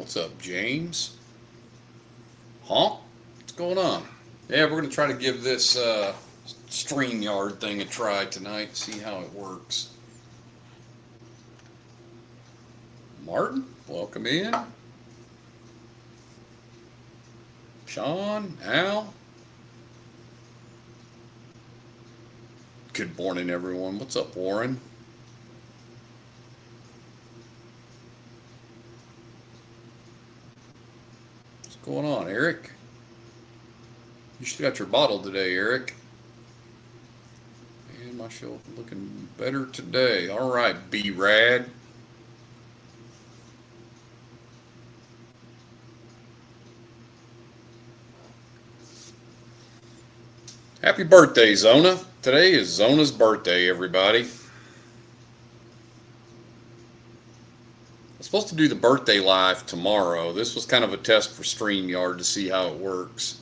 What's up, James? Honk? What's going on? Yeah, we're going to try to give this StreamYard thing a try tonight, see how it works. Martin, welcome in. Sean, Al, good morning, everyone. What's up, Warren? What's going on, Eric? You should got your bottle today, Eric. And my shelf looking better today. All right, B-Rad. Happy birthday, Zona. Today is Zona's birthday, everybody. I'm supposed to do the birthday live tomorrow. This was kind of a test for StreamYard to see how it works.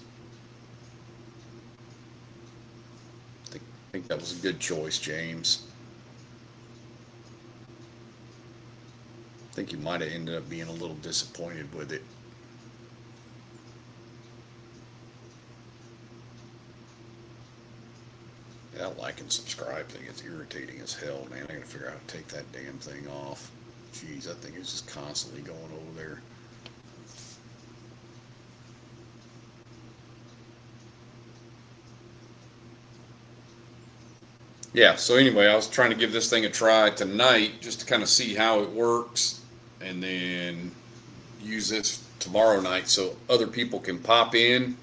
I think that was a good choice, James. I think you might have ended up being a little disappointed with it. That like and subscribe thing is irritating as hell, man. I gotta figure out how to take that damn thing off. Jeez, that thing is just constantly going over there. Yeah, so anyway, I was trying to give this thing a try tonight just to kind of see how it works and then use this tomorrow night so other people can pop in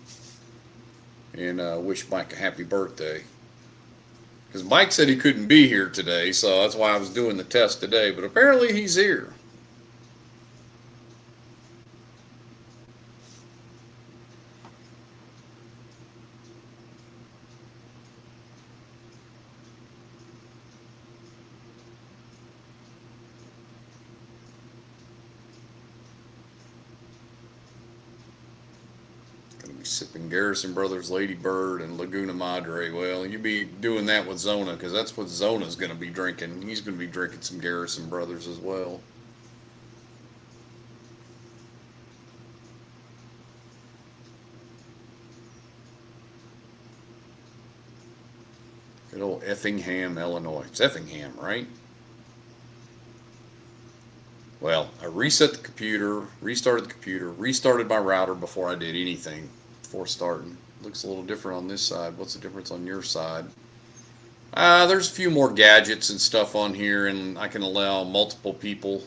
and wish Mike a happy birthday. Because Mike said he couldn't be here today, so that's why I was doing the test today. But apparently he's here. Gonna be sipping Garrison Brothers Lady Bird and Laguna Madre. Well, you be doing that with Zona because that's what Zona's gonna be drinking. He's gonna be drinking some Garrison Brothers as well. Good old Effingham, Illinois. It's Effingham, right? Well, I reset the computer, restarted the computer, restarted my router before I did anything before starting. Looks a little different on this side. What's the difference on your side? There's a few more gadgets and stuff on here, and I can allow multiple people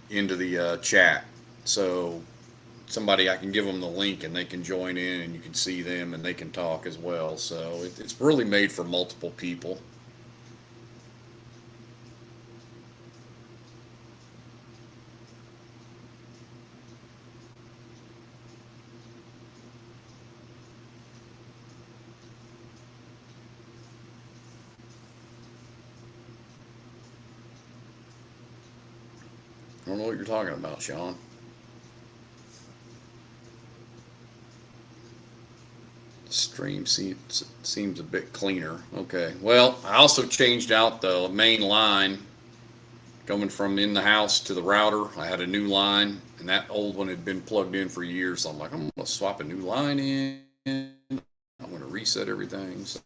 into the chat. So somebody, I can give them the link and they can join in and you can see them and they can talk as well. So it's really made for multiple people. I don't know what you're talking about, Sean. The stream seems a bit cleaner. Okay. Well, I also changed out the main line coming from in the house to the router. I had a new line, and that old one had been plugged in for years. So I'm like, I'm going to swap a new line in. I'm going to reset everything. So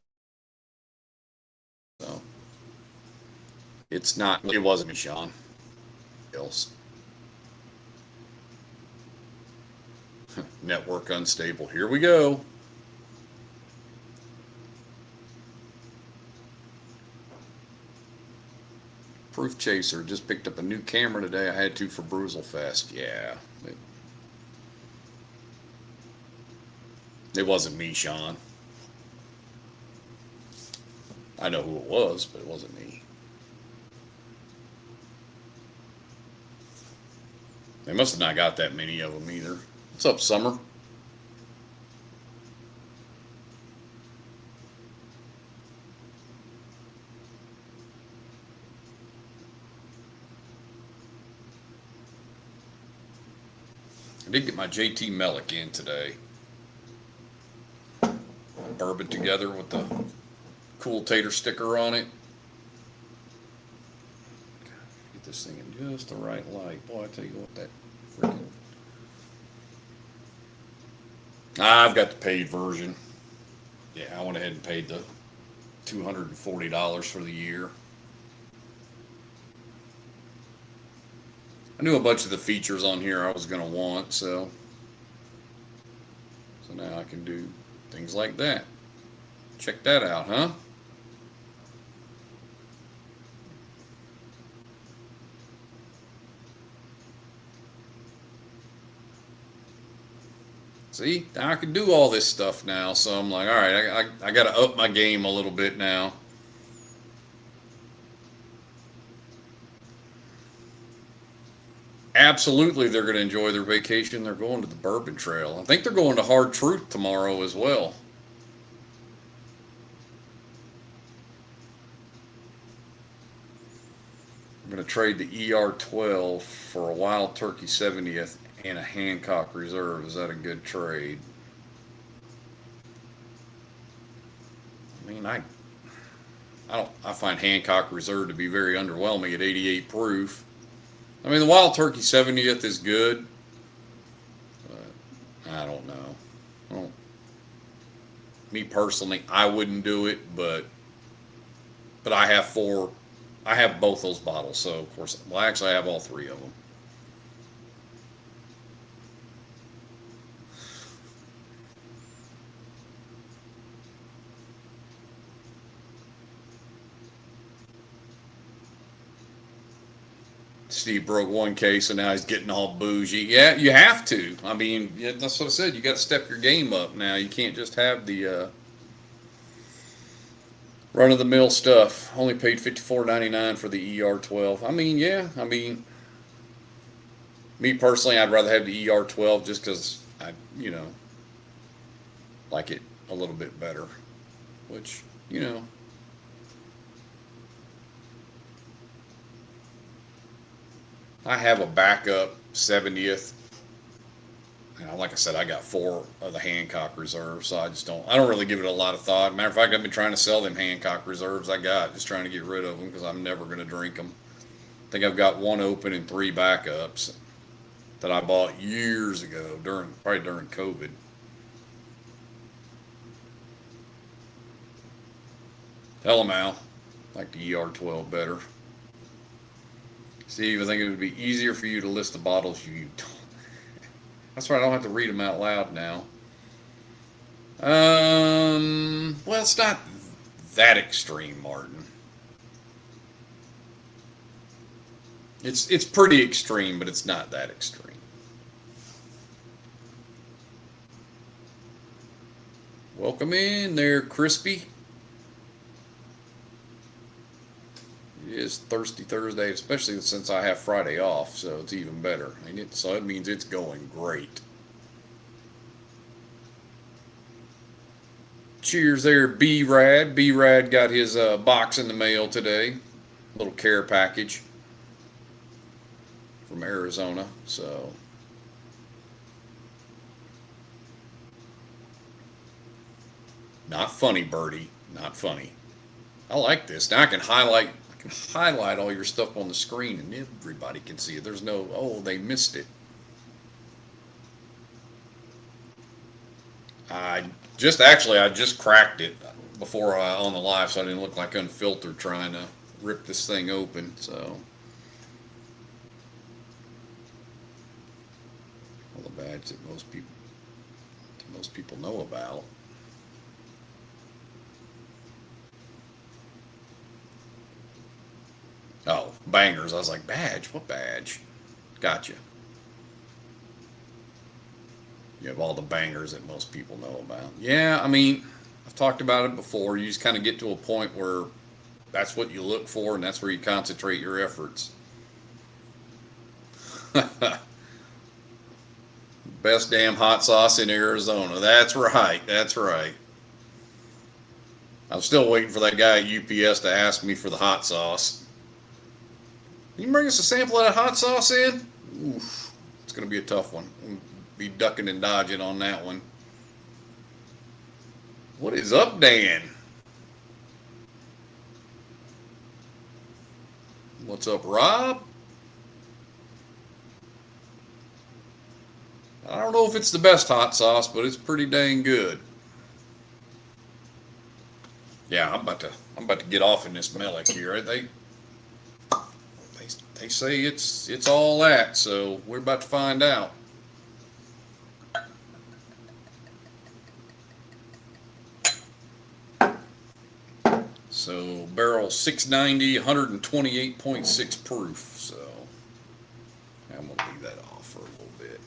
it's not, it wasn't me, Sean. Else. Network unstable. Here we go. Proof Chaser just picked up a new camera today. I had to for Bruzel Fest. Yeah. It wasn't me, Sean. I know who it was, but it wasn't me. They must have not got that many of them either. What's up, Summer? I did get my JT Mellick in today. Bourbon together with the cool tater sticker on it. this thing in just the right light. Boy, I tell you what, that freaking. I've got the paid version. Yeah, I went ahead and paid the $240 for the year. I knew a bunch of the features on here I was going to want, so now I can do things like that. Check that out, huh? See, now I can do all this stuff now, so I'm like, all right, I got to up my game a little bit now. Absolutely, they're going to enjoy their vacation. They're going to the Bourbon Trail. I think they're going to Hard Truth tomorrow as well. I'm going to trade the ER12 for a Wild Turkey 70th and a Hancock Reserve. Is that a good trade? I mean, I find Hancock Reserve to be very underwhelming at 88 proof. I mean, the Wild Turkey 70th is good, but I don't know. Well, me personally, I wouldn't do it, but I have both those bottles, so of course, well, actually, I have all three of them. Steve broke one case, and now he's getting all bougie. Yeah, you have to. I mean, yeah, that's what I said. You got to step your game up now. You can't just have the run-of-the-mill stuff. Only paid $54.99 for the ER12. I mean, yeah. I mean, me personally, I'd rather have the ER12 just because I, like it a little bit better. Which, I have a backup 70th. Like I said, I got 4 of the Hancock Reserves, so I don't really give it a lot of thought. Matter of fact, I've been trying to sell them Hancock Reserves I got, just trying to get rid of them because I'm never going to drink them. I think I've got 1 open and 3 backups that I bought years ago, probably during COVID. Tell them, Al. I like the ER12 better. Steve, I think it would be easier for you to list the bottles you don't. That's right, I don't have to read them out loud now. Well, it's not that extreme, Martin. It's pretty extreme, but it's not that extreme. Welcome in there, Crispy. It is Thirsty Thursday, especially since I have Friday off, so it's even better. So it means it's going great. Cheers there, B-Rad. B-Rad got his box in the mail today. Little care package from Arizona, so. Not funny, Birdie. Not funny. I like this. Now I can highlight all your stuff on the screen and everybody can see it. There's no, oh, they missed it. I just cracked it before on the live, so I didn't look like unfiltered trying to rip this thing open. So all the bags that most people know about. Oh, bangers. I was like, badge? What badge? Gotcha. You have all the bangers that most people know about. Yeah, I mean, I've talked about it before. You just kind of get to a point where that's what you look for, and that's where you concentrate your efforts. Best damn hot sauce in Arizona. That's right. That's right. I'm still waiting for that guy at UPS to ask me for the hot sauce. Can you bring us a sample of that hot sauce in? Oof, it's going to be a tough one. We'll be ducking and dodging on that one. What is up, Dan? What's up, Rob? I don't know if it's the best hot sauce, but it's pretty dang good. Yeah, I'm about to get off in this Melick here. They say it's all that, so we're about to find out. So barrel 690, 128.6 proof. So I'm gonna leave that off for a little bit.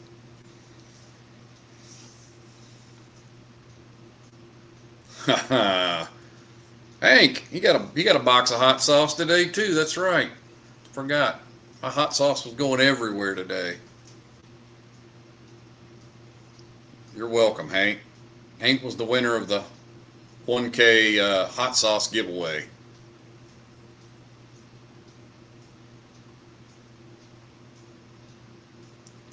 Hank, you got a box of hot sauce today too. That's right. Forgot. My hot sauce was going everywhere today. You're welcome, Hank. Hank was the winner of the 1K hot sauce giveaway.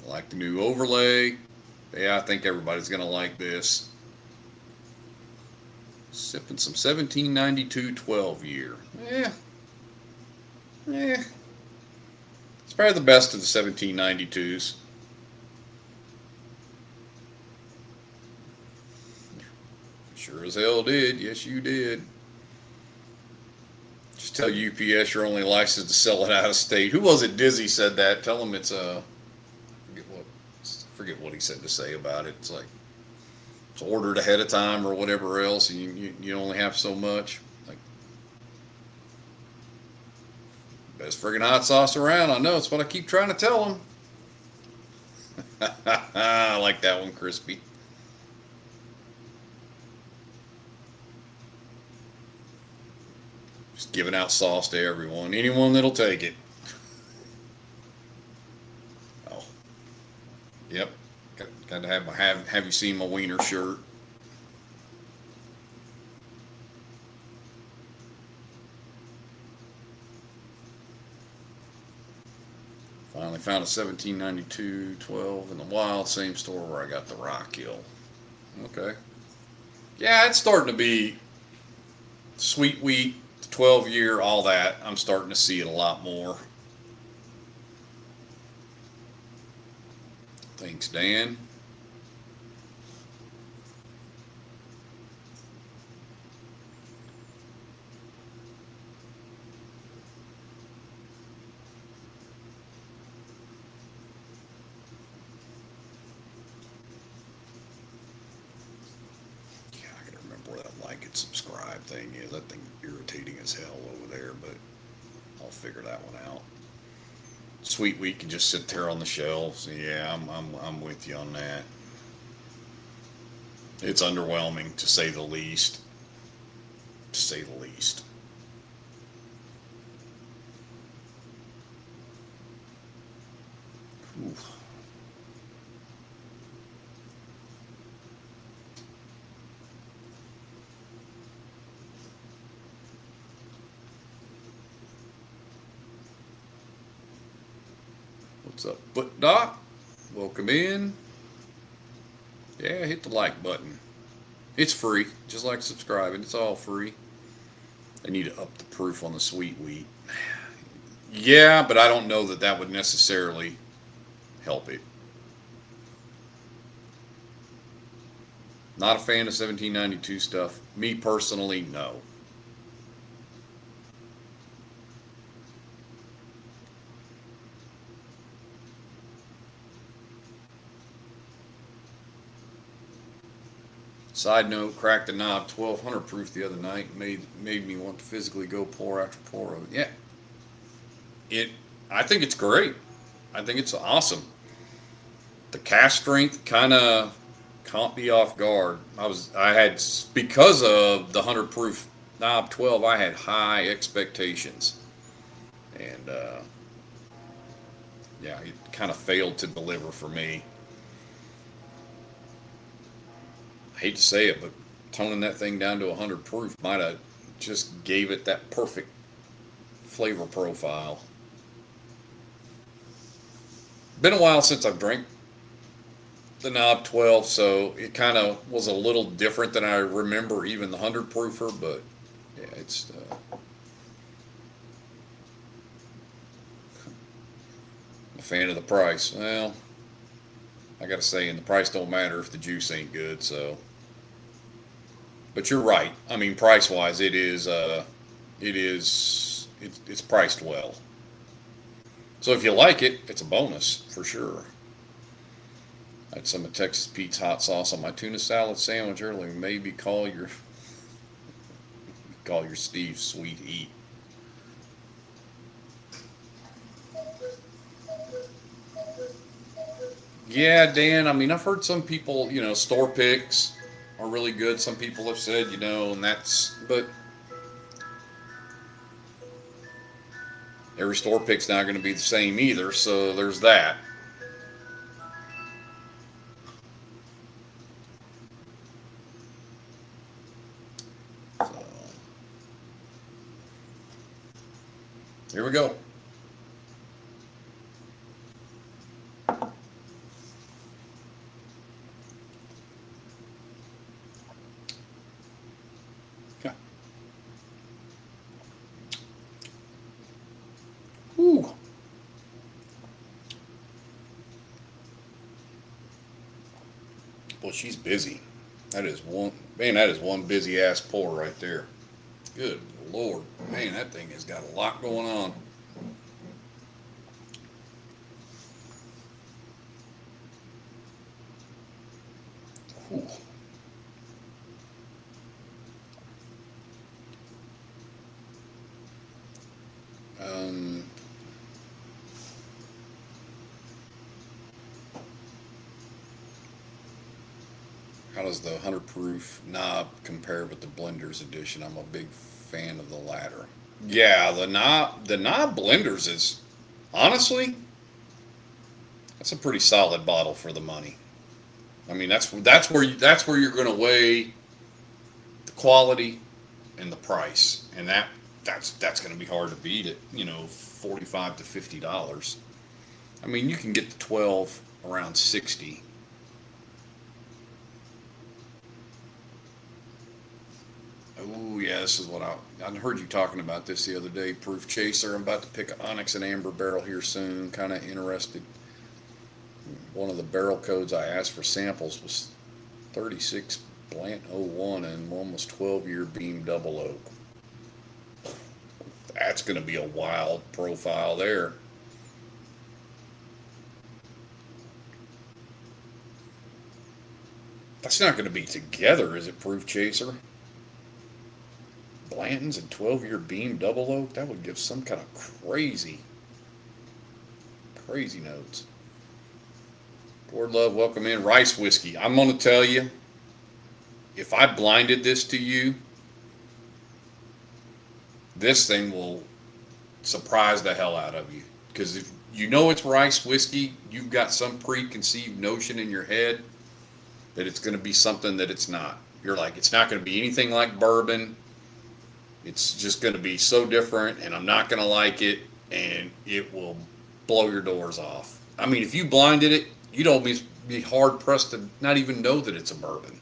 I like the new overlay. Yeah, I think everybody's gonna like this. Sipping some 1792 12 year. Yeah. Yeah. It's probably the best of the 1792s. Sure as hell did. Yes, you did. Just tell UPS you're only licensed to sell it out of state. Who was it? Dizzy said that. Tell them it's forget what he said to say about it. It's like it's ordered ahead of time or whatever else, and you only have so much. Like best friggin' hot sauce around. I know. It's what I keep trying to tell them. I like that one, crispy. Just giving out sauce to everyone. Anyone that'll take it. Oh, yep. Got to have you seen my wiener shirt? Finally found a 1792 12 in the wild, same store where I got the Rock Hill. Okay. Yeah, it's starting to be sweet wheat, 12 year, all that. I'm starting to see it a lot more. Thanks, Dan. Yeah, I gotta remember where that like and subscribe thing is. That thing irritating as hell over there, but I'll figure that one out. Sweet wheat can just sit there on the shelves. Yeah, I'm with you on that. It's underwhelming to say the least. To say the least. Ooh. What's up, Foot Doc? Welcome in. Yeah, hit the like button. It's free, just like subscribing. It's all free. I need to up the proof on the sweet wheat. Yeah, but I don't know that that would necessarily help it. Not a fan of 1792 stuff. Me personally, no. Side note, cracked the knob 1200 proof the other night. Made me want to physically go pour after pour of it. Yeah, it. I think it's great. I think it's awesome. The cast strength kind of caught me off guard. I had because of the 100 proof knob 12. I had high expectations, and yeah, it kind of failed to deliver for me. I hate to say it, but toning that thing down to 100 proof might have just gave it that perfect flavor profile. Been a while since I've drank the knob 12, so it kind of was a little different than I remember even the 100 proofer, but yeah, it's a fan of the price. Well, I gotta say, and the price don't matter if the juice ain't good. So, but you're right. I mean, price wise, it's priced well. So if you like it, it's a bonus for sure. I had some of Texas Pete's hot sauce on my tuna salad sandwich earlier. Maybe call your Steve Sweet Heat. Yeah, Dan. I mean, I've heard some people, store picks are really good. Some people have said, and but every store pick's not going to be the same either. So there's that. So, here we go. Yeah. Whew. Well, she's busy. That is one busy ass pour right there. Good Lord. Man, that thing has got a lot going on. Whew. Um, how does the 100 proof knob compare with the Blenders edition? I'm a big fan of the latter. Yeah, the knob Blenders is honestly, that's a pretty solid bottle for the money. I mean, that's where you're going to weigh the quality and the price, and that's going to be hard to beat at $45 to $50. I mean, you can get the 12 around 60. Oh yeah, this is what I heard you talking about this the other day. Proof Chaser. I'm about to pick an Onyx and Amber barrel here soon. Kind of interested. One of the barrel codes I asked for samples was 36 Blant '01, and one was 12-year Beam Double Oak. That's going to be a wild profile there. That's not going to be together, is it, Proof Chaser? Blanton's and 12-year Beam Double Oak? That would give some kind of crazy, crazy notes. Lord Love, welcome in. Rice whiskey. I'm going to tell you, if I blinded this to you, this thing will surprise the hell out of you. Because if you know it's rice whiskey, you've got some preconceived notion in your head that it's going to be something that it's not. You're like, it's not going to be anything like bourbon. It's just going to be so different, and I'm not going to like it, and it will blow your doors off. I mean, if you blinded it, you'd almost be hard pressed to not even know that it's a bourbon.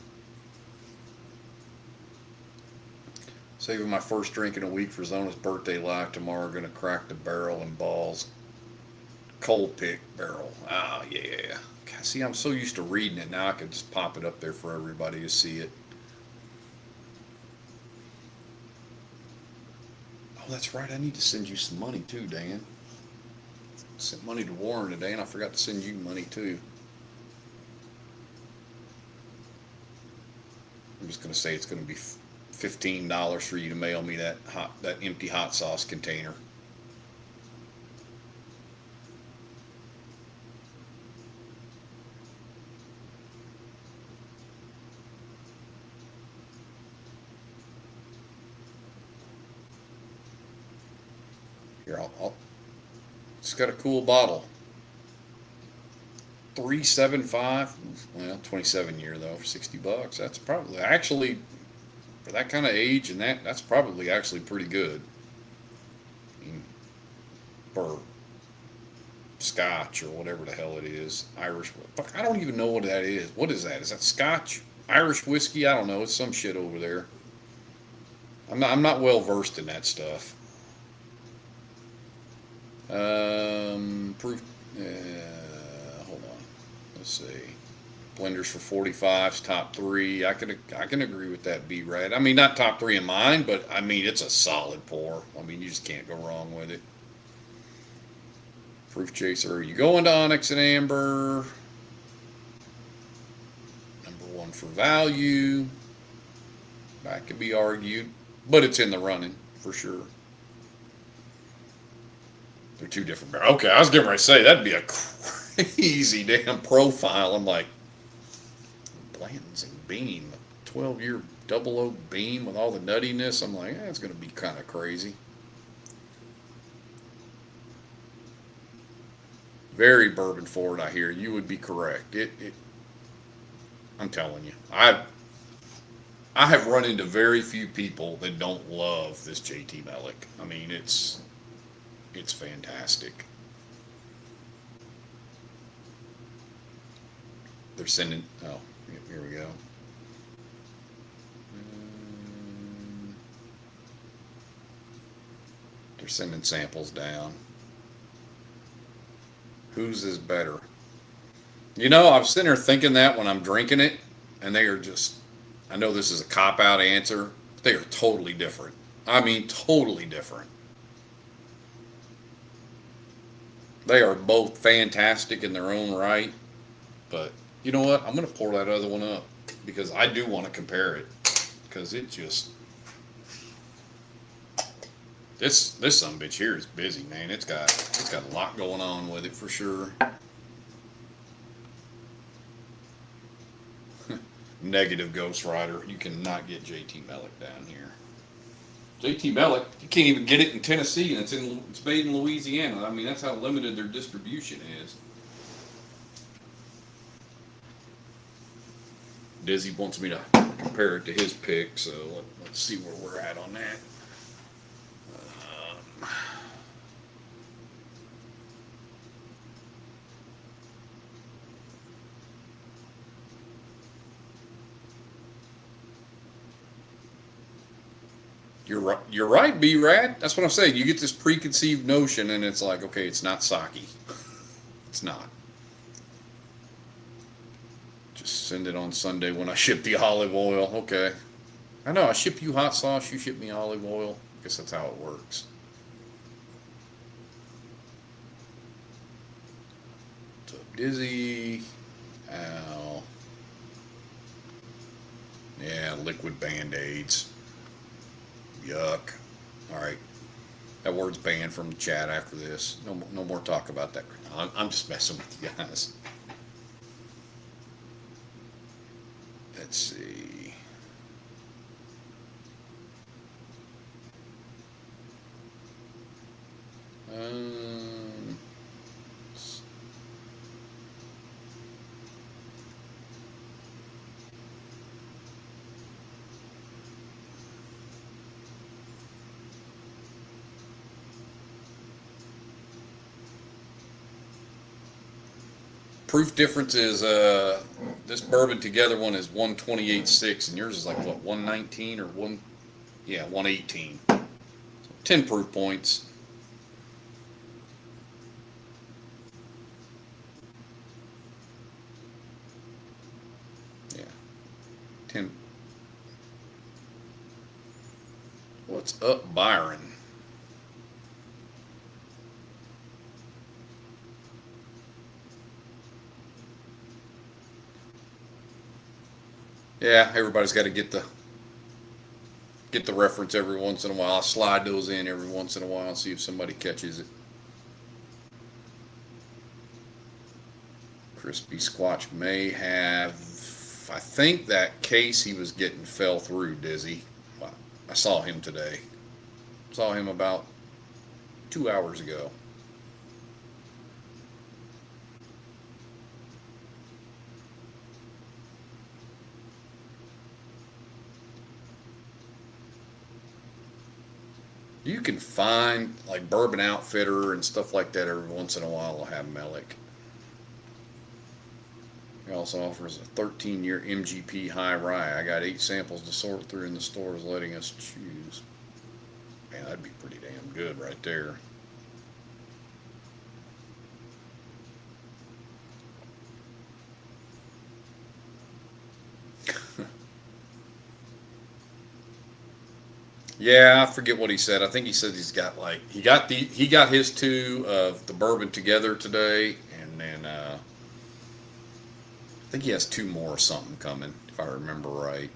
Saving my first drink in a week for Zona's birthday live tomorrow. Going to crack the barrel and balls. Cold pick barrel. Ah, yeah. See, I'm so used to reading it now. I can just pop it up there for everybody to see it. Oh, that's right. I need to send you some money too, Dan. I sent money to Warren today, and I forgot to send you money too. I'm just going to say it's going to be $15 for you to mail me that empty hot sauce container. Here, it's got a cool bottle. 375. Well, 27-year though for $60. That's probably actually for that kind of age, and that's probably actually pretty good. I mean, for Scotch or whatever the hell it is, Irish. Fuck, I don't even know what that is. What is that? Is that Scotch? Irish whiskey? I don't know. It's some shit over there. I'm not well versed in that stuff. Proof. Hold on. Let's see. Blenders for 45s, top three. I can agree with that, B-Rad. I mean, not top three in mine, but I mean, it's a solid pour. I mean, you just can't go wrong with it. Proof Chaser. You go into Onyx and Amber. Number one for value. That could be argued, but it's in the running for sure. They're two different. Okay, I was getting ready to say that'd be a crazy damn profile. I'm like, Blanton's and Beam, 12-year double oak beam with all the nuttiness. I'm like, it's going to be kind of crazy. Very bourbon forward, I hear. You would be correct. I'm telling you, I have run into very few people that don't love this JT Melick. I mean, it's fantastic. They're sending. Oh, here we go. They're sending samples down. Whose is better? You know, I'm sitting there thinking that when I'm drinking it, and they are just, I know this is a cop-out answer, but they are totally different. I mean, totally different. They are both fantastic in their own right, but you know what? I'm going to pour that other one up because I do want to compare it because it just, this sumbitch here is busy, man. It's got a lot going on with it for sure. Negative Ghost Rider. You cannot get JT Melick down here. JT Melick, you can't even get it in Tennessee, and it's made in Louisiana. I mean, that's how limited their distribution is. Dizzy wants me to compare it to his pick, so let's see where we're at on that. You're right, B-Rad. That's what I'm saying. You get this preconceived notion, and it's like, okay, it's not sake. It's not. Just send it on Sunday when I ship the olive oil. Okay. I know, I ship you hot sauce, you ship me olive oil. I guess that's how it works. What's up, Dizzy? Ow. Yeah, liquid Band-Aids. Yuck. All right. That word's banned from the chat after this. No more talk about that. I'm just messing with you guys. Let's see. Proof difference is this bourbon together one is 128.6 and yours is like what 119 or 118. So 10 proof points. Yeah. 10. What's up, Byron? Yeah, everybody's got to get the reference every once in a while. I'll slide those in every once in a while and see if somebody catches it. Crispy Squatch may have, I think that case he was getting fell through, Dizzy. I saw him today. Saw him about 2 hours ago. You can find like Bourbon Outfitter and stuff like that every once in a while will have Melick. He also offers a 13-year MGP high rye. I got 8 samples to sort through in the stores letting us choose. Man, that'd be pretty damn good right there. Yeah, I forget what he said. I think he said he's got like he got his two of the bourbon together today, and then I think he has two more or something coming, if I remember right.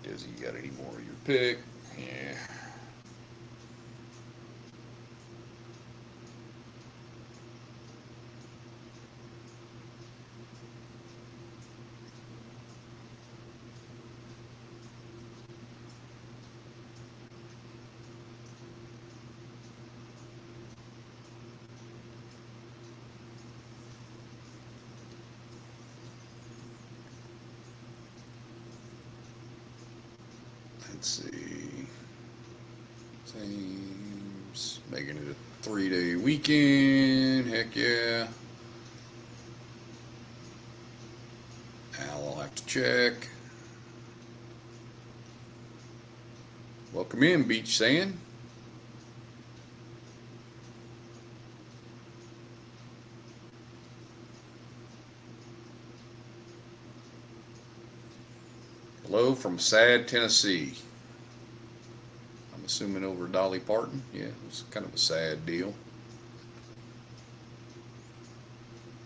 Does he got any more of your pick? Yeah. Let's see. Seems making it a 3-day weekend. Heck yeah. Al will have to check. Welcome in, Beach Sand. Hello from Sad, Tennessee. I'm assuming over Dolly Parton. Yeah, it was kind of a sad deal.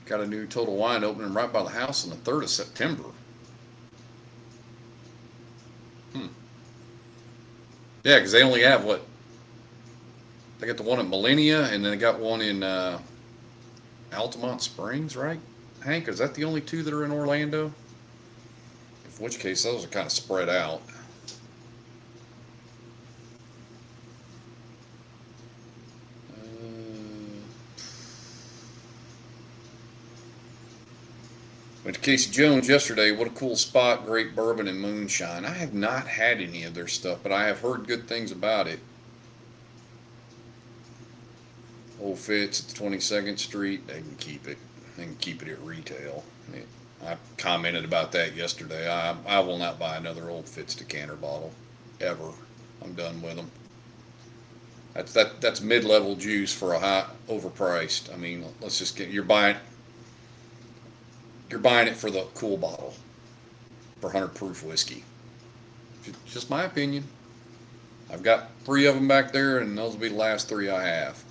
Got a new Total Wine opening right by the house on the 3rd of September. Hmm. Yeah, because they only have what? They got the one at Millennia, and then they got one in Altamont Springs, right? Hank, is that the only two that are in Orlando? In which case, those are kind of spread out. Went to Casey Jones yesterday. What a cool spot. Great bourbon and moonshine. I have not had any of their stuff, but I have heard good things about it. Old Fitz at the 22nd Street. They can keep it. They can keep it at retail. I commented about that yesterday. I will not buy another Old Fitz decanter bottle ever. I'm done with them. That's mid-level juice for a high overpriced. I mean, let's just get you're buying it for the cool bottle for 100 proof whiskey. Just my opinion. I've got 3 of them back there, and those will be the last 3 I have.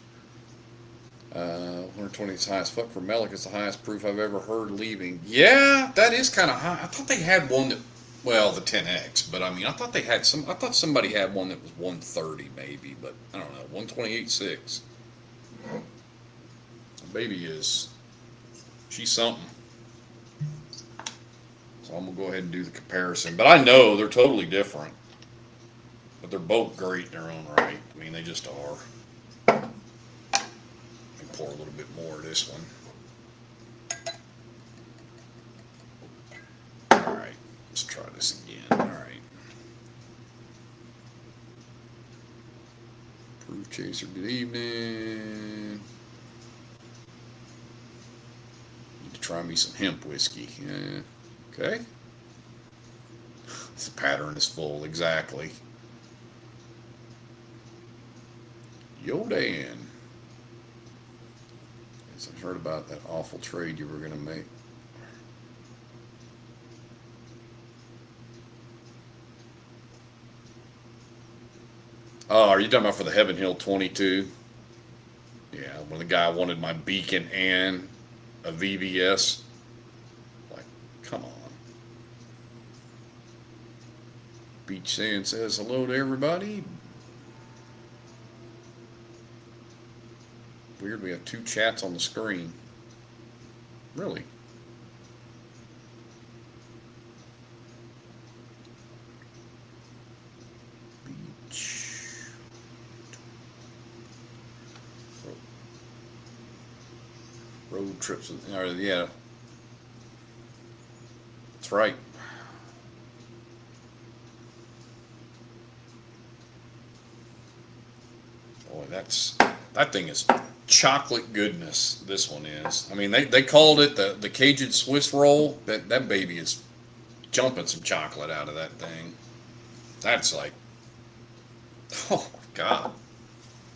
120 is the highest. Fuck for Melick, it's the highest proof I've ever heard leaving. Yeah, that is kind of high. I thought they had one that, well, the 10X, but I mean, I thought they had some. I thought somebody had one that was 130 maybe, but I don't know, 128.6. The baby is, she's something. So I'm gonna go ahead and do the comparison, but I know they're totally different, but they're both great in their own right. I mean, they just are. Pour a little bit more of this one. All right, let's try this again. All right. Proof Chaser, good evening. Need to try me some hemp whiskey. Yeah. Okay. The pattern is full, exactly. Yo, Dan. I heard about that awful trade you were going to make. Oh, are you talking about for the Heaven Hill 22? Yeah, when the guy wanted my beacon and a VBS. Like, come on. Beach Sand says hello to everybody. Weird, we have 2 chats on the screen. Really? Beach. Road trips. Yeah. That's right. Boy, that thing is chocolate goodness. This one is. I mean, they called it the Cajun Swiss roll. That baby is jumping some chocolate out of that thing. That's like, oh my God,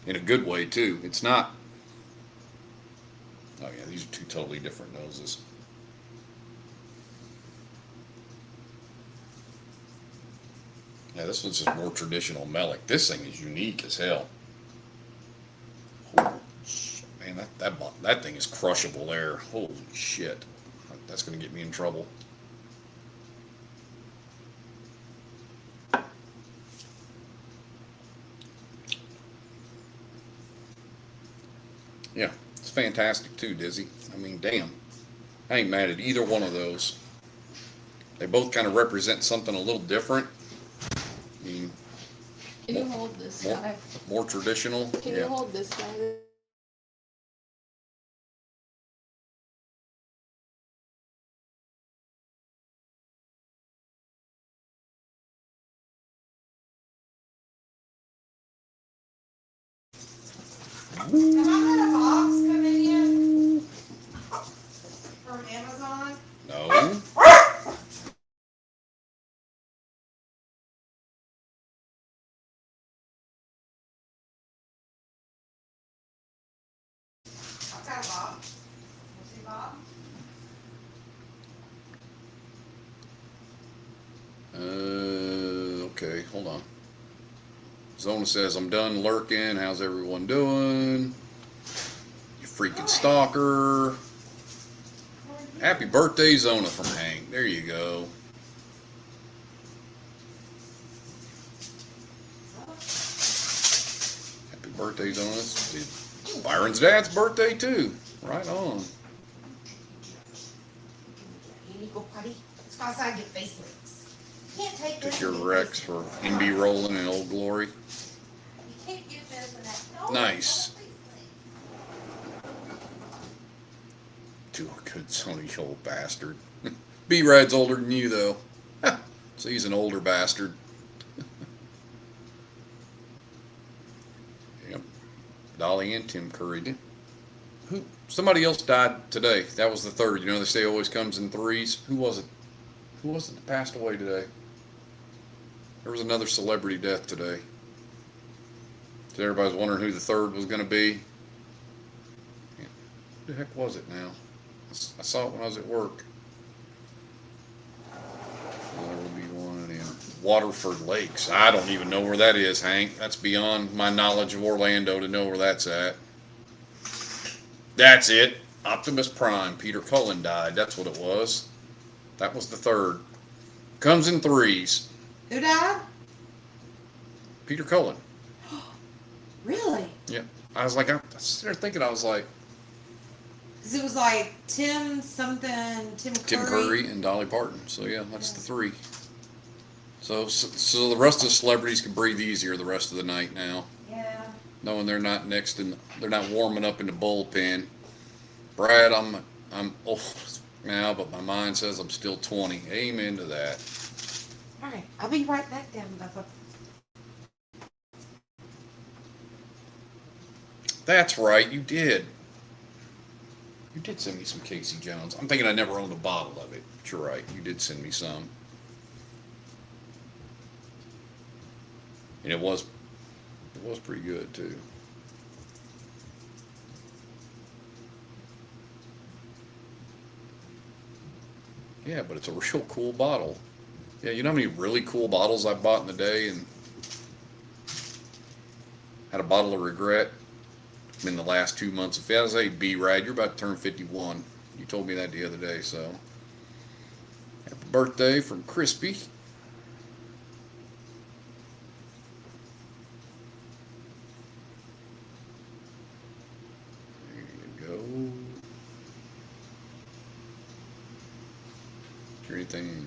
in a good way too. It's not. Oh yeah, these are 2 totally different noses. Yeah, this one's just more traditional Melic. This thing is unique as hell. Holy shit, man, that thing is crushable there. Holy shit. That's going to get me in trouble. Yeah, it's fantastic too, Dizzy. I mean, damn. I ain't mad at either one of those. They both kind of represent something a little different. I mean, Can you hold this guy? More traditional. Can you hold this guy? Have I had a box coming in from Amazon? No. I've got a box. See, Bob? Okay, hold on. Zona says, I'm done lurking. How's everyone doing? You freaking stalker. Happy birthday, Zona from Hank. There you go. Happy birthday, Zona. Byron's dad's birthday, too. Right on. Here you go, buddy. Let's go outside and get face licks. You can't take this. Took your and get Rex face for licks. NB rolling in Old Glory. You can't get this and that. No, Nice. no face lick. Do a good son, you old bastard. B-Rad's older than you, though. So he's an older bastard. Yep. Dolly and Tim Curry did. Who? Somebody else died today. That was the third. You know, they say it always comes in threes. Who was it? Who was it that passed away today? There was another celebrity death today. So everybody's wondering who the third was going to be. Who the heck was it now? I saw it when I was at work. There will be one in Waterford Lakes. I don't even know where that is, Hank. That's beyond my knowledge of Orlando to know where that's at. That's it. Optimus Prime. Peter Cullen died. That's what it was. That was the third. Comes in threes. Who died? Peter Cullen. Really? Yeah. I was like, I was there thinking, I was like, Because it was like Tim something, Tim Curry. Tim Curry and Dolly Parton. So yeah, that's the three. So the rest of the celebrities can breathe easier the rest of the night now, Yeah. knowing they're not they're not warming up in the bullpen. Brad, I'm old now, but my mind says I'm still 20. Amen to that. All right. I'll be right back down, Bubba. That's right, you did. You did send me some Casey Jones. I'm thinking I never owned a bottle of it. But you're right, you did send me some. And it was pretty good too. Yeah, but it's a real cool bottle. Yeah, you know how many really cool bottles I bought in the day and had a bottle of regret in the last 2 months. If I was a B-Rad, you're about to turn 51. You told me that the other day, so. Happy birthday from Crispy. There you go. Hear anything?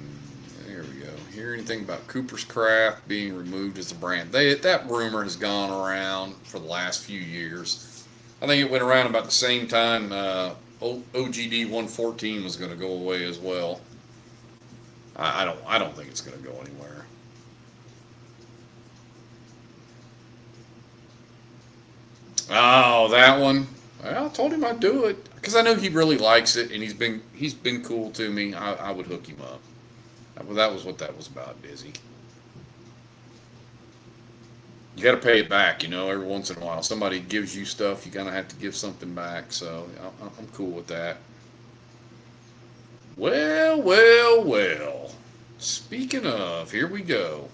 There we go. Hear anything about Cooper's Craft being removed as a brand? That rumor has gone around for the last few years. I think it went around about the same time OGD 114 was going to go away as well. I don't think it's going to go anywhere. Oh, that one. Well, I told him I'd do it because I know he really likes it, and he's been cool to me. I would hook him up. Well, that was what that was about, Dizzy. You got to pay it back, every once in a while. Somebody gives you stuff, you kind of have to give something back. So I'm cool with that. Well. Speaking of, here we go.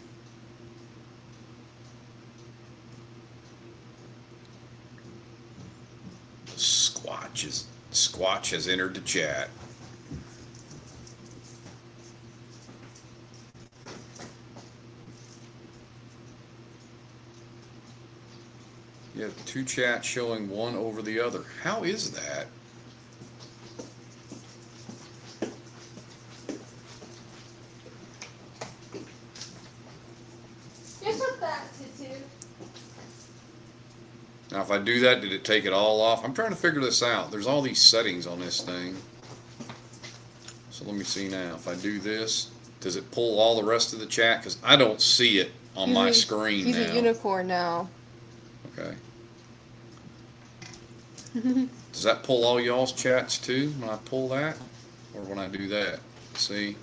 Squatch has entered the chat. You have two chats showing one over the other. How is that? Here's a back tutu. Now, if I do that, did it take it all off? I'm trying to figure this out. There's all these settings on this thing. So let me see now. If I do this, does it pull all the rest of the chat? Because I don't see it on my screen He's now. a unicorn now. Okay. Does that pull all y'all's chats too when I pull that? Or when I do that? See?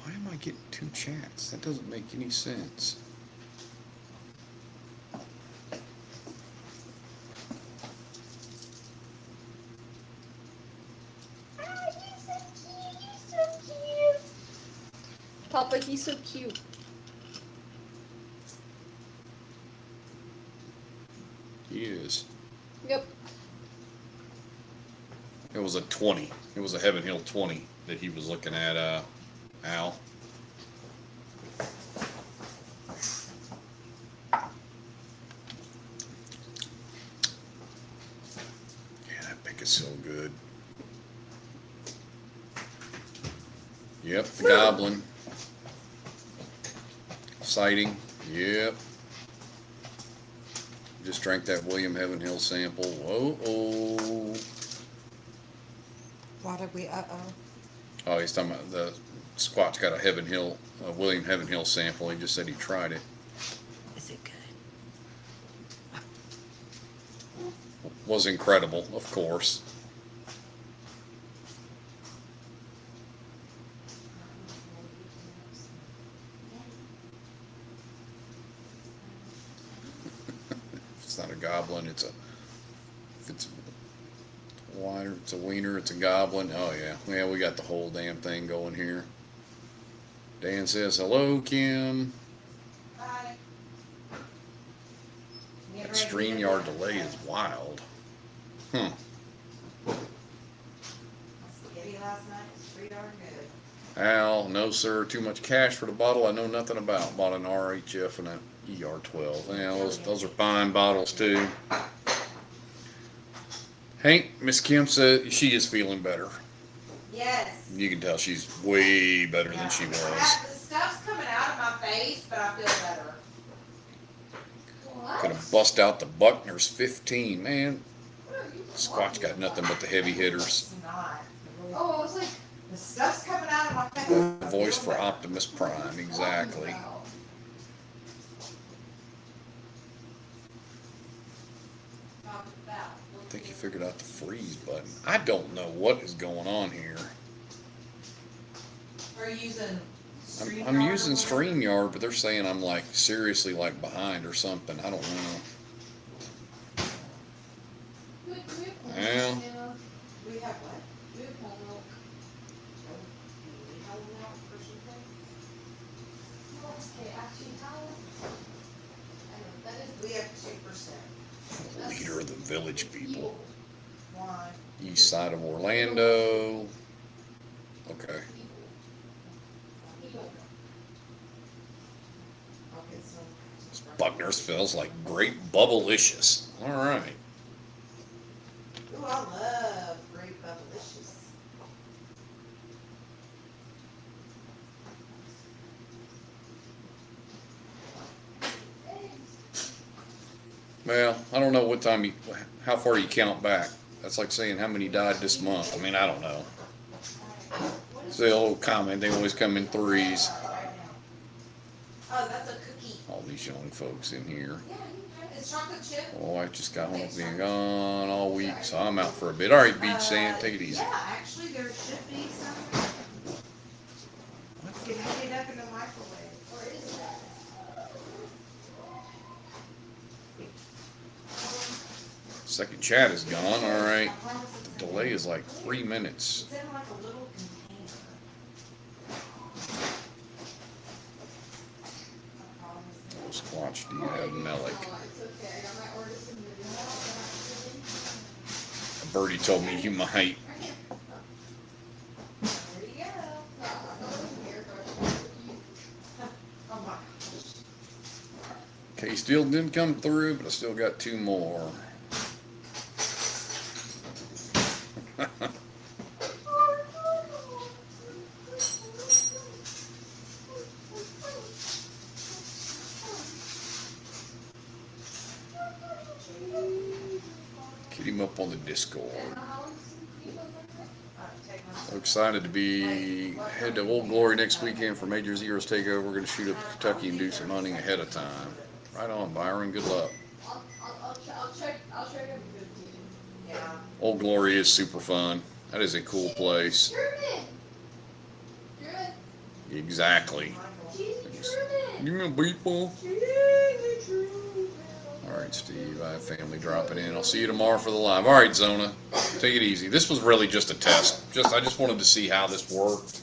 Why am I getting two chats? That doesn't make any sense. Papa, he's so cute. He is. Yep. It was a 20. It was a Heaven Hill 20 that he was looking at, Al. Yeah, that pick is so good. Yep, the goblin. Sighting. Yep. Just drank that William Heaven Hill sample. Whoa-oh. Why did we, Oh, he's talking about the Squat's got a Heaven Hill, William Heaven Hill sample. He just said he tried it. Is it good? Was incredible, of course. It's not a goblin, it's a, if it's a wiener, it's a wiener, it's a goblin. Oh yeah, yeah, we got the whole damn thing going here. Dan says, hello, Kim. Bye. That StreamYard delay is wild. Spaghetti last night was pretty darn good. Al, no sir, too much cash for the bottle I know nothing about. Bought an RHF and an ER12. Yeah, those are fine bottles too. Hank, Miss Kim said she is feeling better. Yes. You can tell she's way better than she The was. stuff's coming out of my face, but I feel better. Could have bust out the Buckner's 15, man. Squatch got nothing but the heavy hitters. It's not. Oh, I was like, The stuff's coming out of my face. Voice for Optimus Prime, exactly. wow. I think you figured out the freeze button. I don't know what is going on here. We're using I'm using StreamYard, but they're saying I'm like seriously like behind or something. I don't know. Well. We have what? We have whole milk. We have milk or something? Okay, actually, how? I know, that is. We have 2%. Leader of the village people. Why? East side of Orlando. Okay. Okay, so. Buckner's feels like great bubblicious. All right. Ooh, I love grape bubblicious. Well, I don't know what time you, how far you count back. That's like saying how many died this month. I mean, I don't know. It's the old comment. They always come in threes. Right now. Oh, that's a cookie. All these young folks in here. Yeah, it's chocolate chip. Oh, I just got home from being gone all week, so I'm out for a bit. All right, Beach Sand, take it easy. Yeah, actually, there should be some. You can heat it up in the microwave. Or is that? Second chat is gone. All right. The delay is like 3 minutes. It's in like a little container. I promise. Watch do you have Melik? Oh, it's okay, I got my order submitted. Birdie told me you might. There you go. No, I'm not over here, but Oh my. K still didn't come through, but I still got two more. Get him up on the Discord. So excited to be head to Old Glory next weekend for Major Zero's Takeover. We're going to shoot up to Kentucky and do some hunting ahead of time. Right on, Byron. Good luck. I'll check every 15. Yeah. Old Glory is super fun. That is a cool place. Truman! Truman! Exactly. Jesus, Truman! You know people. All right, Steve. I have family dropping in. I'll see you tomorrow for the live. All right, Zona. Take it easy. This was really just a test. I just wanted to see how this worked.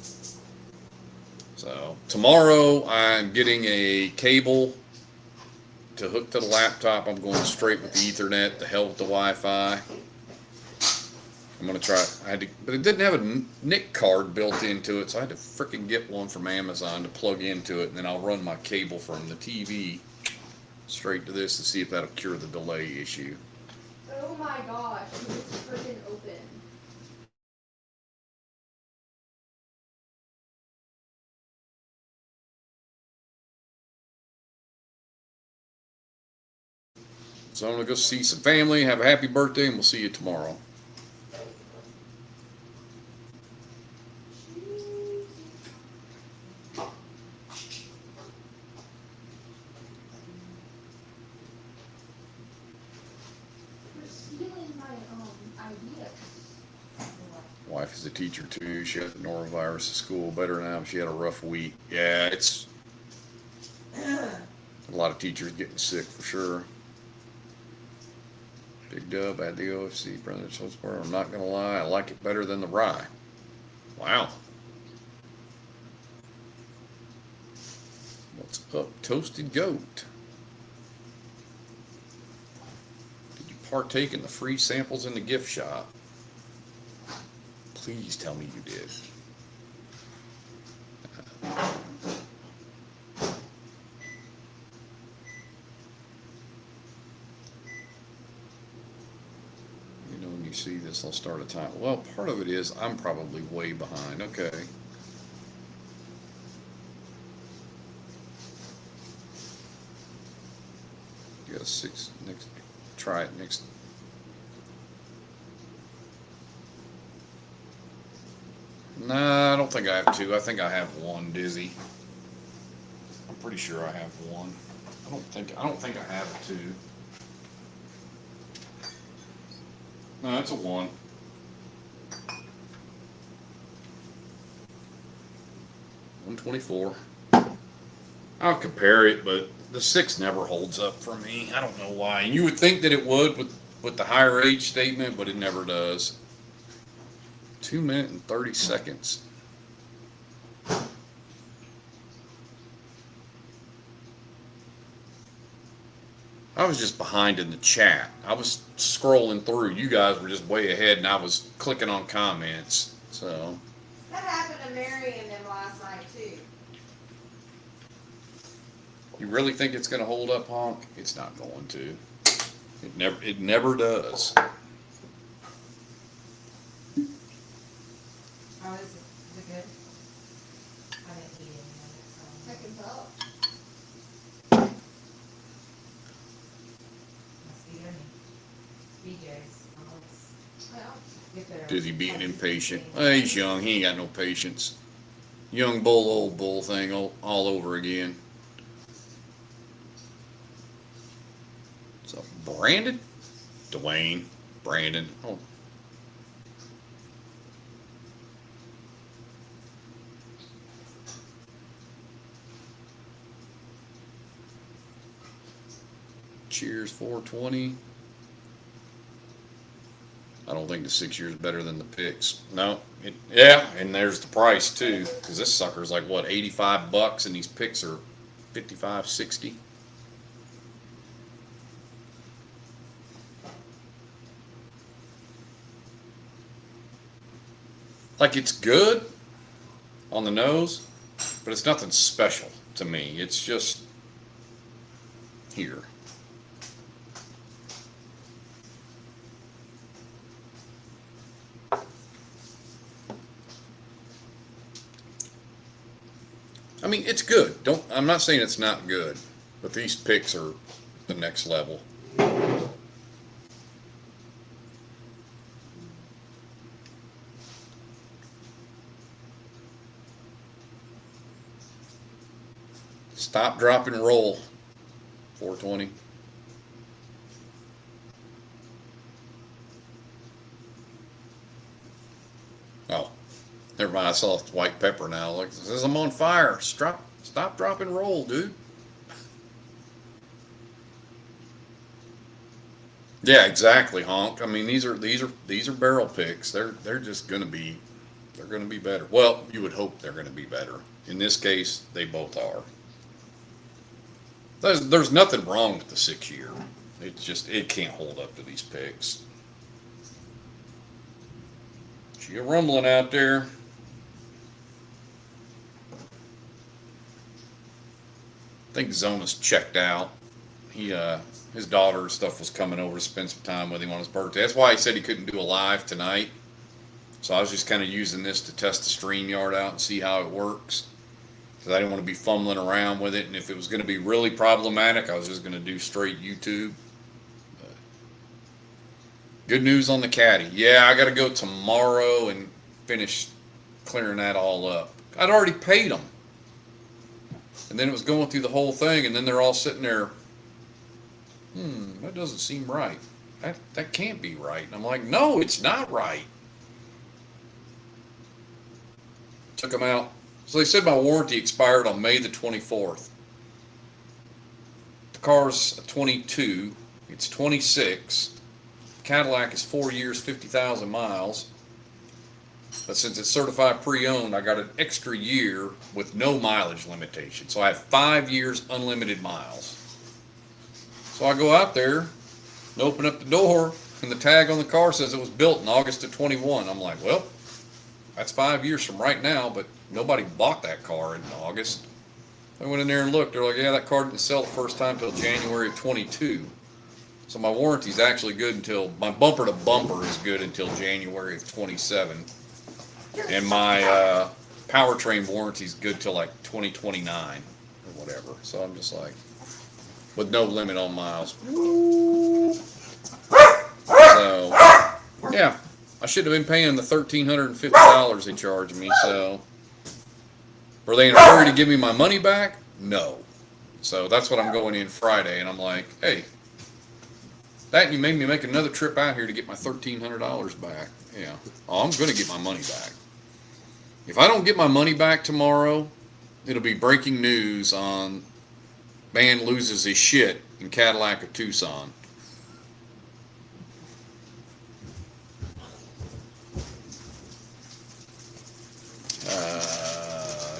So tomorrow I'm getting a cable to hook to the laptop. I'm going straight with the Ethernet to help with the Wi-Fi. I'm gonna try. But it didn't have a NIC card built into it, so I had to freaking get one from Amazon to plug into it, and then I'll run my cable from the TV straight to this and see if that'll cure the delay issue. Oh my gosh, it's freaking open. So I'm gonna go see some family, have a happy birthday, and we'll see you tomorrow. You're stealing my ideas. Wife is a teacher too. She had the norovirus at school. Better now. She had a rough week. Yeah, it's a lot of teachers getting sick for sure. Big Dub, add the OFC, brother. I'm not gonna lie, I like it better than the rye. Wow. What's up, Toasted Goat? Did you partake in the free samples in the gift shop? Please tell me you did. You know, when you see this, I'll start a time. Well, part of it is I'm probably way behind. Okay. You got a 6 next. Try it next. Nah, I don't think I have two. I think I have one, Dizzy. I'm pretty sure I have one. I don't think I have two. No, that's a one. $124. I'll compare it, but the 6 never holds up for me. I don't know why. And you would think that it would with the higher age statement, but it never does. 2 minutes and 30 seconds. I was just behind in the chat. I was scrolling through. You guys were just way ahead, and I was clicking on comments. So That happened to Mary and them last night too. you really think it's going to hold up, Honk? It's not going to. It never does. Oh, is it good? I didn't eat any of it, so. I can tell. Must be yummy. BJ's. Well, Get there. Dizzy being impatient. He's young. He ain't got no patience. Young bull, old bull thing all over again. So Brandon? Dwayne. Brandon. Oh. Cheers 420. I don't think the 6 years better than the picks. No, yeah, and there's the price too, because this sucker's like what, $85, and these picks are 55, 60. like it's good on the nose, but it's nothing special to me. It's just here. I mean, it's good. I'm not saying it's not good, but these picks are the next level. Stop, drop, and roll. 420. Oh, never mind. I saw white pepper now. Like, it says I'm on fire. Stop, drop, and roll, dude. Yeah, exactly, honk. I mean, these are barrel picks. They're just gonna be better. Well, you would hope they're gonna be better. In this case, they both are. There's nothing wrong with the 6-year. It's just it can't hold up to these picks. See a rumbling out there. I think Zona's checked out. His daughter's stuff was coming over to spend some time with him on his birthday. That's why he said he couldn't do a live tonight. So I was just kind of using this to test the StreamYard out and see how it works. Because I didn't want to be fumbling around with it. And if it was going to be really problematic, I was just going to do straight YouTube. But good news on the caddy. Yeah, I got to go tomorrow and finish clearing that all up. I'd already paid them. And then it was going through the whole thing, and then they're all sitting there, that doesn't seem right. That can't be right. And I'm like, no, it's not right. Took them out. So they said my warranty expired on May the 24th. The car's a 22. It's 26. Cadillac is 4 years, 50,000 miles. But since it's certified pre-owned, I got an extra year with no mileage limitation. So I have 5 years unlimited miles. So I go out there and open up the door, and the tag on the car says it was built in August of 21. I'm like, well, that's 5 years from right now, but nobody bought that car in August. I went in there and looked. They're like, yeah, that car didn't sell the first time until January of 22. So my warranty's actually good until, my bumper to bumper is good until January of 27. And my powertrain warranty's good till like 2029 or whatever. So I'm just like, with no limit on miles. So, yeah, I should have been paying the $1,350 they charged me. So, were they in a hurry to give me my money back? No. So that's what I'm going in Friday, and I'm like, hey, that you made me make another trip out here to get my $1,300 back. Yeah, oh, I'm going to get my money back. If I don't get my money back tomorrow, it'll be breaking news on man loses his shit in Cadillac of Tucson.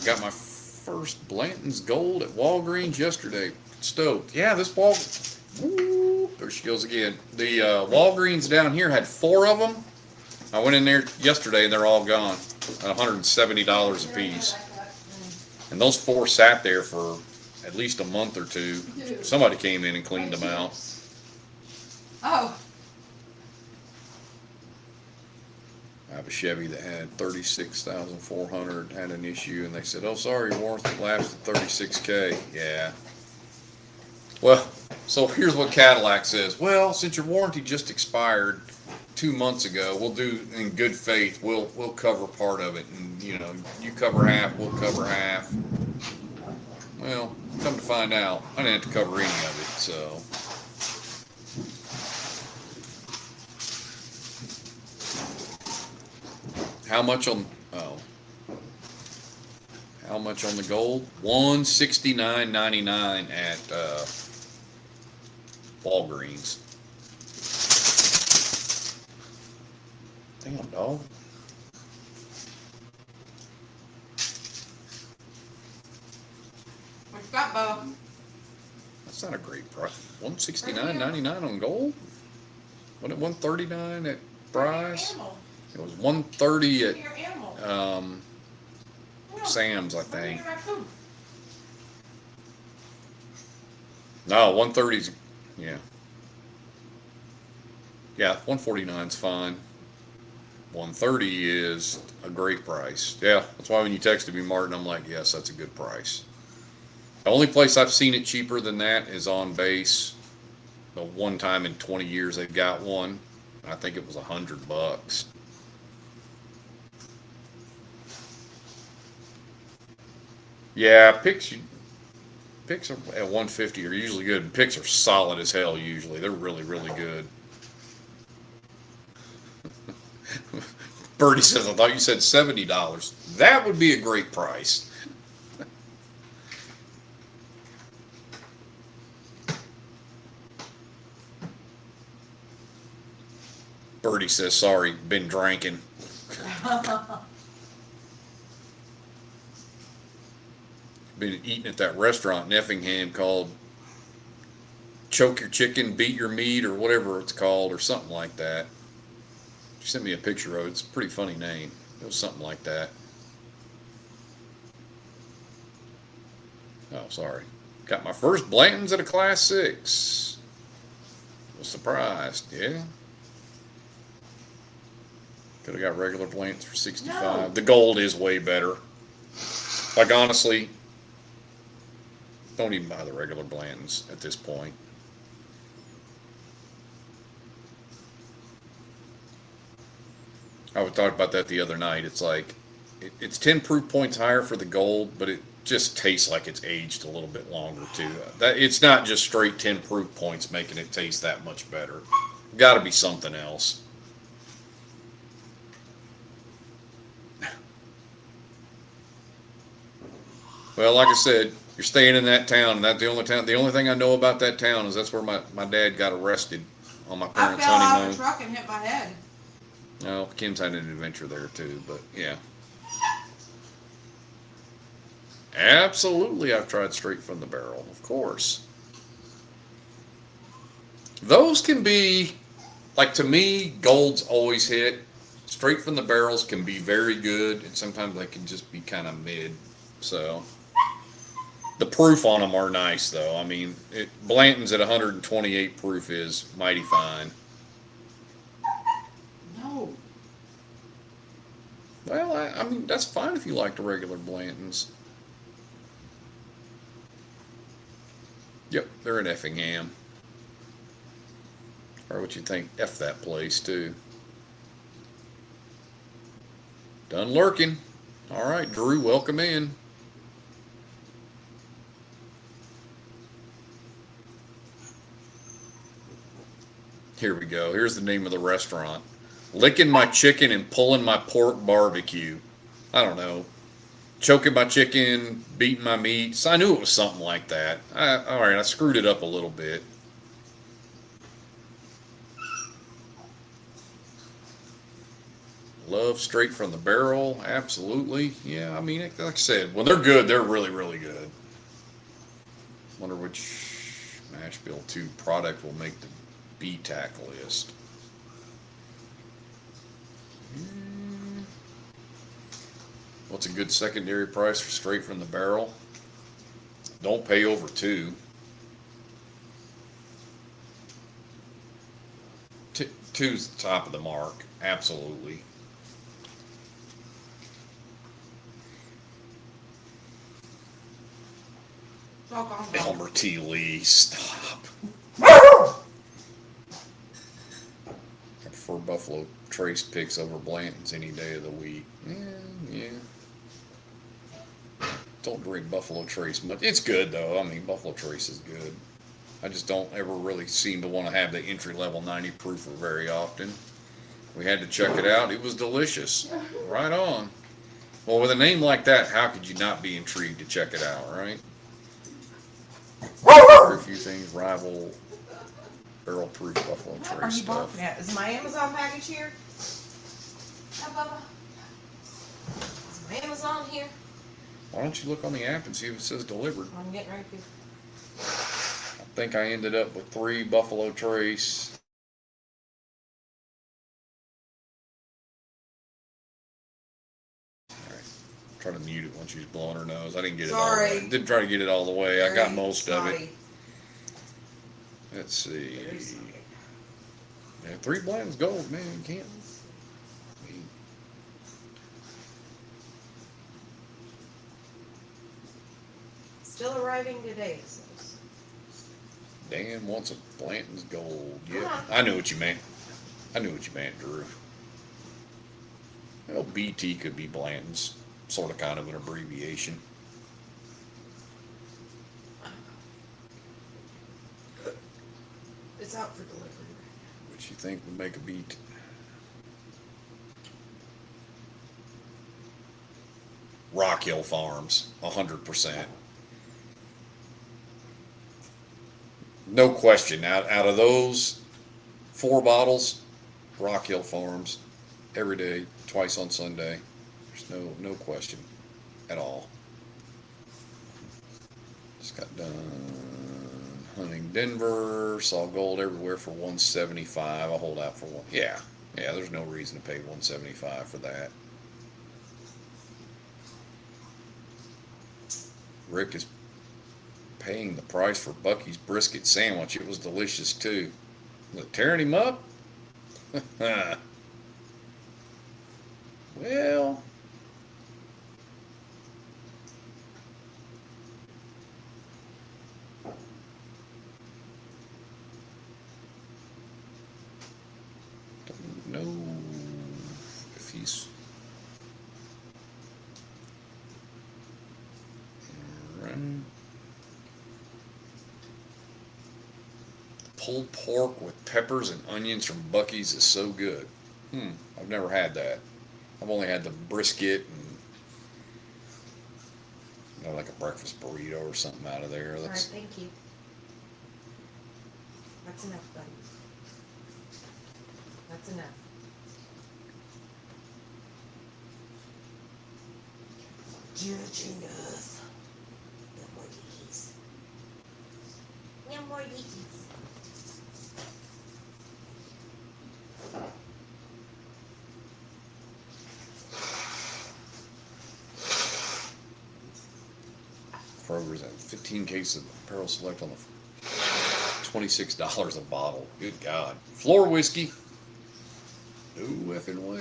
Got my first Blanton's Gold at Walgreens yesterday. Stoked. Yeah, this Wal... Woo, there she goes again. The Walgreens down here had 4 of them. I went in there yesterday and they're all gone. $170 a piece. And those 4 sat there for at least a month or 2. Somebody came in and cleaned them out. Oh. I have a Chevy that had 36,400, had an issue, and they said, oh, sorry, warranty lapsed at 36K. Yeah. Well, so here's what Cadillac says. Well, since your warranty just expired 2 months ago, we'll do, in good faith, we'll cover part of it. And, you know, you cover half, we'll cover half. Well, come to find out, I didn't have to cover any of it, so. How much on, how much on the gold? $169.99 at Walgreens. Damn, dog. What you got, Bo? That's not a great price. $169.99 on gold? Wasn't it $139 at Price? It was $130 at Sam's, I Where do you think. get my food? No, 130's, yeah. Yeah, 149's fine. 130 is a great price. Yeah, that's why when you texted me, Martin, I'm like, yes, that's a good price. The only place I've seen it cheaper than that is on base. The one time in 20 years they've got one. I think it was $100. Yeah, picks are at 150 are usually good. Picks are solid as hell usually. They're really, really good. Birdie says, I thought you said $70. That would be a great price. Birdie says, sorry, been drinking. Been eating at that restaurant in Effingham called Choke Your Chicken, Beat Your Meat, or whatever it's called, or something like that. She sent me a picture of it. It's a pretty funny name. It was something like that. Oh, sorry. Got my first Blantons at a Class 6. Was surprised, yeah. Could have got regular Blantons for 65. No. The gold is way better. Like, honestly, don't even buy the regular Blantons at this point. I was talking about that the other night. It's like, it's 10 proof points higher for the gold, but it just tastes like it's aged a little bit longer too. That it's not just straight 10 proof points making it taste that much better. Got to be something else. Well, like I said, you're staying in that town, and that's the only town. The only thing I know about that town is that's where my dad got arrested on my I parents' fell out of honeymoon. a truck and hit my head. No, Kim's had an adventure there too, but yeah. Absolutely, I've tried straight from the barrel, of course. Those can be, like to me, gold's always hit. Straight from the barrels can be very good, and sometimes they can just be kind of mid. So, the proof on them are nice though. I mean, Blanton's at 128 proof is mighty fine. No. Well, I mean, that's fine if you like the regular Blantons. Yep, they're in Effingham. Or what you think? F that place too. Done lurking. All right, Drew, welcome in. Here we go. Here's the name of the restaurant. Licking my chicken and pulling my pork barbecue. I don't know. Choking my chicken, beating my meat. So I knew it was something like that. All right, I screwed it up a little bit. Love straight from the barrel, absolutely. Yeah, I mean, like I said, when they're good, they're really, really good. Wonder which Mash Bill 2 product will make the BTAC list. What's a good secondary price for straight from the barrel? Don't pay over 2. Two's the top of the mark, absolutely. Elmer T. Lee, stop. I prefer Buffalo Trace picks over Blanton's any day of the week. Yeah. Don't drink Buffalo Trace much. It's good though. I mean, Buffalo Trace is good. I just don't ever really seem to want to have the entry level 90 proofer very often. We had to check it out. It was delicious. Right on. Well, with a name like that, how could you not be intrigued to check it out, right? A few things rival barrel proof Buffalo What are Trace you stuff. barking at? Is my Amazon package here? Hi, Bubba. Is my Amazon here? Why don't you look on the app and see if it says delivered? I'm getting ready to. I think I ended up with 3 Buffalo Trace, Try to mute it once she's blowing her nose. I didn't get it all the Sorry. way. Didn't try to get it all the way. I got Very most of it. snotty. Let's see. Very snotty. Yeah, 3 blinds gold, man. You can't. Still arriving today, it says. Dan wants a Blanton's gold. Yeah, Huh. I knew what you meant. I knew what you meant, Drew. Well, BT could be Blanton's, sort of kind of an abbreviation. It's out for delivery. Which you think would make a beat? Rock Hill Farms, 100%. No question. Out of those 4 bottles, Rock Hill Farms, every day, twice on Sunday. There's no question at all. Just got done hunting Denver. Saw gold everywhere for 175. I'll hold out for one. Yeah. There's no reason to pay 175 for that. Rick is paying the price for Bucky's brisket sandwich. It was delicious too. Was it tearing him up? Well, don't know if he's pulled pork with peppers and onions from Bucky's is so good. I've never had that. I've only had the brisket and like a breakfast burrito or something out of there. All right, That's thank you. That's enough, buddy. That's enough. Judging us. No more dickies. No more dickies. Kroger's at 15 cases of Apparel Select on the $26 a bottle. Good God. Floor whiskey. No effing way.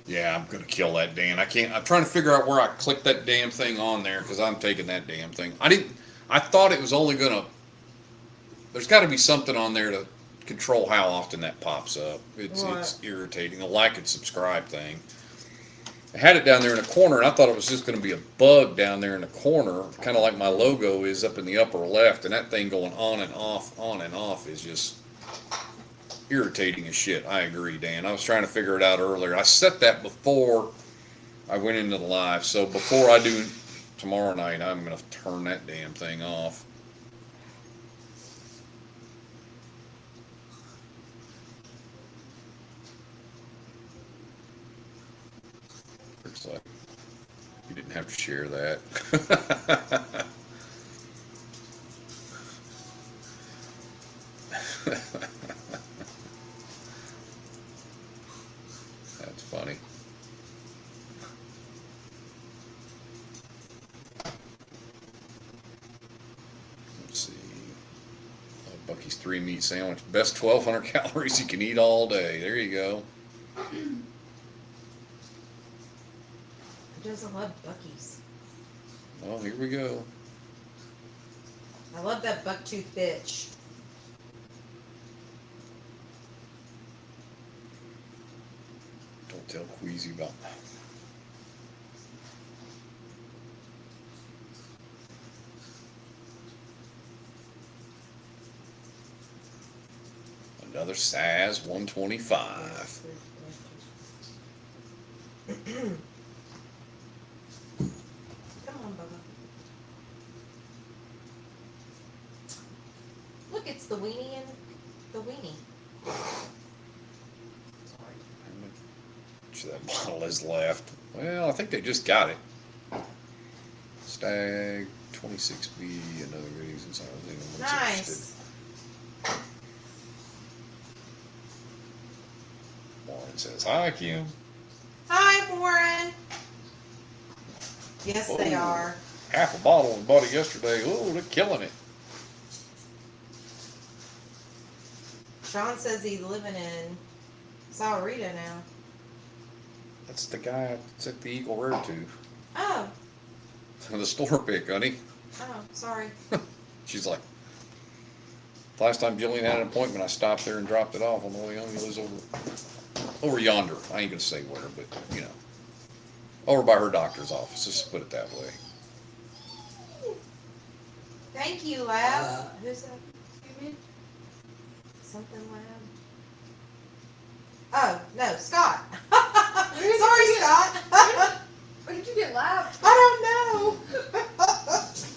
Yeah, I'm gonna kill that Dan. I can't. I'm trying to figure out where I click that damn thing on there because I'm taking that damn thing. I thought it was only gonna. There's got to be something on there to control how often that pops up. It's irritating. The like and subscribe thing. I had it down there in a corner, and I thought it was just going to be a bug down there in the corner, kind of like my logo is up in the upper left, and that thing going on and off is just irritating as shit. I agree, Dan. I was trying to figure it out earlier. I set that before I went into the live, so before I do tomorrow night, I'm going to turn that damn thing off. Looks like you didn't have to share that. That's funny. Let's see. Bucky's 3 meat sandwich. Best 1,200 calories you can eat all day. There you go. Who doesn't love Bucky's? Well, here we go. I love that bucktooth bitch. Don't tell Queasy about that. Another Saz 125. Come on, Bubba. Look, it's the weenie and the weenie. Sorry. How much of that bottle is left? Well, I think they just got it. Stag 26B, another goodies inside. Nice. says, "Hi, Kim." Hi, Warren. Yes, they Oh. are. Half a bottle and bought it yesterday. Oh, they're killing it. Sean says he's living in Sahuarita now. That's the guy that's at the Eagle Rare Tooth. Oh, The store pick, honey. oh, sorry. She's like, last time Jillian had an appointment, I stopped there and dropped it off on the way home. He lives over yonder. I ain't gonna say where, but you know, over by her doctor's office. Just put it that way. Thank you, Lab. Who's that? Excuse me? Something Lab? Oh, no, Scott. did you Sorry, get? Scott. Where did you get lab? I don't know.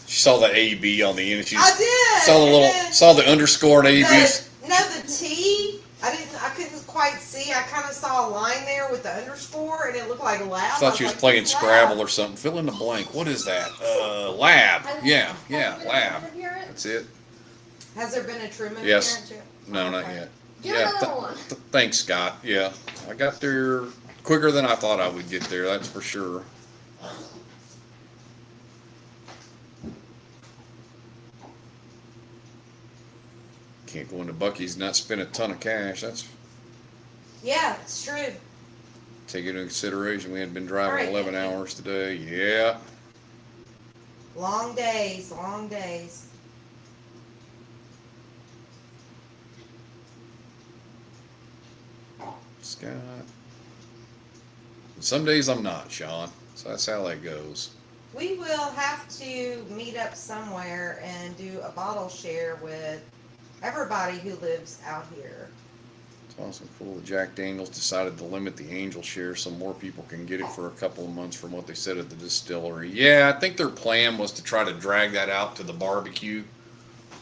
She saw the AB on the end. She I did. saw the and little, then saw the underscore and ABs. the T. I couldn't quite see. I kind of saw a line there with the underscore, and it looked like Lab. Thought she was like, playing "What's Scrabble Lab?" or something. Fill in the blank. What is that? Lab. Yeah, lab. Appearance? That's it. Has there been a Truman Yes. appearance yet? No, not Okay. yet. Get Yeah, another one. Thanks, Scott. Yeah, I got there quicker than I thought I would get there. That's for sure. Can't go into Bucky's and not spend a ton of cash. That's Yeah, it's true. take into consideration. We had been driving All right, 11 thank you. hours today. Yeah. Long days, long days. Scott. Some days I'm not, Sean. So that's how that goes. We will have to meet up somewhere and do a bottle share with everybody who lives out here. It's awesome. Cool. Jack Daniels decided to limit the Angel share so more people can get it for a couple of months from what they said at the distillery. Yeah, I think their plan was to try to drag that out to the barbecue,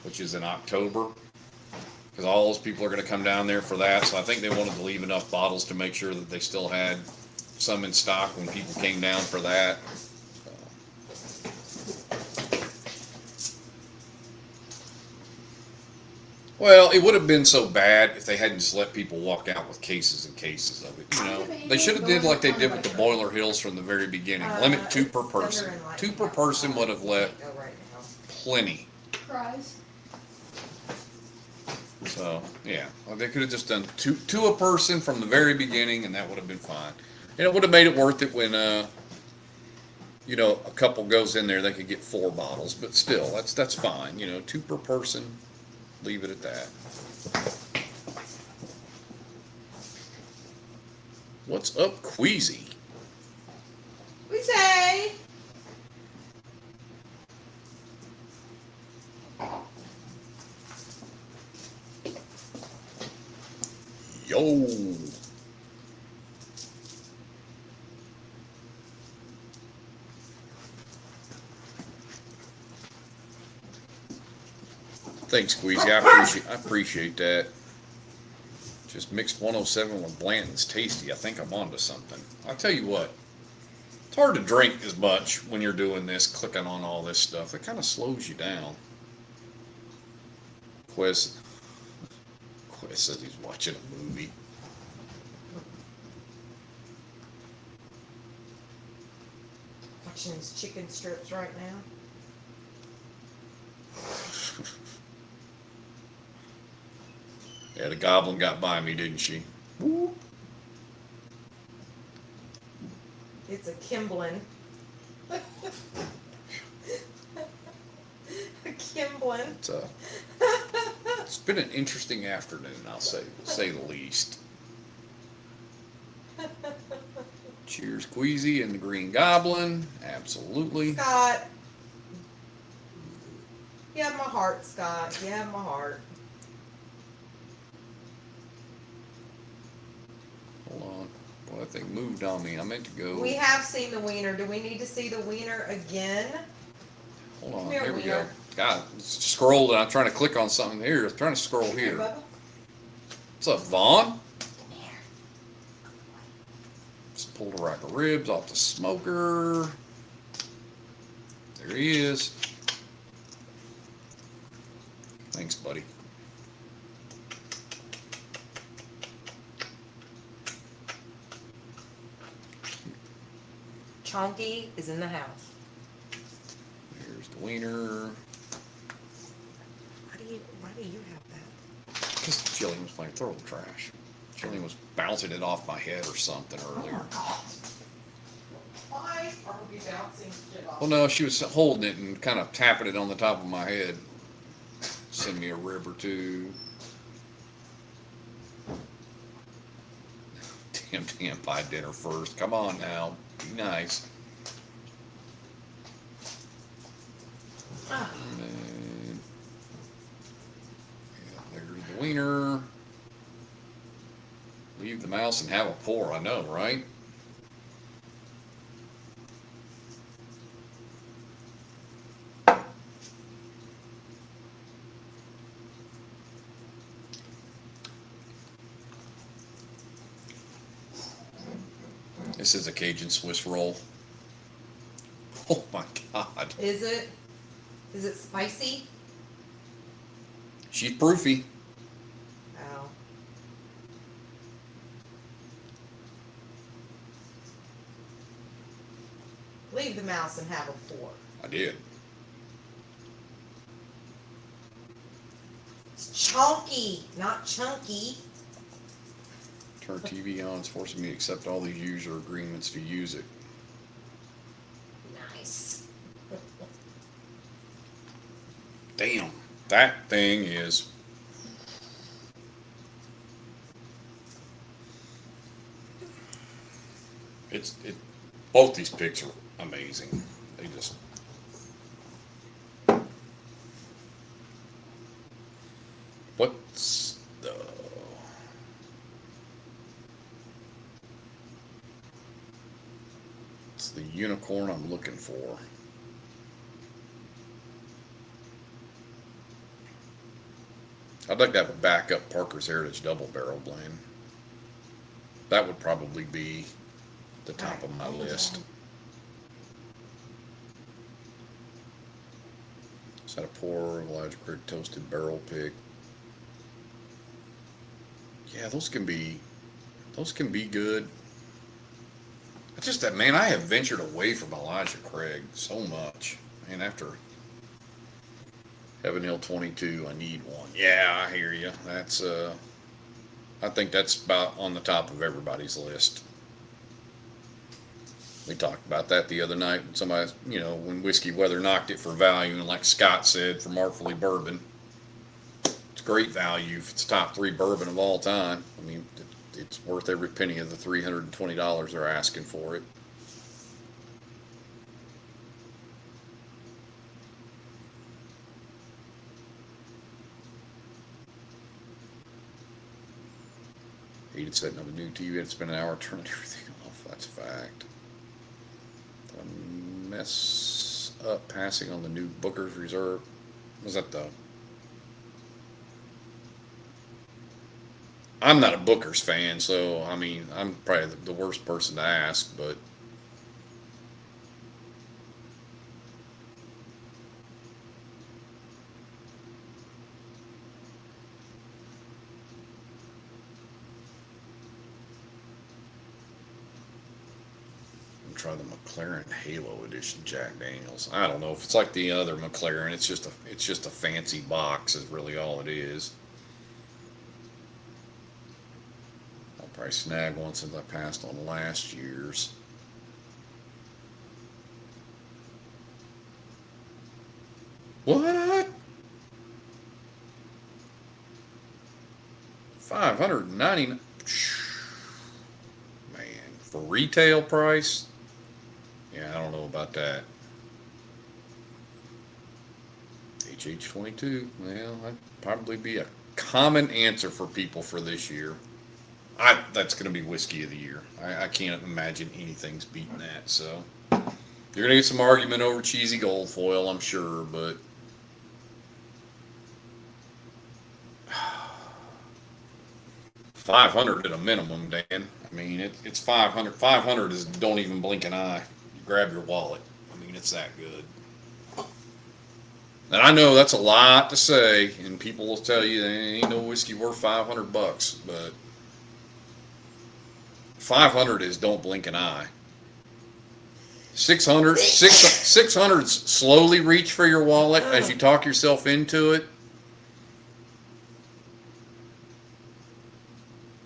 which is in October. Because all those people are going to come down there for that. So I think they wanted to leave enough bottles to make sure that they still had some in stock when people came down for that. Well, it would have been so bad if they hadn't just let people walk out with cases and cases of it. You know, they should have did like they did with the Boiler Hills from the very beginning. Limit 2 per It's person. thunder and lightning 2 per person outside. would have let Go right now. plenty. Cries. So yeah, well, they could have just done two a person from the very beginning, and that would have been fine. And it would have made it worth it when you know, a couple goes in there, they could get 4 bottles. But still, that's fine. You know, 2 per person. Leave it at that. What's up, Queasy? We say. Yo. Thanks, Squeezy. I appreciate that. Just mixed 107 with Blanton's Tasty. I think I'm onto something. I'll tell you what. It's hard to drink as much when you're doing this, clicking on all this stuff. It kind of slows you down. Quest says he's watching a movie. Watching his chicken strips right now. Yeah, the goblin got by me, didn't she? Woo. It's a Kimblin. A Kimblin. It's been an interesting afternoon, I'll say the least. Cheers, Queasy and the Green Goblin. Absolutely. Scott. You have my heart, Scott. You have my heart. Hold on. Well, that thing moved on me. I meant to go. We have seen the wiener. Do we need to see the wiener again? Hold on. Come here, Here we go. wiener. God, scrolled and I'm trying to click on something here. I'm trying to scroll Here, here. Bubba. What's up, Vaughn? Come here. Just pulled a rack of ribs off the smoker. There he is. Thanks, buddy. Honky is in the house. Here's the wiener. Why do you have that? Because Jillian was playing throw the trash. Jillian was bouncing it off my head or something earlier. Why are we bouncing shit off? Well, no, she was holding it and kind of tapping it on the top of my head. Send me a rib or two. Damn pie dinner first. Come on now. Be nice. And then, yeah, there's the wiener. Leave the mouse and have a pour. I know, right? This is a Cajun Swiss roll. Oh my God. Is it? Is it spicy? She's proofy. Oh. Leave the mouse and have a fork. I did. It's chunky, not chunky. Turn TV on. It's forcing me to accept all these user agreements to use it. Nice. Damn. That thing is. Both these pics are amazing. They just. What's the. It's the unicorn I'm looking for. I'd like to have a backup Parker's Heritage double barrel blend. That would probably be the top of my list. Is that a pour Elijah Craig toasted barrel pick? Yeah, those can be good. It's just that, man, I have ventured away from Elijah Craig so much. Man, after Heaven Hill 22, I need one. Yeah, I hear you. That's I think that's about on the top of everybody's list. We talked about that the other night when somebody, when Whiskey Weather knocked it for value, and like Scott said, for Artfully Bourbon, it's great value. If it's top 3 bourbon of all time, I mean, it's worth every penny of the $320 they're asking for it. Heated setting up a new TV. It's been an hour turning everything off. That's a fact. Did I mess up passing on the new Booker's Reserve? Was that the... I'm not a Booker's fan, so, I mean, I'm probably the worst person to ask, but... Try the McLaren Halo Edition Jack Daniels. I don't know if it's like the other McLaren. It's just a fancy box is really all it is. I'll probably snag one since I passed on last year's. What? $599. Man, for retail price. Yeah, I don't know about that. HH22. Well, that'd probably be a common answer for people for this year. That's going to be Whiskey of the Year. I can't imagine anything's beating that. So you're going to get some argument over cheesy gold foil, I'm sure, but $500 at a minimum, Dan. I mean, it's 500. 500 is don't even blink an eye. Grab your wallet. I mean, it's that good. And I know that's a lot to say, and people will tell you there ain't no whiskey worth $500, but 500 is don't blink an eye. 600's slowly reach for your wallet as you talk yourself into it.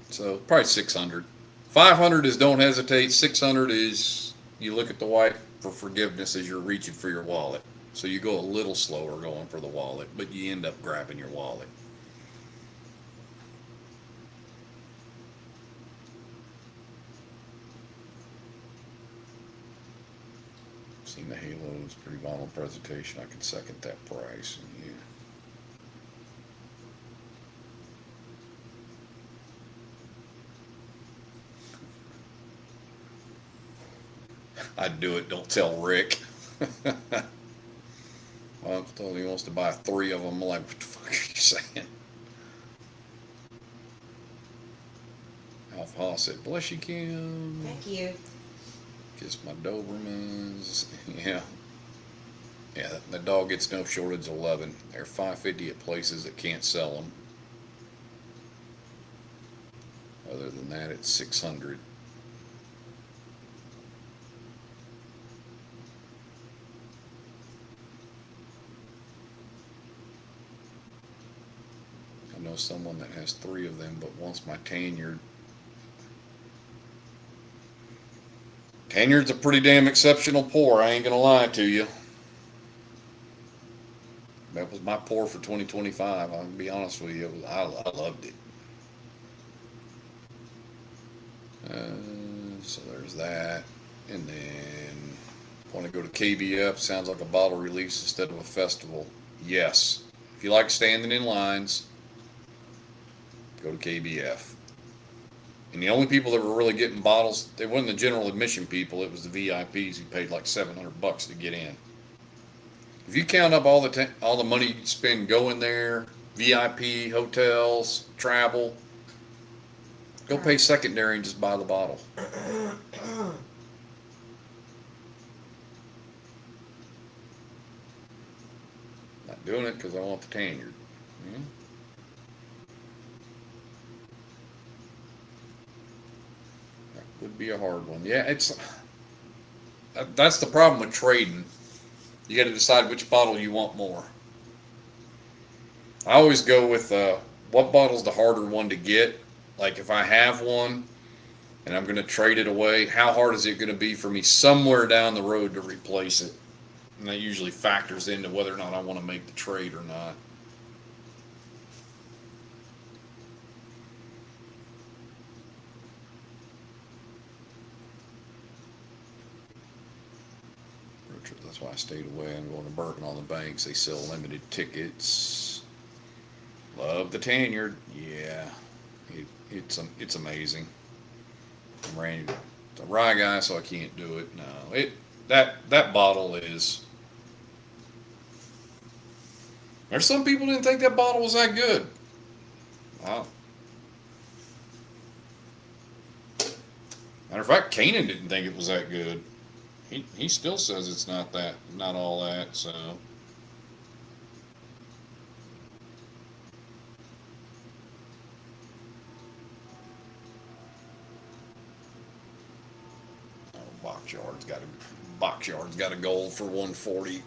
So probably 600. 500 is don't hesitate. 600 is you look at the wife for forgiveness as you're reaching for your wallet. So you go a little slower going for the wallet, but you end up grabbing your wallet. Seen the Halo's pretty vinyl presentation. I can second that price. And yeah. I'd do it. Don't tell Rick. My uncle told me he wants to buy 3 of them. I'm like, what the fuck are you saying? Alf Haas said, bless you, Kim. Thank you. Kiss my Dobermans. Yeah. Yeah, that dog gets no shortage of loving. They're $5.50 at places that can't sell them. Other than that, it's $600. I know someone that has 3 of them, but wants my Tanyard. Tanyard's a pretty damn exceptional pour, I ain't gonna lie to you. That was my pour for 2025. I'll be honest with you, I loved it. So there's that. And then, want to go to KBF, sounds like a bottle release instead of a festival. Yes. If you like standing in lines, go to KBF. And the only people that were really getting bottles, they weren't the general admission people, it was the VIPs who paid like $700 to get in. If you count up all the money you spend going there, VIP, hotels, travel, go pay secondary and just buy the bottle. Not doing it because I want the Tanyard. Hmm? That would be a hard one. Yeah, that's the problem with trading. You got to decide which bottle you want more. I always go with what bottle's the harder one to get. Like if I have one and I'm going to trade it away, how hard is it going to be for me somewhere down the road to replace it? And that usually factors into whether or not I want to make the trade or not. That's why I stayed away. I'm going to Bourbon on the Banks. They sell limited tickets. Love the Tanyard. Yeah, it's amazing. I'm a rye guy, so I can't do it. No, that bottle is. There's some people didn't think that bottle was that good. Wow. Matter of fact, Kanan didn't think it was that good. He still says it's not all that, so. Oh, Boxyard's got a gold for 140.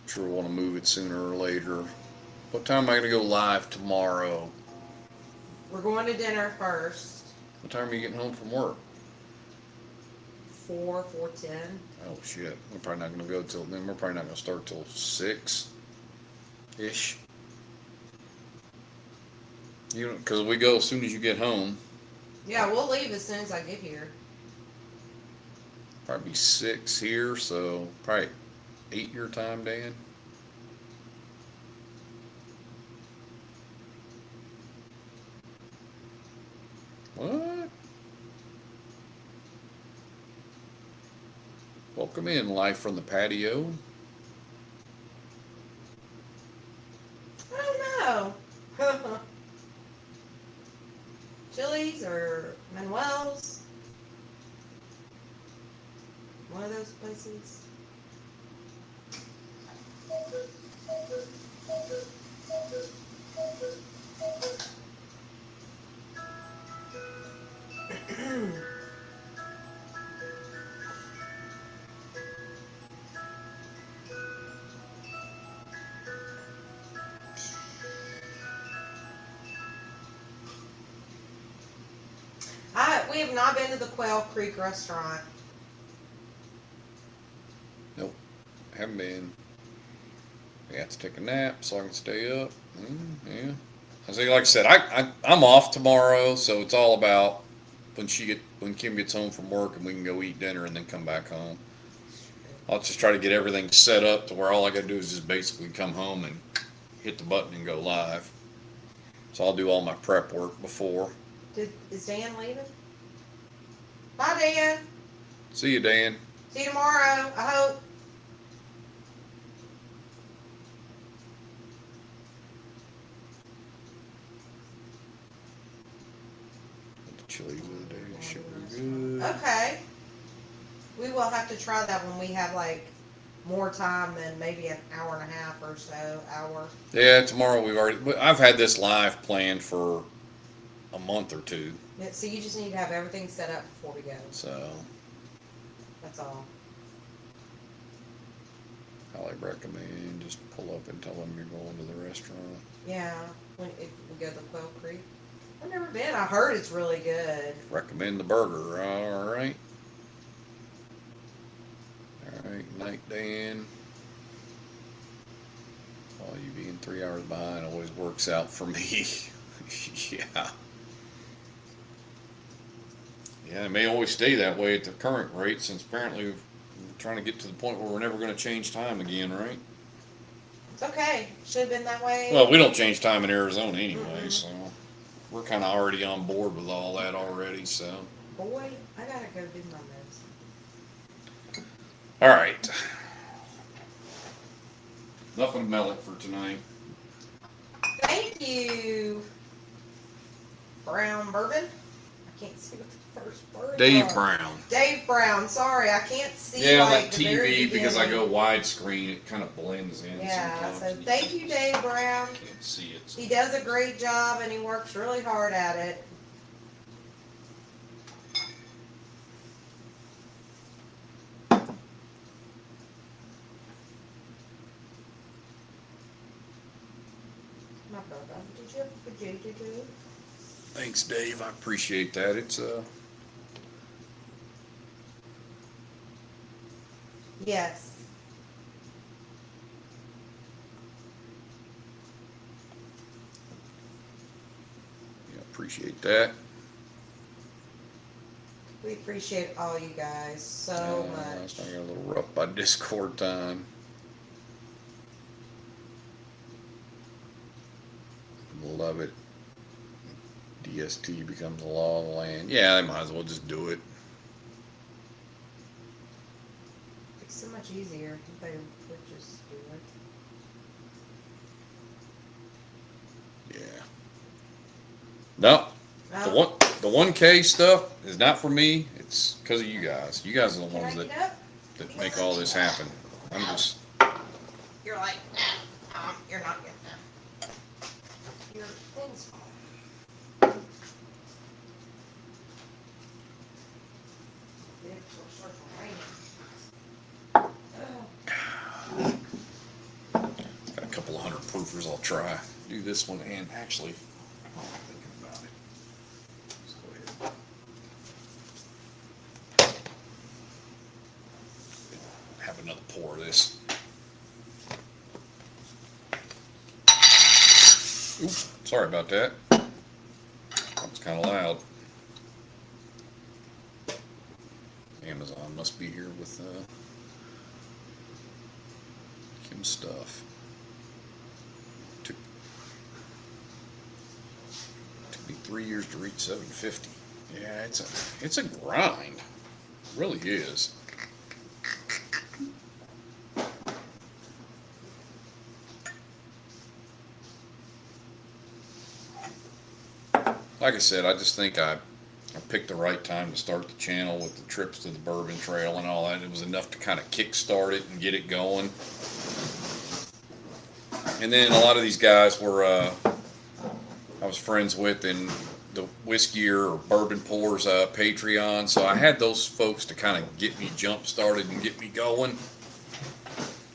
Sure want to move it sooner or later. What time am I going to go live tomorrow? We're going to dinner first. What time are you getting home from work? 4:10. Oh shit! We're probably not going to go till then. We're probably not going to start till 6 ish. Because we go as soon as you get home. Yeah, we'll leave as soon as I get here. Probably 6 here, so probably 8 your time, Dan. What? Welcome in, live from the patio. I don't know. Chili's or Manuel's. One of those places. we have not been to the Quail Creek restaurant. Nope, haven't been. I got to take a nap so I can stay up. Yeah. I say, like I said, I'm off tomorrow, so it's all about when Kim gets home from work and we can go eat dinner and then come back home. I'll just try to get everything set up to where all I gotta do is just basically come home and hit the button and go live. So I'll do all my prep work before. Is Dan leaving? Bye, Dan. See you, Dan. See you tomorrow, I hope. The chili the other day should be good. Okay. We will have to try that when we have like more time than maybe an hour and a half or so, hour. Yeah, tomorrow I've had this live planned for a month or two. Yeah, so you just need to have everything set up before we go. So That's all. I recommend just pull up and tell them you're going to the restaurant. Yeah, if we go to Quail Creek. I've never been. I heard it's really good. Recommend the burger. All right. All right, night, Dan. Oh, you being 3 hours behind always works out for me. Yeah. Yeah, it may always stay that way at the current rate, since apparently we're trying to get to the point where we're never going to change time again, right? It's okay. Should have been that way. Well, we don't change time in Arizona anyway, Mm-mm. so we're kind of already on board with all that already, so. Boy, I gotta go do my medicine. All right. Nothing to melon for tonight. Thank you, Brown Bourbon. I can't see what the first word Dave was. Brown. Dave Brown. Sorry, I can't see. Yeah, on like that the very TV, because I beginning. go widescreen, it kind of blends in Yeah, sometimes. so thank you, Dave Brown. Can't see it. He does a great job and he works really hard at it. My brother, did you have a good day today? Thanks, Dave. I appreciate that. It's Yes. yeah, appreciate that. We appreciate all you guys so I much. got a little rough by Discord time. Love it. DST becomes a law of the land. Yeah, they might as well just do it. It's so much easier if they would just do it. Yeah. No, No? the 1K stuff is not for me. It's because of you guys. You guys are the Can I ones get up? that make all this happen. I'm just. You're like, nah, you're not getting up. Your thing's fall. Got a couple of 100 proofers I'll try. Do this one and actually, while I'm thinking about it, let's go ahead. Have another pour of this. Oops, sorry about that. That was kind of loud. Amazon must be here with Kim's stuff. Took me 3 years to reach 750. Yeah, it's a grind. It really is. Like I said, I just think I picked the right time to start the channel with the trips to the Bourbon Trail and all that. It was enough to kind of kickstart it and get it going. And then a lot of these guys were I was friends with in the Whiskey or Bourbon Pours Patreon, so I had those folks to kind of get me jump started and get me going,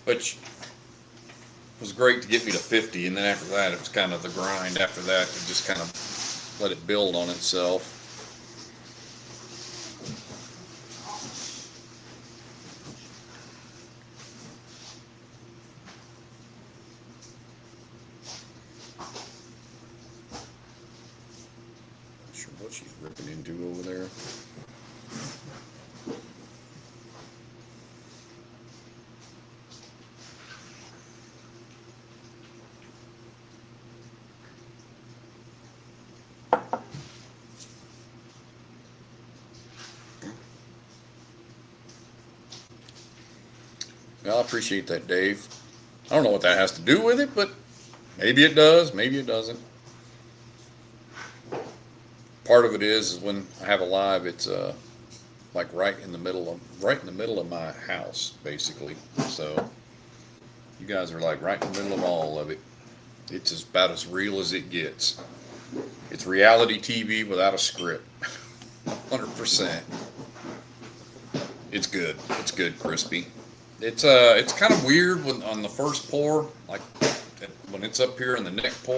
which was great to get me to 50. And then after that, it was kind of the grind after that to just kind of let it build on itself. can do over there. Well, I appreciate that, Dave. I don't know what that has to do with it, but maybe it does, maybe it doesn't. Part of it is when I have a live, it's like right in the middle of my house, basically. So you guys are like right in the middle of all of it. It's about as real as it gets. It's reality TV without a script. 100%. It's good. It's good, crispy. It's kind of weird when on the first pour, like when it's up here in the neck pour,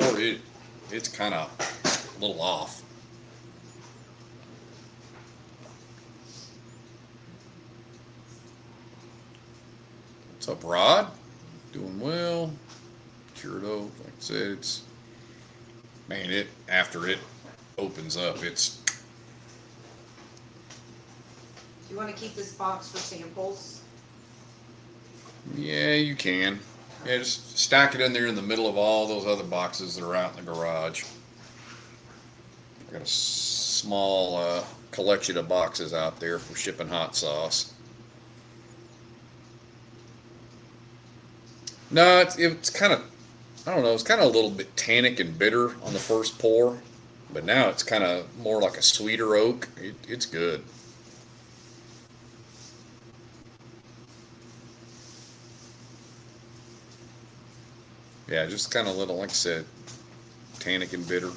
it's kind of a little off. What's up, Rod? Doing well. Cured oak, like I said, it's man. After it opens up, it's. Do you want to keep this box for samples? Yeah, you can. Yeah, just stack it in there in the middle of all those other boxes that are out in the garage. I've got a small collection of boxes out there for shipping hot sauce. No, it's kind of, I don't know, it's kind of a little bit tannic and bitter on the first pour, but now it's kind of more like a sweeter oak. It's good. Yeah, just kind of little, like I said, tannic and bitter.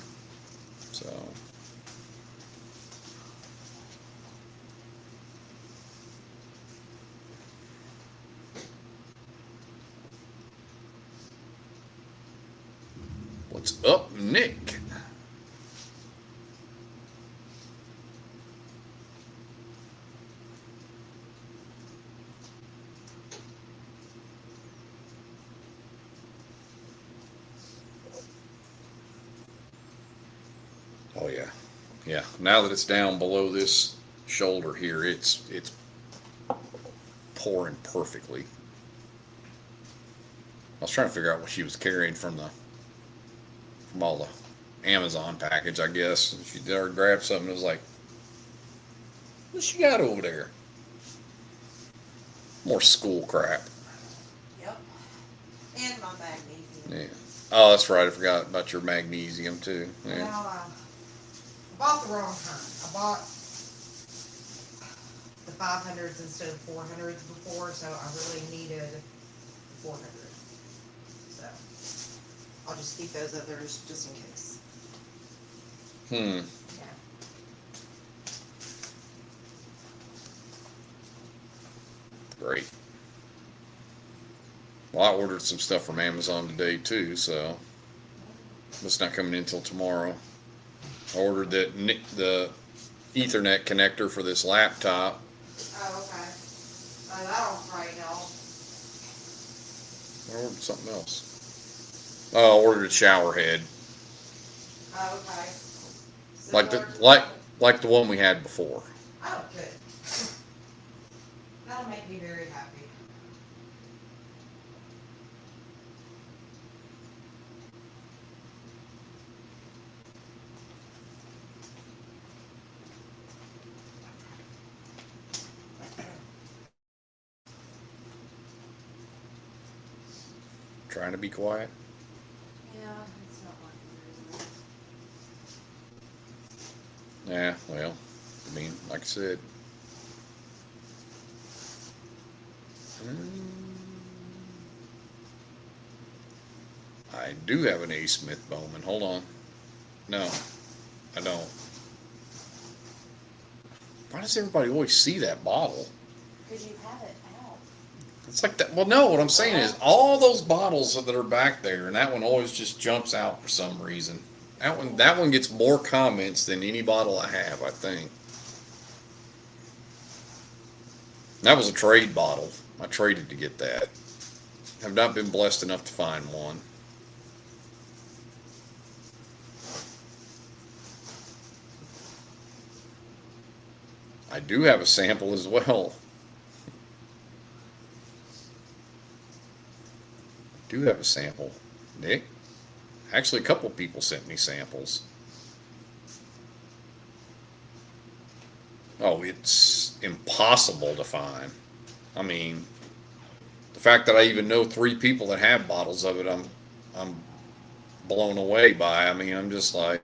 So. What's up, Nick? Oh yeah, yeah. Now that it's down below this shoulder here, it's pouring perfectly. I was trying to figure out what she was carrying from all the Amazon package, I guess. She there grabbed something. It was like, what she got over there? More school crap. Yep. And my magnesium. Yeah. Oh, that's right. I forgot about your magnesium too. Yeah. Well, I bought the wrong kind. I bought the 500s instead of 400s before, so I really needed the 400. So I'll just keep those others just in case. Hmm. Yeah. Great. Well, I ordered some stuff from Amazon today too, so it's not coming in until tomorrow. I ordered the Ethernet connector for this laptop. Oh, okay. That'll probably help. I ordered something else. Oh, I ordered a shower head, Oh, okay. like the Similar to like the one we had before. Oh, good. That'll make me very happy. Trying to be quiet. Yeah, it's not like Yeah, well, I mean, like I said. I do have an A. Smith Bowman. Hold on. No, I don't. Why does everybody always see that bottle? Because you have it out. It's like that. Well, no, what I'm saying is all those bottles that are back there, and that one always just jumps out for some reason. That one gets more comments than any bottle I have, I think. That was a trade bottle. I traded to get that. Have not been blessed enough to find one. I do have a sample as well. Do have a sample, Nick. Actually, a couple people sent me samples. Oh, it's impossible to find. I mean, the fact that I even know 3 people that have bottles of it, I'm blown away by. I mean, I'm just like,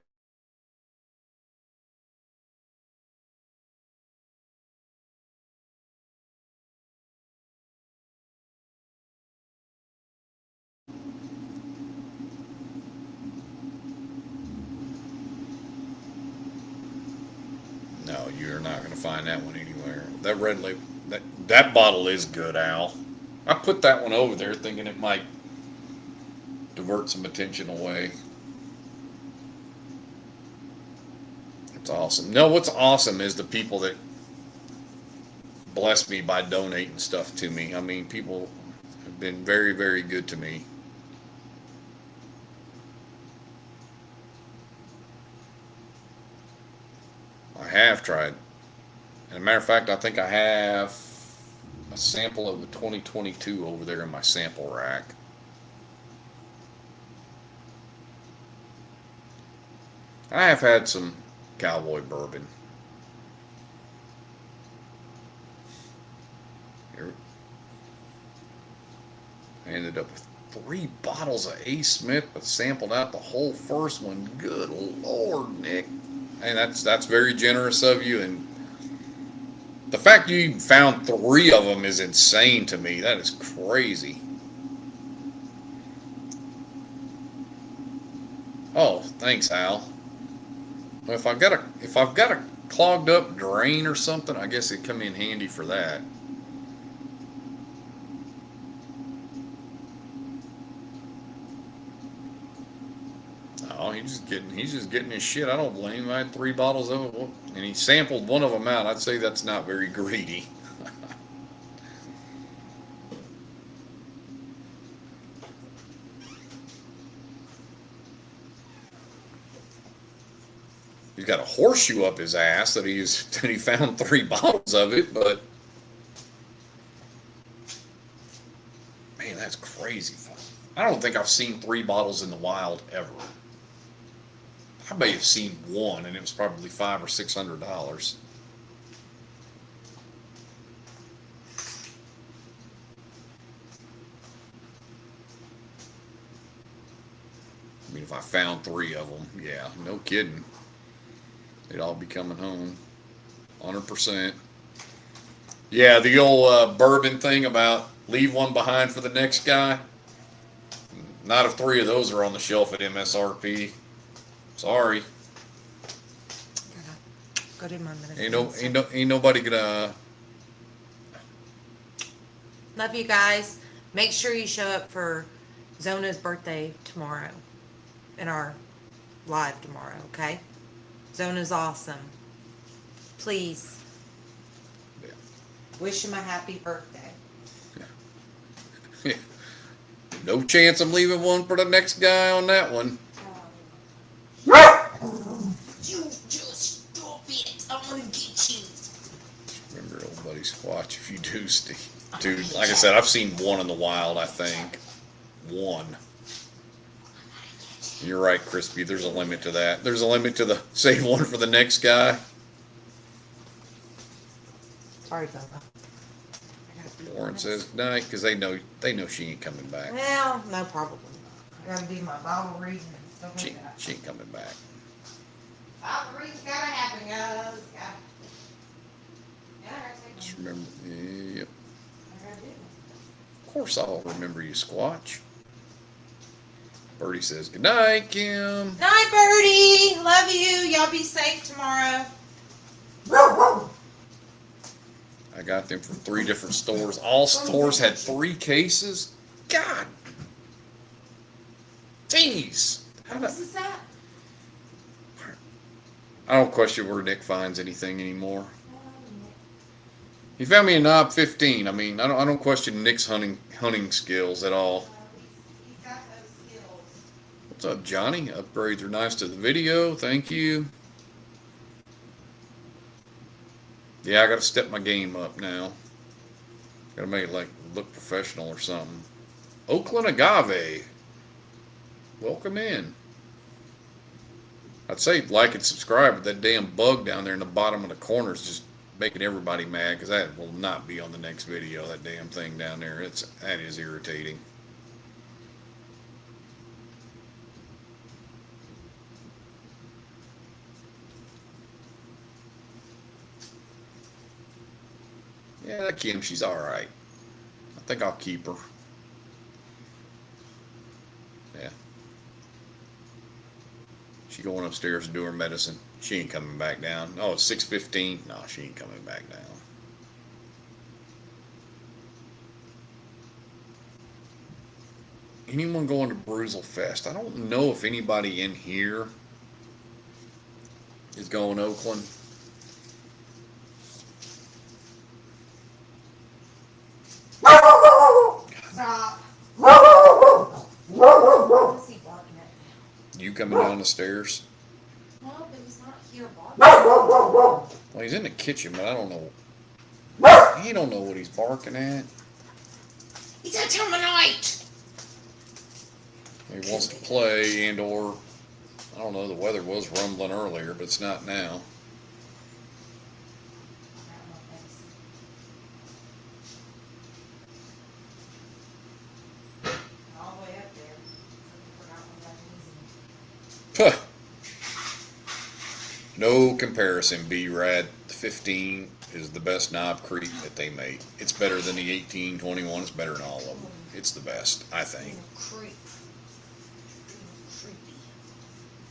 no, you're not going to find that one anywhere. That red label, that bottle is good, Al. I put that one over there thinking it might divert some attention away. It's awesome. No, what's awesome is the people that bless me by donating stuff to me. I mean, people have been very, very good to me. I have tried. And a matter of fact, I think I have a sample of the 2022 over there in my sample rack. I have had some cowboy bourbon. Here. I ended up with 3 bottles of A. Smith, but sampled out the whole first one. Good Lord, Nick. And that's very generous of you. And the fact you even found 3 of them is insane to me. That is crazy. Oh, thanks, Al. Well, if I've got a clogged up drain or something, I guess it'd come in handy for that. Oh, he's just getting his shit. I don't blame him. I had 3 bottles of it, and he sampled one of them out. I'd say that's not very greedy. He's got a horseshoe up his ass that he found 3 bottles of it, but man, that's crazy. I don't think I've seen 3 bottles in the wild ever. I may have seen one, and it was probably $500 or $600. I mean, if I found 3 of them, yeah, no kidding. They'd all be coming home, 100%. Yeah, the old bourbon thing about leave one behind for the next guy. Not if 3 of those are on the shelf at MSRP. Sorry. Go to my minutes. Ain't nobody gonna. Love you guys. Make sure you show up for Zona's birthday tomorrow. In our live tomorrow, okay? Zona's awesome. Please. Yeah. Wish him a happy birthday. No chance I'm leaving one for the next guy on that one. You just stop it. I'm gonna get you. Remember old buddy Squatch if you do, Steve. Dude, like I said, I've seen 1 in the wild, I think. 1. You're right, Crispy. There's a limit to that. There's a limit to the save one for the next guy. Sorry about that. Lauren says good night because they know she ain't coming back. Well, no, probably not. I gotta do my Bible reading and stuff She, like that. she ain't coming back. Bible reading's gotta happen, guys. Just remember, yep. Of course I'll remember you, Squatch. Birdie says good night, Kim. Night, Birdie. Love you. Y'all be safe tomorrow. I got them from 3 different stores. All stores had 3 cases. God. Jeez. What is that? I don't question where Nick finds anything anymore. He found me a knob 15. I mean, I don't question Nick's hunting skills at all. He's got those skills. What's up, Johnny? Upgrades are nice to the video. Thank you. Yeah, I gotta step my game up now. Gotta make it like look professional or something. Oakland Agave. Welcome in. I'd say like and subscribe, but that damn bug down there in the bottom of the corner is just making everybody mad because that will not be on the next video. That damn thing down there, that is irritating. Yeah, that Kim, she's all right. I think I'll keep her. Yeah. She going upstairs to do her medicine. She ain't coming back down. Oh, it's 6:15. No, she ain't coming back down. Anyone going to Bruzel Fest? I don't know if anybody in here is going to Oakland. Stop. What's he barking at You coming down the stairs? now? No, but he's not here barking. Well, he's in the kitchen, but I don't know. He don't know what he's barking at. He's a terminite. He wants to play and or, I don't know, the weather was rumbling earlier, but it's not now. All the way up there. Forgot what that is. Huh. No comparison, B-Rad. The 15 is the best Knob Creek that they make. It's better than the 1821. It's better than all of them. It's the best, I think. Being creep.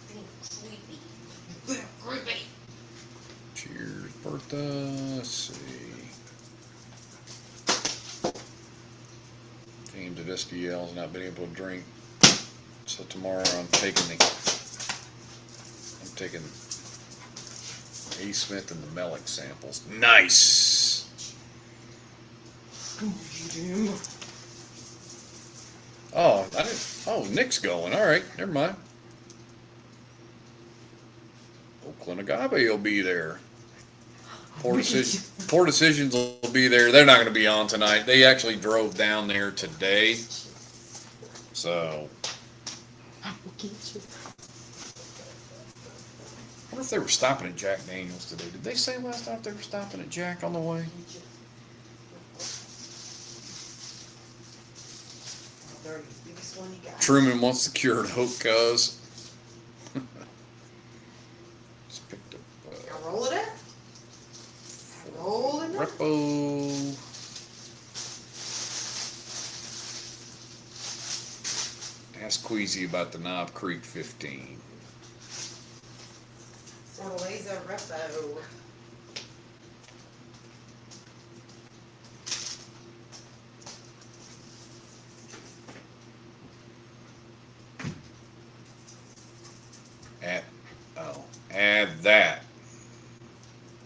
Being creepy. Being creepy. Cheers, Bertha. Let's see. James at SDL's not been able to drink. So tomorrow I'm taking A. Smith and the Mellick samples. Nice. Oh, I didn't. Oh, Nick's going. All right, never mind. Oakland Agave will be there. Poor Decisions will be there. They're not going to be on tonight. They actually drove down there today. So. I wonder if they were stopping at Jack Daniels today. Did they say last night they were stopping at Jack on the way? Truman wants the cured hope, cuz. Just picked up Roll it up. Roll it up. Repo. Ask Queasy about the Knob Creek 15. Fortaleza Repo. Add that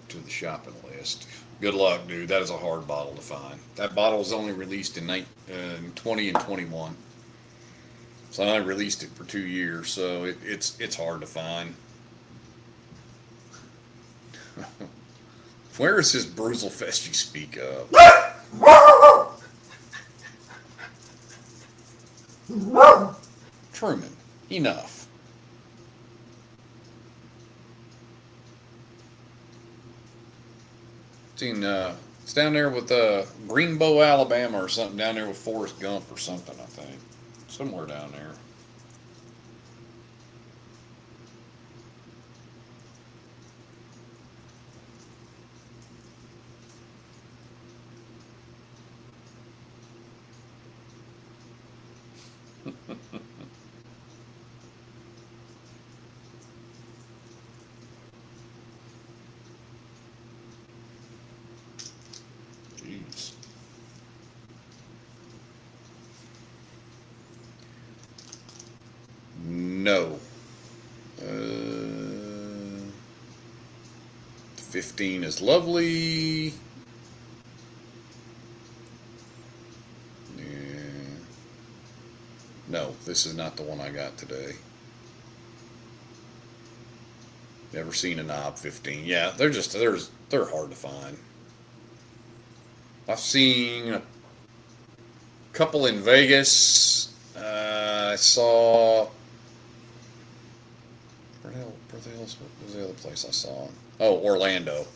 to the shopping list. Good luck, dude. That is a hard bottle to find. That bottle was only released in 20 and 21. So I released it for 2 years, so it's hard to find. Where is this Bruzel Fest you speak of? Truman, enough. It's down there with Greenbow, Alabama, or something down there with Forrest Gump or something. I think somewhere down there. Jeez. No. 15 is lovely. Yeah. No, this is not the one I got today. Never seen a knob 15. Yeah, there's they're hard to find. I've seen a couple in Vegas. I saw where the hell what was the other place I saw? Oh, Orlando.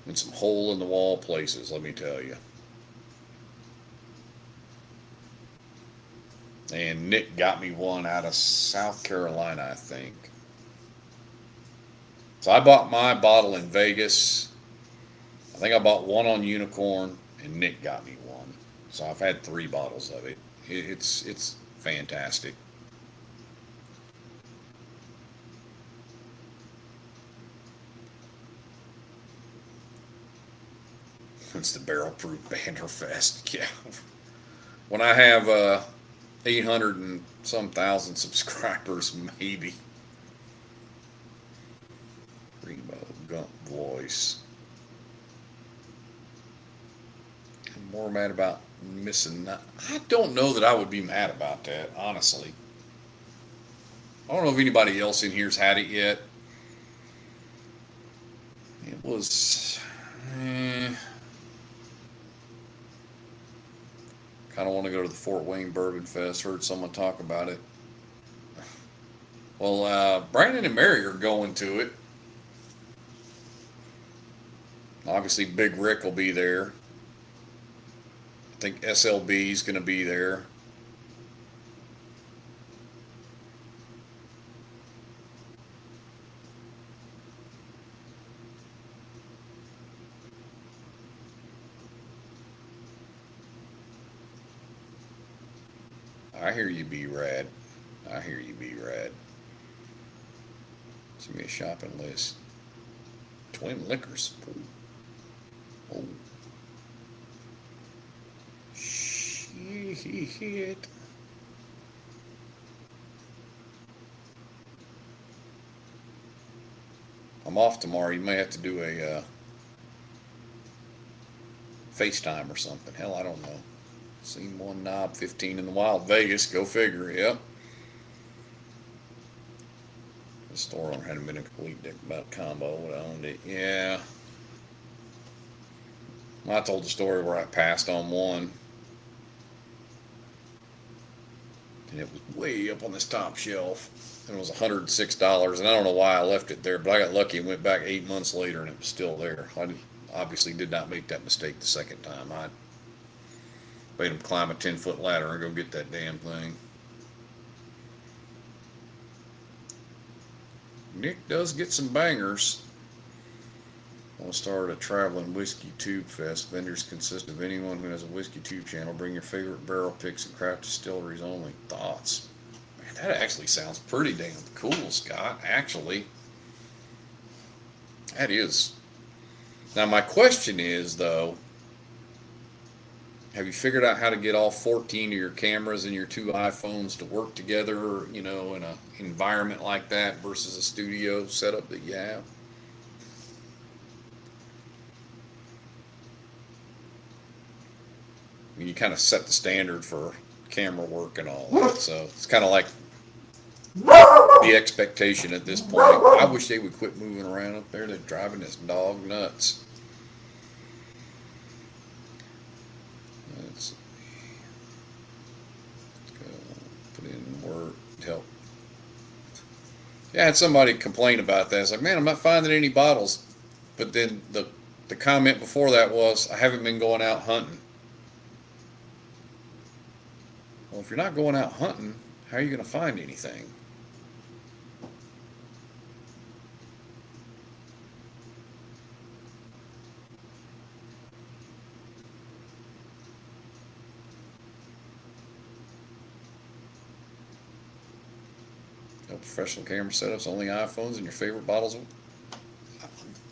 And some hole in the wall places, let me tell you. And Nick got me one out of South Carolina, I think. So I bought my bottle in Vegas. I think I bought one on Unicorn, and Nick got me one. So I've had 3 bottles of it. It's fantastic. It's the Barrel Proof Banterfest. Yeah. When I have 800 and some thousand subscribers, maybe. Primo Gump Voice. I'm more mad about missing that. I don't know that I would be mad about that, honestly. I don't know if anybody else in here's had it yet. It was... kind of want to go to the Fort Wayne Bourbon Fest. Heard someone talk about it. Well, Brandon and Mary are going to it. Obviously, Big Rick will be there. I think SLB is going to be there. I hear you, B-Rad. I hear you, B-Rad. Send me a shopping list. Twin Liquors. Oh. Shit. I'm off tomorrow. You may have to do a FaceTime or something. Hell, I don't know. Seen one knob, 15 in the wild. Vegas, go figure. Yep. The store owner hadn't been a complete dick about combo when I owned it. Yeah. I told the story where I passed on one. And it was way up on this top shelf. And it was $106. And I don't know why I left it there, but I got lucky and went back 8 months later and it was still there. I obviously did not make that mistake the second time. I made him climb a 10-foot ladder and go get that damn thing. Nick does get some bangers. I want to start a traveling whiskey tube fest. Vendors consist of anyone who has a whiskey tube channel. Bring your favorite barrel picks and craft distilleries only. Thoughts? Man, that actually sounds pretty damn cool, Scott. Actually, that is. Now my question is, though, have you figured out how to get all 14 of your cameras and your 2 iPhones to work together, you know, in an environment like that versus a studio setup that you have? I mean, you kind of set the standard for camera work and all that, so it's kind of like the expectation at this point. I wish they would quit moving around up there. They're driving this dog nuts. Let's go put in work help. Yeah, I had somebody complain about that. It's like, man, I'm not finding any bottles. But then the comment before that was, I haven't been going out hunting. Well, if you're not going out hunting, how are you going to find anything? No professional camera setups, only iPhones and your favorite bottles.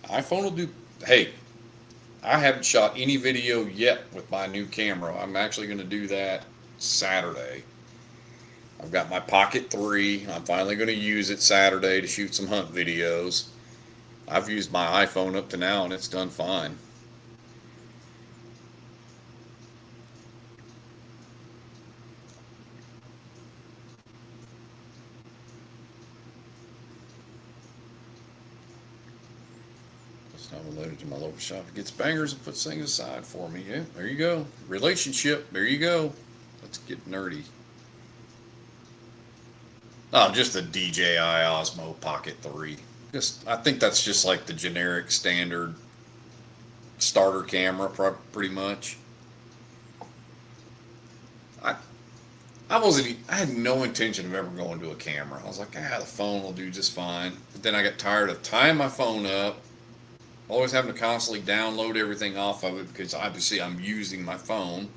iPhone will do. Hey, I haven't shot any video yet with my new camera. I'm actually going to do that Saturday. I've got my Pocket 3. I'm finally going to use it Saturday to shoot some hunt videos. I've used my iPhone up to now and it's done fine. Downloaded to my local shop. It gets bangers and puts things aside for me. Yeah, there you go. Relationship. There you go. Let's get nerdy. Oh, just the DJI Osmo Pocket 3. I think that's just like the generic standard starter camera, pretty much. I I had no intention of ever going to a camera. I was like, the phone will do just fine. But then I got tired of tying my phone up, always having to constantly download everything off of it because obviously I'm using my phone.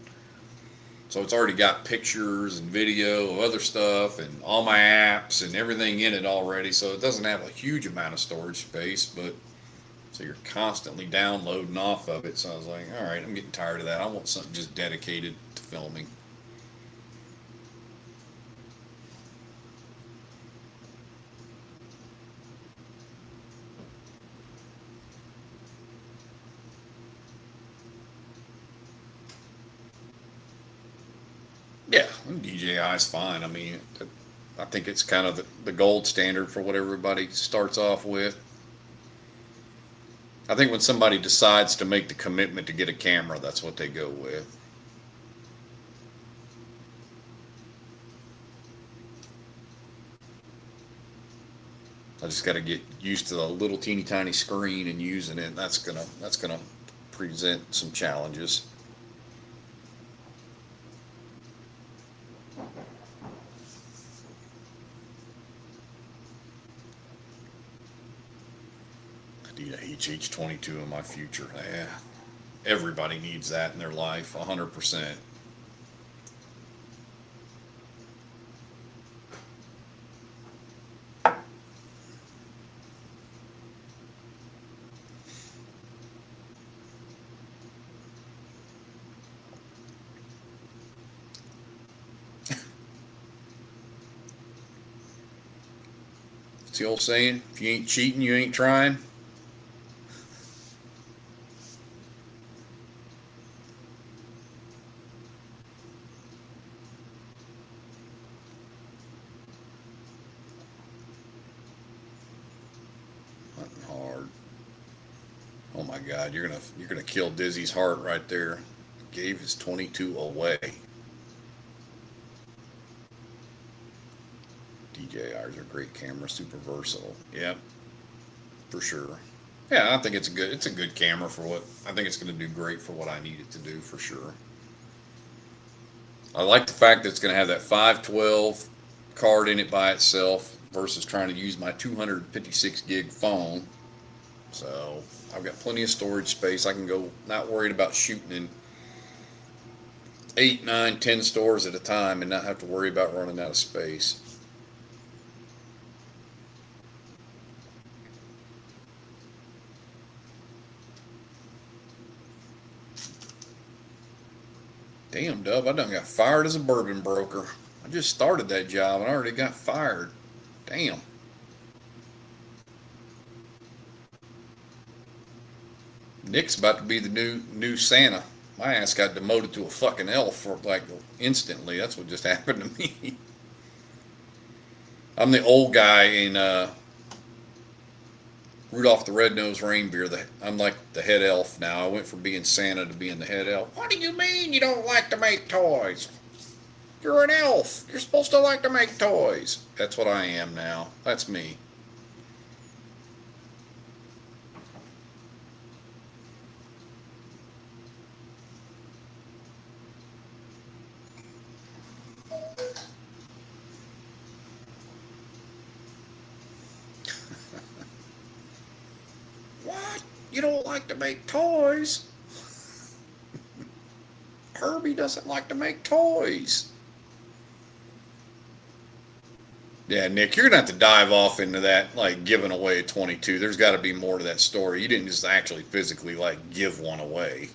So it's already got pictures and video of other stuff and all my apps and everything in it already. So it doesn't have a huge amount of storage space, but so you're constantly downloading off of it. So I was like, all right, I'm getting tired of that. I want something just dedicated to filming. Yeah, DJI is fine. I mean, I think it's kind of the gold standard for what everybody starts off with. I think when somebody decides to make the commitment to get a camera, that's what they go with. I just got to get used to the little teeny tiny screen and using it. That's gonna present some challenges. I need a HH22 in my future. Yeah, everybody needs that in their life, 100%. It's the old saying, if you ain't cheating, you ain't trying. Hunting hard. Oh my God, you're gonna kill Dizzy's heart right there. Gave his 22 away. DJI's are great camera, super versatile. Yep, for sure. Yeah, I think it's a good camera for what I think it's going to do great for what I need it to do for sure. I like the fact that it's going to have that 512 card in it by itself versus trying to use my 256 gig phone. So I've got plenty of storage space. I can go not worried about shooting in 8, 9, 10 stores at a time and not have to worry about running out of space. Damn, Dub, I done got fired as a bourbon broker. I just started that job and I already got fired. Damn. Nick's about to be the new Santa. My ass got demoted to a fucking elf for like instantly. That's what just happened to me. I'm the old guy in Rudolph the Red-Nosed Reindeer. I'm like the head elf now. I went from being Santa to being the head elf. What do you mean you don't like to make toys? You're an elf. You're supposed to like to make toys. That's what I am now. That's me. What? You don't like to make toys? Herbie doesn't like to make toys. Yeah, Nick, you're gonna have to dive off into that, like giving away a 22. There's got to be more to that story. You didn't just actually physically like give one away.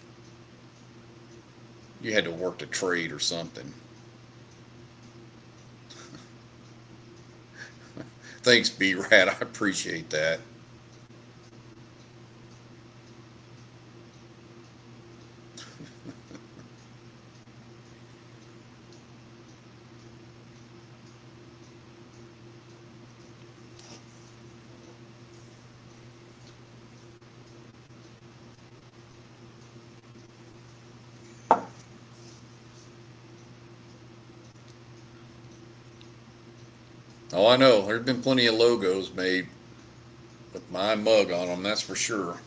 You had to work the trade or something. Thanks, B-Rat. I appreciate that. Oh, I know. There's been plenty of logos made with my mug on them, that's for sure.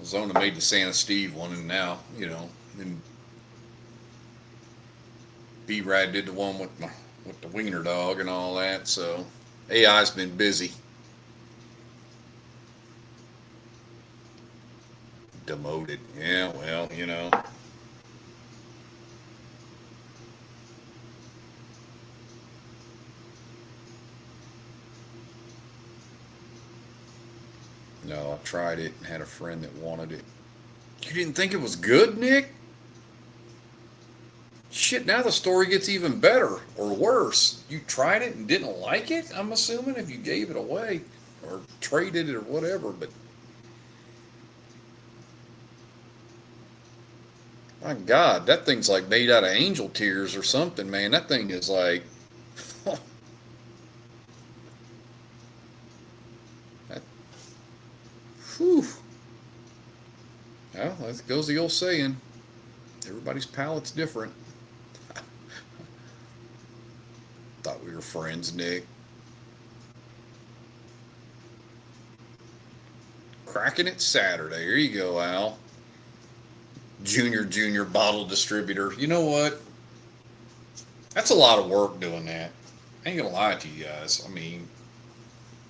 Zona made the Santa Steve one, and now, and B-Rad did the one with the wiener dog and all that. So AI's been busy. Demoted. Yeah, well. No, I tried it and had a friend that wanted it. You didn't think it was good, Nick? Shit, now the story gets even better or worse. You tried it and didn't like it, I'm assuming, if you gave it away or traded it or whatever, but my God, that thing's like made out of angel tears or something, man. That thing is like, that, whew. Well, that goes the old saying. Everybody's palate's different. Thought we were friends, Nick. Cracking it Saturday. Here you go, Al. Junior bottle distributor. You know what? That's a lot of work doing that. I ain't gonna lie to you guys. I mean,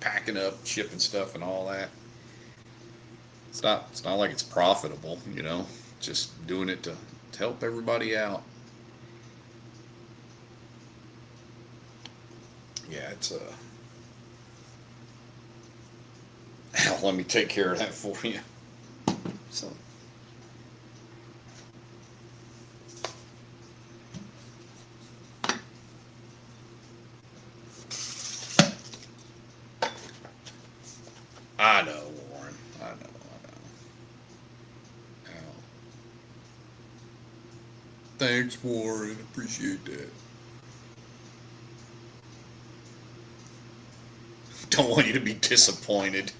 packing up, shipping stuff, and all that. It's not like it's profitable, Just doing it to help everybody out. Yeah, it's let me take care of that for you. So. I know, Warren. I know. Ow. Thanks, Warren. Appreciate that. Don't want you to be disappointed.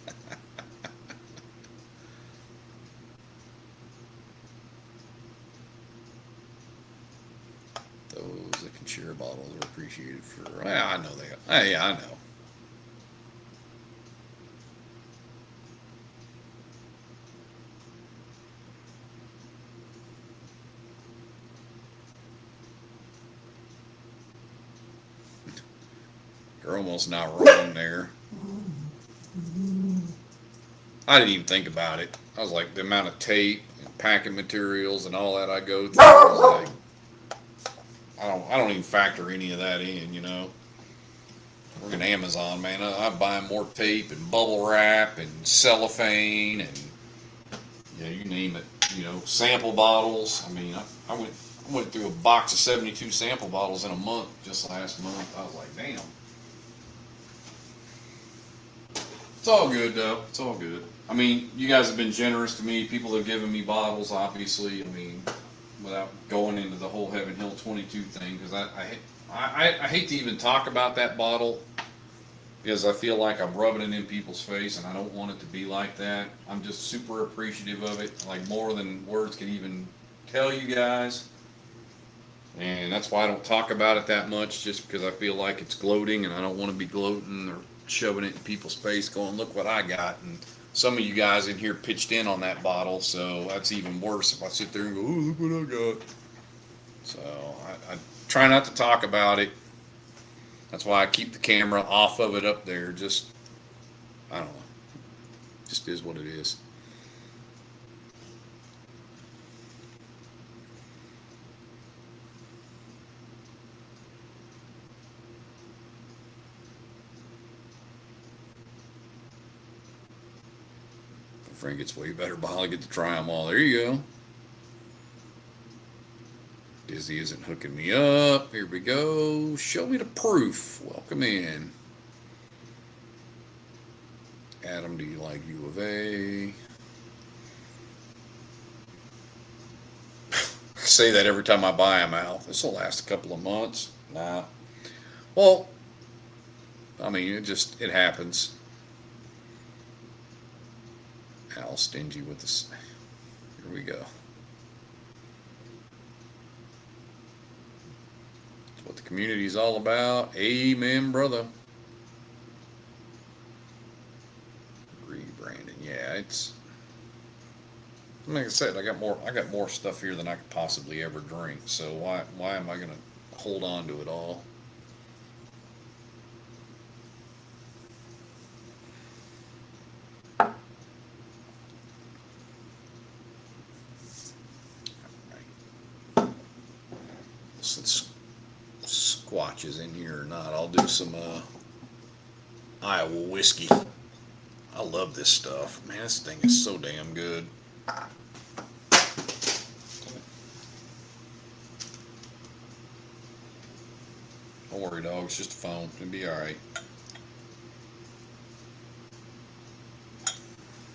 Those that can share bottles are appreciated for. Well, I know they. Yeah, I know. You're almost not wrong there. I didn't even think about it. I was like, the amount of tape and packing materials and all that I go through. I was like, I don't even factor any of that in. We're in Amazon, man. I'm buying more tape and bubble wrap and cellophane and you name it. Sample bottles. I mean, I went through a box of 72 sample bottles in a month just last month. I was like, damn. It's all good though. It's all good. I mean, you guys have been generous to me. People have given me bottles, obviously. I mean, without going into the whole Heaven Hill 22 thing, because I hate to even talk about that bottle because I feel like I'm rubbing it in people's face, and I don't want it to be like that. I'm just super appreciative of it, like more than words can even tell you guys. And that's why I don't talk about it that much, just because I feel like it's gloating, and I don't want to be gloating or shoving it in people's face going, look what I got. And some of you guys in here pitched in on that bottle, so that's even worse if I sit there and go, oh, look what I got. So I try not to talk about it. That's why I keep the camera off of it up there. Just, I don't know. Just is what it is. Frank gets way better bottle. I get to try them all. There you go. Dizzy isn't hooking me up. Here we go. Show me the proof. Welcome in. Adam, do you like U of A? I say that every time I buy them out. This will last a couple of months. Nah. Well, I mean, it happens. Al stingy with this. Here we go. the community's all about. Amen, brother. Rebranding. Yeah, it's like I said, I got more stuff here than I could possibly ever drink. So why am I gonna hold on to it all? Since Squatch is in here or not, I'll do some Iowa whiskey. I love this stuff. Man, this thing is so damn good. Don't worry, dog. It's just a phone. It'll be all right.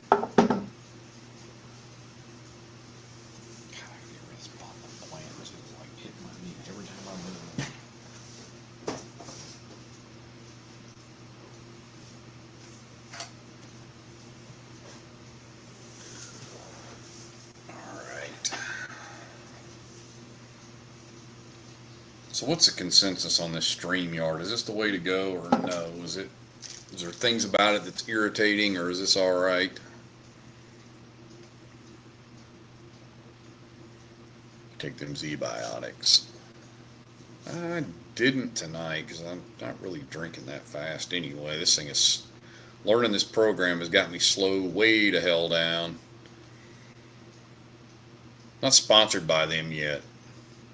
God, I can hear this bottle of plants. It's like hitting my knee every time I move. So what's the consensus on this StreamYard? Is this the way to go or no? Is there things about it that's irritating or is this all right? Take them Z-Biotics. I didn't tonight because I'm not really drinking that fast anyway. This thing is, learning this program has got me slow way to hell down. Not sponsored by them yet.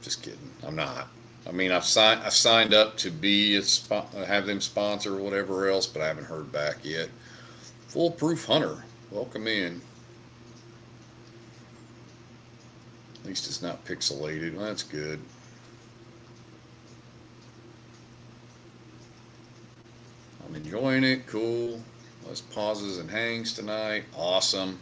Just kidding. I'm not. I mean, I've signed up to be have them sponsor or whatever else, but I haven't heard back yet. Foolproof Hunter, welcome in. At least it's not pixelated. Well, that's good. I'm enjoying it. Cool. Less pauses and hangs tonight. Awesome.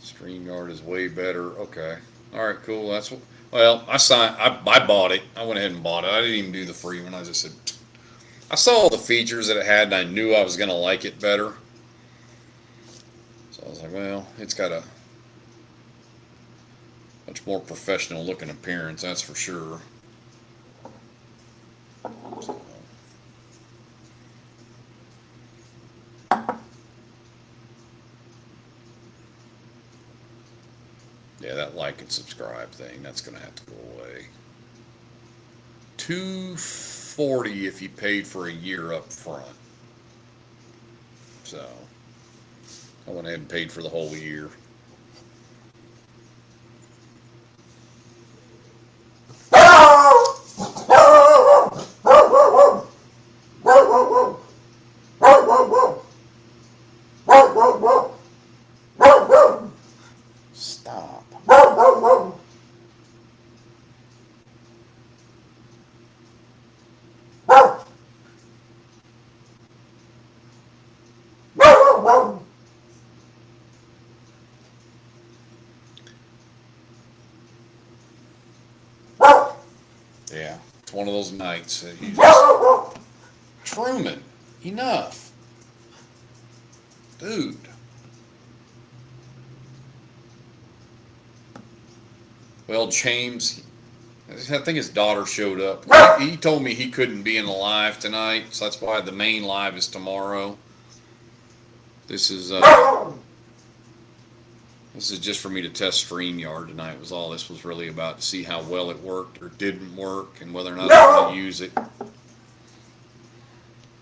StreamYard is way better. Okay. All right, cool. That's what. Well, I bought it. I went ahead and bought it. I didn't even do the free one. I just said, I saw all the features that it had, and I knew I was going to like it better. So I was like, well, it's got a much more professional looking appearance, that's for sure. So, yeah, that like and subscribe thing, that's going to have to go away. $240 if you paid for a year up front. So, I went ahead and paid for the whole year. Stop. Yeah, it's one of those nights that you just... Truman, enough. Dude. Well, James, I think his daughter showed up. He told me he couldn't be in the live tonight, so that's why the main live is tomorrow. This is just for me to test StreamYard tonight. Was all this was really about, to see how well it worked or didn't work and whether or not I want to use it.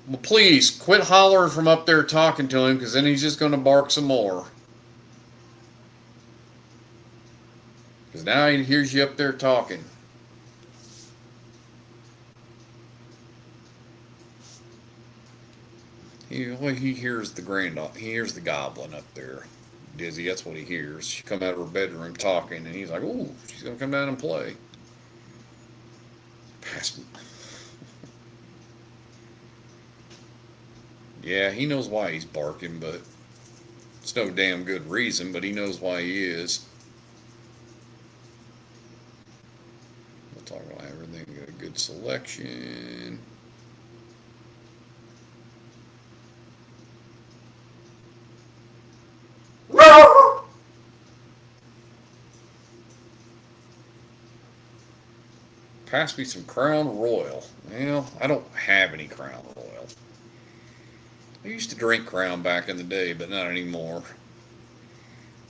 Well, please quit hollering from up there talking to him, because then he's just going to bark some more. Because now he hears you up there talking. He hears he hears the goblin up there. Dizzy, that's what he hears. She come out of her bedroom talking, and he's like, "Ooh, she's gonna come down and play." Past me. Yeah, he knows why he's barking, but it's no damn good reason, but he knows why he is. We'll talk about everything, got a good selection. pass me some Crown Royal. Well, I don't have any Crown Royal. I used to drink Crown back in the day, but not anymore.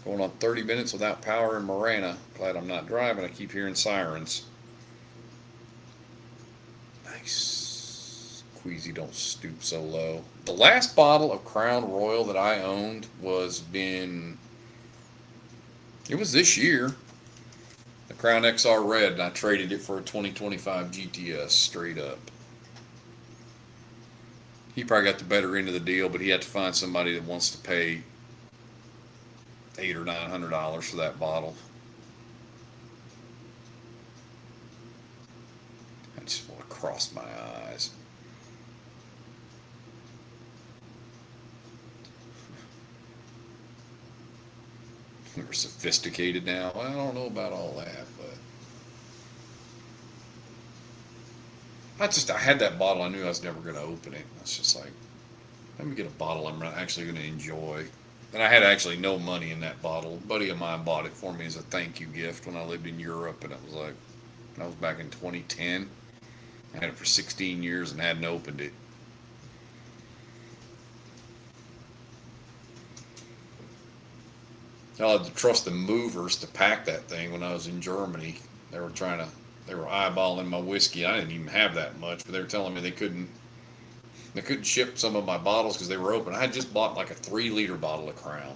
Going on 30 minutes without power in Marana. Glad I'm not driving. I keep hearing sirens. Nice. Queasy, don't stoop so low. The last bottle of Crown Royal that I owned it was this year. The Crown XR Red, and I traded it for a 2025 GTS straight up. He probably got the better end of the deal, but he had to find somebody that wants to pay $800 or $900 for that bottle. I just want to cross my eyes. We're sophisticated now. Well, I don't know about all that, but I had that bottle. I knew I was never going to open it. It's just like, let me get a bottle I'm actually going to enjoy. And I had actually no money in that bottle. A buddy of mine bought it for me as a thank you gift when I lived in Europe, and it was like, that was back in 2010. I had it for 16 years and hadn't opened it. I had to trust the movers to pack that thing when I was in Germany. They were eyeballing my whiskey. I didn't even have that much, but they were telling me they couldn't ship some of my bottles because they were open. I had just bought like a 3-liter bottle of Crown.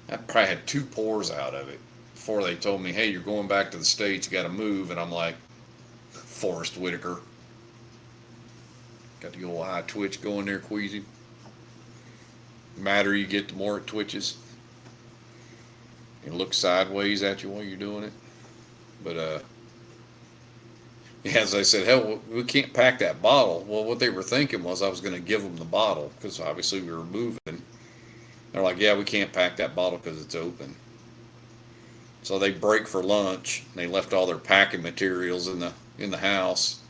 I probably had 2 pours out of it before they told me, hey, you're going back to the States, you got to move. And I'm like, Forrest Whitaker. Got the old eye twitch going there, Queasy. The madder you get, the more it twitches. It looks sideways at you while you're doing it. But, yeah, as I said, hell, we can't pack that bottle. Well, what they were thinking was I was going to give them the bottle because obviously we were moving. They're like, yeah, we can't pack that bottle because it's open. So they break for lunch. And they left all their packing materials in the house.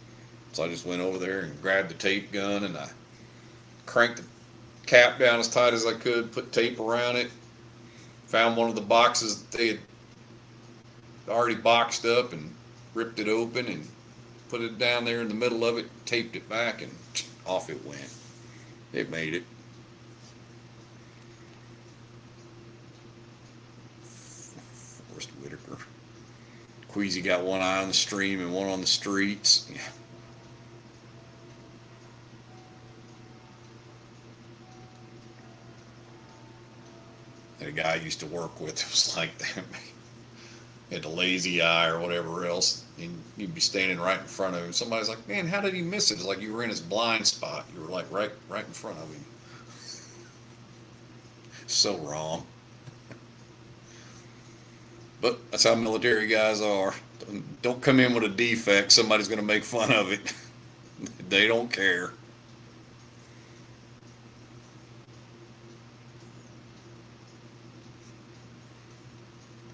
So I just went over there and grabbed the tape gun and I cranked the cap down as tight as I could, put tape around it, found one of the boxes that they had already boxed up and ripped it open and put it down there in the middle of it, taped it back, and off it went. It made it. Forrest Whitaker. Queasy got one eye on the stream and one on the streets. Yeah. And a guy I used to work with was like that. He had a lazy eye or whatever else. And you'd be standing right in front of him. Somebody's like, man, how did he miss it? It's like you were in his blind spot. You were like right in front of him. So wrong. But that's how military guys are. Don't come in with a defect. Somebody's going to make fun of it. They don't care.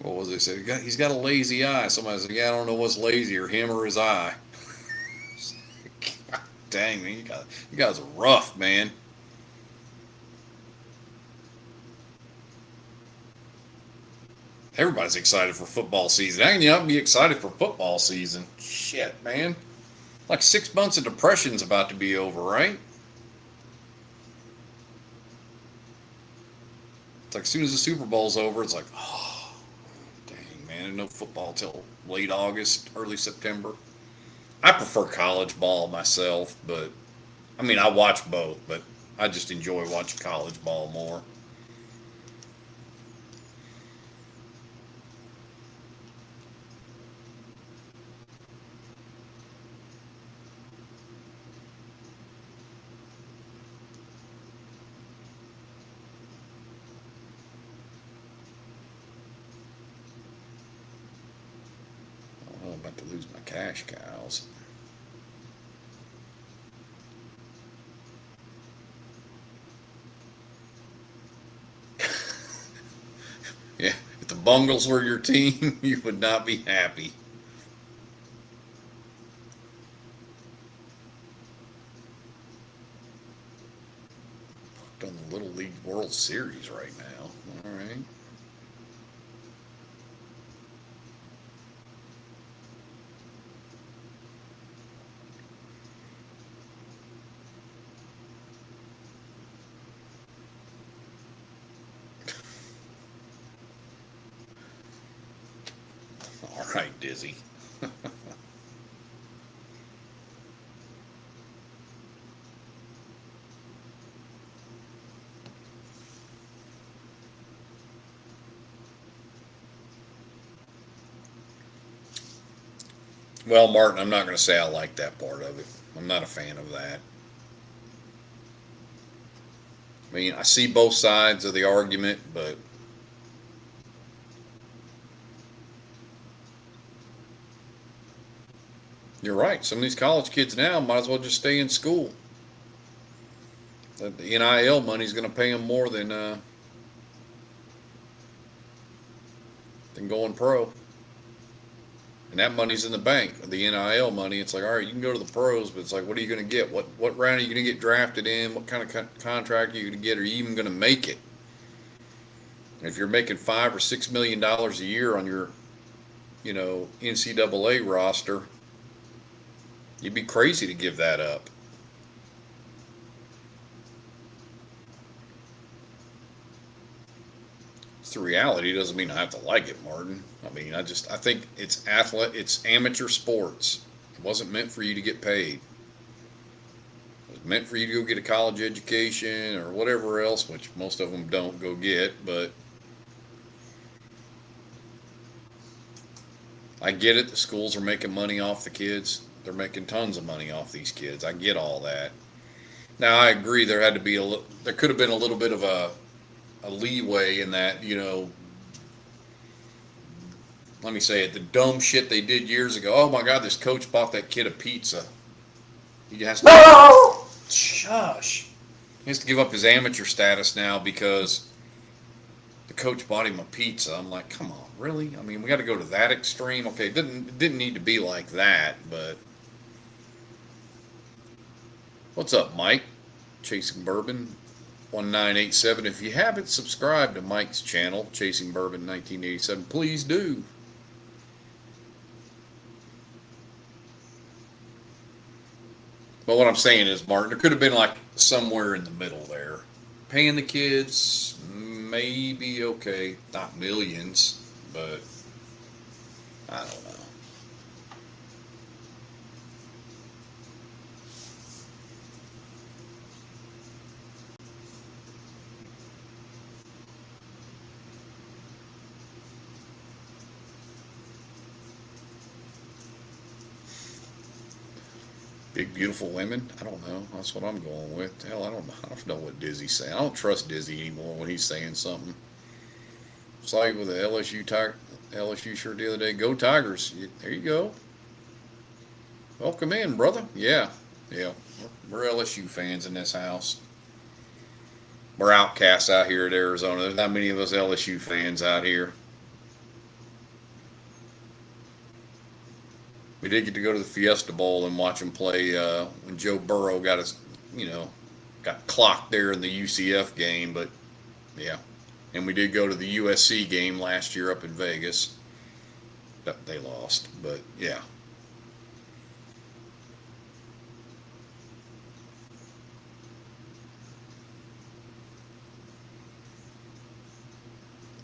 What was it? Said he's got a lazy eye. Somebody said, yeah, I don't know what's lazier, him or his eye. God dang, man, you guys are rough, man. Everybody's excited for football season. How can you not be excited for football season? Shit, man. Like 6 months of depression's about to be over, right? It's like as soon as the Super Bowl's over, it's like, oh, dang, man, no football till late August, early September. I prefer college ball myself, but, I mean, I watch both, but I just enjoy watching college ball more. Oh, I'm about to lose my cash cows. Yeah, if the Bungles were your team, you would not be happy. On the Little League World Series right now. All right. Dizzy. Well, Martin, I'm not going to say I like that part of it. I'm not a fan of that. I mean, I see both sides of the argument, but you're right. Some of these college kids now might as well just stay in school. The NIL money is going to pay them more than going pro. And that money's in the bank. The NIL money, it's like, all right, you can go to the pros, but it's like, what are you going to get? What round are you going to get drafted in? What kind of contract are you going to get? Are you even going to make it? If you're making $5 or $6 million a year on your, NCAA roster, you'd be crazy to give that up. It's the reality. It doesn't mean I have to like it, Martin. I mean, I think it's it's amateur sports. It wasn't meant for you to get paid. It was meant for you to go get a college education or whatever else, which most of them don't go get, but I get it. The schools are making money off the kids. They're making tons of money off these kids. I get all that. Now, I agree there could have been a little bit of a leeway in that, let me say it, the dumb shit they did years ago. Oh my God, this coach bought that kid a pizza. He has to shush. He has to give up his amateur status now because the coach bought him a pizza. I'm like, come on, really? I mean, we got to go to that extreme. Okay, it didn't need to be like that, but what's up, Mike? Chasing Bourbon 1987. If you haven't subscribed to Mike's channel, Chasing Bourbon 1987, please do. But what I'm saying is, Martin, there could have been like somewhere in the middle there. Paying the kids, maybe okay, not millions, but I don't know. Big beautiful women? I don't know. That's what I'm going with. Hell, I don't know what Dizzy's saying. I don't trust Dizzy anymore when he's saying something. It's like with the LSU shirt the other day. Go Tigers. There you go. Welcome in, brother. Yeah. We're LSU fans in this house. We're outcasts out here at Arizona. There's not many of us LSU fans out here. We did get to go to the Fiesta Bowl and watch him play when Joe Burrow got clocked there in the UCF game, but yeah. And we did go to the USC game last year up in Vegas. They lost, but yeah.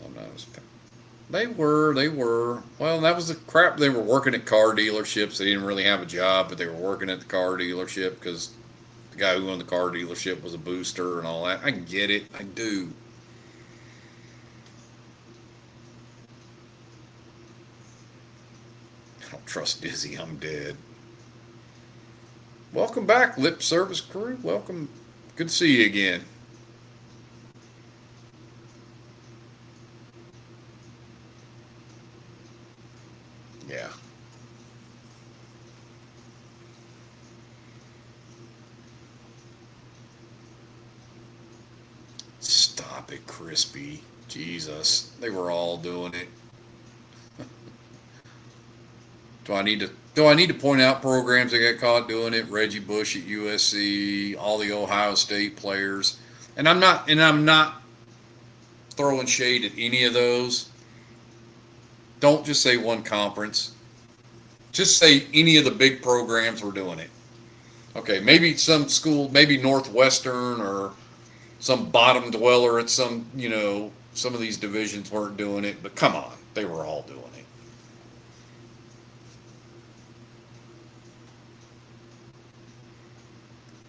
I'm not as They were. Well, that was the crap. They were working at car dealerships. They didn't really have a job, but they were working at the car dealership because the guy who owned the car dealership was a booster and all that. I get it. I do. I don't trust Dizzy. I'm dead. Welcome back, Lip Service crew. Welcome. Good to see you again. Yeah. Stop it, Crispy. Jesus. They were all doing it. Do I need to point out programs that got caught doing it? Reggie Bush at USC, all the Ohio State players. And I'm not throwing shade at any of those. Don't just say one conference. Just say any of the big programs were doing it. Okay, maybe some school, maybe Northwestern or some bottom dweller at some of these divisions weren't doing it, but come on, they were all doing it.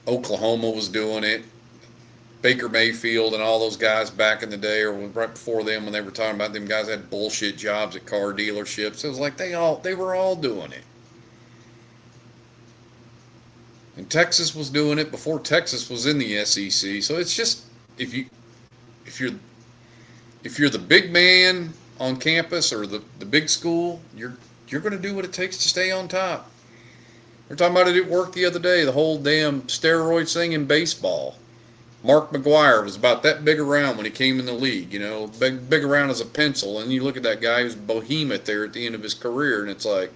Oklahoma was doing it. Baker Mayfield and all those guys back in the day, or right before them, when they were talking about them guys had bullshit jobs at car dealerships. It was like they were all doing it. And Texas was doing it before Texas was in the SEC. So it's just, if you're the big man on campus or the big school, you're going to do what it takes to stay on top. We're talking about it at work the other day, the whole damn steroids thing in baseball. Mark McGwire was about that big around when he came in the league, big around as a pencil. And you look at that guy who's a behemoth there at the end of his career, and it's like,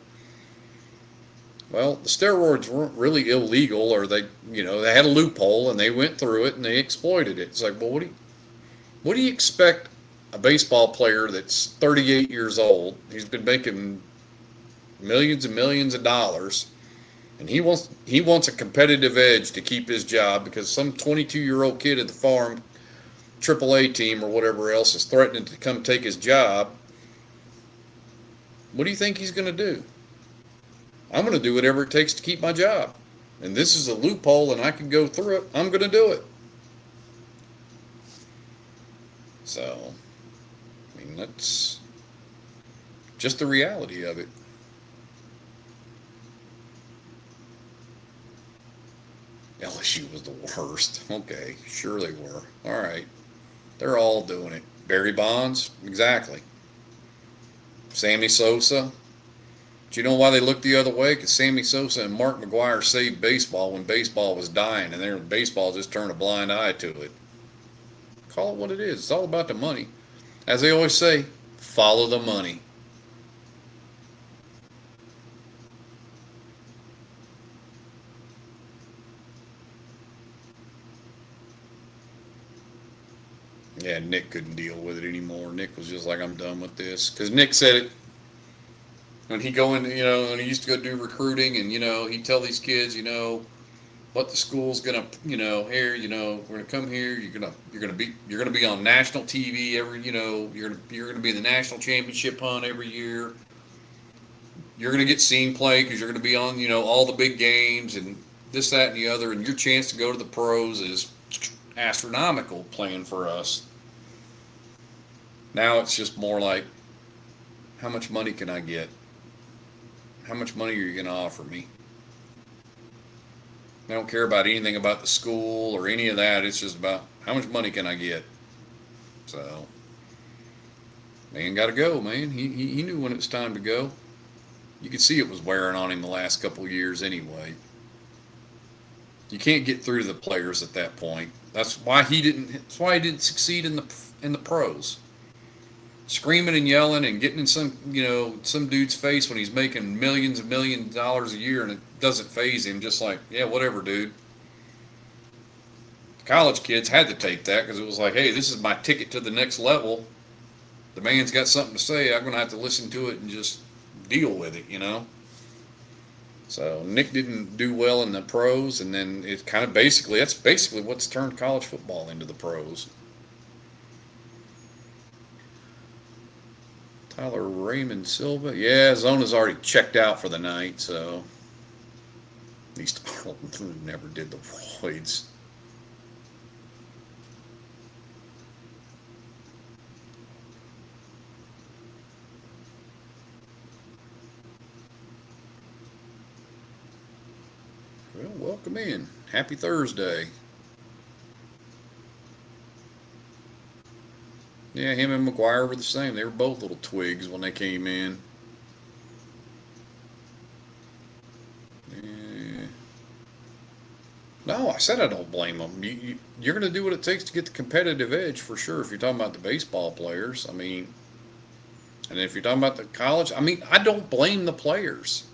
well, the steroids weren't really illegal, or they had a loophole and they went through it and they exploited it. It's like, well, what do you expect a baseball player that's 38 years old? He's been making millions and millions of dollars, and he wants a competitive edge to keep his job because some 22-year-old kid at the farm AAA team or whatever else is threatening to come take his job. What do you think he's going to do? I'm going to do whatever it takes to keep my job. And this is a loophole and I can go through it. I'm going to do it. So, I mean, that's just the reality of it. LSU was the worst. Okay, sure they were. All right. They're all doing it. Barry Bonds? Exactly. Sammy Sosa? Do you know why they looked the other way? Because Sammy Sosa and Mark McGwire saved baseball when baseball was dying, and baseball just turned a blind eye to it. Call it what it is. It's all about the money. As they always say, follow the money. Yeah, Nick couldn't deal with it anymore. Nick was just like, I'm done with this. Because Nick said it when he when he used to go do recruiting, and he'd tell these kids, what the school's gonna, here, we're gonna come here. You're gonna be on national TV every, you're gonna be in the national championship hunt every year. You're gonna get seen play because you're gonna be on, all the big games and this, that, and the other. And your chance to go to the pros is astronomical playing for us. Now it's just more like, how much money can I get? How much money are you going to offer me? I don't care about anything about the school or any of that. It's just about how much money can I get? So, man got to go, man. He knew when it was time to go. You could see it was wearing on him the last couple of years anyway. You can't get through to the players at that point. That's why he didn't succeed in the pros. Screaming and yelling and getting in some dude's face when he's making millions of dollars a year, and it doesn't faze him. Just like, yeah, whatever, dude. College kids had to take that because it was like, hey, this is my ticket to the next level. The man's got something to say. I'm going to have to listen to it and just deal with it, So Nick didn't do well in the pros, and then it's kind of that's basically what's turned college football into the pros. Tyler Raymond Silva. Yeah, Zona's already checked out for the night, so at least Arnold never did the roids. Well, welcome in. Happy Thursday. Yeah, him and McGuire were the same. They were both little twigs when they came in. Yeah. No, I said I don't blame them. You're going to do what it takes to get the competitive edge for sure if you're talking about the baseball players. I mean, and if you're talking about the college, I mean, I don't blame the players.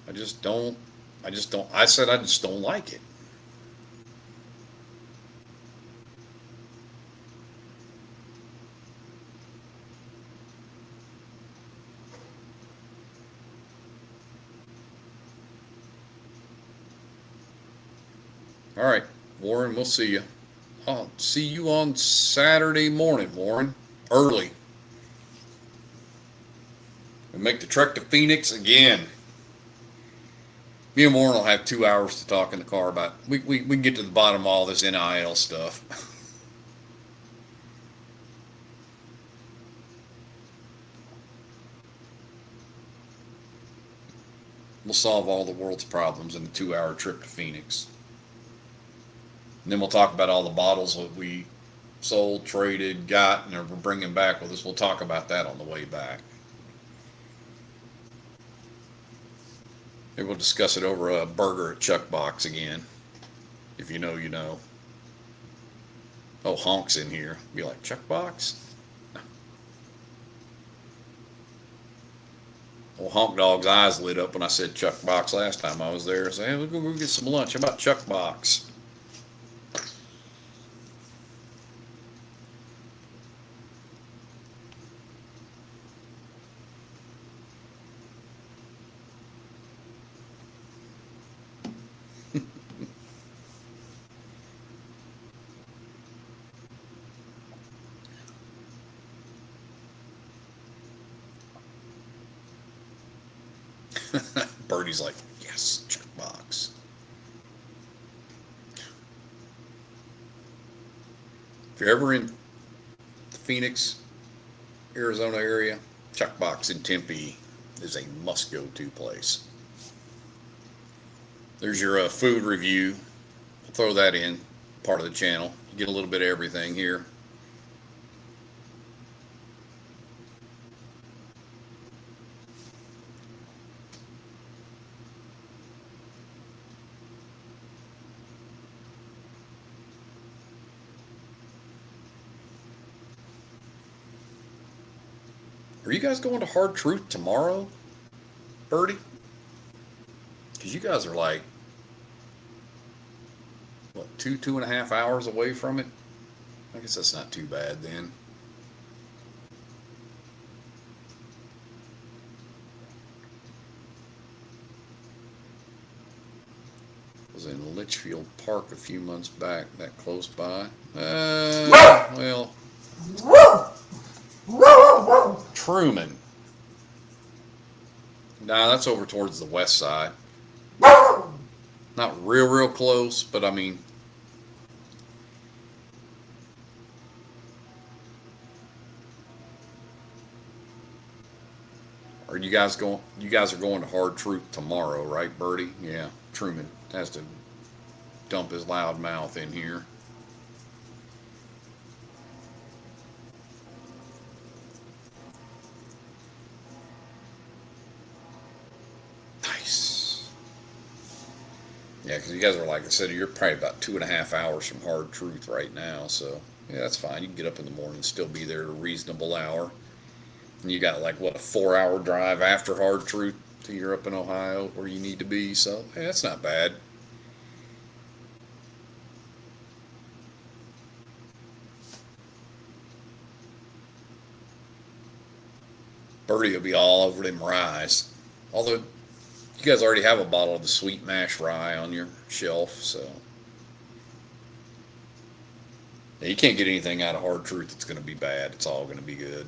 I just don't. I said I just don't like it. All right, Warren, we'll see you. I'll see you on Saturday morning, Warren, early. And make the trek to Phoenix again. Me and Warren will have 2 hours to talk in the car about. We can get to the bottom of all this NIL stuff. We'll solve all the world's problems in a 2 hour trip to Phoenix. And then we'll talk about all the bottles that we sold, traded, got, and we're bringing back with us. We'll talk about that on the way back. Maybe we'll discuss it over a burger at Chuck Box again. If you know, you know. Oh, Honk's in here. Be like, Chuck Box? Well, Honk Dog's eyes lit up when I said Chuck Box last time I was there. I said, hey, we'll go get some lunch. How about Chuck Box? Birdie's like, yes, Chuck Box. If you're ever in the Phoenix, Arizona area, Chuck Box in Tempe is a must-go-to place. There's your food review. I'll throw that in, part of the channel. You get a little bit of everything here. Are you guys going to Hard Truth tomorrow, Birdie? Because you guys are like, what, 2.5 hours away from it? I guess that's not too bad then. I was in Litchfield Park a few months back, that close by. Well. Truman. Nah, that's over towards the west side. Not real close, but I mean. Are you guys going? You guys are going to Hard Truth tomorrow, right, Birdie? Yeah, Truman has to dump his loud mouth in here. Nice. Yeah, because you guys are, like I said, you're probably about 2.5 hours from Hard Truth right now, so yeah, that's fine. You can get up in the morning and still be there at a reasonable hour. And you got like, what, a 4-hour drive after Hard Truth till you're up in Ohio where you need to be, so yeah, that's not bad. Birdie will be all over them ryes. Although, you guys already have a bottle of the Sweet Mash Rye on your shelf, so. Yeah, you can't get anything out of Hard Truth that's going to be bad. It's all going to be good.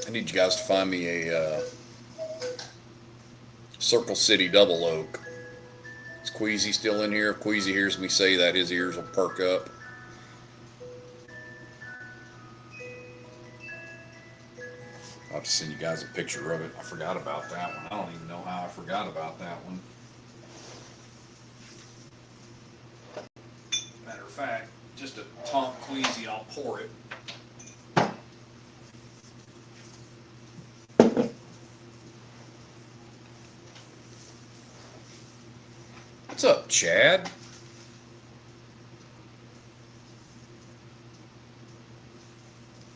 I need you guys to find me a Circle City Double Oak. Is Queasy still in here? If Queasy hears me say that, his ears will perk up. I'll have to send you guys a picture of it. I forgot about that one. I don't even know how I forgot about that one. Matter of fact, just to taunt Queasy, I'll pour it. What's up, Chad?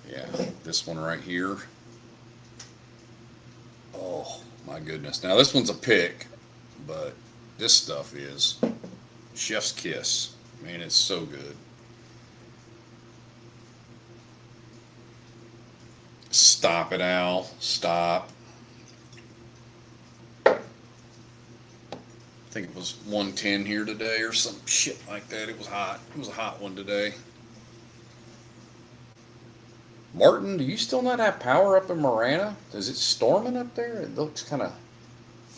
Yeah, this one right here. Oh, my goodness. Now, this one's a pick, but this stuff is chef's kiss. Man, it's so good. Stop it, Al. Stop. I think it was 110 here today or some shit like that. It was hot. It was a hot one today. Martin, do you still not have power up in Marana? Is it storming up there? It looks kind of,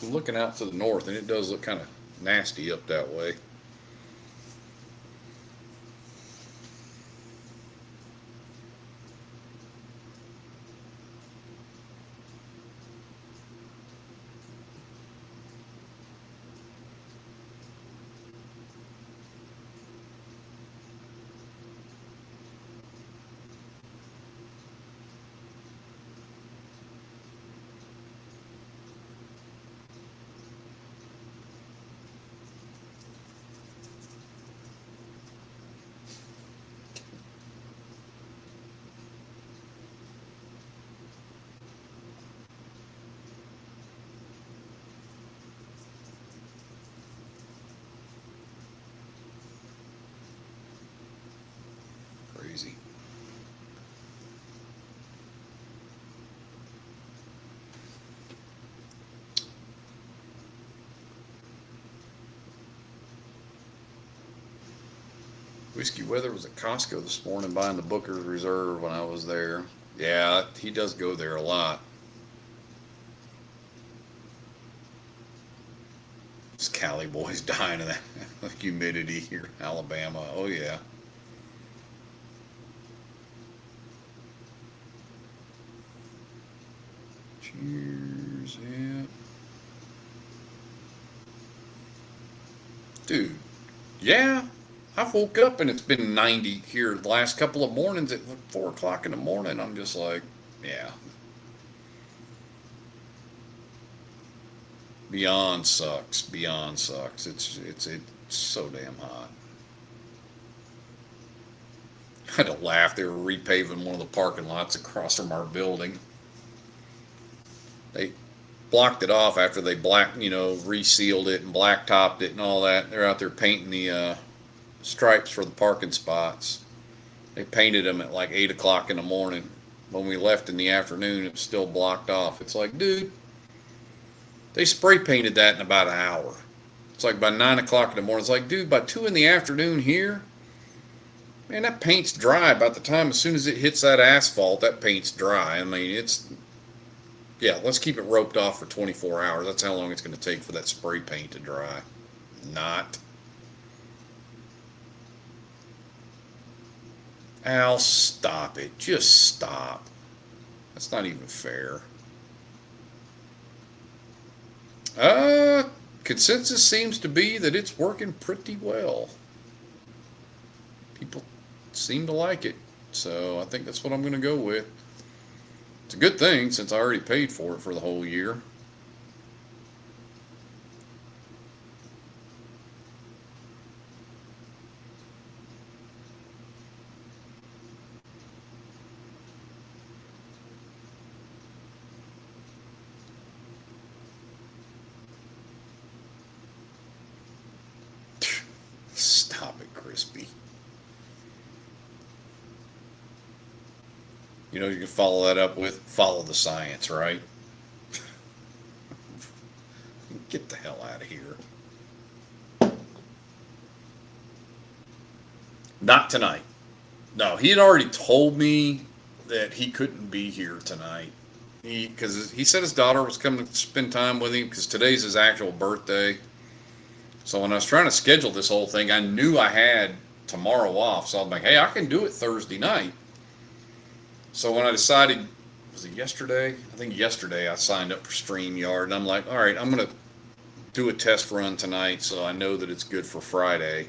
looking out to the north, and it does look kind of nasty up that way. Crazy. Whiskey Weather was at Costco this morning buying the Booker's Reserve when I was there. Yeah, he does go there a lot. This Cali boy's dying of that humidity here in Alabama. Oh yeah. Cheers, yeah. Dude, yeah. I've woke up and it's been 90 here the last couple of mornings at 4 o'clock in the morning. I'm just like, yeah. Beyond sucks. Beyond sucks. It's so damn hot. I had to laugh. They were repaving one of the parking lots across from our building. They blocked it off after they resealed it and blacktopped it and all that. They're out there painting the stripes for the parking spots. They painted them at like 8 o'clock in the morning. When we left in the afternoon, it was still blocked off. It's like, dude, they spray painted that in about an hour. It's like by 9 o'clock in the morning. It's like, dude, by 2 in the afternoon here, man, that paint's dry. By the time, as soon as it hits that asphalt, that paint's dry. I mean, yeah, let's keep it roped off for 24 hours. That's how long it's going to take for that spray paint to dry. Not. Al, stop it. Just stop. That's not even fair. Consensus seems to be that it's working pretty well. People seem to like it. So I think that's what I'm going to go with. It's a good thing since I already paid for it for the whole year. Stop it, Crispy. You know, you can follow that up with follow the science, right? Get the hell out of here. Not tonight. No, he had already told me that he couldn't be here tonight. Because he said his daughter was coming to spend time with him because today's his actual birthday. So when I was trying to schedule this whole thing, I knew I had tomorrow off. So I'm like, hey, I can do it Thursday night. So when I decided, was it yesterday? I think yesterday I signed up for StreamYard. And I'm like, all right, I'm going to do a test run tonight so I know that it's good for Friday.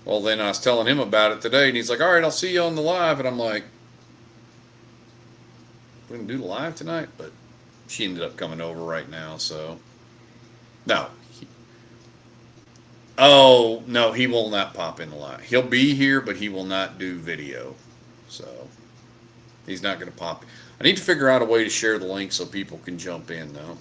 Well, then I was telling him about it today. And he's like, all right, I'll see you on the live. And I'm like, we can do the live tonight? But she ended up coming over right now. So, no. Oh, no, he will not pop in the live. He'll be here, but he will not do video. So, he's not going to pop. I need to figure out a way to share the link so people can jump in, though.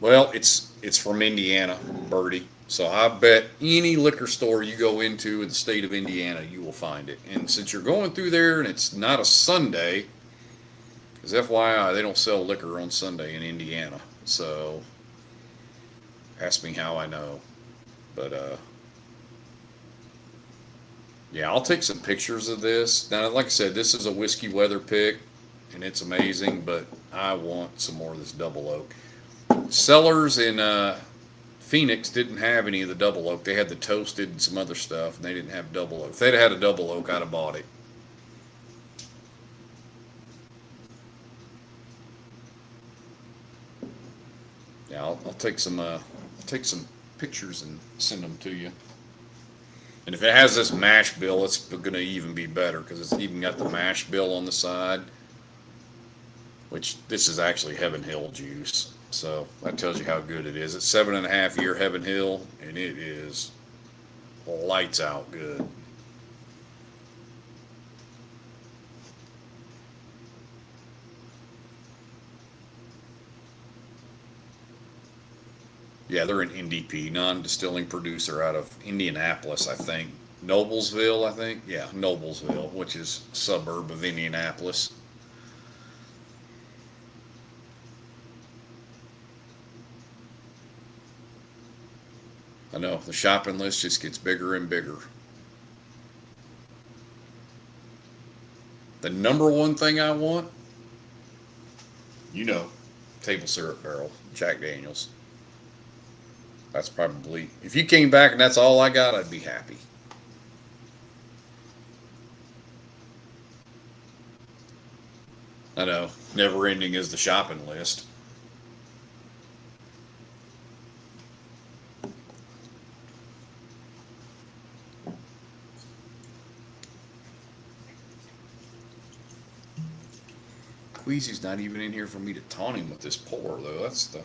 Well, it's from Indiana, Birdie. So, I bet any liquor store you go into in the state of Indiana, you will find it. And since you're going through there and it's not a Sunday, because FYI, they don't sell liquor on Sunday in Indiana. So, Ask me how I know. But yeah, I'll take some pictures of this. Now, like I said, this is a whiskey weather pick, and it's amazing. But I want some more of this double oak. Sellers in Phoenix didn't have any of the double oak. They had the toasted and some other stuff, and they didn't have double oak. If they'd had a double oak, I'd have bought it. Yeah, I'll take some pictures and send them to you. And if it has this mash bill, it's going to even be better because it's even got the mash bill on the side, which this is actually Heaven Hill juice. So that tells you how good it is. It's 7.5 year Heaven Hill, and it is lights out good. Yeah, they're an NDP, non-distilling producer out of Indianapolis, I think. Noblesville, I think. Yeah, Noblesville, which is a suburb of Indianapolis. I know, the shopping list just gets bigger and bigger. The number one thing I want, you know, table syrup barrel, Jack Daniels. That's probably, if you came back and that's all I got, I'd be happy. I know, never ending is the shopping list. Queasy's not even in here for me to taunt him with this pour, though. That's the.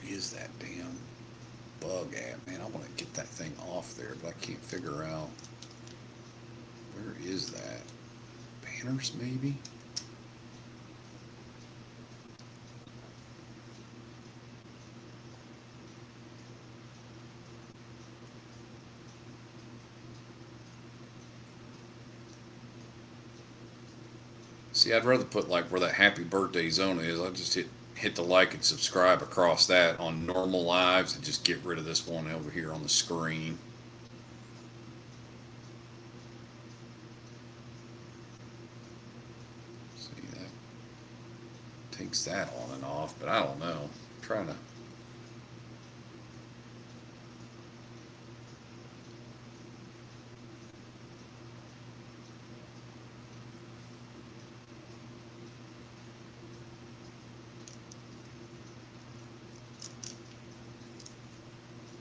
Is that damn bug at, man? I want to get that thing off there, but I can't figure out where is that. Banners, maybe? See, I'd rather put like where that happy birthday zone is. I just hit the like and subscribe across that on normal lives and just get rid of this one over here on the screen. See, that takes that on and off, but I don't know. I'm trying to.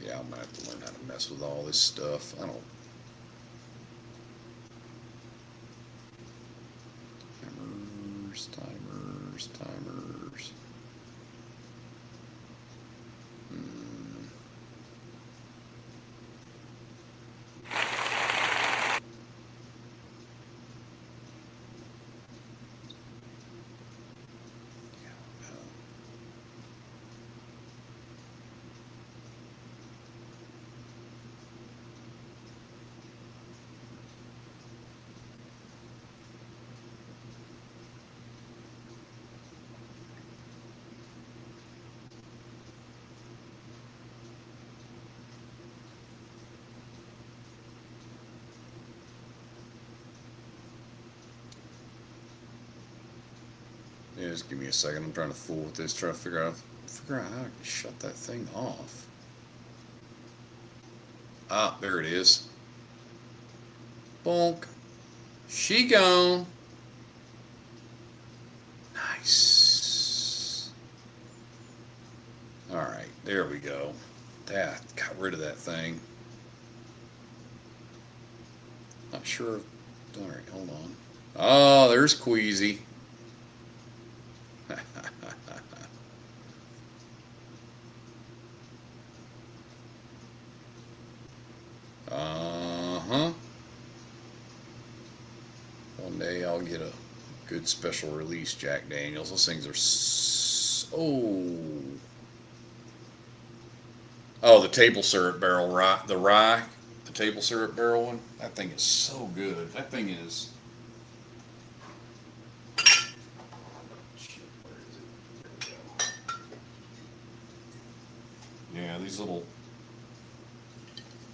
Yeah, I'm gonna have to learn how to mess with all this stuff. I don't. Timers. Yeah, just give me a second. I'm trying to fool with this, trying to figure out how I can shut that thing off. Ah, there it is. Bonk. She gone. Nice. All right, there we go. That got rid of that thing. Not sure. All right, hold on. Oh, there's Queasy. Uh-huh. One day I'll get a Good special release Jack Daniels. Those things are oh, the table syrup barrel rye, the table syrup barrel one. That thing is so good. That thing is. Shit, where is it? There we go. Yeah, these little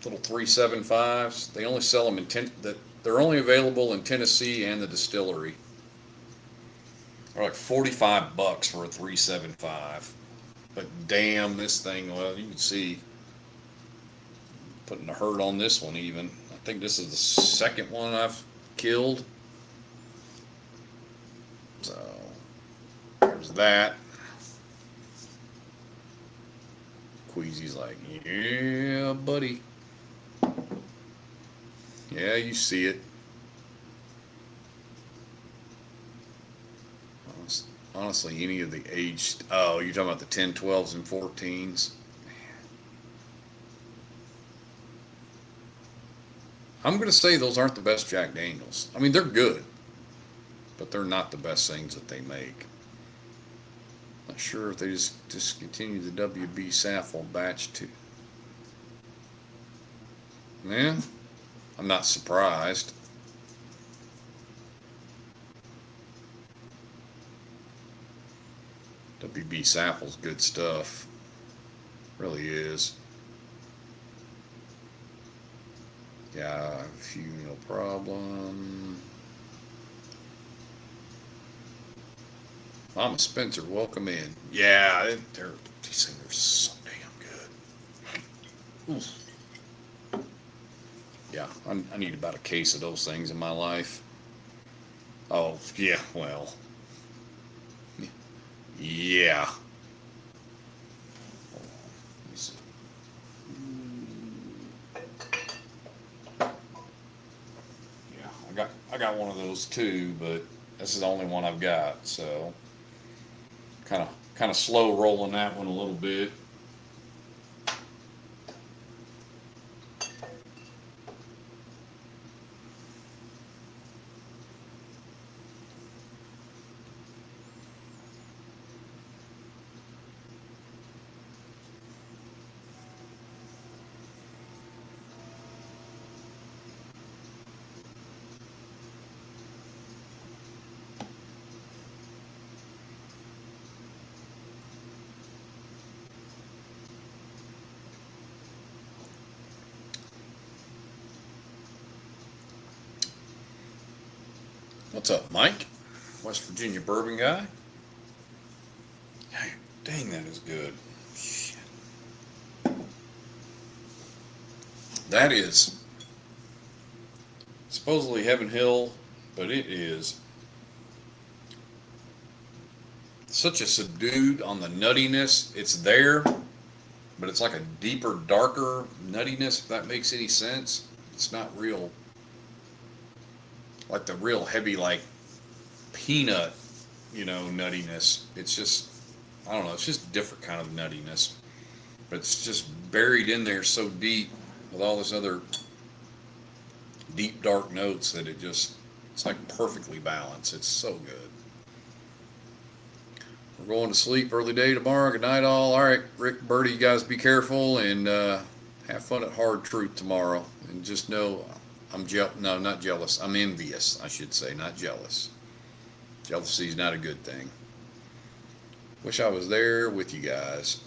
375s. They only sell them they're only available in Tennessee and the distillery. They're like $45 for a 375. But damn, this thing, well, you can see putting the hurt on this one even. I think this is the second one I've killed. So, there's that. Queasy's like, yeah, buddy. Yeah, you see it. Honestly, any of the aged, oh, you're talking about the 10, 12s, and 14s. I'm going to say those aren't the best Jack Daniels. I mean, they're good, but they're not the best things that they make. Not sure if they just discontinued the WB Saffel batch 2. Yeah, I'm not surprised. WB Saffel's good stuff. Really is. Yeah, a few, no problem. Mama Spencer, welcome in. Yeah, these things are so damn good. Oof. Yeah, I need about a case of those things in my life. Oh, yeah, well. Yeah. Hold on, let me see. Yeah, I got one of those too, but this is the only one I've got, so kind of slow rolling that one a little bit. What's up, Mike? West Virginia bourbon guy? Hey, dang, that is good. Shit. That is supposedly Heaven Hill, but it is such a subdued on the nuttiness. It's there, but it's like a deeper, darker nuttiness, if that makes any sense. It's not real, like the real heavy, like peanut, nuttiness. It's just, I don't know, it's just different kind of nuttiness. But it's just buried in there so deep with all this other deep, dark notes that it's like perfectly balanced. It's so good. We're going to sleep early day tomorrow. Good night, all. All right, Rick, Bertie, you guys be careful and have fun at Hard Truth tomorrow. And just know no, not jealous. I'm envious, I should say, not jealous. Jealousy is not a good thing. Wish I was there with you guys.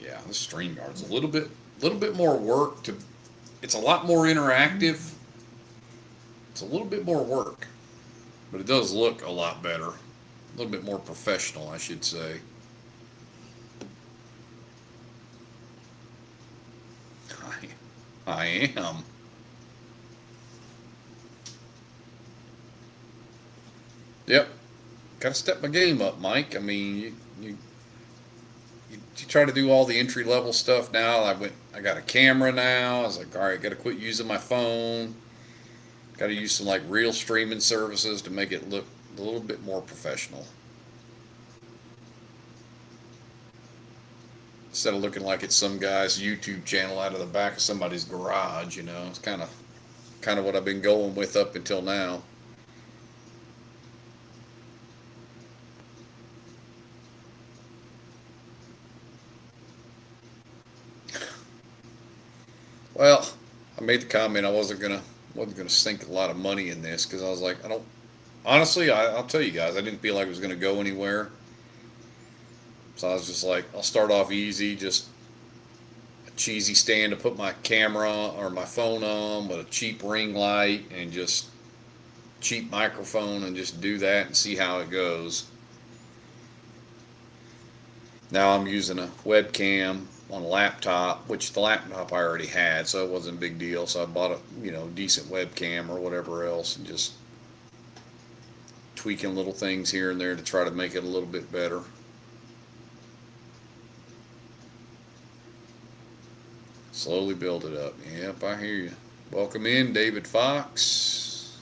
Yeah, the StreamYard's a little bit more work to. It's a lot more interactive. It's a little bit more work, but it does look a lot better. A little bit more professional, I should say. I am. Yep. Got to step my game up, Mike. I mean, you try to do all the entry level stuff now. I got a camera now. I was like, all right, got to quit using my phone. Got to use some like real streaming services to make it look a little bit more professional. Instead of looking like it's some guy's YouTube channel out of the back of somebody's garage, it's kind of what I've been going with up until now. Well, I made the comment I wasn't gonna sink a lot of money in this because I was like, I don't honestly, I'll tell you guys, I didn't feel like it was gonna go anywhere. So I was just like, I'll start off easy, just a cheesy stand to put my camera or my phone on with a cheap ring light and just cheap microphone and just do that and see how it goes. Now I'm using a webcam on a laptop, which the laptop I already had, so it wasn't a big deal. So I bought a decent webcam or whatever else, and just tweaking little things here and there to try to make it a little bit better. Slowly build it up. Yep, I hear you. Welcome in, David Fox.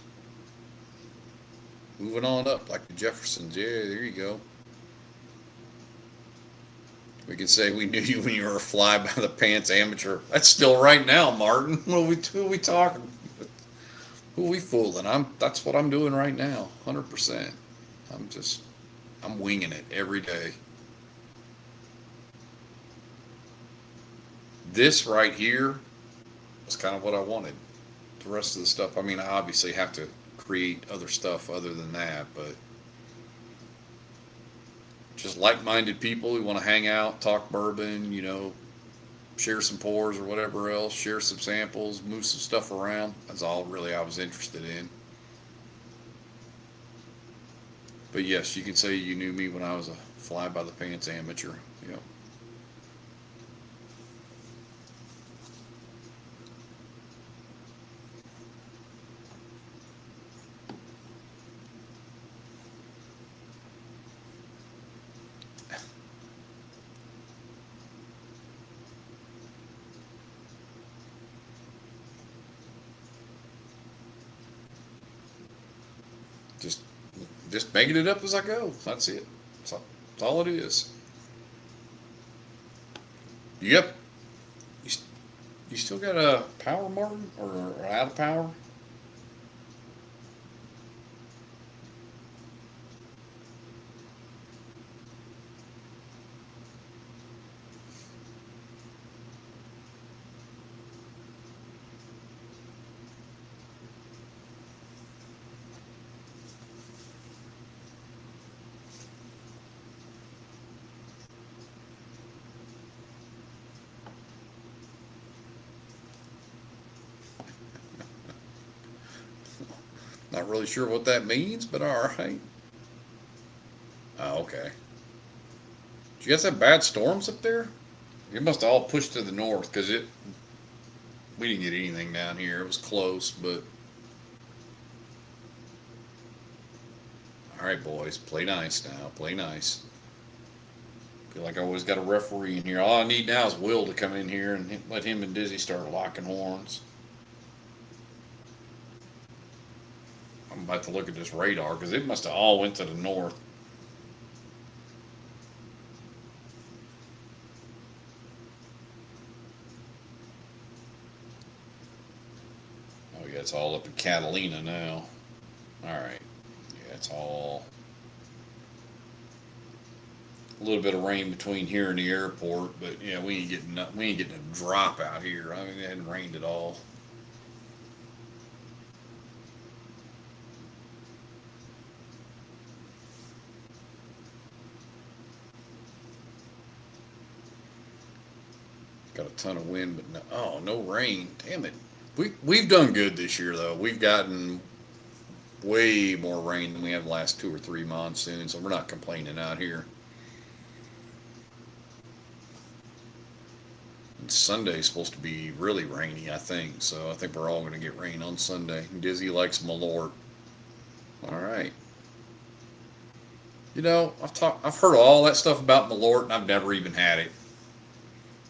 Moving on up like the Jeffersons. Yeah, there you go. We can say we knew you when you were a fly by the pants amateur. That's still right now, Martin. Who are we talking? Who are we fooling? That's what I'm doing right now, 100%. I'm winging it every day. This right here was kind of what I wanted. The rest of the stuff, I mean, I obviously have to create other stuff other than that, but just like-minded people who want to hang out, talk bourbon, share some pours or whatever else, share some samples, move some stuff around. That's all really I was interested in. But yes, you can say you knew me when I was a fly-by-the-pants amateur. Just making it up as I go. That's it. That's all it is. Yep. You still got a power, Martin, or out of power? Not really sure what that means, but all right. Oh, okay. Did you guys have bad storms up there? It must have all pushed to the north because we didn't get anything down here. It was close, but all right, boys, play nice now. Play nice. Feel like I always got a referee in here. All I need now is Will to come in here and let him and Dizzy start locking horns. I'm about to look at this radar because it must have all went to the north. Oh yeah, it's all up in Catalina now. All right, yeah, it's all a little bit of rain between here and the airport, but yeah, we ain't getting a drop out here. I mean, it hadn't rained at all. Got a ton of wind, but no rain. Damn it. We've done good this year though. We've gotten way more rain than we have the last 2 or 3 monsoons, so we're not complaining out here. Sunday's supposed to be really rainy, I think. So I think we're all going to get rain on Sunday. Dizzy likes Malort. All right. You know, I've heard all that stuff about Malort, and I've never even had it.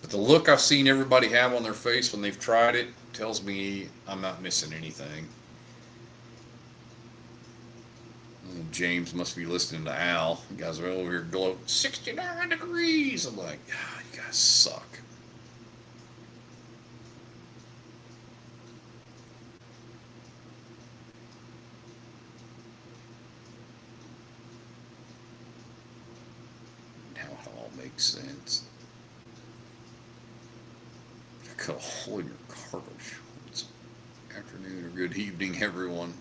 But the look I've seen everybody have on their face when they've tried it tells me I'm not missing anything. James must be listening to Al. You guys are over here glow 69 degrees. I'm like, ah, you guys suck. Now it all makes sense. Cut a hole in your cargo shorts. Afternoon or good evening, everyone.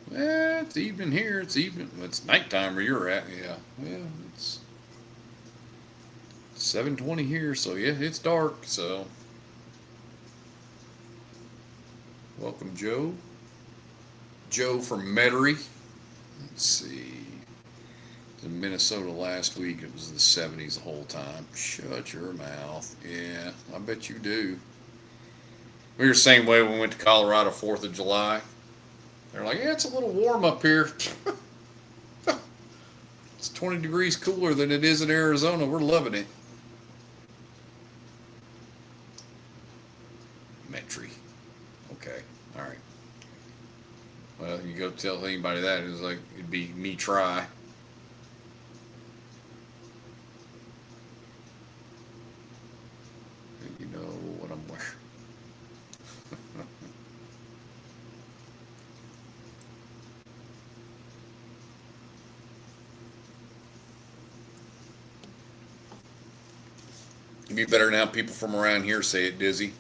Well, it's evening here. It's evening. It's nighttime where you're at. Yeah. Well, it's 7:20 here, so yeah, it's dark. So, welcome, Joe. Joe from Metairie. Let's see. In Minnesota last week, it was the 70s the whole time. Shut your mouth. Yeah, I bet you do. We were the same way when we went to Colorado 4th of July. They're like, yeah, it's a little warm up here. It's 20 degrees cooler than it is in Arizona. We're loving it. Metairie. Okay. All right. Well, you go tell anybody that, it's like, it'd be me try. You know what I'm wearing. It'd be better now. People from around here say it, Dizzy.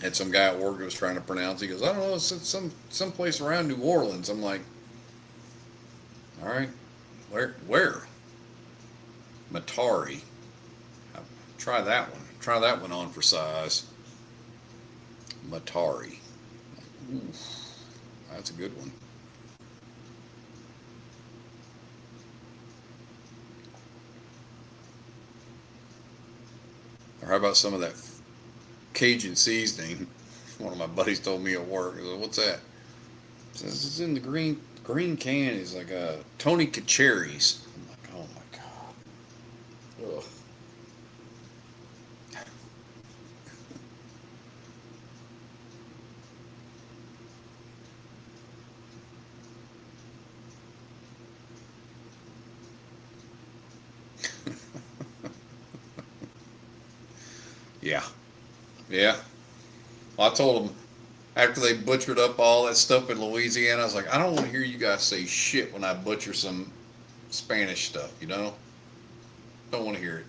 Had some guy at work who was trying to pronounce it. He goes, I don't know, it's some place around New Orleans. I'm like, all right, where? Metairie. Try that one. Try that one on for size. Metairie. Oof, that's a good one. Or how about some of that Cajun seasoning? One of my buddies told me at work. He said, what's that? He says, it's in the green can. It's like Tony Kacherries. I'm like, oh my God. Ugh. Yeah. Yeah. Well, I told them after they butchered up all that stuff in Louisiana, I was like, I don't want to hear you guys say shit when I butcher some Spanish stuff, you know? Don't want to hear it.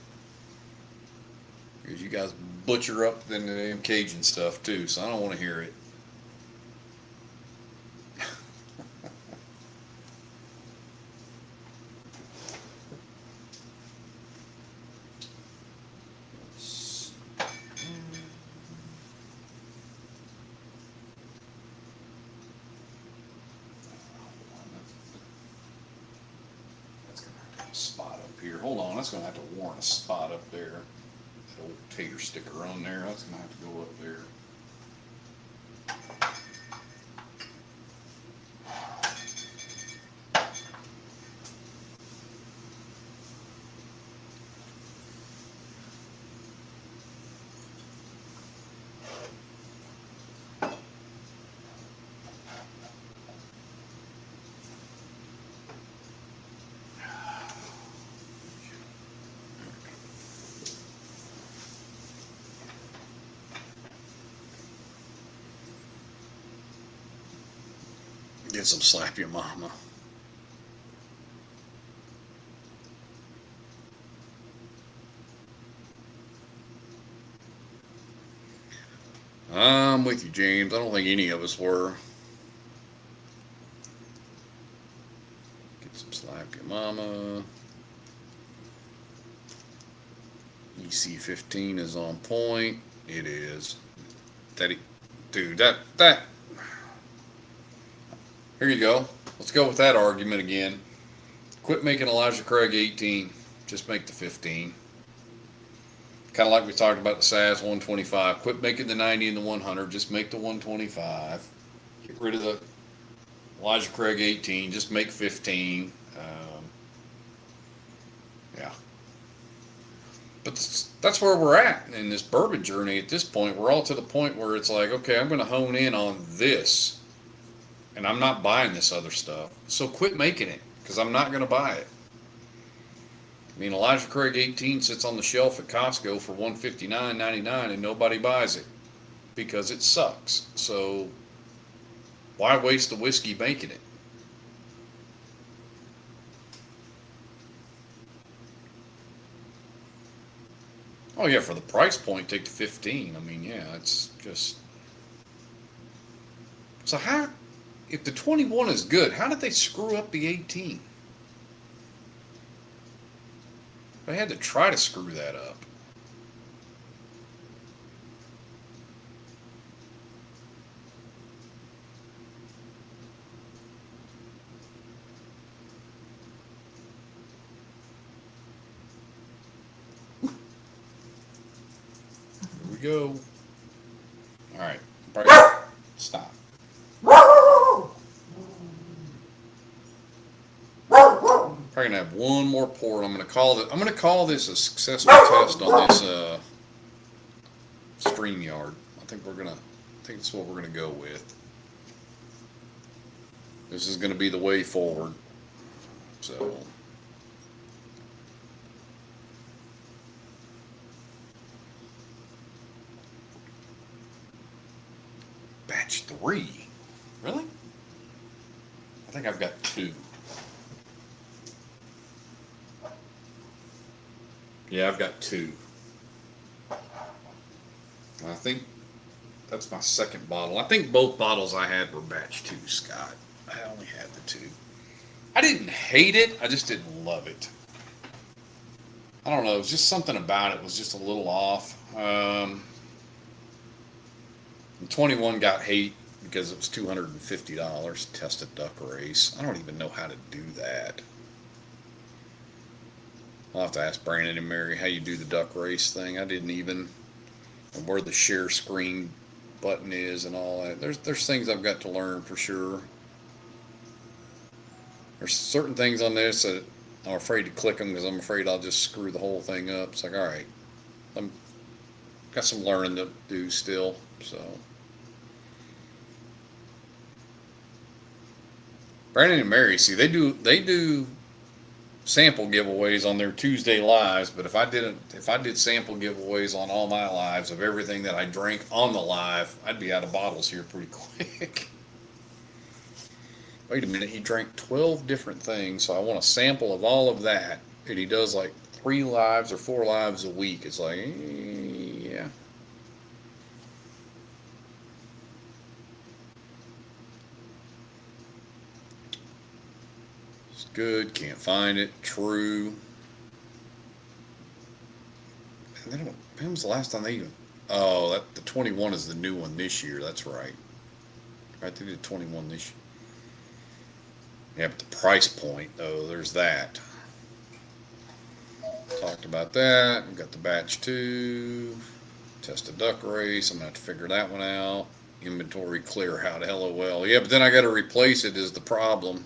Because you guys butcher up the damn Cajun stuff too, so I don't want to hear it. Spot up here. Hold on, that's gonna have to warrant a spot up there. That old tater sticker on there. That's gonna have to go up there. Get some slap your mama. I'm with you, James. I don't think any of us were. Get some slap your mama. EC15 is on point. It is. Dude, that. Here you go. Let's go with that argument again. Quit making Elijah Craig 18. Just make the 15. Kind of like we talked about the SAS 125. Quit making the 90 and the 100. Just make the 125. Get rid of the Elijah Craig 18. Just make 15. Yeah. But that's where we're at in this bourbon journey at this point. We're all to the point where it's like, okay, I'm going to hone in on this. And I'm not buying this other stuff. So quit making it, because I'm not going to buy it. I mean, Elijah Craig 18 sits on the shelf at Costco for $159.99 and nobody buys it because it sucks. So why waste the whiskey making it? Oh yeah, for the price point, take the 15. I mean, yeah, it's just. So how, if the 21 is good, how did they screw up the 18? They had to try to screw that up. Here we go. All right. Stop. Probably gonna have one more pour. I'm gonna call this a successful test on this StreamYard. I think that's what we're gonna go with. This is gonna be the way forward. So batch 3. Really? I think I've got 2. Yeah, I've got 2. I think that's my second bottle. I think both bottles I had were batch 2, Scott. I only had the 2. I didn't hate it. I just didn't love it. I don't know. It was just something about it was just a little off. The 21 got hate because it was $250. Test a duck race. I don't even know how to do that. I'll have to ask Brandon and Mary how you do the duck race thing. I didn't even, and where the share screen button is and all that. There's things I've got to learn for sure. There's certain things on this that I'm afraid to click them because I'm afraid I'll just screw the whole thing up. It's like, all right, I'm got some learning to do still. So Brandon and Mary, see, they do sample giveaways on their Tuesday lives, but if I did sample giveaways on all my lives of everything that I drank on the live, I'd be out of bottles here pretty quick. Wait a minute, he drank 12 different things, so I want a sample of all of that. And he does like 3 lives or 4 lives a week. It's like, yeah. Good, can't find it. True. And then when was the last time they even? Oh, the 21 is the new one this year. That's right. Right, they did 21 this year. Yeah, but the price point though, there's that. Talked about that. We've got the batch 2. Test a duck race. I'm gonna have to figure that one out. Inventory clear out. LOL. Yeah, but then I got to replace it is the problem.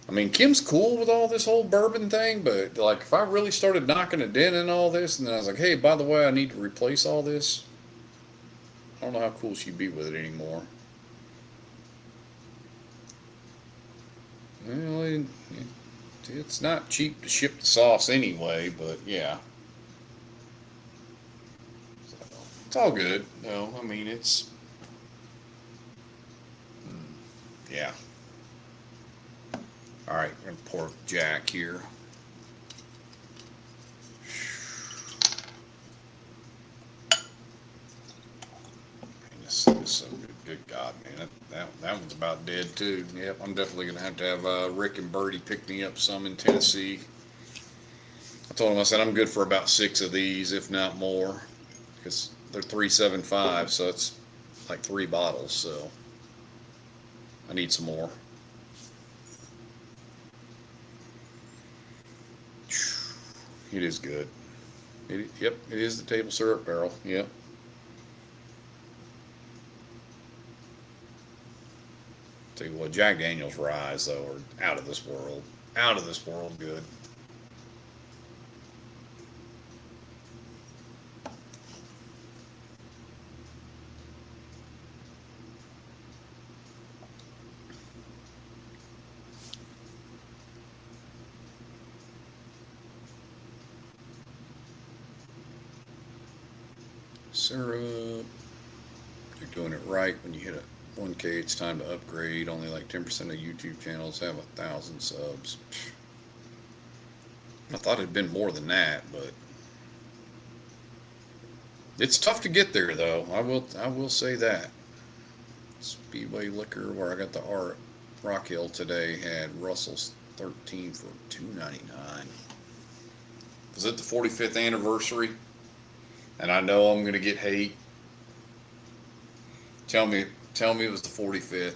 I mean, Kim's cool with all this whole bourbon thing, but like if I really started knocking it in and all this, and then I was like, hey, by the way, I need to replace all this, I don't know how cool she'd be with it anymore. Well, it's not cheap to ship the sauce anyway, but yeah. So, it's all good. No, I mean, it's, yeah. All right, we're gonna pour Jack here. This is so good. Good God, man, that one's about dead too. Yep, I'm definitely gonna have to have Rick and Birdie pick me up some in Tennessee. I told him, I said I'm good for about 6 of these, if not more, because they're $3.75, so it's like 3 bottles. So I need some more. It is good. Yep, it is the table syrup barrel. Yep. Tell you what, Jack Daniel's rye though are out of this world. Out of this world good. Syrup. You're doing it right. When you hit a 1K, it's time to upgrade. Only like 10% of YouTube channels have 1,000 subs. I thought it'd been more than that, but it's tough to get there, though. I will say that. Speedway Liquor, where I got the art, Rock Hill today, had Russell's 13 for $2.99. Was it the 45th anniversary? And I know I'm gonna get hate. Tell me it was the 45th.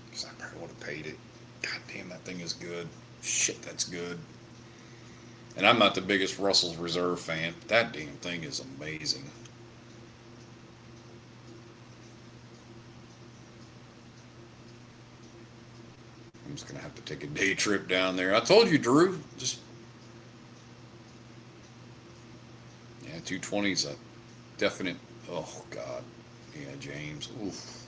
Because I probably would have paid it. God damn, that thing is good. Shit, that's good. And I'm not the biggest Russell's Reserve fan. That damn thing is amazing. I'm just gonna have to take a day trip down there. I told you, Drew. Just 220 is a definite. Oh God, yeah, James. Oof.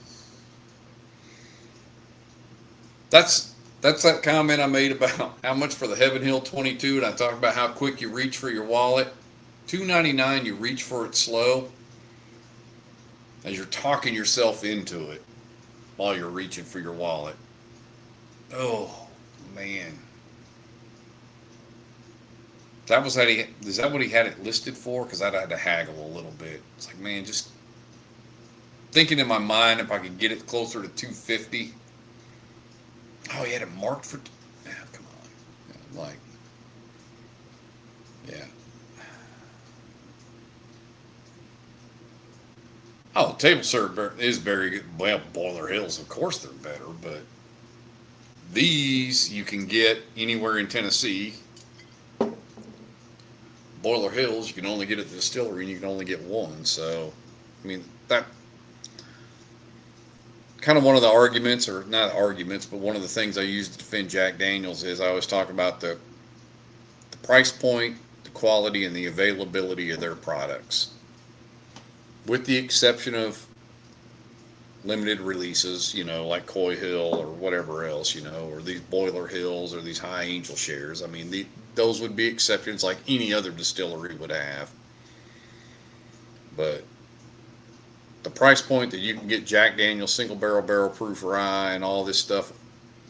That's that comment I made about how much for the Heaven Hill 22, and I talked about how quick you reach for your wallet. $2.99, you reach for it slow, as you're talking yourself into it while you're reaching for your wallet. Oh man. Is that what he had it listed for? Because I'd had to haggle a little bit. It's like, man, just thinking in my mind if I could get it closer to 250. Oh, he had it marked for. Yeah, come on. Like, yeah. Oh, table syrup is very good. Well, Boiler Hills, of course, they're better, but these you can get anywhere in Tennessee. Boiler Hills, you can only get at the distillery, and you can only get one. So, I mean, that kind of one of the arguments, or not arguments, but one of the things I use to defend Jack Daniels is I always talk about the price point, the quality, and the availability of their products. With the exception of limited releases, like Coy Hill or whatever else, or these Boiler Hills or these High Angel shares. I mean, those would be exceptions like any other distillery would have. But the price point that you can get Jack Daniel's single barrel proof rye and all this stuff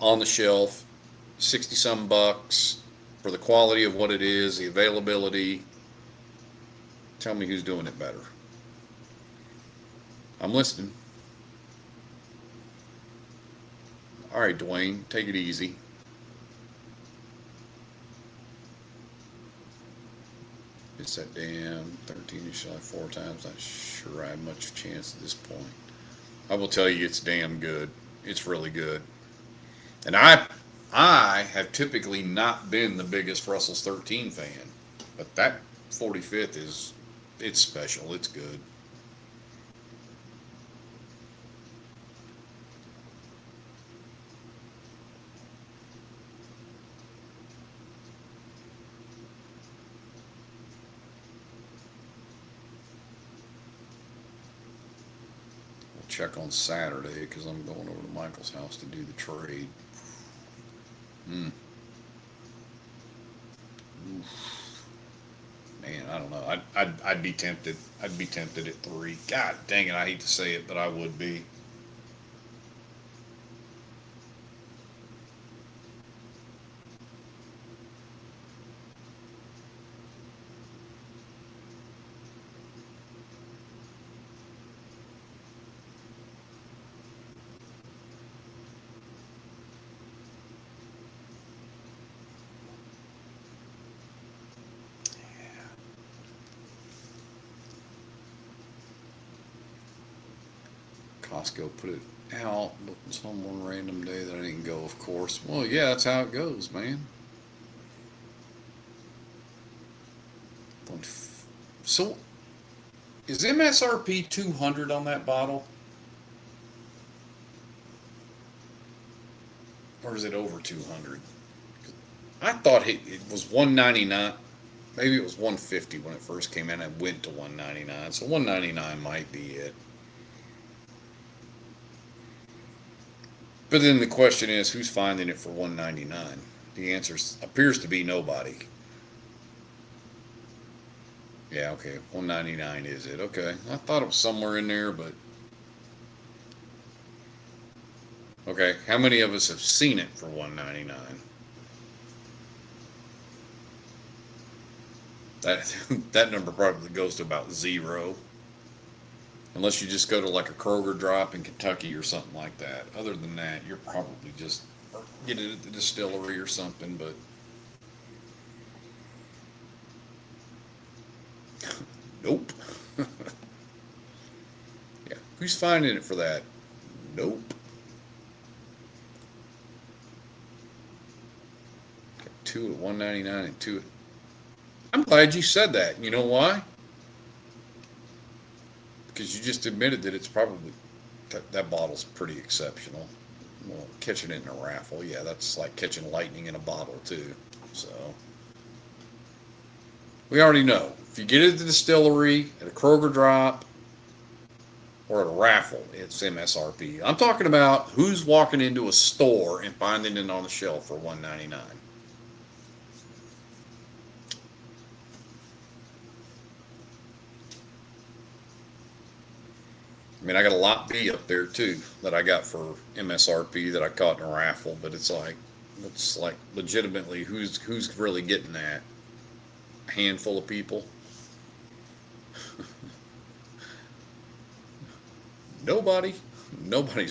on the shelf, 60 some bucks for the quality of what it is, the availability. Tell me who's doing it better. I'm listening. All right, Dwayne, take it easy. It's that damn 13 shot 4 times. Not sure I have much chance at this point. I will tell you, it's damn good. It's really good. And I have typically not been the biggest Russell's 13 fan, but that 45th it's special. It's good. Check on Saturday because I'm going over to Michael's house to do the trade. Man, I don't know. I'd be tempted. I'd be tempted at 3. God dang it! I hate to say it, but I would be. Costco put it out, but some one random day that I didn't go, of course. Well, yeah, that's how it goes, man. So is MSRP 200 on that bottle? Or is it over 200? I thought it was 199. Maybe it was 150 when it first came in. It went to 199. So 199 might be it. But then the question is, who's finding it for 199? The answer appears to be nobody. Yeah, okay, 199 is it? Okay, I thought it was somewhere in there, but okay. How many of us have seen it for 199? That that number probably goes to about zero, unless you just go to like a Kroger drop in Kentucky or something like that. Other than that, you're probably just get it at the distillery or something. But nope. Yeah, who's finding it for that? Nope. Got two at 199 and two at. I'm glad you said that. You know why? Because you just admitted that it's probably that bottle's pretty exceptional. Well, catching it in a raffle, yeah, that's like catching lightning in a bottle too. So we already know if you get it at the distillery, at a Kroger drop, or at a raffle, it's MSRP. I'm talking about who's walking into a store and finding it on the shelf for $1.99. I mean, I got a lot B up there too that I got for MSRP that I caught in a raffle, but it's like legitimately who's really getting that? A handful of people. Nobody's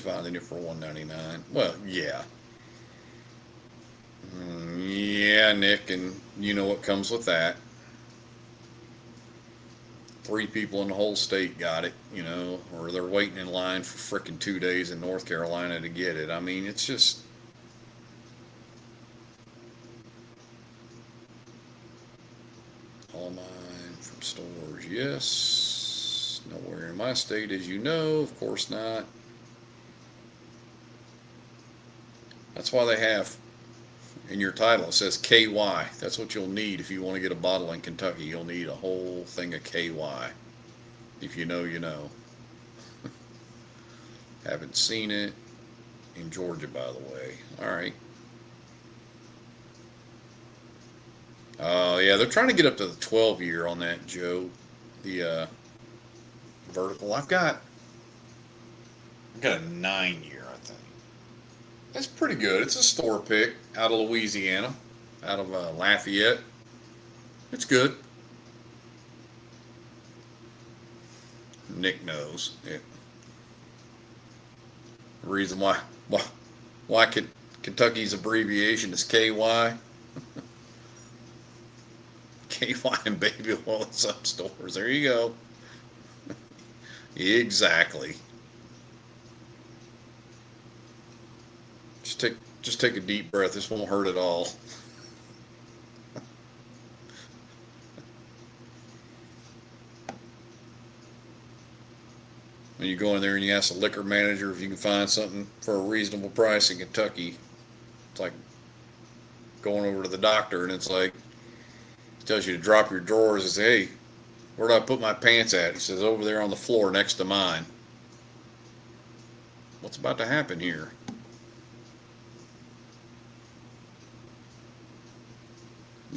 finding it for $1.99. Well, yeah. Yeah, Nick, and you know what comes with that. 3 people in the whole state got it, or they're waiting in line for frickin' 2 days in North Carolina to get it. I mean, it's just. All mine from stores, yes. Nowhere in my state, as you know, of course not. That's why they have in your title, it says KY. That's what you'll need if you want to get a bottle in Kentucky. You'll need a whole thing of KY. If you know, you know. Haven't seen it in Georgia, by the way. All right. Yeah, they're trying to get up to the 12-year on that, Joe. The vertical. I've got a 9-year, I think. That's pretty good. It's a store pick out of Louisiana, out of Lafayette. It's good. Nick knows. Yeah. The reason why Kentucky's abbreviation is KY. KY and baby oil in some stores. There you go. Exactly. Just take a deep breath. This won't hurt at all. When you go in there and you ask the liquor manager if you can find something for a reasonable price in Kentucky, it's like going over to the doctor and it's like, tells you to drop your drawers and say, hey, where do I put my pants at? He says, over there on the floor next to mine. What's about to happen here?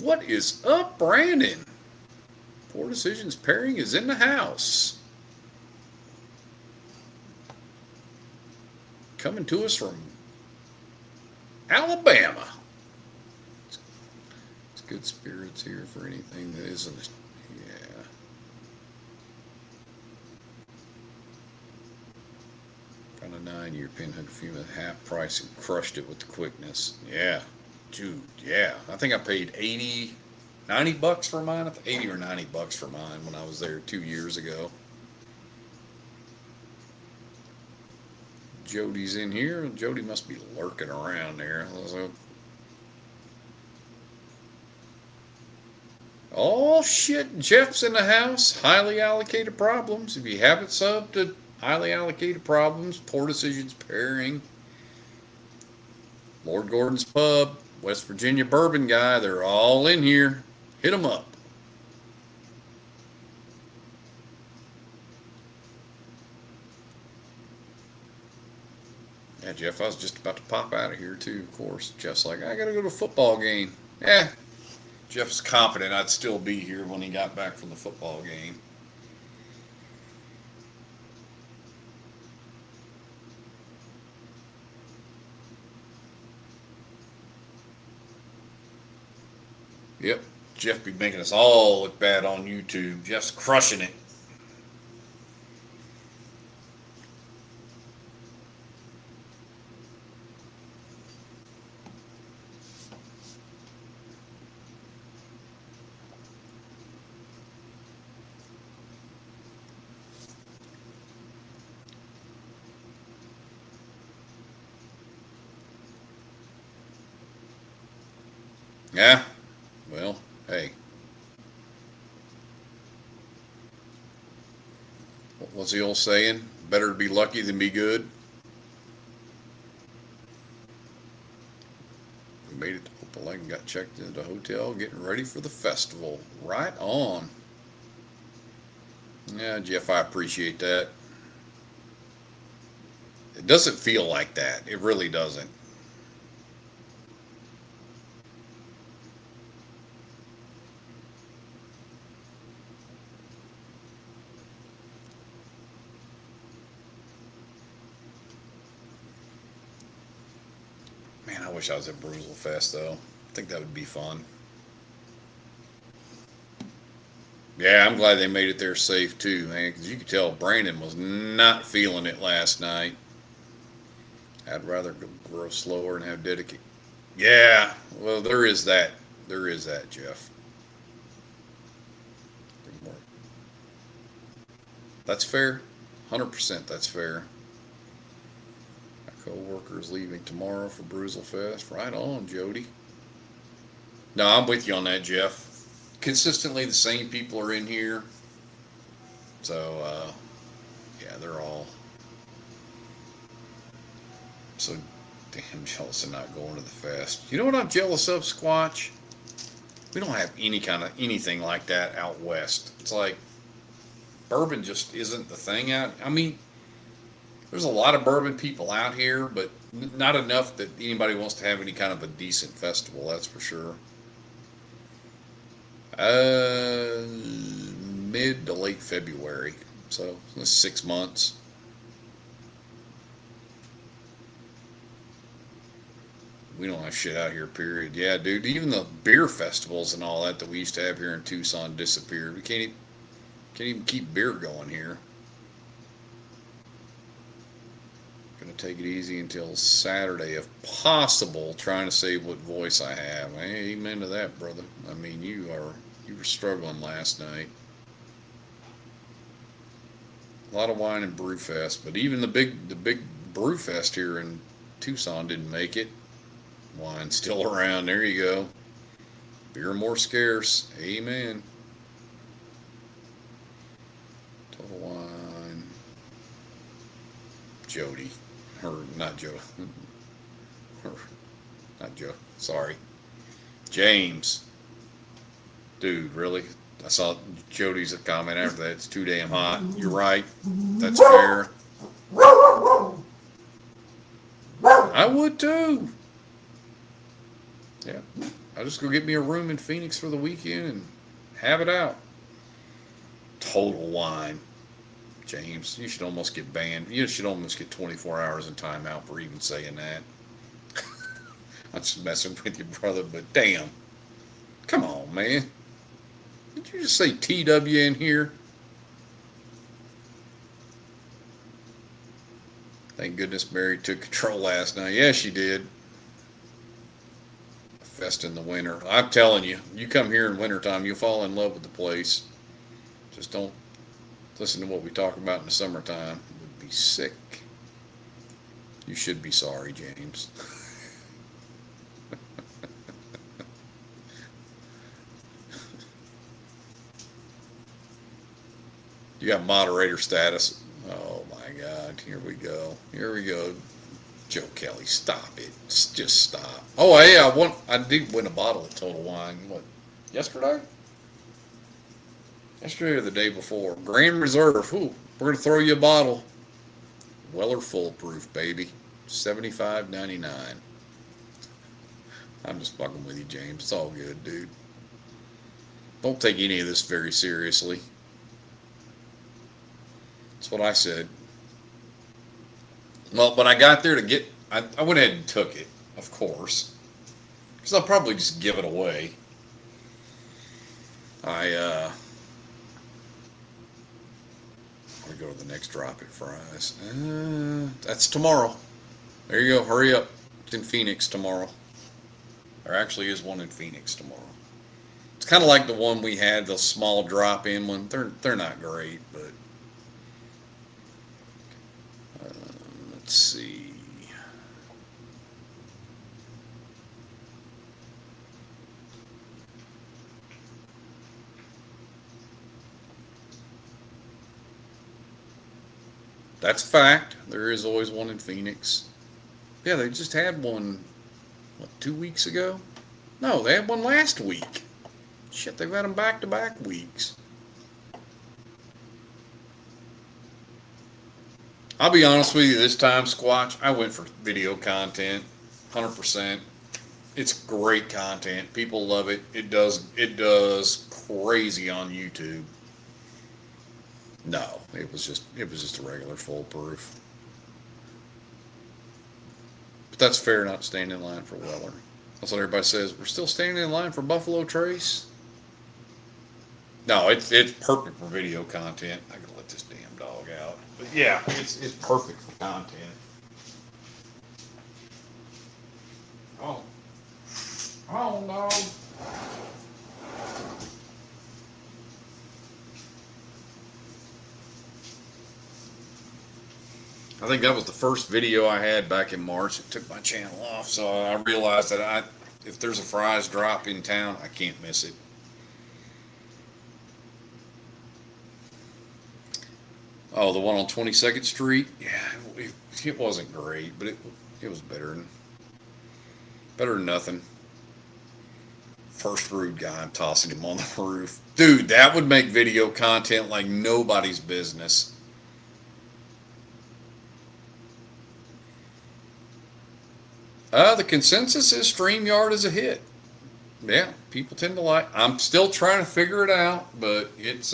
What is up, Brandon? Poor Decisions Pairing is in the house. Coming to us from Alabama. It's good spirits here for anything that isn't. Yeah. Found a 9-year pinhook female at half price and crushed it with the quickness. Yeah. Dude, yeah. I think I paid $90 for mine. I think $80 or $90 for mine when I was there 2 years ago. Jody's in here. Jody must be lurking around there. Oh shit, Jeff's in the house. Highly allocated problems. If you haven't subbed to highly allocated problems, poor decisions pairing, Lord Gordon's Pub, West Virginia bourbon guy, they're all in here. Hit them up. Yeah, Jeff, I was just about to pop out of here too, of course. Jeff's like, I gotta go to a football game. Yeah. Jeff's confident I'd still be here when he got back from the football game. Yep, Jeff be making us all look bad on YouTube. Jeff's crushing it. Yeah, well, hey. What's the old saying? Better to be lucky than be good. We made it to Opal Lake and got checked into the hotel, getting ready for the festival. Right on. Yeah, Jeff, I appreciate that. It doesn't feel like that. It really doesn't. Man, I wish I was at Bruisel Fest though. I think that would be fun. Yeah, I'm glad they made it there safe too, man, because you could tell Brandon was not feeling it last night. I'd rather go grow slower and have dedicate. Yeah, well, there is that. There is that, Jeff. That's fair. 100% that's fair. My co-worker is leaving tomorrow for Bruisel Fest. Right on, Jody. No, I'm with you on that, Jeff. Consistently, the same people are in here. So, yeah, they're all so damn jealous of not going to the fest. You know what I'm jealous of, Squatch? We don't have any kind of anything like that out west. It's like bourbon just isn't the thing out. I mean, there's a lot of bourbon people out here, but not enough that anybody wants to have any kind of a decent festival. That's for sure. Mid to late February, so 6 months. We don't have shit out here, period. Yeah, dude, even the beer festivals and all that we used to have here in Tucson disappeared. We can't even keep beer going here. Gonna take it easy until Saturday if possible, trying to save what voice I have. Hey, amen to that, brother. I mean, you were struggling last night. A lot of wine and brew fest, but even the big brew fest here in Tucson didn't make it. Wine's still around. There you go. Beer more scarce. Amen. Total Wine. Jody. Or not Joe. Or not Joe. Sorry. James. Dude, really? I saw Jody's comment after that. It's too damn hot. You're right. That's fair. I would too. Yeah. I'll just go get me a room in Phoenix for the weekend and have it out. Total Wine. James, you should almost get banned. You should almost get 24 hours in timeout for even saying that. I'm just messing with you, brother, but damn. Come on, man. Did you just say TW in here? Thank goodness Mary took control last night. Yeah, she did. Fest in the winter. I'm telling you, you come here in wintertime, you'll fall in love with the place. Just don't listen to what we talk about in the summertime. It would be sick. You should be sorry, James. got moderator status. Oh my God, here we go. Here we go. Joe Kelly, stop it. Just stop. Oh, hey, I did win a bottle of Total Wine. What, yesterday? Yesterday or the day before. Grand Reserve. Ooh, we're going to throw you a bottle. Weller Full Proof, baby. $75.99. I'm just fucking with you, James. It's all good, dude. Don't take any of this very seriously. That's what I said. Well, when I got there to get, I went ahead and took it, of course. Because I'll probably just give it away. We go to the next drop at fries. That's tomorrow. There you go. Hurry up. It's in Phoenix tomorrow. There actually is one in Phoenix tomorrow. It's kind of like the one we had, the small drop-in one. They're not great, but let's see. That's a fact. There is always one in Phoenix. Yeah, they just had one, what, 2 weeks ago? No, they had one last week. Shit, they've had them back-to-back weeks. I'll be honest with you, this time, Squatch, I went for video content, 100%. It's great content. People love it. It does crazy on YouTube. No, it was just a regular full proof. But that's fair, not standing in line for Weller. That's what everybody says. We're still standing in line for Buffalo Trace. No, it's perfect for video content. I gotta let this damn dog out. But yeah, it's perfect for content. Oh. Oh no. I think that was the first video I had back in March. It took my channel off, so I realized that if there's a fries drop in town, I can't miss it. Oh, the one on 22nd Street? Yeah, it wasn't great, but it was better than nothing. First rude guy, I'm tossing him on the roof. Dude, that would make video content like nobody's business. The consensus is StreamYard is a hit. Yeah, people tend to like. I'm still trying to figure it out, but it's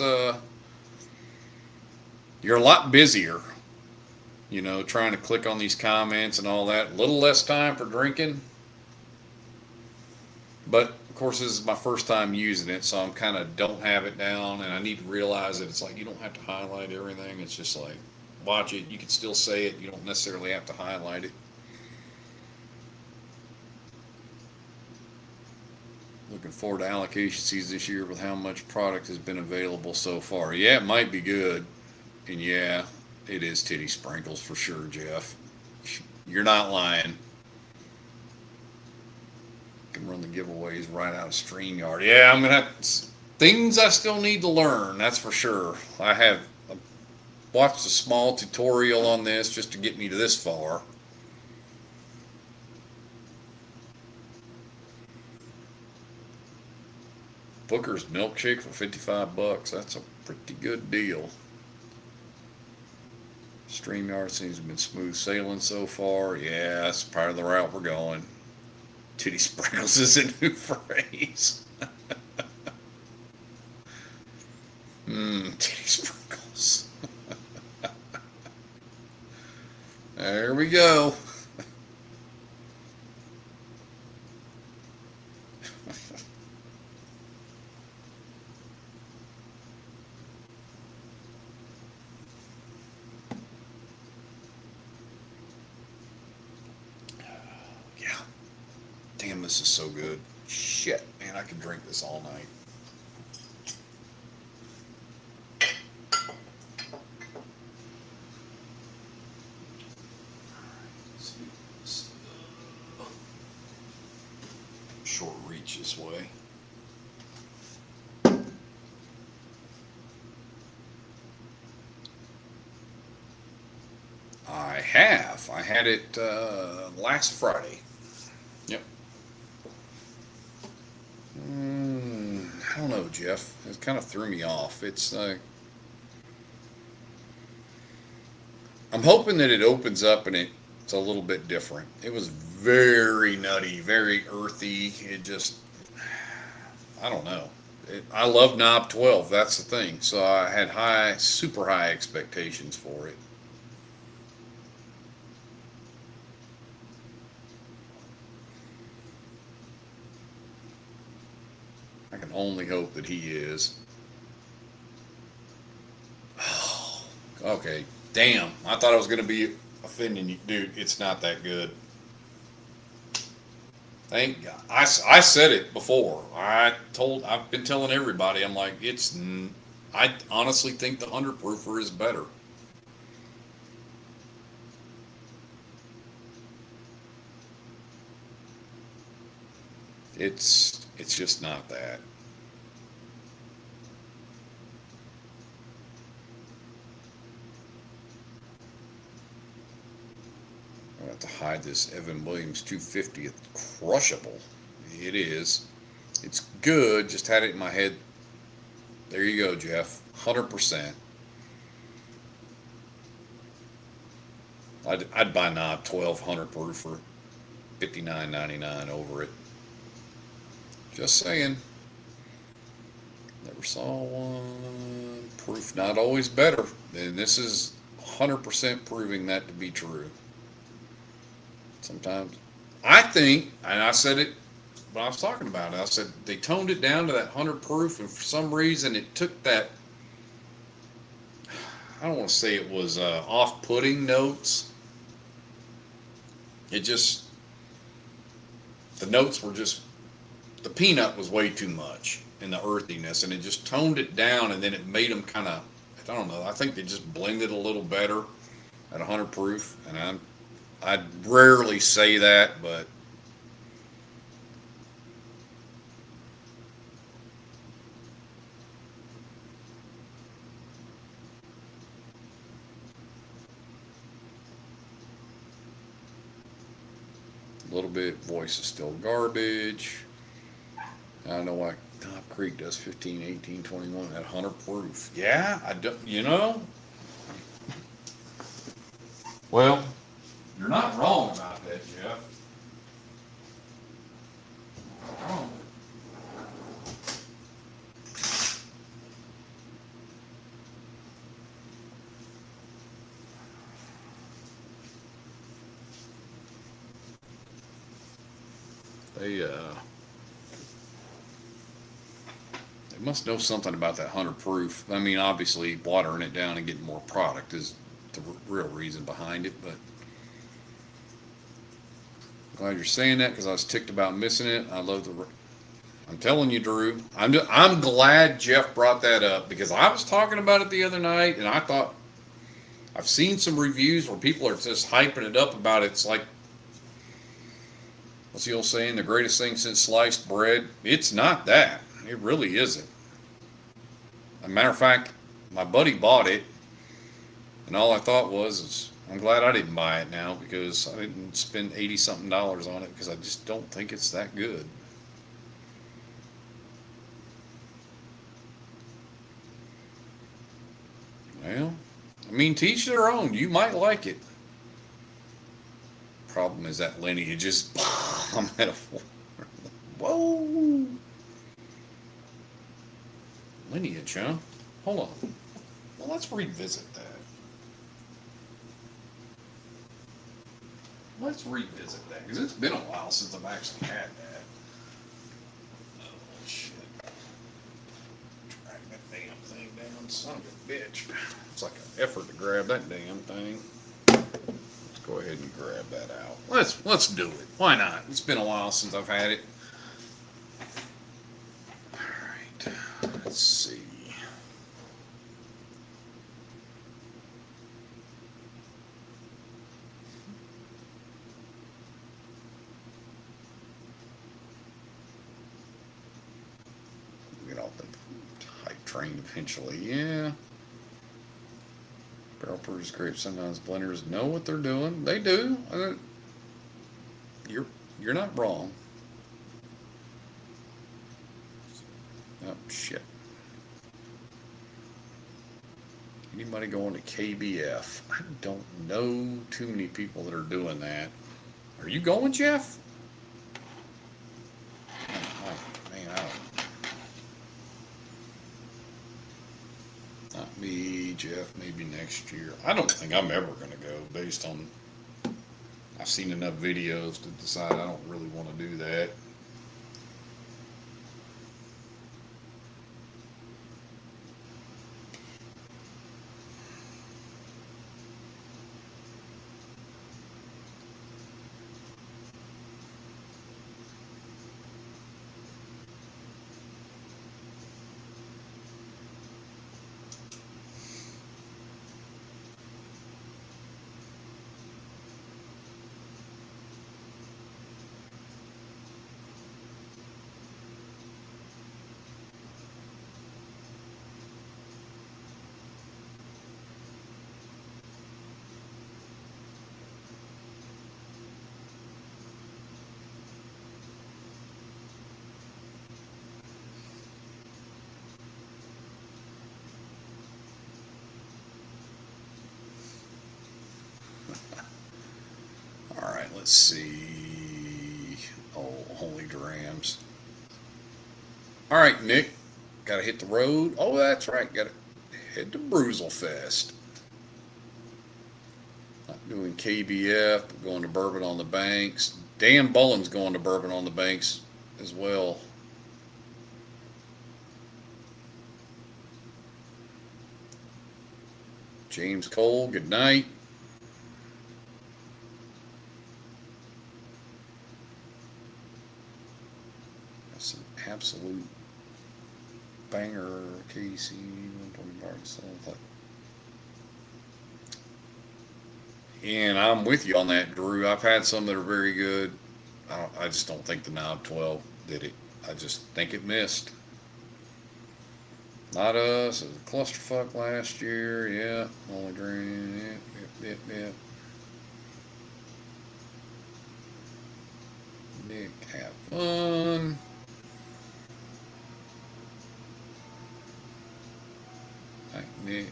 you're a lot busier, trying to click on these comments and all that. A little less time for drinking. But of course, this is my first time using it, so I'm kind of don't have it down, and I need to realize that it's like you don't have to highlight everything. It's just like watch it. You can still say it. You don't necessarily have to highlight it. Looking forward to allocation season this year with how much product has been available so far. Yeah, it might be good. And yeah, it is titty sprinkles for sure, Jeff. You're not lying. Can run the giveaways right out of StreamYard. Yeah, I'm going to have things I still need to learn, that's for sure. I watched a small tutorial on this just to get me to this far. Booker's milkshake for $55. That's a pretty good deal. StreamYard seems to have been smooth sailing so far. Yeah, that's part of the route we're going. Titty sprinkles is a new phrase. Titty sprinkles. There we go. Damn, this is so good. Shit, man, I could drink this all night. Short reach this way. I have. I had it last Friday. Yep. I don't know, Jeff. It kind of threw me off. I'm hoping that it opens up and it's a little bit different. It was very nutty, very earthy. It just, I don't know. I love knob 12. That's the thing. So I had super high expectations for it. I can only hope that he is. Oh, okay. Damn. I thought I was going to be offending you. Dude, it's not that good. Thank God. I said it before. I've been telling everybody, I'm like, I honestly think the 100 proofer is better. It's just not that. I have to hide this Evan Williams 250th crushable. It is. It's good. Just had it in my head. There you go, Jeff. 100%. I'd buy knob 1200 proof for $59.99 over it. Just saying. Never saw one. Proof not always better. And this is 100% proving that to be true. Sometimes I think, and I said it when I was talking about it, I said they toned it down to that 100 proof, and for some reason it took that, I don't want to say it was off-putting notes. It just, the notes were just, the peanut was way too much in the earthiness, and it just toned it down, and then it made them kind of, I don't know, I think they just blended a little better at 100 proof, and I'd rarely say that, but a little bit. Voice is still garbage. I don't know why Top Creek does 15, 18, 21 at 100 proof. Yeah, I don't, Well, you're not wrong about that, Jeff. Wrong. They must know something about that 100 proof. I mean, obviously, watering it down and getting more product is the real reason behind it, but glad you're saying that because I was ticked about missing it. I'm telling you, Drew. I'm glad Jeff brought that up because I was talking about it the other night, and I thought I've seen some reviews where people are just hyping it up about it. It's like, what's the old saying? The greatest thing since sliced bread. It's not that. It really isn't. As a matter of fact, my buddy bought it, and all I thought is I'm glad I didn't buy it now because I didn't spend 80 something dollars on it because I just don't think it's that good. Well, I mean, to each their own. You might like it. Problem is that lineage is a metaphor. Whoa. Lineage, huh? Hold on. Well, let's revisit that. Let's revisit that because it's been a while since I've actually had that. Oh, shit. Drag that damn thing down, son of a bitch. It's like an effort to grab that damn thing. Let's go ahead and grab that out. Let's do it. Why not? It's been a while since I've had it. All right. Let's see. Get off the hype train eventually. Yeah. Barrel proof is great. Sometimes blenders know what they're doing. They do. You're not wrong. Oh shit. Anybody going to KBF? I don't know too many people that are doing that. Are you going, Jeff? Oh, man, I don't. Not me, Jeff. Maybe next year. I don't think I'm ever going to go based on. I've seen enough videos to decide I don't really want to do that. All right, let's see. Oh, holy drams. All right, Nick, got to hit the road. Oh, that's right. Got to head to Bruzelfest. Not doing KBF, but going to Bourbon on the Banks. Dan Bullen's going to Bourbon on the Banks as well. James Cole, good night. That's an absolute banger, Casey. 120 And I'm with you on that, Drew. I've had some that are very good. I just don't think the Knob 12 did it. I just think it missed. Not us. It was a clusterfuck last year. Yeah. Only green. Yeah. Nick, have fun. Thank Nick.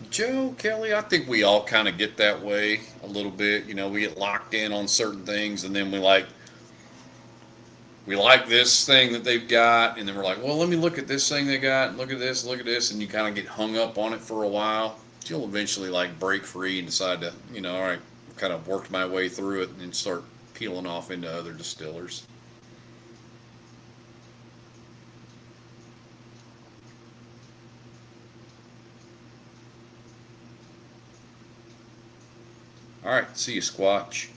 Joe, Kelly, I think we all kind of get that way a little bit. You know, we get locked in on certain things, and then we like this thing that they've got, and then we're like, well, let me look at this thing they got, and look at this, and you kind of get hung up on it for a while. You'll eventually like break free and decide to, all right, kind of worked my way through it, and then start peeling off into other distillers. All right, see you, Squatch.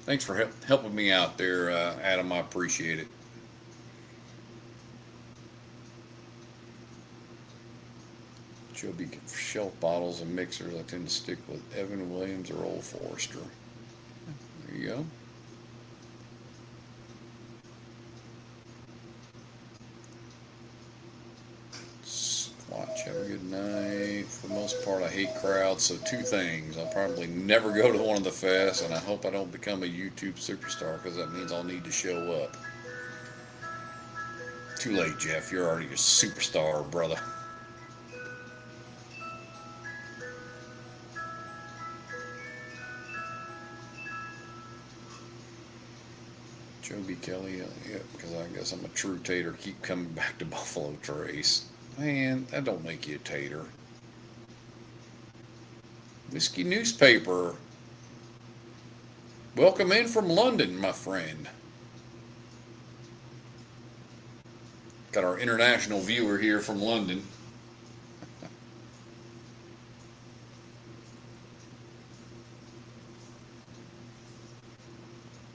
Thanks for helping me out there, Adam. I appreciate it. Joby shelf bottles and mixers. I tend to stick with Evan Williams or Old Forester. There you go. Watch, have a good night. For the most part, I hate crowds, so two things. I'll probably never go to one of the fests, and I hope I don't become a YouTube superstar, because that means I'll need to show up. Too late, Jeff. You're already a superstar, brother. Joby Kelly, yeah, because I guess I'm a true tater. Keep coming back to Buffalo Trace. Man, that don't make you a tater. Whiskey newspaper. Welcome in from London, my friend. Got our international viewer here from London.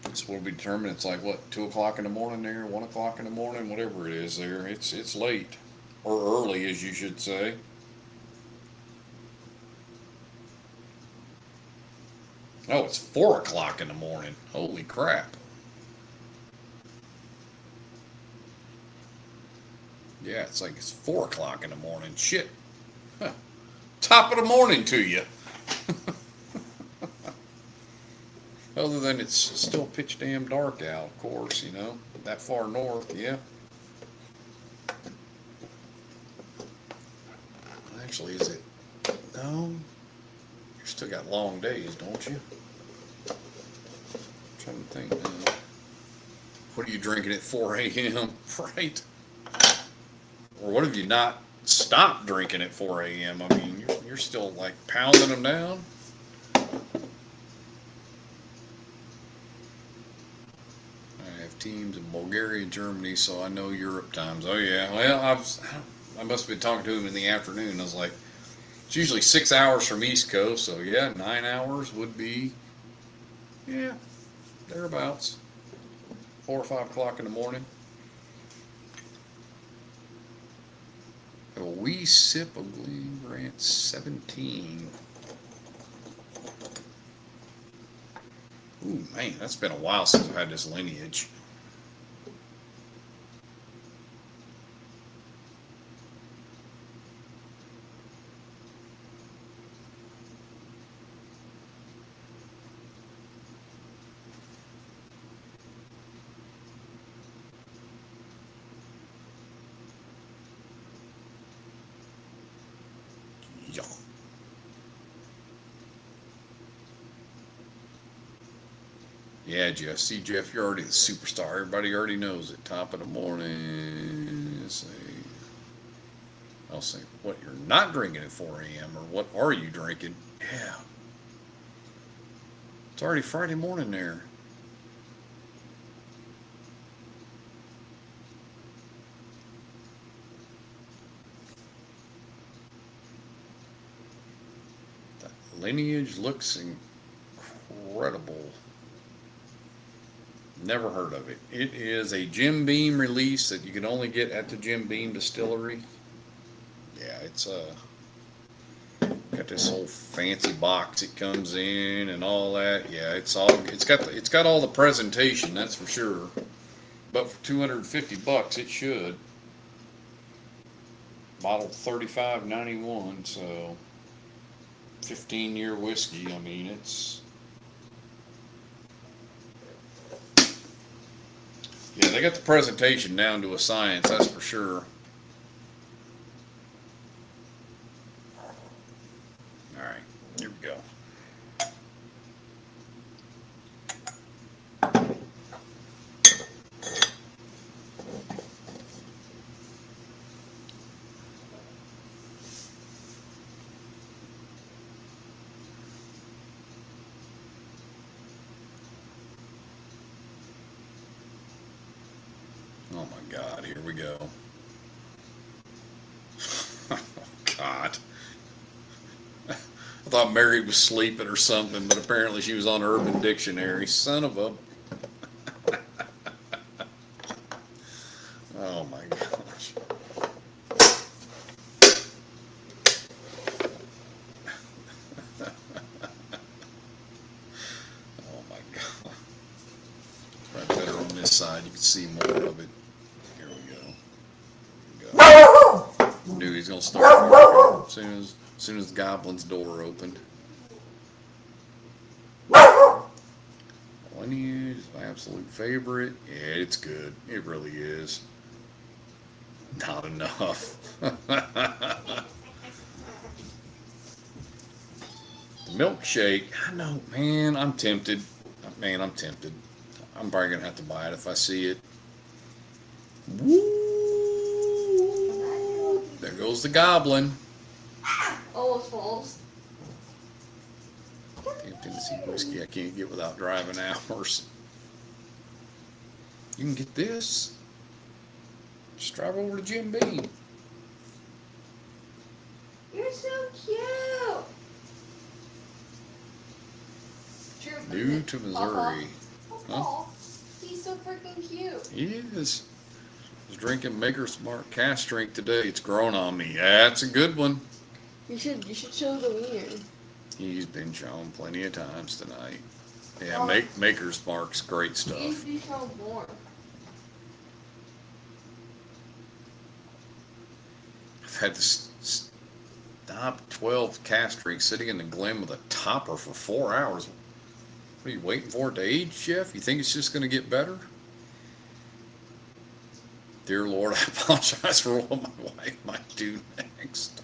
This will be determined. It's like what, 2 o'clock in the morning there, 1 o'clock in the morning, whatever it is there. It's late. Or early, as you should say. Oh, it's 4 o'clock in the morning. Holy crap. Yeah, it's like it's 4 o'clock in the morning. Shit. Huh. Top of the morning to you. Other than it's still pitch damn dark out, of course, you know. That far north, yeah. Actually, is it? No. You still got long days, don't you? I'm trying to think now. What are you drinking at 4 a.m.? Right? Or what have you not stopped drinking at 4 a.m.? I mean, you're still like pounding them down. I have teams in Bulgaria and Germany, so I know Europe times. Oh yeah. Well, I must have been talking to him in the afternoon. I was like, it's usually 6 hours from East Coast, so yeah, 9 hours would be, yeah, thereabouts. 4 or 5 o'clock in the morning. A wee sip of Glen Grant 17. Ooh, man, that's been a while since I've had this lineage. Yeah. Yeah, Jeff. See, Jeff, you're already the superstar. Everybody already knows it. Top of the morning. Let's see. I'll say, what, you're not drinking at 4 a.m. or what are you drinking? Yeah. It's already Friday morning there. That lineage looks incredible. Never heard of it. It is a Jim Beam release that you can only get at the Jim Beam distillery. Yeah, it's got this whole fancy box it comes in and all that. Yeah, it's got all the presentation, that's for sure. But for $250 it should. Bottle 35.91, so 15-year whiskey. I mean, it's, yeah, they got the presentation down to a science, that's for sure. All right, here we go. Oh my God, here we go. Oh God. I thought Mary was sleeping or something, but apparently she was on Urban Dictionary. Son of a... Oh my gosh. Oh my God. Right better on this side, you can see more of it. Here we go. Here we go. Knew he's gonna start as soon as the goblin's door opened. Lineage is my absolute favorite. Yeah, it's good. It really is. Not enough. The milkshake. I know, man. I'm tempted. Man, I'm tempted. I'm probably gonna have to buy it if I see it. Woo! There goes the goblin. Almost falls. Tennessee whiskey I can't get without driving hours. You can get this. Just drive over to Jim Beam. You're so cute. Drew, New to Missouri. Huh? He's so freaking cute. He is. I was drinking Maker's Mark Cask Drink today. It's grown on me. That's a good one. You should show the wiener. He's been shown plenty of times tonight. Yeah, Oh. Maker's Mark's great He stuff. needs to be shown more. I've had this stop 12 cast rig sitting in the glen with a topper for 4 hours. What are you waiting for it to age, Jeff? You think it's just going to get better? Dear Lord, I apologize for what my wife might do next.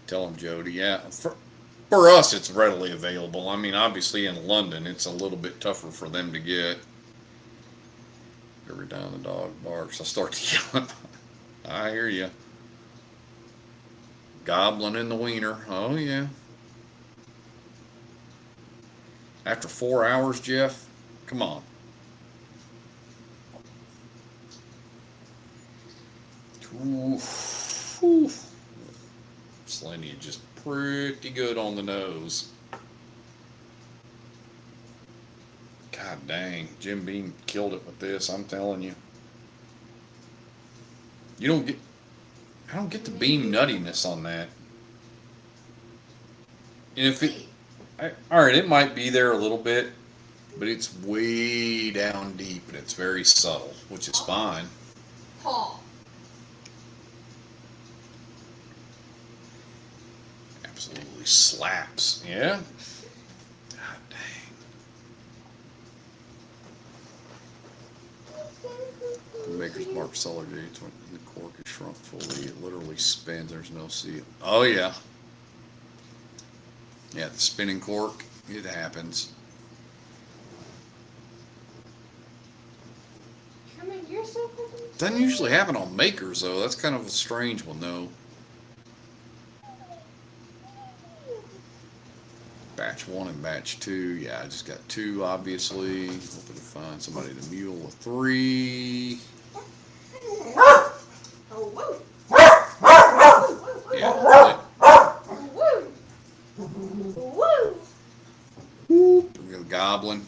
Tell him, Jody. Yeah, for us, it's readily available. I mean, obviously in London, it's a little bit tougher for them to get. Every time the dog barks, I start to yell. I hear you. Goblin in the wiener. Oh, yeah. After 4 hours, Jeff? Come on. Ooh. Slendy just pretty good on the nose. God dang, Jim Beam killed it with this, I'm telling you. I don't get the beam nuttiness on that. And if it, alright, it might be there a little bit, but it's way down deep and it's very subtle, which is fine. Paul. Absolutely slaps, yeah? God dang. Maker's Mark cellar gates when the cork is shrunk fully, it literally spins, there's no seal. Oh yeah. Yeah, the spinning cork, it happens. Truman, you're so fucking Doesn't usually happen on Makers though, that's kind of a strange one though. Batch 1 and batch 2, yeah, I just got 2 obviously. Hoping to find somebody to mule a 3. Oh, woo. Yeah, Woo. Woo. we got a goblin.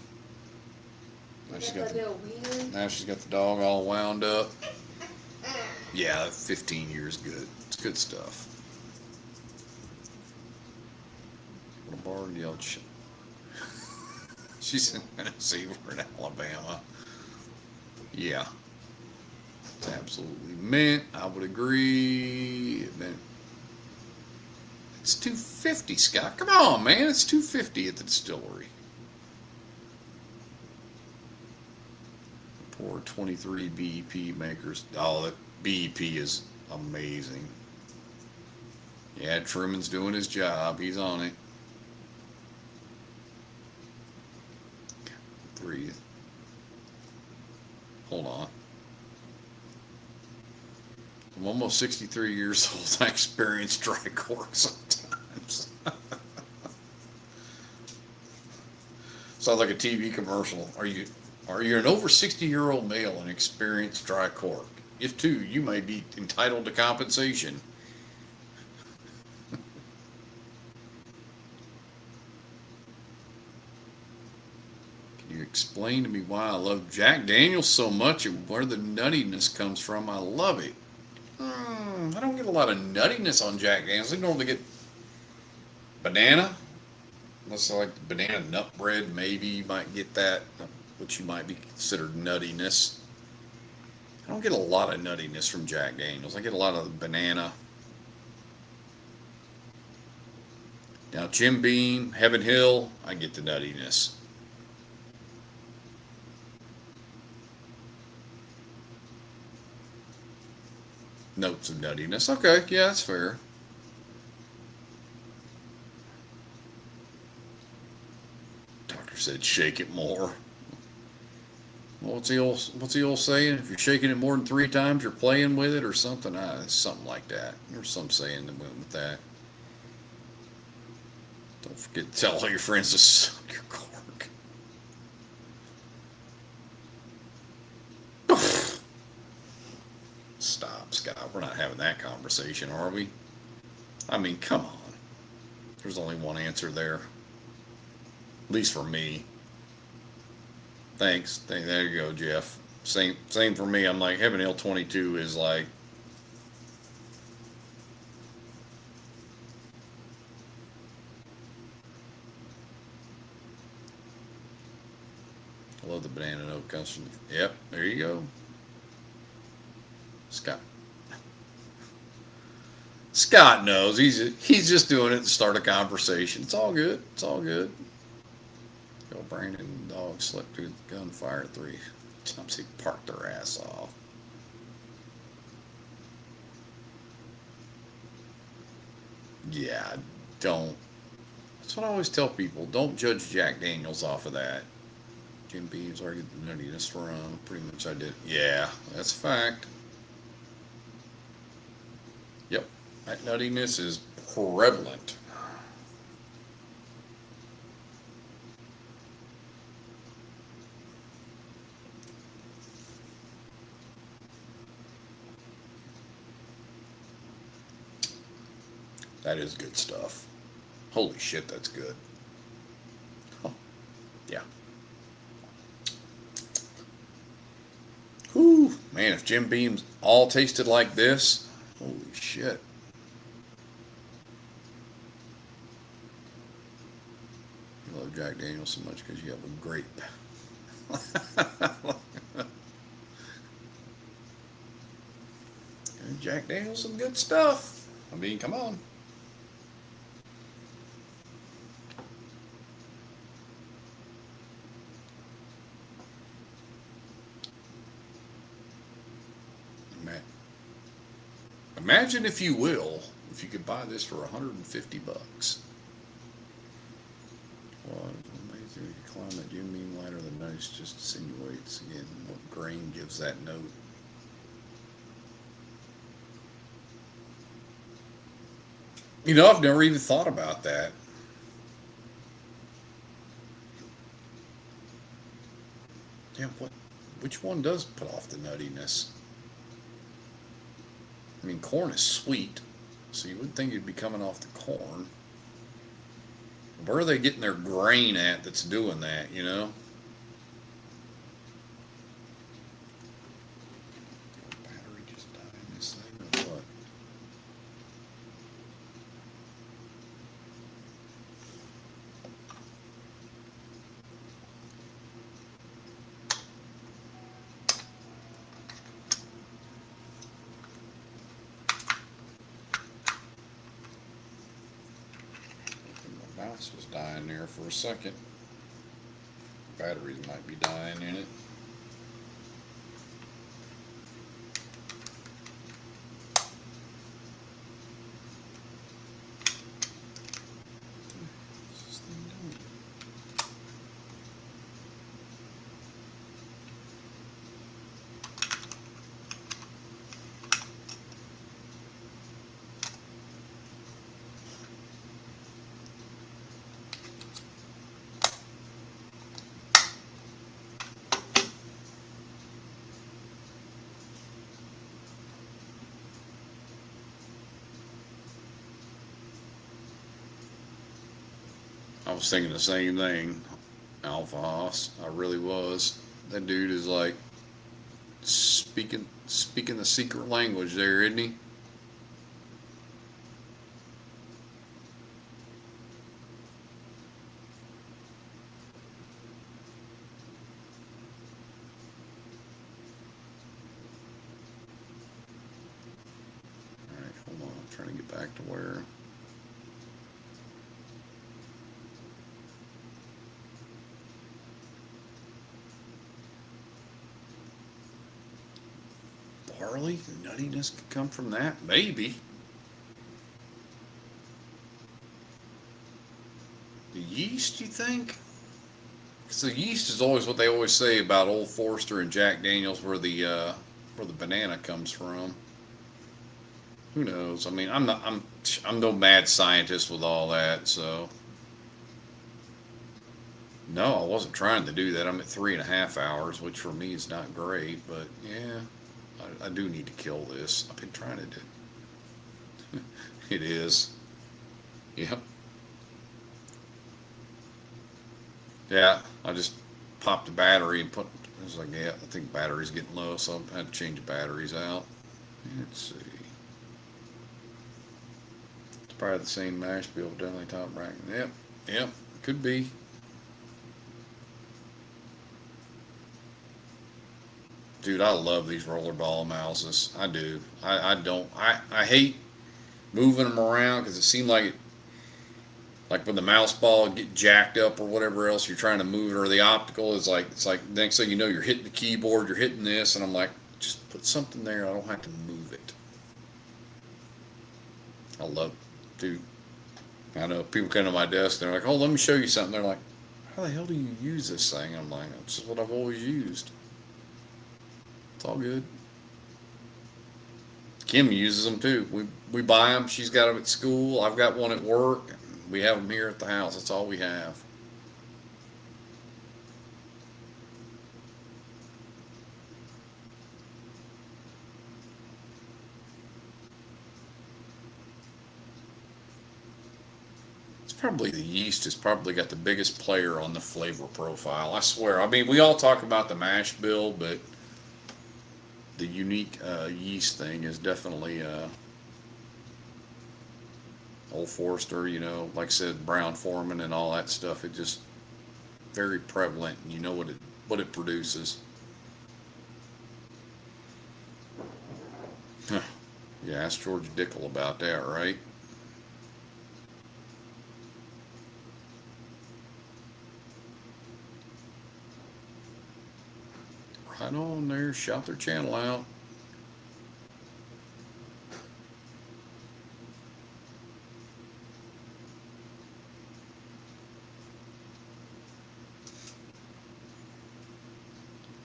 Now she's Get got that the, little wiener. now she's got the dog all wound up. Yeah, 15 years good. It's good stuff. Little barn yelled she's in Tennessee, we're in Alabama. Yeah. It's absolutely mint. I would agree. It's $250, Scott. Come on, man. It's $250 at the distillery. Poor 23 BEP makers. Oh, that BEP is amazing. Yeah, Truman's doing his job. He's on it. 3. Hold on. I'm almost 63 years old. I experience dry cork sometimes. Sounds like a TV commercial. Are you an over 60-year-old male and experience dry cork? If two, you may be entitled to compensation. Can you explain to me why I love Jack Daniels so much and where the nuttiness comes from? I love it. I don't get a lot of nuttiness on Jack Daniels. I normally get banana. Unless I like banana nut bread, maybe you might get that, which you might be considered nuttiness. I don't get a lot of nuttiness from Jack Daniels. I get a lot of banana. Now, Jim Beam, Heaven Hill, I get the nuttiness. Notes of nuttiness. Okay, yeah, that's fair. Doctor said shake it more. Well, what's the old saying? If you're shaking it more than 3 times, you're playing with it or something. Something like that. There's some saying that went with that. Don't forget to tell all your friends to suck your cork. Stop, Scott. We're not having that conversation, are we? I mean, come on. There's only one answer there. At least for me. Thanks. There you go, Jeff. Same for me. I'm like, Heaven Hill 22 is like I love the banana note comes from. Yep, there you go. Scott knows. He's just doing it to start a conversation. It's all good. It's all good. Yo, Brandon and the dog slept through the gunfire 3 times. He parked their ass off. Yeah, don't. That's what I always tell people. Don't judge Jack Daniels off of that. Jim Beam's argued the nuttiness from. Pretty much I did. Yeah, that's a fact. Yep, that nuttiness is prevalent. That is good stuff. Holy shit, that's good. Oh, yeah. Whew, man, if Jim Beam's all tasted like this, holy shit. You love Jack Daniels so much because you have a grape. And Jack Daniels some good stuff. I mean, come on. Imagine, if you will, if you could buy this for $150. Well, amazing you climb that Jim Beam ladder. The note just insinuates again what grain gives that note. You know, I've never even thought about that. Yeah, which one does put off the nuttiness? I mean, corn is sweet, so you would think it'd be coming off the corn. Where are they getting their grain at that's doing that, you know? Battery just died in this thing or what? Mouse was dying there for a second. Batteries might be dying in it. What's this thing doing? I was thinking the same thing, Alpha Hoss. I really was. That dude is like speaking the secret language there, isn't he? All right, hold on. I'm trying to get back to where. Barley, the nuttiness could come from that? Maybe. The yeast, you think? Because the yeast is always what they always say about Old Forester and Jack Daniels, where the banana comes from. Who knows? I mean, I'm no mad scientist with all that, so. No, I wasn't trying to do that. I'm at 3.5 hours, which for me is not great, but yeah. I do need to kill this. I've been trying to do. It is. Yep. Yeah, I just popped the battery and put. I was like, yeah, I think the battery's getting low, so I had to change the batteries out. Let's see. It's probably the same mash bill, definitely top rack. Yep, could be. dude, I love these rollerball mouses. I do. I don't. I hate moving them around because it seems like when the mouse ball get jacked up or whatever else you're trying to move it, or the optical is like, it's like next thing you know you're hitting the keyboard, you're hitting this, and I'm like, just put something there. I don't have to move it. I love it, dude. I know people come to my desk, they're like, oh, let me show you something. They're like, how the hell do you use this thing? I'm like, it's just what I've always used. It's all good. Kim uses them too. We buy them. She's got them at school. I've got one at work. We have them here at the house. That's all we have. Probably the yeast has probably got the biggest player on the flavor profile. I swear. I mean, we all talk about the mash bill, but the unique yeast thing is definitely Old Forester. You know, like I said, Brown Foreman and all that stuff. It just very prevalent, and you know what it produces. Huh. Yeah, ask George Dickel about that, right? Right on there, shout their channel out.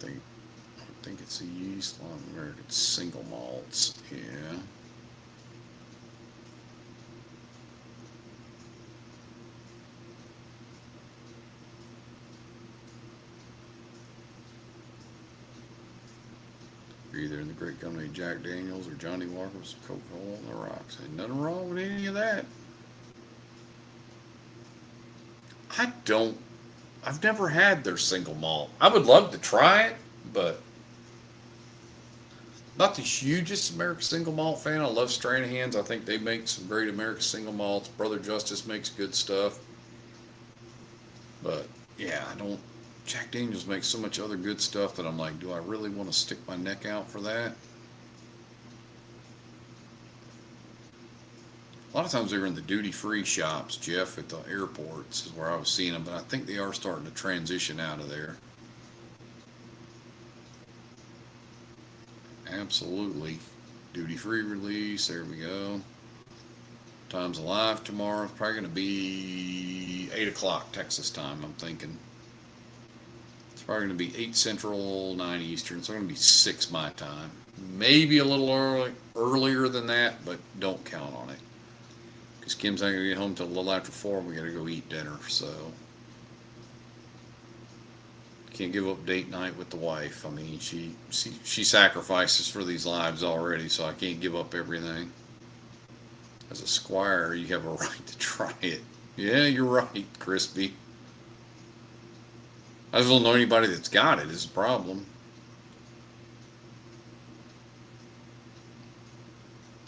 I think it's a yeast on American single malts, yeah. Either in the great company Jack Daniels or Johnny Walker's Coca-Cola on the rocks. Ain't nothing wrong with any of that. I've never had their single malt. I would love to try it, but not the hugest American single malt fan. I love Stranahan's. I think they make some great American single malts. Brother Justice makes good stuff. But yeah, Jack Daniels makes so much other good stuff that I'm like, do I really want to stick my neck out for that? A lot of times they were in the duty-free shops, Jeff, at the airports is where I was seeing them, but I think they are starting to transition out of there. Absolutely. Duty-free release, there we go. Time's alive tomorrow. It's probably going to be 8 o'clock Texas time, I'm thinking. It's probably going to be 8 Central, 9 Eastern, so it's going to be 6 my time. Maybe a little earlier than that, but don't count on it. Because Kim's not going to get home till a little after 4, and we got to go eat dinner, so. Can't give up date night with the wife. I mean, she sacrifices for these lives already, so I can't give up everything. As a squire, you have a right to try it. Yeah, you're right, Crispy. I just don't know anybody that's got it is the problem.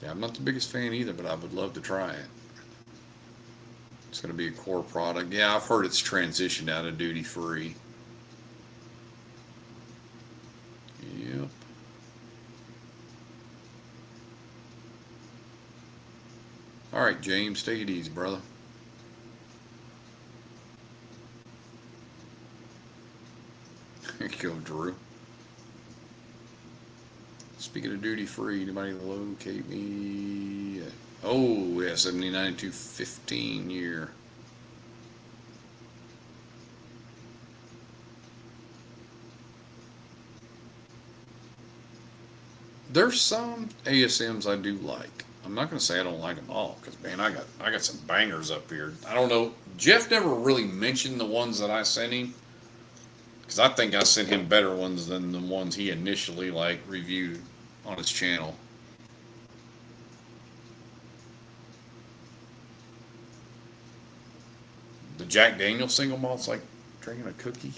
Yeah, I'm not the biggest fan either, but I would love to try it. It's going to be a core product. Yeah, I've heard it's transitioned out of duty free. Yep. All right, James, take it easy, brother. There you go, Drew. Speaking of duty free, anybody locate me? Oh, yeah, 79 to 15 year. There's some ASMs I do like. I'm not going to say I don't like them all, because, man, I got some bangers up here. I don't know. Jeff never really mentioned the ones that I sent him, because I think I sent him better ones than the ones he initially, reviewed on his channel. The Jack Daniels single malt's like drinking a cookie.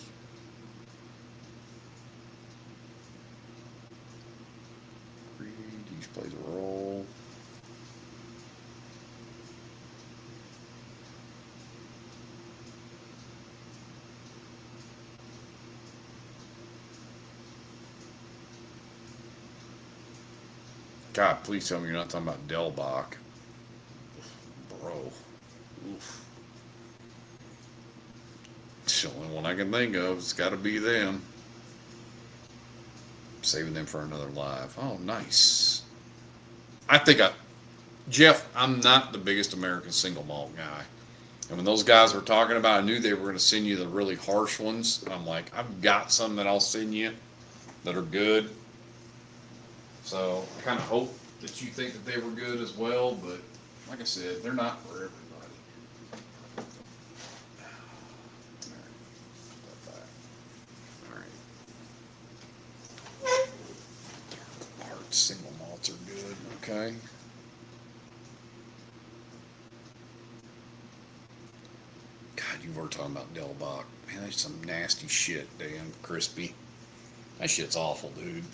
Greedies plays a role. God, please tell me you're not talking about Del Bach. Bro. Oof. It's the only one I can think of. It's got to be them. Saving them for another live. Oh, nice. Jeff, I'm not the biggest American single malt guy. And when those guys were talking about, I knew they were going to send you the really harsh ones. I'm like, I've got some that I'll send you that are good. So I kind of hope that you think that they were good as well. But like I said, they're not for everybody. All right. Hard single malts are good. Okay. God, you were talking about Del Bach. Man, that's some nasty shit, damn crispy. That shit's awful, dude.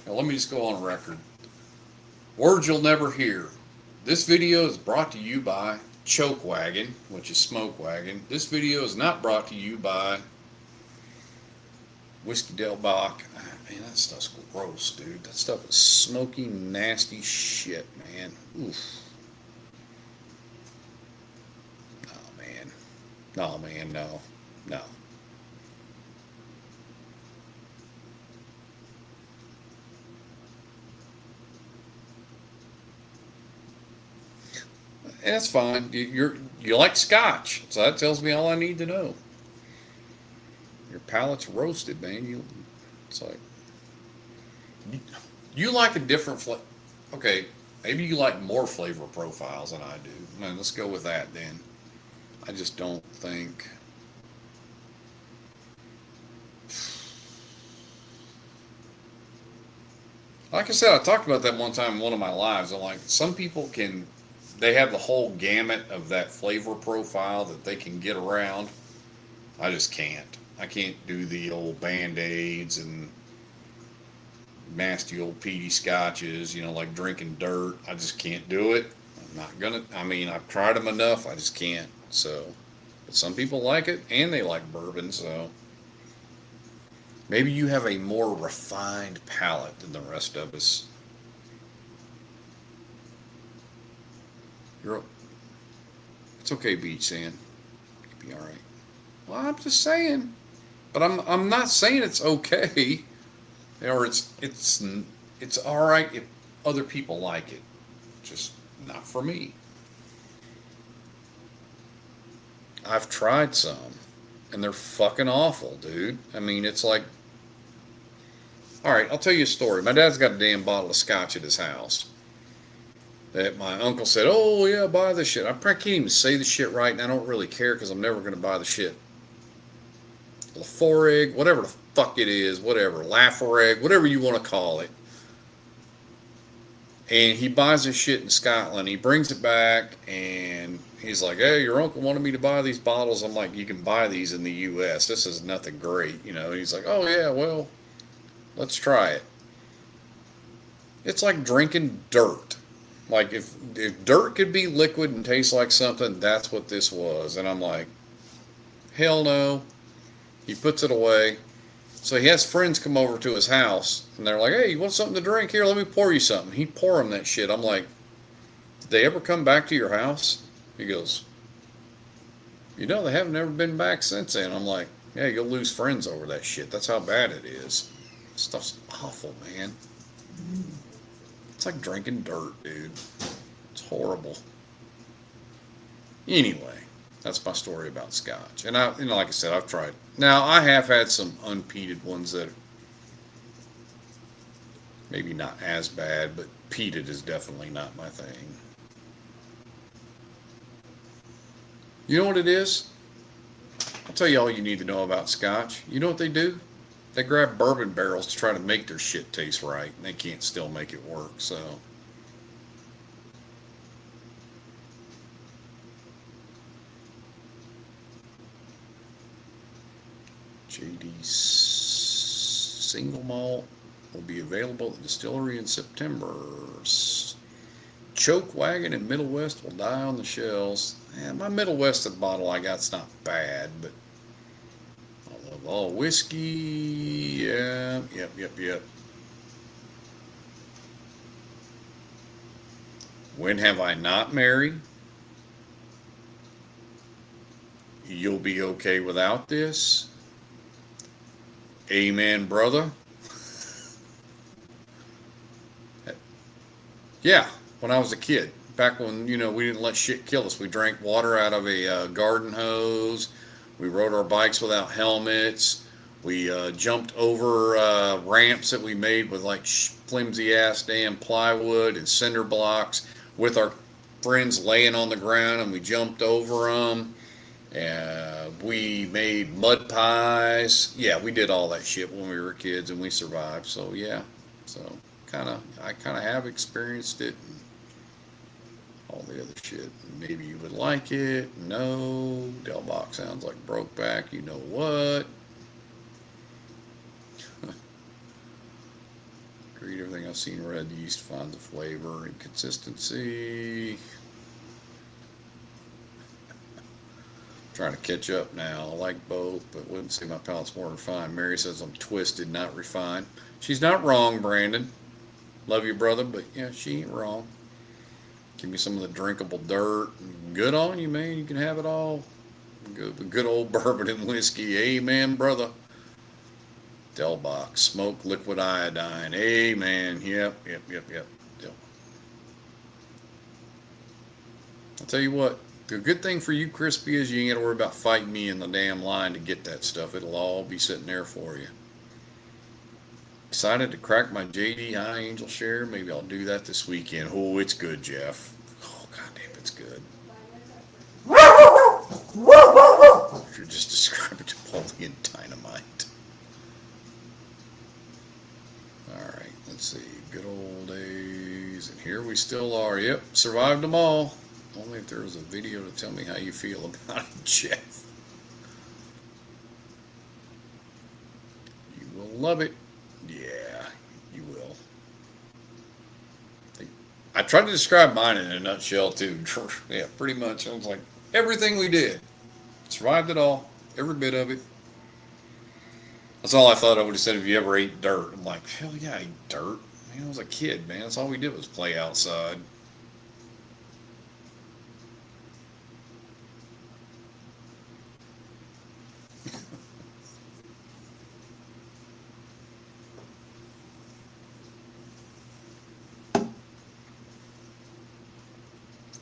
Now, let me just go on record. Words you'll never hear. This video is brought to you by Choke Wagon, which is Smoke Wagon. This video is not brought to you by Whiskey Del Bach. Man, that stuff's gross, dude. That stuff is smoky, nasty shit, man. Oof. No, man, no. No. And that's fine. You like scotch, so that tells me all I need to know. Your palate's roasted, man. It's like you like a different flavor. Okay, maybe you like more flavor profiles than I do. Man, let's go with that then. I just don't think. Like I said, I talked about that one time in one of my lives. I'm like, some people they have the whole gamut of that flavor profile that they can get around. I just can't. I can't do the old Band-Aids and nasty old peaty scotches, like drinking dirt. I just can't do it. I'm not gonna. I mean, I've tried them enough. I just can't. So, but some people like it, and they like bourbon. So, maybe you have a more refined palate than the rest of us. It's okay, Beach Sand. You'll be all right. Well, I'm just saying, but I'm not saying it's okay, or it's all right if other people like it, just not for me. I've tried some, and they're fucking awful, dude. I mean, it's like, all right, I'll tell you a story. My dad's got a damn bottle of scotch at his house that my uncle said, oh, yeah, buy this shit. I can't even say the shit right, and I don't really care because I'm never going to buy the shit. Laforig, whatever the fuck it is, whatever. Laforig, whatever you want to call it. And he buys this shit in Scotland. He brings it back, and he's like, hey, your uncle wanted me to buy these bottles. I'm like, you can buy these in the U.S. This is nothing great, He's like, oh, yeah, well, let's try it. It's like drinking dirt. Like, if dirt could be liquid and taste like something, that's what this was. And I'm like, hell no. He puts it away. So he has friends come over to his house, and they're like, hey, you want something to drink? Here, let me pour you something. He'd pour them that shit. I'm like, did they ever come back to your house? He goes, they haven't ever been back since then. I'm like, yeah, you'll lose friends over that shit. That's how bad it is. Stuff's awful, man. It's like drinking dirt, dude. It's horrible. Anyway, that's my story about scotch. And like I said, I've tried. Now, I have had some unpeated ones that are maybe not as bad, but peated is definitely not my thing. You know what it is? I'll tell you all you need to know about scotch. You know what they do? They grab bourbon barrels to try to make their shit taste right, and they can't still make it work, so. JD's single malt will be available at the distillery in September. Choke Wagon and Middle West will die on the shelves. Yeah, my Middle West bottle I got's not bad, but I love all whiskey. Yeah, yep. When have I not married? You'll be okay without this? Amen, brother. Yeah, when I was a kid. Back when, we didn't let shit kill us. We drank water out of a garden hose. We rode our bikes without helmets. We jumped over ramps that we made with like flimsy ass damn plywood and cinder blocks with our friends laying on the ground, and we jumped over them. We made mud pies. Yeah, we did all that shit when we were kids, and we survived. So yeah, so I kind of have experienced it. And all the other shit. Maybe you would like it. No. Del Box sounds like Brokeback. You know what? Read everything I've seen red yeast finds a flavor and consistency. Trying to catch up now. I like both, but wouldn't say my palate's more refined. Mary says I'm twisted, not refined. She's not wrong, Brandon. Love you, brother, but yeah, she ain't wrong. Give me some of the drinkable dirt. Good on you, man. You can have it all. Good old bourbon and whiskey. Amen, brother. Del Box. Smoke liquid iodine. Amen. Yep. Del. I'll tell you what. The good thing for you, Crispy, is you ain't got to worry about fighting me in the damn line to get that stuff. It'll all be sitting there for you. Excited to crack my JD High Angel share. Maybe I'll do that this weekend. Oh, it's good, Jeff. Oh, goddamn, it's good. You're just describing Napoleon Dynamite. Alright, let's see. Good old days. And here we still are. Yep, survived them all. Only if there was a video to tell me how you feel about it, Jeff. You will love it. Yeah, you will. I tried to describe mine in a nutshell, too. Yeah, pretty much. I was like, everything we did. Survived it all. Every bit of it. That's all I thought I would have said if you ever ate dirt. I'm like, hell yeah, I ate dirt. Man, I was a kid, man. That's all we did was play outside.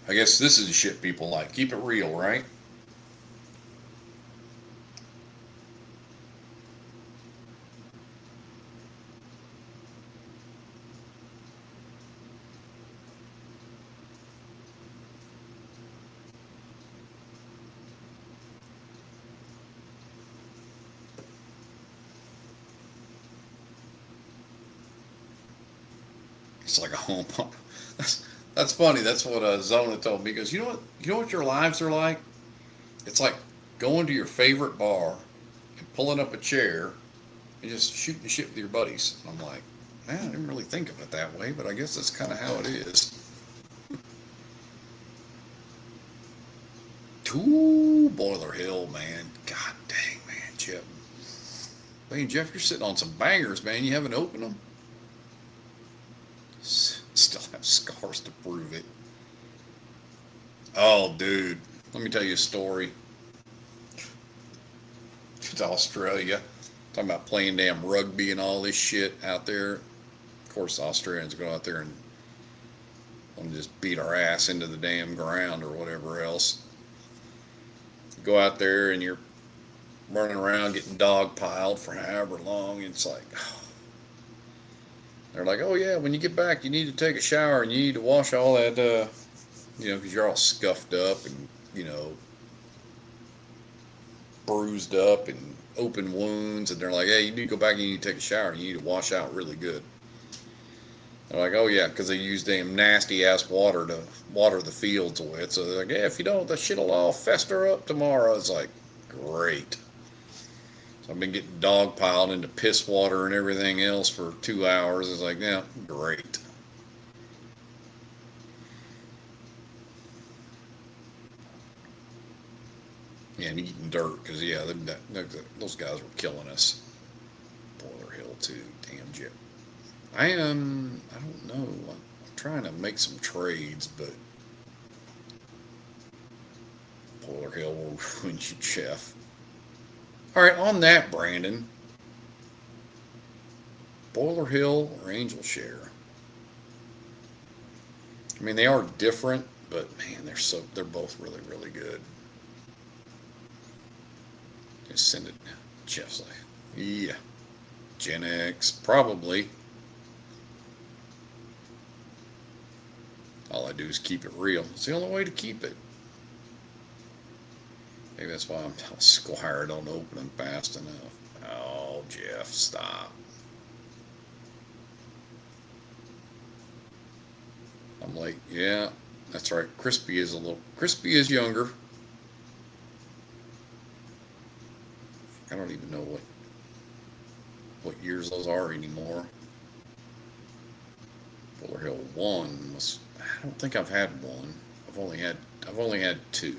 I guess this is the shit people like. Keep it real, right? It's like a home pump. That's funny. That's what Zona told me. He goes, you know what your lives are like? It's like going to your favorite bar and pulling up a chair and just shooting shit with your buddies. And I'm like, man, I didn't really think of it that way, but I guess that's kind of how it is. Ooh, Boiler Hill, man. God dang, man, Jeff. Man, Jeff, you're sitting on some bangers, man. You haven't opened them? Still have scars to prove it. Oh, dude. Let me tell you a story. To Australia. Talking about playing damn rugby and all this shit out there. Of course, the Australians go out there and want to just beat our ass into the damn ground or whatever else. You go out there and you're running around getting dog piled for however long. And it's like... They're like, oh yeah, when you get back, you need to take a shower and you need to wash all that, because you're all scuffed up and, bruised up and open wounds. And they're like, hey, you need to go back and you need to take a shower and you need to wash out really good. They're like, oh yeah, because they use damn nasty ass water to water the fields with. So they're like, yeah, if you don't, the shit'll all fester up tomorrow. It's like, great. I've been getting dog piled into piss water and everything else for 2 hours. It's like, yeah, great. Yeah, and eating dirt, because, yeah, those guys were killing us. Boiler Hill, too. Damn, Jip. I don't know. trying to make some trades, but Polar Hill will ruin you, Jeff. All right, on that, Brandon, Boiler Hill or Angel Share? I mean, they are different, but man, they're both really, really good. Just send it. Jeff's like, yeah, Gen X, probably. All I do is keep it real. It's the only way to keep it. Maybe that's why I'm Squire don't open them fast enough. Oh, Jeff, stop. I'm late. Yeah, that's right. Crispy is younger. I don't even know what years those are anymore. Fuller Hill 1 was, I don't think I've had one. I've only had 2.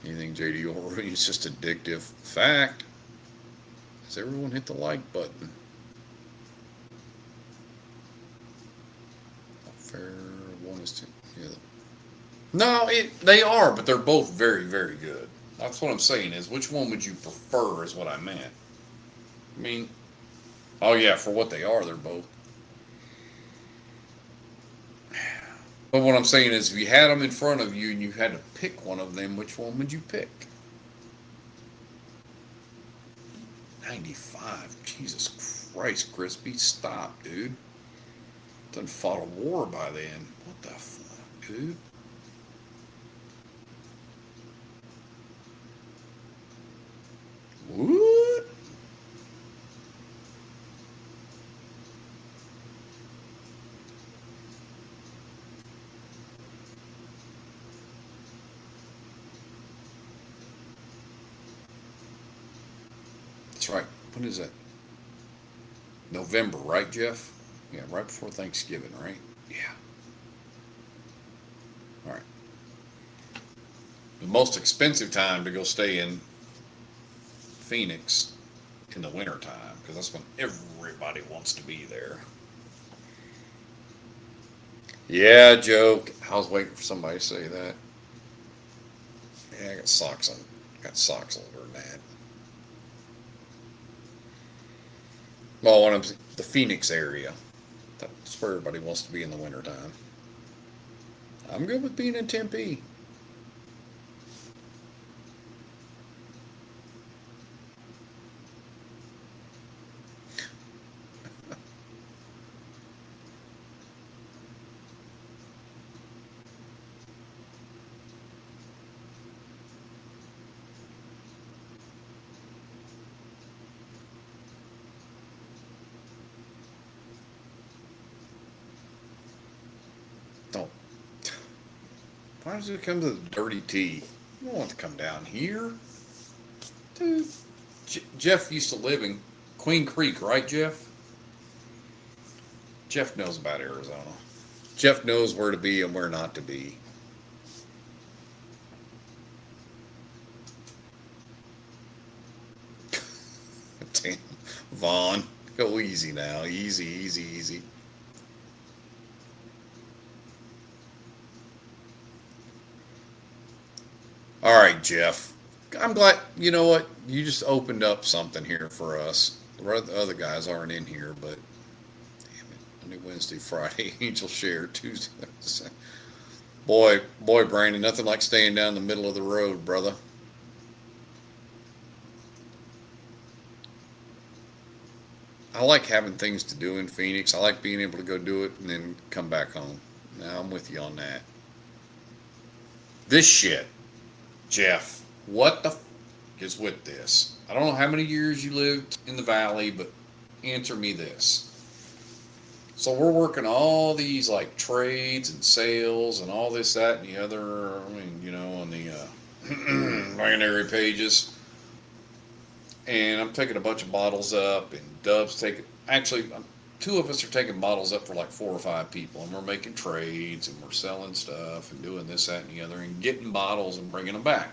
Anything JD over, it's just addictive. Fact. Does everyone hit the like button? Fair one is 2. Yeah. No, they are, but they're both very, very good. That's what I'm saying is, which one would you prefer is what I meant. I mean, oh yeah, for what they are, they're both. But what I'm saying is, if you had them in front of you and you had to pick one of them, which one would you pick? 95. Jesus Christ, Crispy, stop, dude. Done fought a war by then. What the fuck, dude? What? That's right. When is that? November, right, Jeff? Yeah, right before Thanksgiving, right? Yeah. All right. The most expensive time to go stay in Phoenix in the wintertime, because that's when everybody wants to be there. Yeah, joke. I was waiting for somebody to say that. Yeah, I got socks on. Got socks older than that. Well, when I'm the Phoenix area, that's where everybody wants to be in the wintertime. I'm good with being in Tempe. Don't. Why does it come to the dirty tea? You don't want to come down here. Dude. Jeff used to live in Queen Creek, right, Jeff? Jeff knows about Arizona. Jeff knows where to be and where not to be. Damn. Vaughn, go easy now. Easy, easy, easy. All right, Jeff. I'm glad, you know what? You just opened up something here for us. The other guys aren't in here, but damn it. Monday, Wednesday, Friday, Angel Share, Tuesday. Boy, Brandon, nothing like staying down the middle of the road, brother. I like having things to do in Phoenix. I like being able to go do it and then come back home. Now, I'm with you on that. This shit. Jeff, what the is with this? I don't know how many years you lived in the valley, but answer me this. So we're working all these like trades and sales and all this, that, and the other. I mean, you know, on the binary pages. And I'm taking a bunch of bottles up, and Dub's taking. Actually, 2 of us are taking bottles up for like 4 or 5 people, and we're making trades and we're selling stuff and doing this, that, and the other, and getting bottles and bringing them back.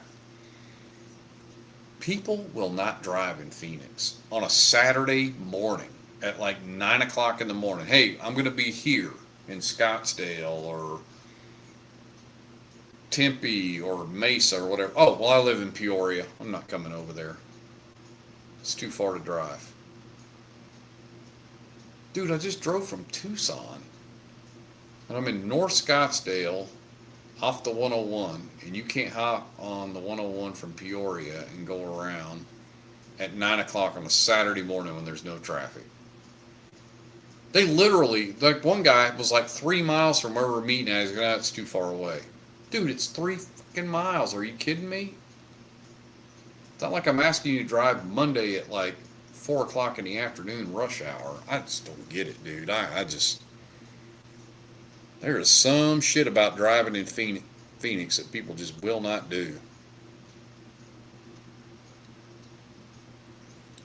People will not drive in Phoenix on a Saturday morning. at like 9 o'clock in the morning. Hey, I'm going to be here in Scottsdale or Tempe or Mesa or whatever. Oh, well, I live in Peoria. I'm not coming over there. It's too far to drive. Dude, I just drove from Tucson. And I'm in North Scottsdale off the 101. And you can't hop on the 101 from Peoria and go around at 9 o'clock on a Saturday morning when there's no traffic. They literally, like one guy was like 3 miles from where we're meeting at. He's like, it's too far away. Dude, it's 3 fucking miles. Are you kidding me? It's not like I'm asking you to drive Monday at like 4 o'clock in the afternoon rush hour. I just don't get it, dude. I just, there is some shit about driving in Phoenix that people just will not do.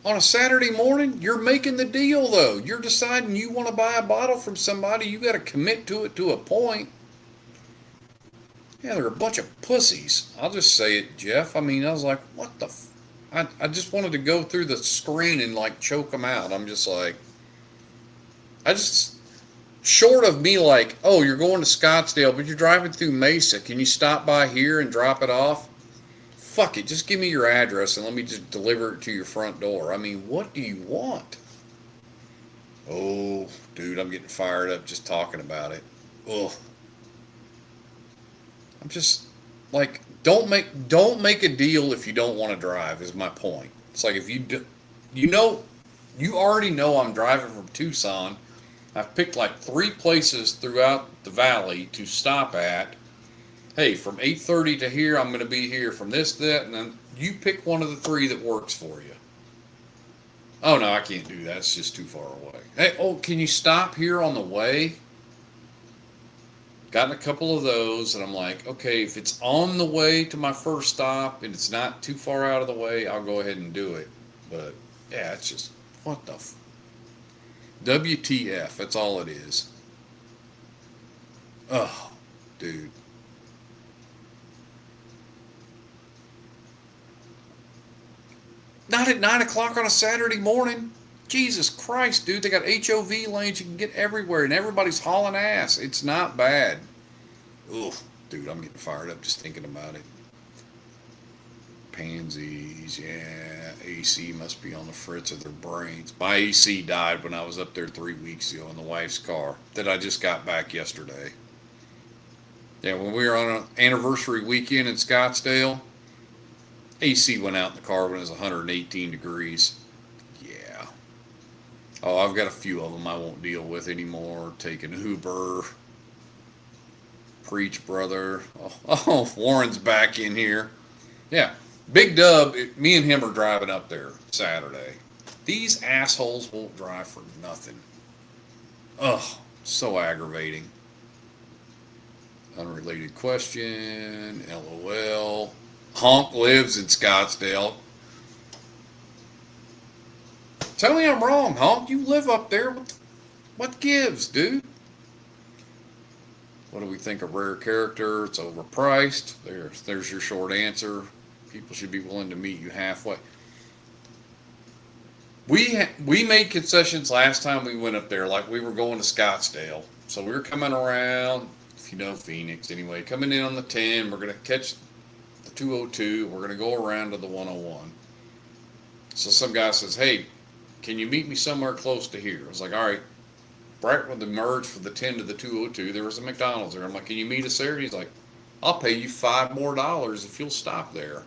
On a Saturday morning, you're making the deal though. You're deciding you want to buy a bottle from somebody. You got to commit to it to a point. Yeah, they're a bunch of pussies. I'll just say it, Jeff. I mean, I was like, what the I just wanted to go through the screen and like choke them out. I'm just like, short of me like, oh, you're going to Scottsdale, but you're driving through Mesa. Can you stop by here and drop it off? Fuck it, just give me your address and let me just deliver it to your front door. I mean, what do you want? Oh, dude, I'm getting fired up just talking about it. Ugh. I'm just like, don't make a deal if you don't want to drive is my point. It's like if you do, you already know I'm driving from Tucson. I've picked like 3 places throughout the valley to stop at. Hey, from 8:30 to here, I'm going to be here from this, that, and then you pick one of the 3 that works for you. Oh, no, I can't do that. It's just too far away. Hey, oh, can you stop here on the way? Gotten a couple of those, and I'm like, okay, if it's on the way to my first stop and it's not too far out of the way, I'll go ahead and do it. But, yeah, it's just, what the WTF, that's all it is. Oh, dude. Not at 9 o'clock on a Saturday morning. Jesus Christ, dude. They got HOV lanes you can get everywhere, and everybody's hauling ass. It's not bad. Ugh, dude, I'm getting fired up just thinking about it. Pansies, yeah. AC must be on the fritz of their brains. My AC died when I was up there 3 weeks ago in the wife's car that I just got back yesterday. Yeah, when we were on an anniversary weekend in Scottsdale, AC went out in the car when it was 118 degrees. Yeah. Oh, I've got a few of them I won't deal with anymore. Taking Uber. Preach, brother. Oh, Warren's back in here. Yeah. Big Dub, me and him are driving up there Saturday. These assholes won't drive for nothing. Ugh, so aggravating. Unrelated question. LOL. Honk lives in Scottsdale. Tell me I'm wrong, Honk. You live up there. What gives, dude? What do we think of Rare Character? It's overpriced. There's your short answer. People should be willing to meet you halfway. We made concessions last time we went up there, like we were going to Scottsdale. So we were coming around, if you know Phoenix anyway, coming in on the 10. We're going to catch 202, we're going to go around to the 101. So some guy says, hey, can you meet me somewhere close to here? I was like, all right. Right when the merge from the 10 to the 202, there was a McDonald's there. I'm like, can you meet us there? And he's like, I'll pay you $5 more if you'll stop there.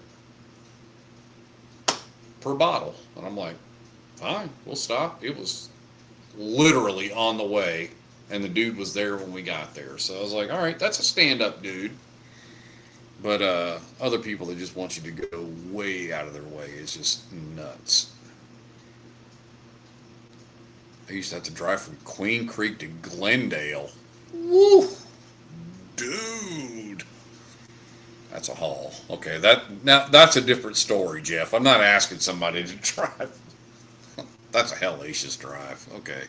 Per bottle. And I'm like, fine, we'll stop. It was literally on the way, and the dude was there when we got there. So I was like, all right, that's a stand-up dude. But other people that just want you to go way out of their way is just nuts. I used to have to drive from Queen Creek to Glendale. Woo! Dude. That's a haul. Okay, that's a different story, Jeff. I'm not asking somebody to drive. That's a hellacious drive. Okay.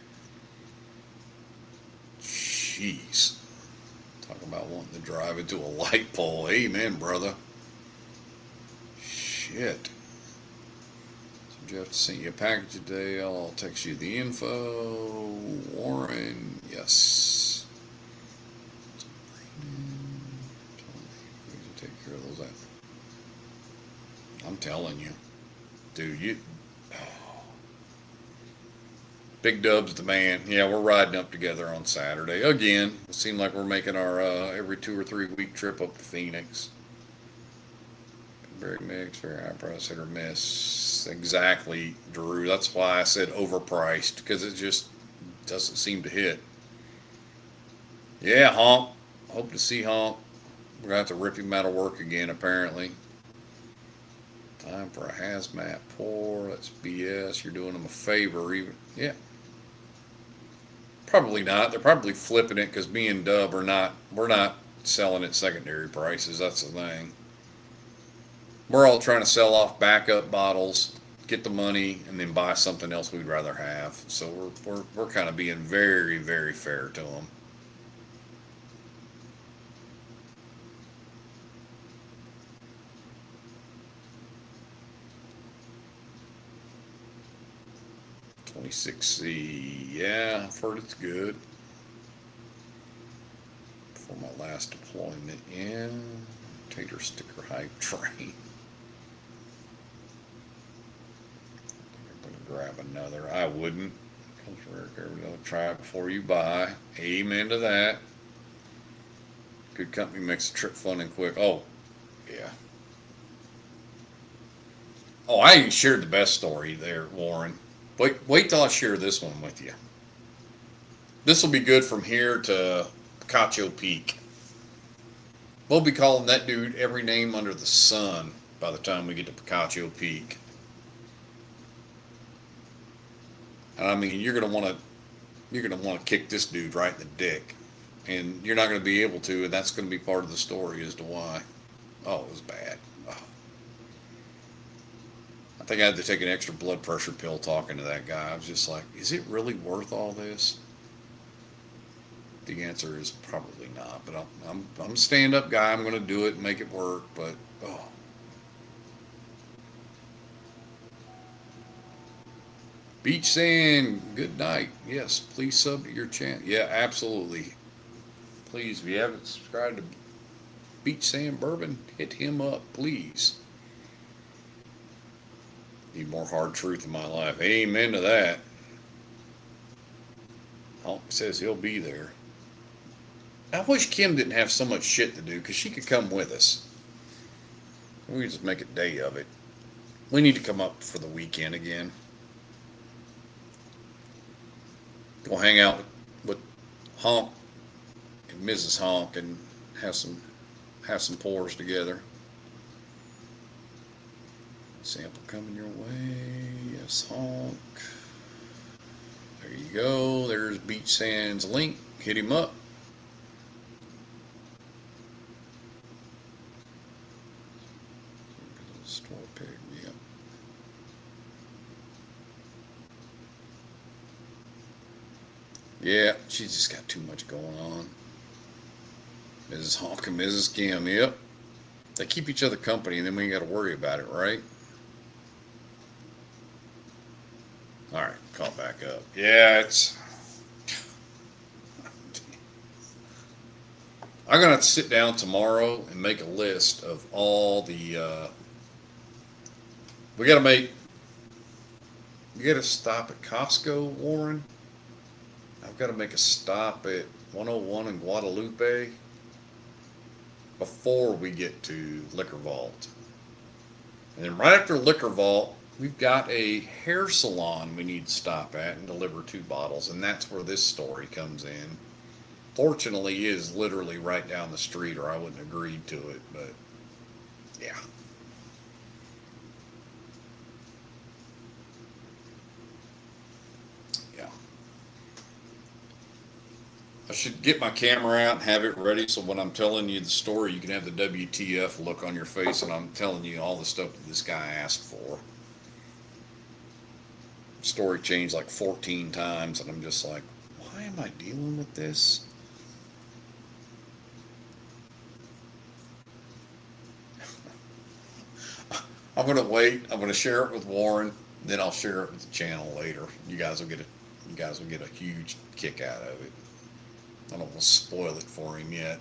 Jeez. Talk about wanting to drive into a light pole. Amen, brother. Shit. Jeff sent you a package today. I'll text you the info. Warren, yes. Take care of those. I'm telling you, dude, Big Dub's the man. Yeah, we're riding up together on Saturday again. It seemed like we're making our every 2 or 3 week trip up to Phoenix. Very mixed, very high price, hit or miss. Exactly, Drew. That's why I said overpriced, because it just doesn't seem to hit. Yeah, Honk. Hope to see Honk. We're gonna have to rip him out of work again, apparently. Time for a hazmat pour. That's BS. You're doing them a favor, even. Yeah. Probably not. They're probably flipping it because me and Dub are not. We're not selling at secondary prices. That's the thing. We're all trying to sell off backup bottles, get the money, and then buy something else we'd rather have. So we're kind of being very, very fair to them. $26C, yeah, I've heard it's good. For my last deployment, yeah. Tater sticker hype train. I'm gonna grab another. I wouldn't. Try it before you buy. Amen to that. Good company makes the trip fun and quick. Oh, yeah. Oh, I even shared the best story there, Warren. Wait till I share this one with you. This will be good from here to Picacho Peak. We'll be calling that dude every name under the sun by the time we get to Picacho Peak. And I mean, you're gonna want to kick this dude right in the dick, and you're not gonna be able to, and that's gonna be part of the story as to why. Oh, it was bad. Oh. I think I had to take an extra blood pressure pill talking to that guy. I was just like, is it really worth all this? The answer is probably not, but I'm a stand-up guy. I'm going to do it and make it work, but oh. Beach Sand, good night. Yes, please sub to your channel. Yeah, absolutely. Please, if you haven't subscribed to Beach Sand Bourbon, hit him up, please. Need more hard truth in my life. Amen to that. Honk says he'll be there. I wish Kim didn't have so much shit to do, because she could come with us. We could just make a day of it. We need to come up for the weekend again. Go hang out with Honk and Mrs. Honk and have some pours together. Sample coming your way. Yes, Honk. There you go. There's Beach Sand's link. Hit him up. Store pig, yeah. Yeah, she's just got too much going on. Mrs. Honk and Mrs. Kim, yep. They keep each other company, and then we ain't got to worry about it, right? All right, call back up. Yeah, it's... I'm going to sit down tomorrow and make a list of all the... we got to stop at Costco, Warren. I've got to make a stop at 101 in Guadalupe before we get to Liquor Vault. And then right after Liquor Vault, we've got a hair salon we need to stop at and deliver 2 bottles. And that's where this story comes in. Fortunately, it is literally right down the street, or I wouldn't have agreed to it. But, yeah. I should get my camera out and have it ready so when I'm telling you the story, you can have the WTF look on your face and I'm telling you all the stuff that this guy asked for. Story changed like 14 times and I'm just like, why am I dealing with this? I'm going to wait. I'm going to share it with Warren. Then I'll share it with the channel later. You guys will get a huge kick out of it. I don't want to spoil it for him yet.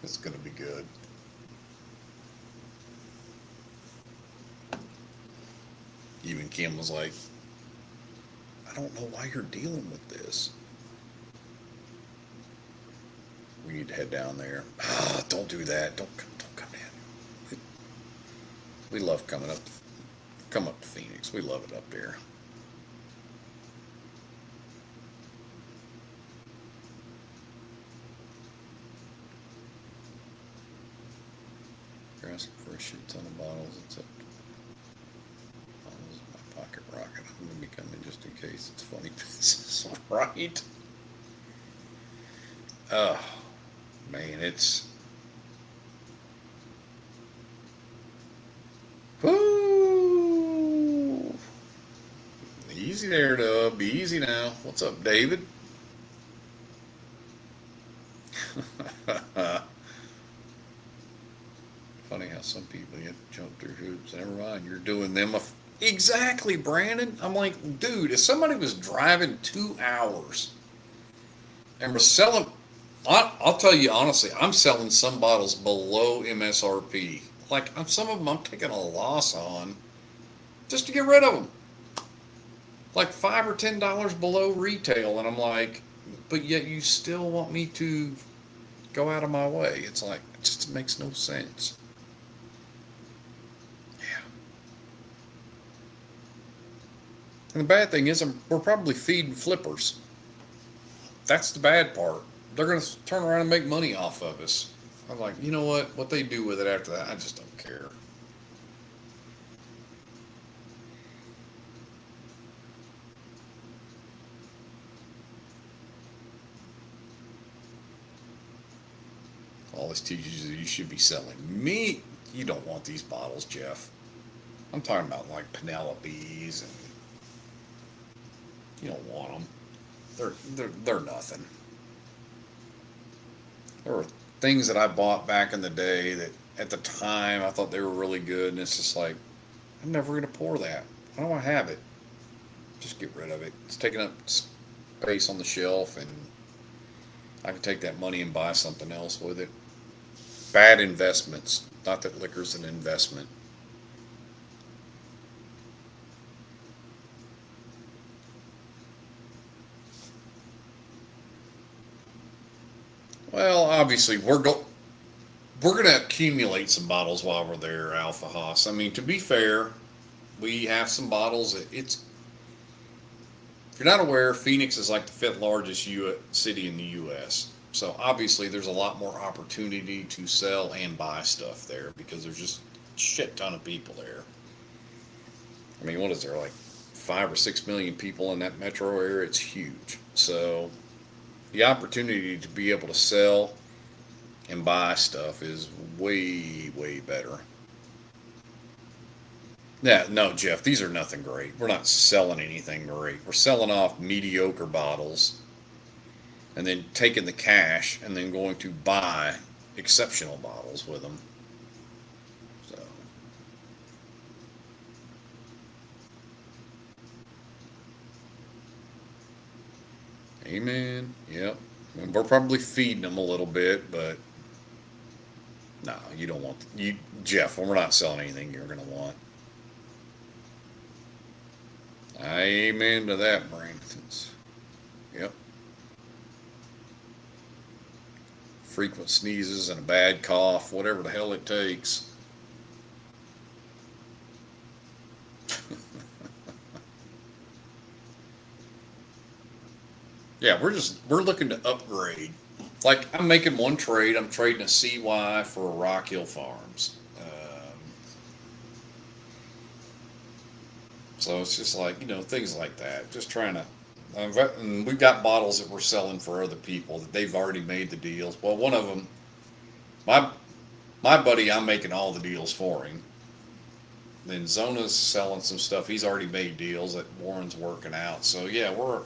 It's gonna be good. Even Kim was like, I don't know why you're dealing with this. We need to head down there. Ah, don't do that. Don't come in. We love come up to Phoenix. We love it up there. You're asking for a shit ton of bottles, except bottles in my pocket rocket. I'm gonna be coming just in case. It's funny business, right? Oh man, it's whoo. Easy there, Dub. Be easy now. What's up, David? Funny how some people get to jump through hoops. Never mind, you're doing them exactly, Brandon. I'm like, dude, if somebody was driving 2 hours and we're selling, I'll tell you honestly, I'm selling some bottles below MSRP. Like some of them I'm taking a loss on just to get rid of them. Like $5 or $10 below retail, and I'm like, but yet you still want me to go out of my way. It's like, it just makes no sense. Yeah. And the bad thing is, we're probably feeding flippers. That's the bad part. They're going to turn around and make money off of us. I'm like, you know what? What they do with it after that, I just don't care. All this teaches you should be selling meat. You don't want these bottles, Jeff. I'm talking about like Penelope's, and you don't want them. They're nothing. There were things that I bought back in the day that at the time I thought they were really good, and it's just like, I'm never gonna pour that. I don't want to have it. Just get rid of it. It's taking up space on the shelf, and I can take that money and buy something else with it. Bad investments. Not that liquor's an investment. Well, obviously we're going to accumulate some bottles while we're there, Alpha Haas. I mean, to be fair, we have some bottles. If you're not aware, Phoenix is like the 5th largest city in the U.S. So obviously there's a lot more opportunity to sell and buy stuff there because there's just a shit ton of people there. I mean, what is there, like 5 or 6 million people in that metro area? It's huge. So the opportunity to be able to sell and buy stuff is way, way better. Yeah, no, Jeff, these are nothing great. We're not selling anything great. We're selling off mediocre bottles and then taking the cash and then going to buy exceptional bottles with them. So, amen. Yep. And we're probably feeding them a little bit, but no, you don't want Jeff. When we're not selling anything, you're going to want. Amen to that, Brandon. Yep. Frequent sneezes and a bad cough, whatever the hell it takes. Yeah, we're looking to upgrade. Like, I'm making one trade. I'm trading a CY for a Rock Hill Farms. So it's just like, things like that. Just trying to, and we've got bottles that we're selling for other people that they've already made the deals. Well, one of them, my buddy, I'm making all the deals for him. Then Zona's selling some stuff. He's already made deals that Warren's working out. So yeah, we're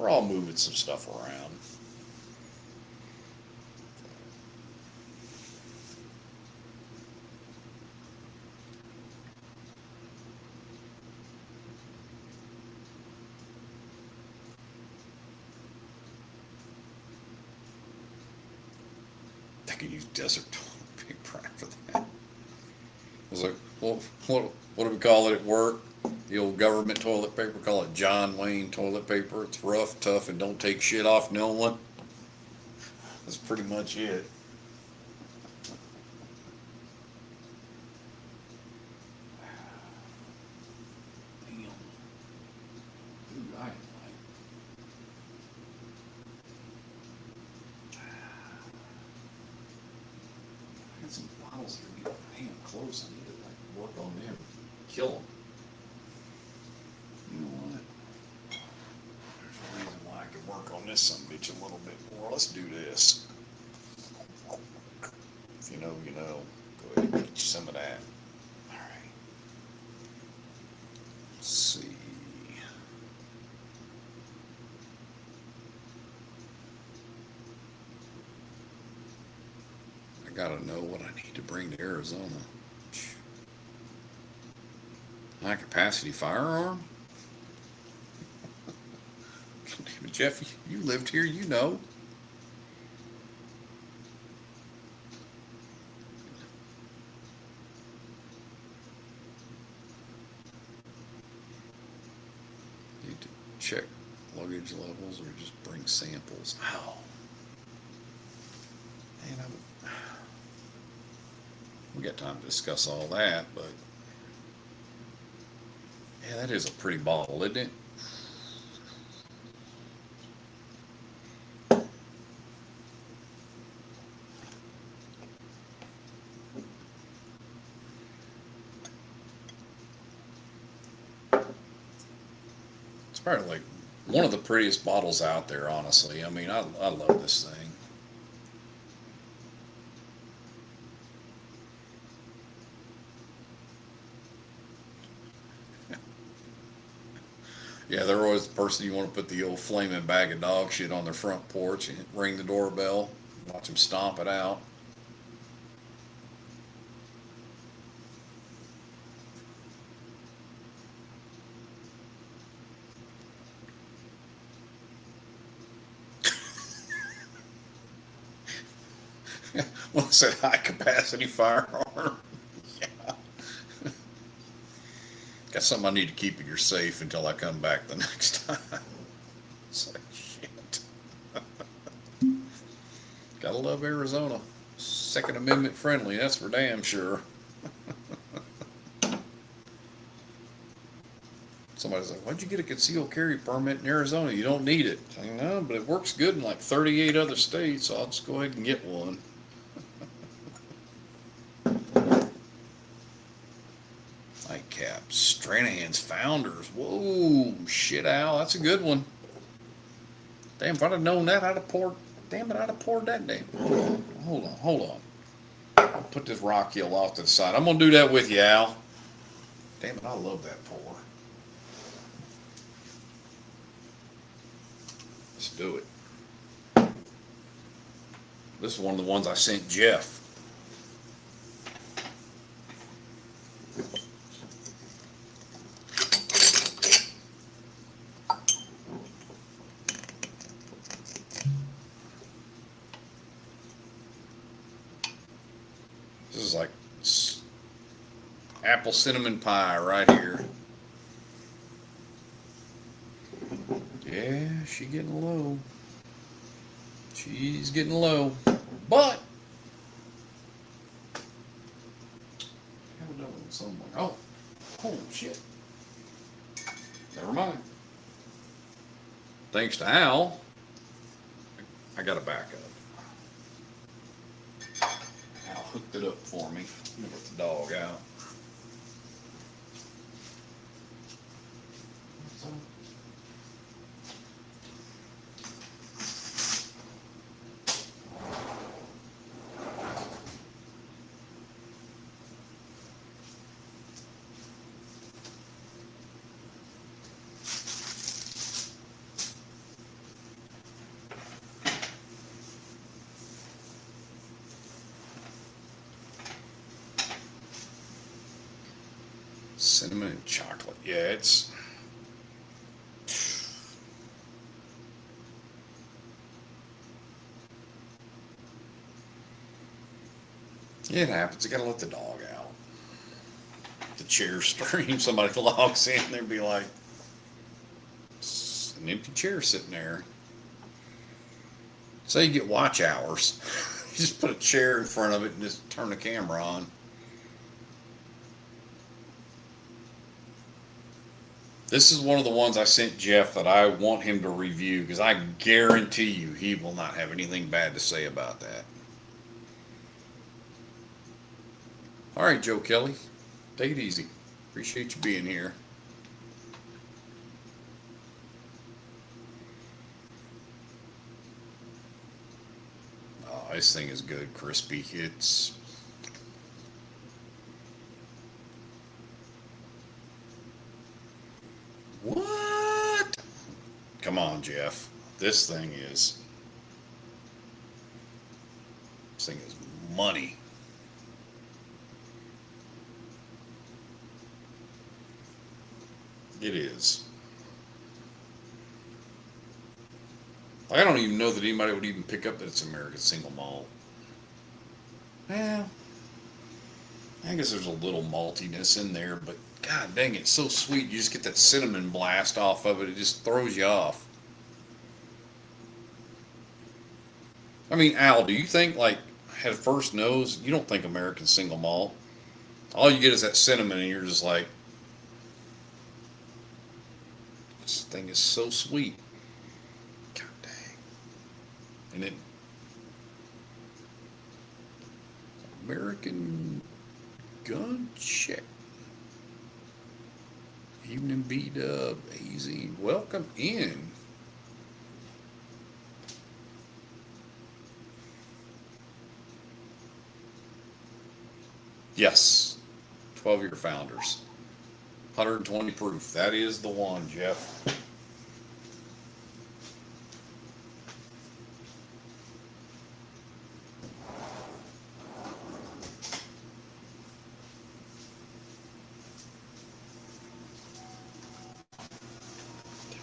all moving some stuff around. They can use desert toilet paper after that. I was like, well, what do we call it at work? The old government toilet paper, call it John Wayne toilet paper. It's rough, tough, and don't take shit off no one. That's pretty much it. Damn. Dude, I am like. I got some bottles that are getting damn close. I need to like work on them, kill them. You know what? There's a reason why I can work on this son of a bitch a little bit more. Let's do this. If you know, you know. Go ahead and get you some of that. All right. Let's see. I gotta know what I need to bring to Arizona. High capacity firearm? Jeff, you lived here, you know. Need to check luggage levels or just bring samples. Ow. Man, we got time to discuss all that, but yeah, that is a pretty bottle, isn't it? It's probably like one of the prettiest bottles out there, honestly. I mean, I love this thing. Yeah, they're always the person you want to put the old flaming bag of dog shit on their front porch and ring the doorbell, watch them stomp it out. Well, I said high capacity firearm. Yeah. Got something I need to keep in your safe until I come back the next time. It's like, shit. Gotta love Arizona. Second Amendment friendly, that's for damn sure. Somebody's like, why'd you get a concealed carry permit in Arizona? You don't need it. I know, but it works good in like 38 other states, so I'll just go ahead and get one. Nightcap, Stranahan's Founders. Whoa, shit, Al, that's a good one. Damn, if I'd have known that, I'd have poured. Damn it, I'd have poured that damn. Hold on. I'll put this rock hill off to the side. I'm gonna do that with you, Al. Damn it, I love that pour. Let's do it. This is one of the ones I sent Jeff. This is like apple cinnamon pie right here. Yeah, she's getting low. She's getting low. But I have another one somewhere. Oh shit. Never mind. Thanks to Al, I got a backup. Al hooked it up for me. Let me get the dog out. Cinnamon and chocolate. Yeah, it's. It happens. You gotta let the dog out. The chair stream. Somebody logs in, they'd be like, "It's an empty chair sitting there." Say you get watch hours. You just put a chair in front of it and just turn the camera on. This is one of the ones I sent Jeff that I want him to review because I guarantee you he will not have anything bad to say about that. All right, Joe Kelly, take it easy. Appreciate you being here. Oh, this thing is good, crispy. It's what? Come on, Jeff. This thing is money. It is. I don't even know that anybody would even pick up that it's American single malt. Well, I guess there's a little maltiness in there, but god dang, it's so sweet. You just get that cinnamon blast off of it. It just throws you off. I mean, Al, do you think, like, at first nose, you don't think American single malt? All you get is that cinnamon, and you're just like, this thing is so sweet. God dang. And it, American gun check. Evening B-Dub, AZ, welcome in. Yes, 12-year founders. 120 proof. That is the one, Jeff.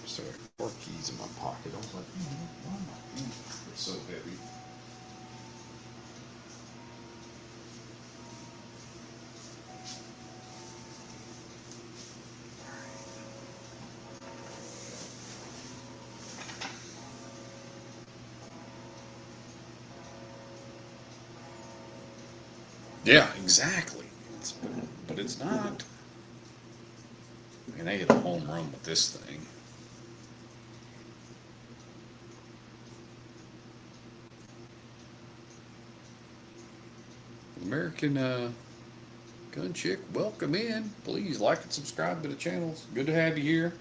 So, 4 keys in my pocket. I was like, why are my feet so heavy? Yeah, exactly. But it's not. I mean, they hit a home run with this thing. American Gun Chick, welcome in. Please like and subscribe to the channel. It's good to have you here.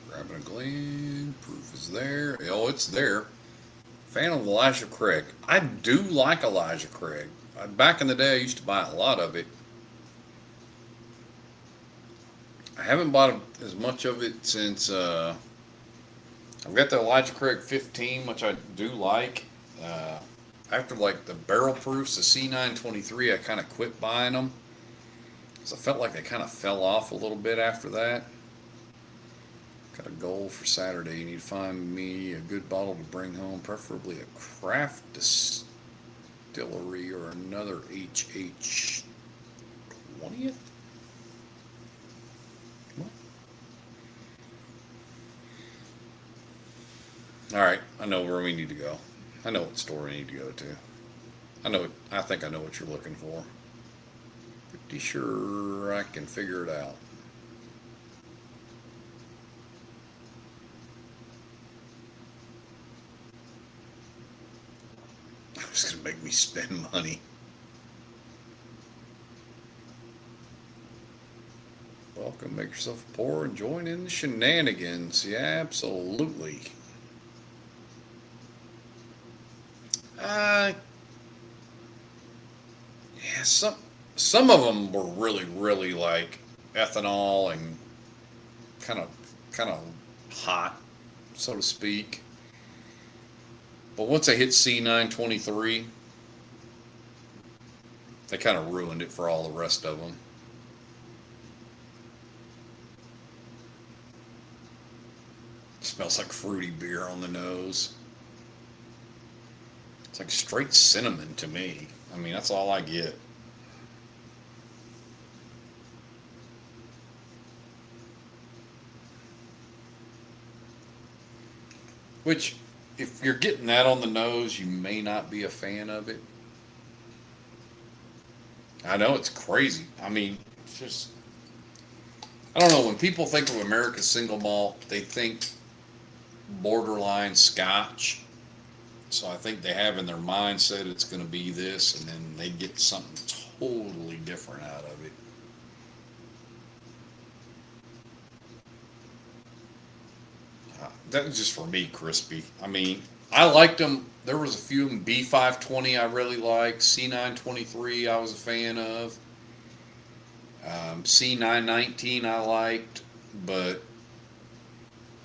Grabbing a Glen, proof is there. Oh, it's there. Fan of Elijah Craig. I do like Elijah Craig. Back in the day, I used to buy a lot of it. I haven't bought as much of it since I've got the Elijah Craig 15, which I do like. After like the barrel proofs, the C923, I kind of quit buying them. Because I felt like they kind of fell off a little bit after that. Got a goal for Saturday. You need to find me a good bottle to bring home, preferably a craft distillery or another HH 20th. All right, I know where we need to go. I know what store we need to go to. I think I know what you're looking for. Pretty sure I can figure it out. It's gonna make me spend money. Welcome, make yourself a pour and join in the shenanigans. Yeah, absolutely. Yeah, some of them were really like ethanol and kind of hot, so to speak. But once I hit C923, they kind of ruined it for all the rest of them. Smells like fruity beer on the nose. It's like straight cinnamon to me. I mean, that's all I get. Which, if you're getting that on the nose, you may not be a fan of it. I know it's crazy. I mean, it's just, I don't know. When people think of America's single malt, they think borderline Scotch. So I think they have in their mindset it's going to be this, and then they get something totally different out of it. That was just for me, crispy. I mean, I liked them. There was a few of them. B520 I really liked. C923 I was a fan of. C919 I liked, but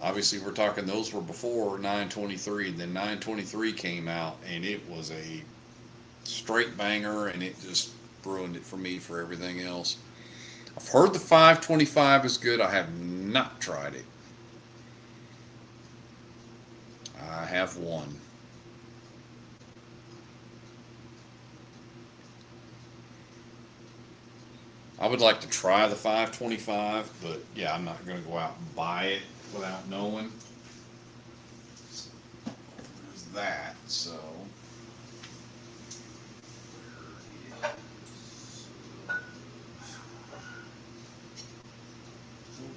obviously we're talking those were before 923. Then 923 came out, and it was a straight banger, and it just ruined it for me for everything else. I've heard the 525 is good. I have not tried it. I have one. I would like to try the 525, but yeah, I'm not going to go out and buy it without knowing. There's that, so.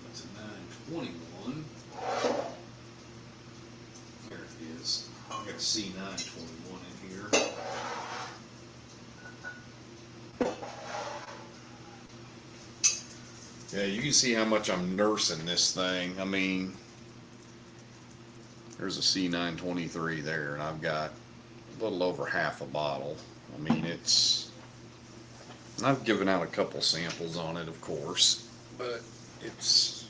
That's a 921. There it is. I got a C921 in here. Yeah, you can see how much I'm nursing this thing. I mean, there's a C923 there, and I've got a little over half a bottle. I mean, I've given out a couple samples on it, of course, but it's,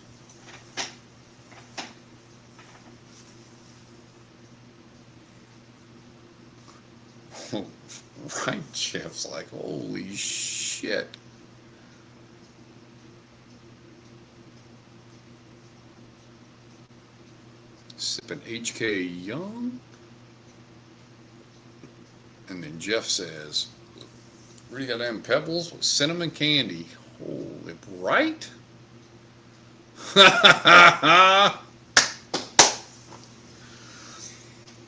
right, Jeff's like, holy shit. Sipping HK Young. And then Jeff says, really got them pebbles with cinnamon candy. Holy, right?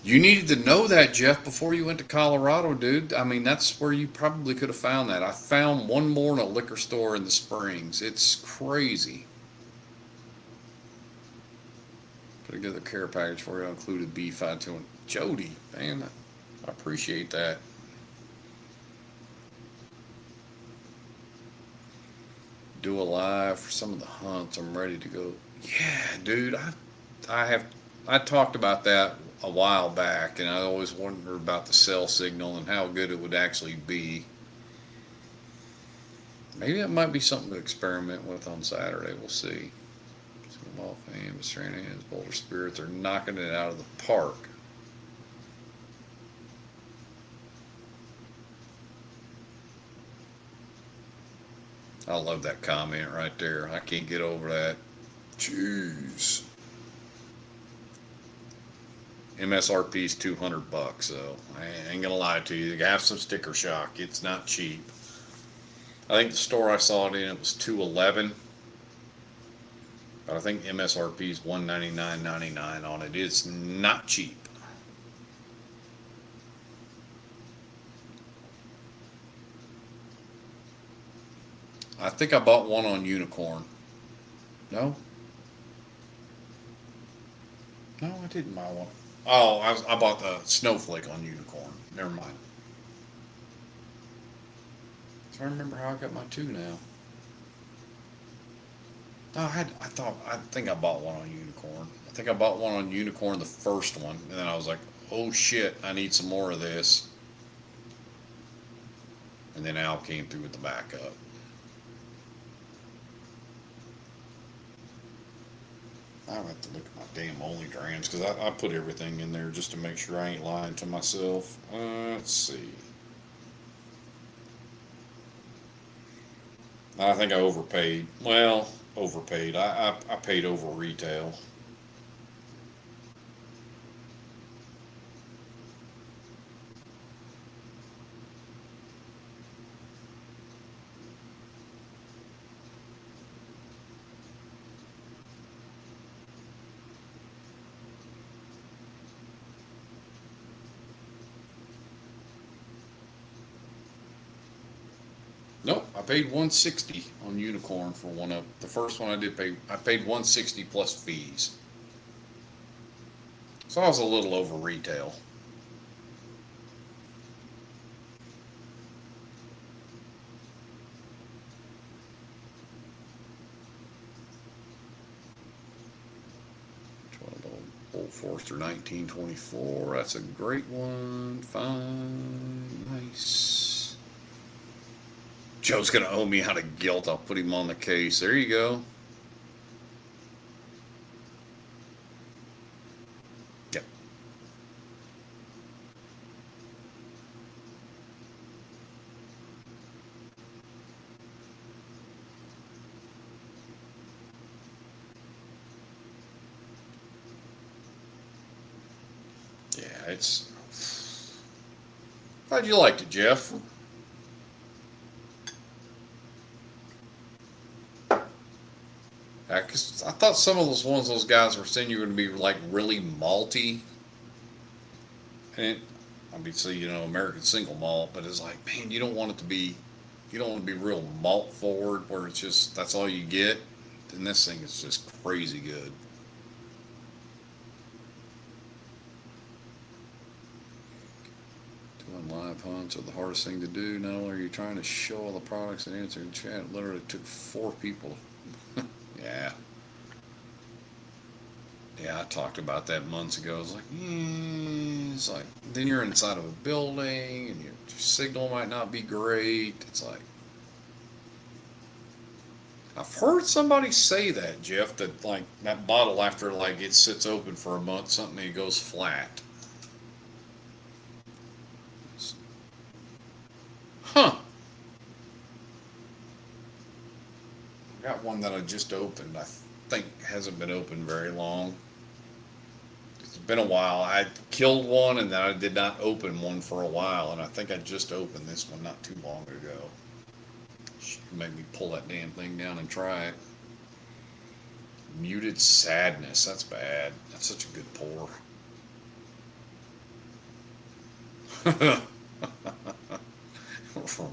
You needed to know that, Jeff, before you went to Colorado, dude. I mean, that's where you probably could have found that. I found one more in a liquor store in the Springs. It's crazy. Put together a care package for you. I included B520. Jody, man, I appreciate that. Do a live for some of the hunts. I'm ready to go. Yeah, dude, I talked about that a while back, and I always wondered about the cell signal and how good it would actually be. Maybe that might be something to experiment with on Saturday. We'll see. Ball fame, Stranahan's Boulder Spirits are knocking it out of the park. I love that comment right there. I can't get over that. Jeez. MSRP is $200, so I ain't gonna lie to you. You have some sticker shock. It's not cheap. I think the store I saw it in, it was $211. But I think MSRP is $199.99 on it. It's not cheap. I think I bought one on Unicorn. No? No, I didn't buy one. Oh, I bought the Snowflake on Unicorn. Never mind. I remember how I got my two now. No, I think I bought one on Unicorn. I think I bought one on Unicorn, the first one, and then I was like, oh shit, I need some more of this. And then Al came through with the backup. I have to look at my damn only trans because I put everything in there just to make sure I ain't lying to myself. Let's see. I think I overpaid. Well, overpaid. I paid over retail. Nope, I paid 160 on Unicorn for one of the first one I did pay. I paid 160 plus fees, so I was a little over retail. Old Forester 1924. That's a great one. Fine, nice. Joe's gonna owe me out of guilt. I'll put him on the case. There you go. Yep. Yeah, it's. Glad you liked it, Jeff. Yeah, 'cause I thought some of those ones those guys were saying you were going to be like really malty, and obviously American single malt, but it's like, man, you don't want it to be, you don't want to be real malt forward where it's just that's all you get. And this thing is just crazy good. Doing live hunts are the hardest thing to do. Not only are you trying to show all the products and answer in chat, it literally took 4 people. Yeah. Yeah, I talked about that months ago. It's like, it's like, then you're inside of a building and your signal might not be great. It's like, I've heard somebody say that, Jeff, that like that bottle after like it sits open for a month, something it goes flat. Huh. I got one that I just opened. I think hasn't been open very long. It's been a while. I killed one and then I did not open one for a while, and I think I just opened this one not too long ago. Should make me pull that damn thing down and try it. Muted Sadness. That's bad. That's such a good pour.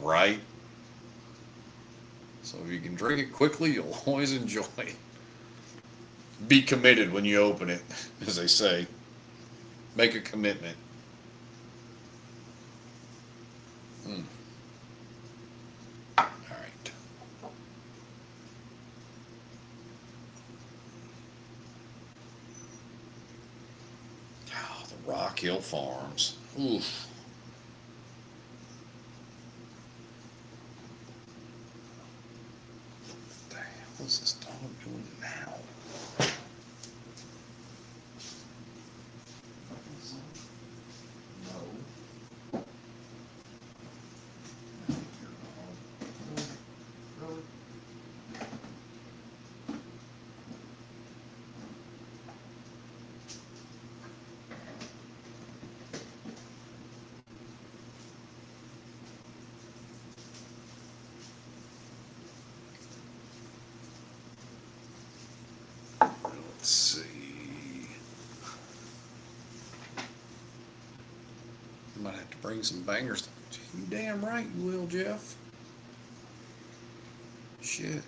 Right? So if you can drink it quickly, you'll always enjoy it. Be committed when you open it, as they say. Make a commitment. All right. Oh, the Rock Hill Farms. Oof. What the hell is this dog doing now? Let's see. You might have to bring some bangers. You damn right you will, Jeff. Shit.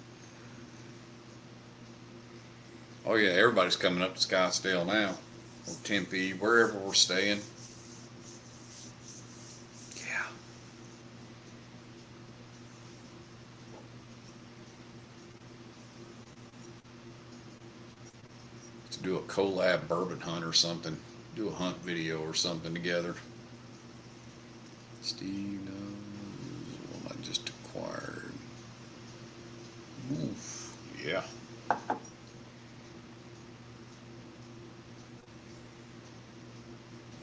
Oh yeah, everybody's coming up to Scottsdale now, or Tempe, wherever we're staying. Yeah. Let's do a collab bourbon hunt or something. Do a hunt video or something together. Steve knows what I just acquired. Oof. Yeah.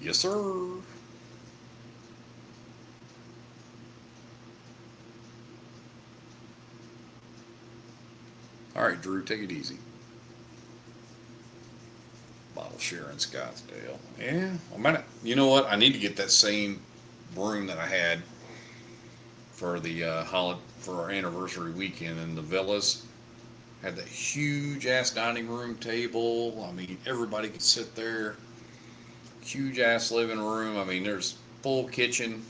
Yes, sir. All right, Drew, take it easy. Bottle share in Scottsdale. Yeah, I might. You know what? I need to get that same broom that I had for the for our anniversary weekend in the villas. Had that huge ass dining room table. I mean, everybody could sit there. Huge ass living room. I mean, there's full kitchen.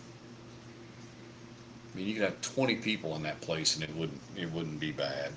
I mean, you could have 20 people in that place, and it wouldn't be bad.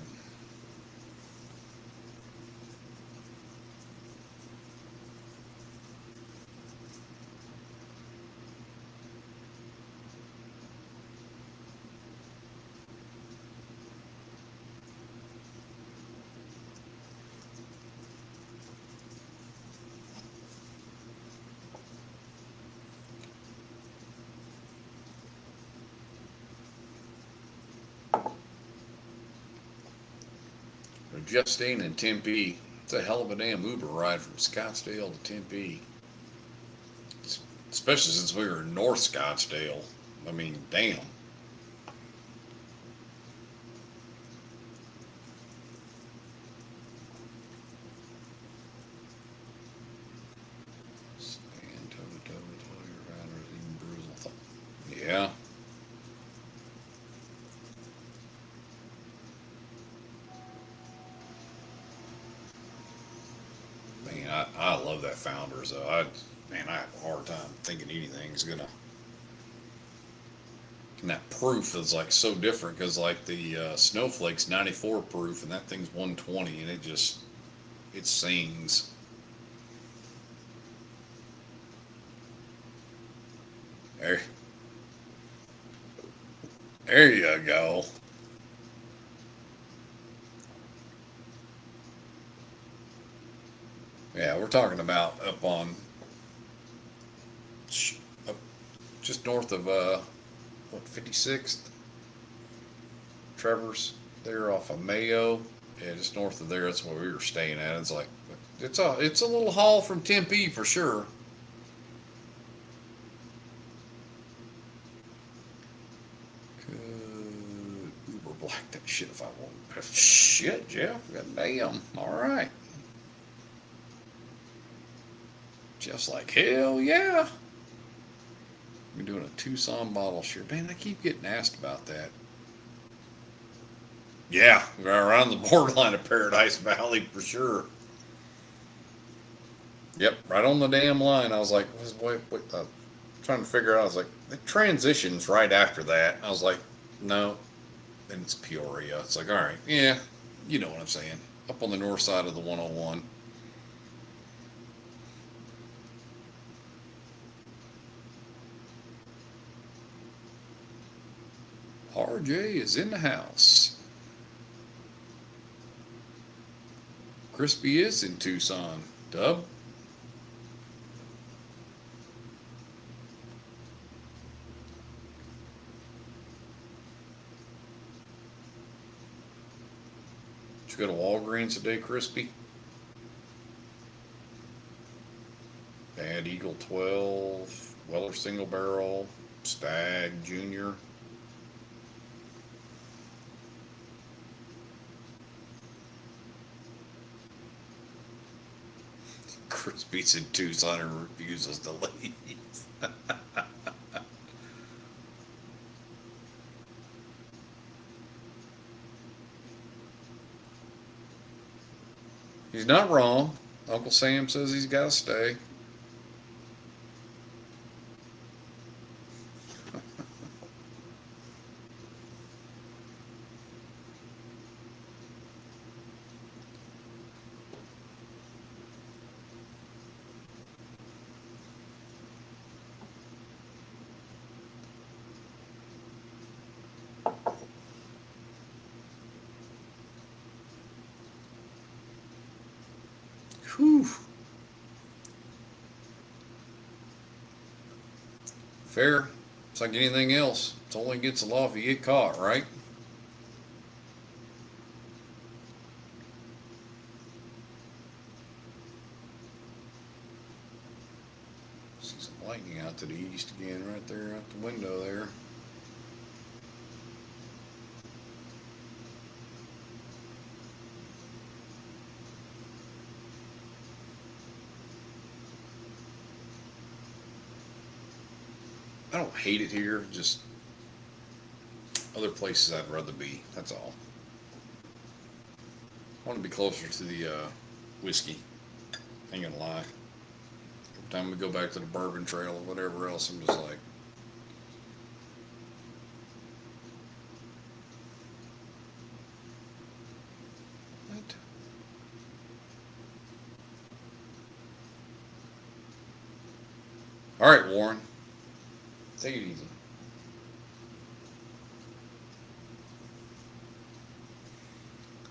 Justine and Tempe. It's a hell of a damn Uber ride from Scottsdale to Tempe. Especially since we were in North Scottsdale. I mean, damn. Stand toe to toe with all your riders, even bruising. Yeah. Man, I love that Founders though. I have a hard time thinking anything's gonna. And that proof is like so different because like the Snowflake's 94 proof and that thing's 120 and it sings. There, there you go. Yeah, we're talking about up just north of what 56th, Trevor's there off of Mayo. Yeah, just north of there. That's where we were staying at. It's like it's a little haul from Tempe for sure. Could Uber black that shit if I want. Shit, Jeff. Goddamn. All right. Jeff's like, hell yeah. We're doing a Tucson bottle share. Man, I keep getting asked about that. Yeah, we're around the borderline of Paradise Valley for sure. Yep, right on the damn line. I was like, wait, trying to figure out. I was like, the transitions right after that. I was like, no, then it's Peoria. It's like, all right, yeah, you know what I'm saying. Up on the north side of the 101. RJ is in the house. Crispy is in Tucson. Dub? Did you go to Walgreens today, Crispy? Bad Eagle 12, Weller Single Barrel, Stag Junior. Crispy's in Tucson and refuses to leave. He's not wrong. Uncle Sam says he's got to stay. Whew. Fair. It's like anything else. It's only against the law if you get caught, right? See some lightning out to the east again, right there out the window there. I don't hate it here, just other places I'd rather be, that's all. I want to be closer to the whiskey, ain't gonna lie. Every time we go back to the bourbon trail or whatever else, I'm just like, what? All right, Warren, take it easy.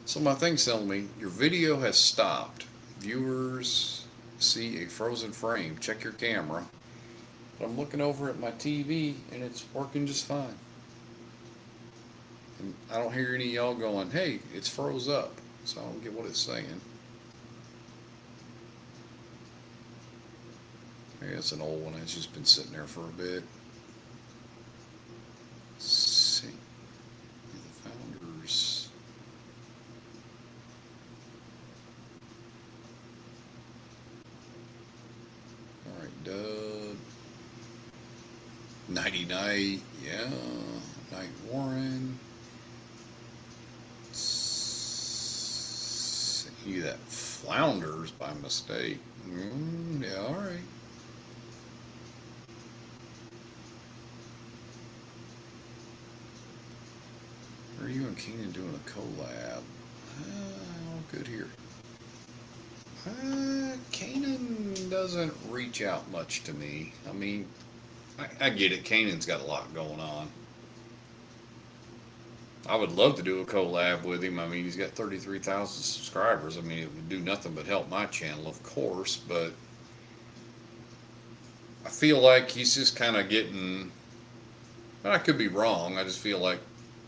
So my thing's telling me your video has stopped. Viewers see a frozen frame. Check your camera. But I'm looking over at my TV and it's working just fine. And I don't hear any of y'all going, hey, it's froze up. So I don't get what it's saying. Maybe it's an old one. It's just been sitting there for a bit. Let's see. The founders. Alright, Dub. Nighty Night, yeah. Night Warren. See that flounders by mistake. Yeah, alright. Are you and Keenan doing a collab? Oh, good here. Kanan doesn't reach out much to me. I mean, I get it. Kanan's got a lot going on. I would love to do a collab with him. I mean, he's got 33,000 subscribers. I mean, it would do nothing but help my channel, of course, but I feel like he's just kind of getting, and I could be wrong. I just feel like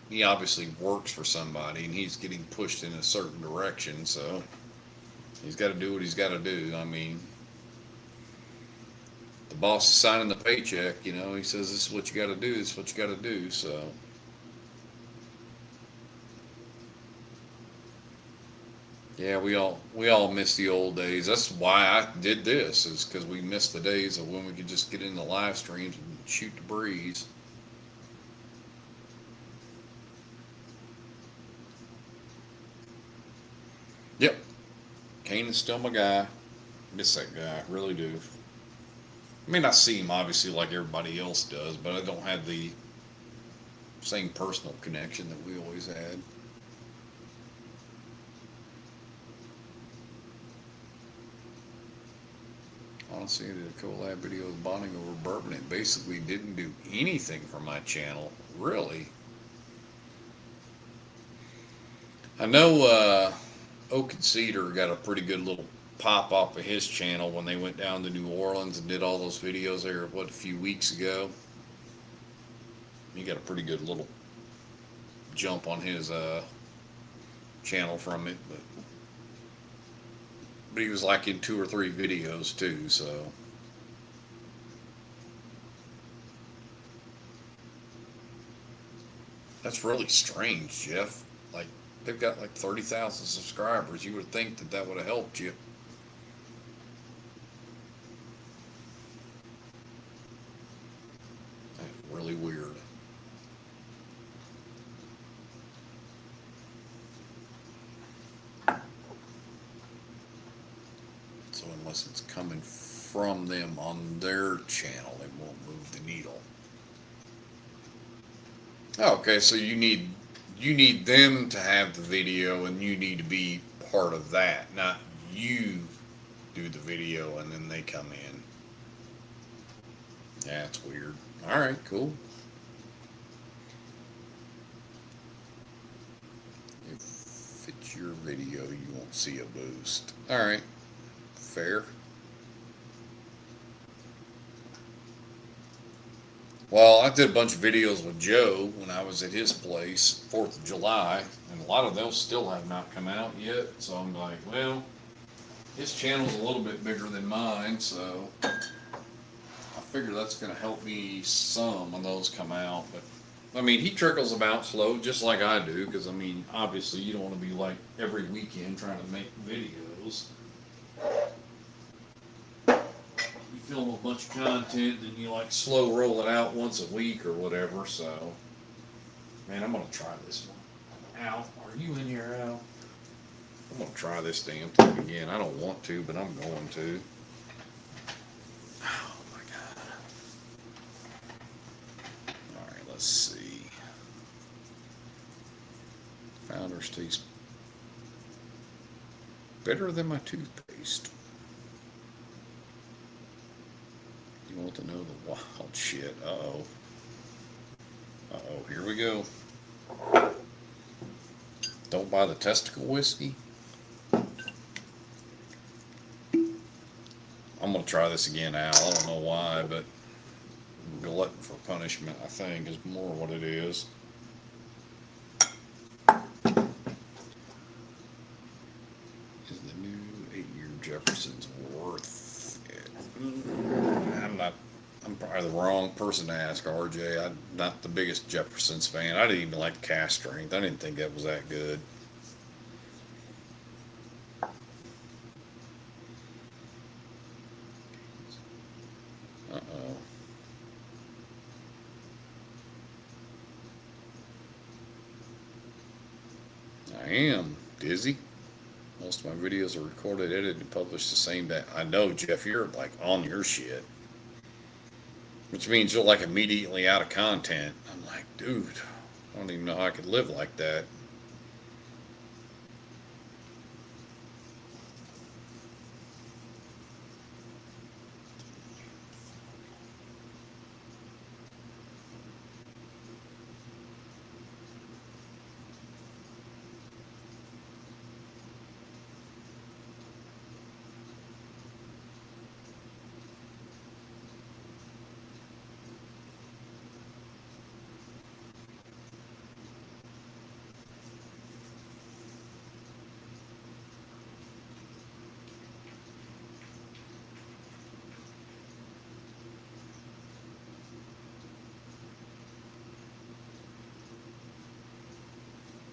he obviously works for somebody and he's getting pushed in a certain direction, so he's got to do what he's got to do. I mean, the boss is signing the paycheck, you know, he says this is what you got to do, this is what you got to do, so. Yeah, we all miss the old days. That's why I did this, is because we missed the days of when we could just get into live streams and shoot the breeze. Yep. Kanan's still my guy. Miss that guy. Really do. I mean, I see him obviously like everybody else does, but I don't have the same personal connection that we always had. Honestly, I did a collab video with bonding over bourbon. It basically didn't do anything for my channel, really. I know Oak and Cedar got a pretty good little pop off of his channel when they went down to New Orleans and did all those videos there, what, a few weeks ago. He got a pretty good little jump on his channel from it, but he was like in 2 or 3 videos too, so. That's really strange, Jeff. Like, they've got like 30,000 subscribers. You would think that that would have helped you. That's really weird. So unless it's coming from them on their channel, it won't move the needle. Okay, so you need them to have the video and you need to be part of that, not you do the video and then they come in. Yeah, it's weird. All right, cool. If it's your video, you won't see a boost. All right. fair. Well, I did a bunch of videos with Joe when I was at his place, 4th of July, and a lot of those still have not come out yet. So I'm like, well, his channel's a little bit bigger than mine, so I figure that's going to help me some when those come out. But I mean, he trickles them out slow, just like I do, because I mean, obviously, you don't want to be like every weekend trying to make videos. You film a bunch of content, then you like slow roll it out once a week or whatever. So, man, I'm gonna try this one. Al, are you in here, Al? I'm gonna try this damn thing again. I don't want to, but I'm going to. Oh my god. All right, let's see. Founder's taste better than my toothpaste. You want to know the wild shit? Uh-oh. Uh-oh, here we go. Don't buy the testicle whiskey. I'm gonna try this again, Al. I don't know why, but glutton for punishment, I think, is more what it is. Is the new 8-year Jefferson's worth it? I'm probably the wrong person to ask, RJ. I'm not the biggest Jefferson's fan. I didn't even like the cast strength. I didn't think that was that good. Uh-oh. I am dizzy. Most of my videos are recorded, edited, and published the same day. I know, Jeff, you're like on your shit. Which means you're like immediately out of content. I'm like, dude, I don't even know how I could live like that.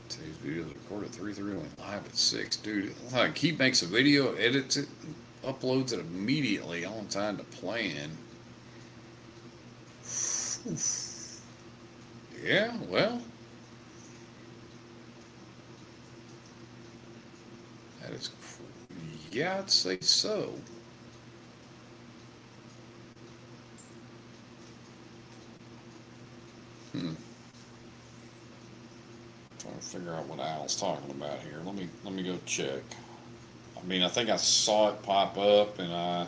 Today's video is recorded 3/3 went live at 6. Dude, like he makes a video, edits it, and uploads it immediately on time to plan. Oof. Yeah, well, that is, yeah, I'd say so. Trying to figure out what Al's talking about here. Let me go check. I mean, I think I saw it pop up, and I.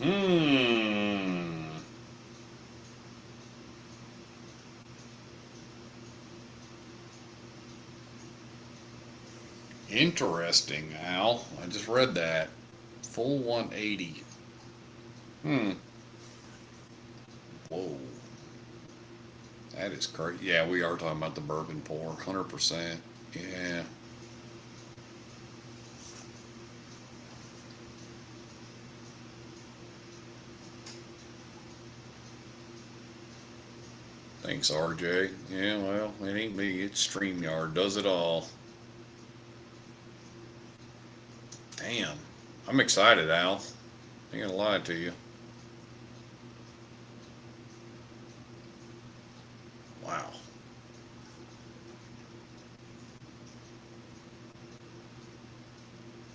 Hmm. Interesting, Al. I just read that. Full 180. Whoa. That is crazy. Yeah, we are talking about the bourbon pour. 100%. Yeah. Thanks, RJ. Yeah, well, it ain't me. It's StreamYard. Does it all. Damn. I'm excited, Al. Ain't gonna lie to you. Wow.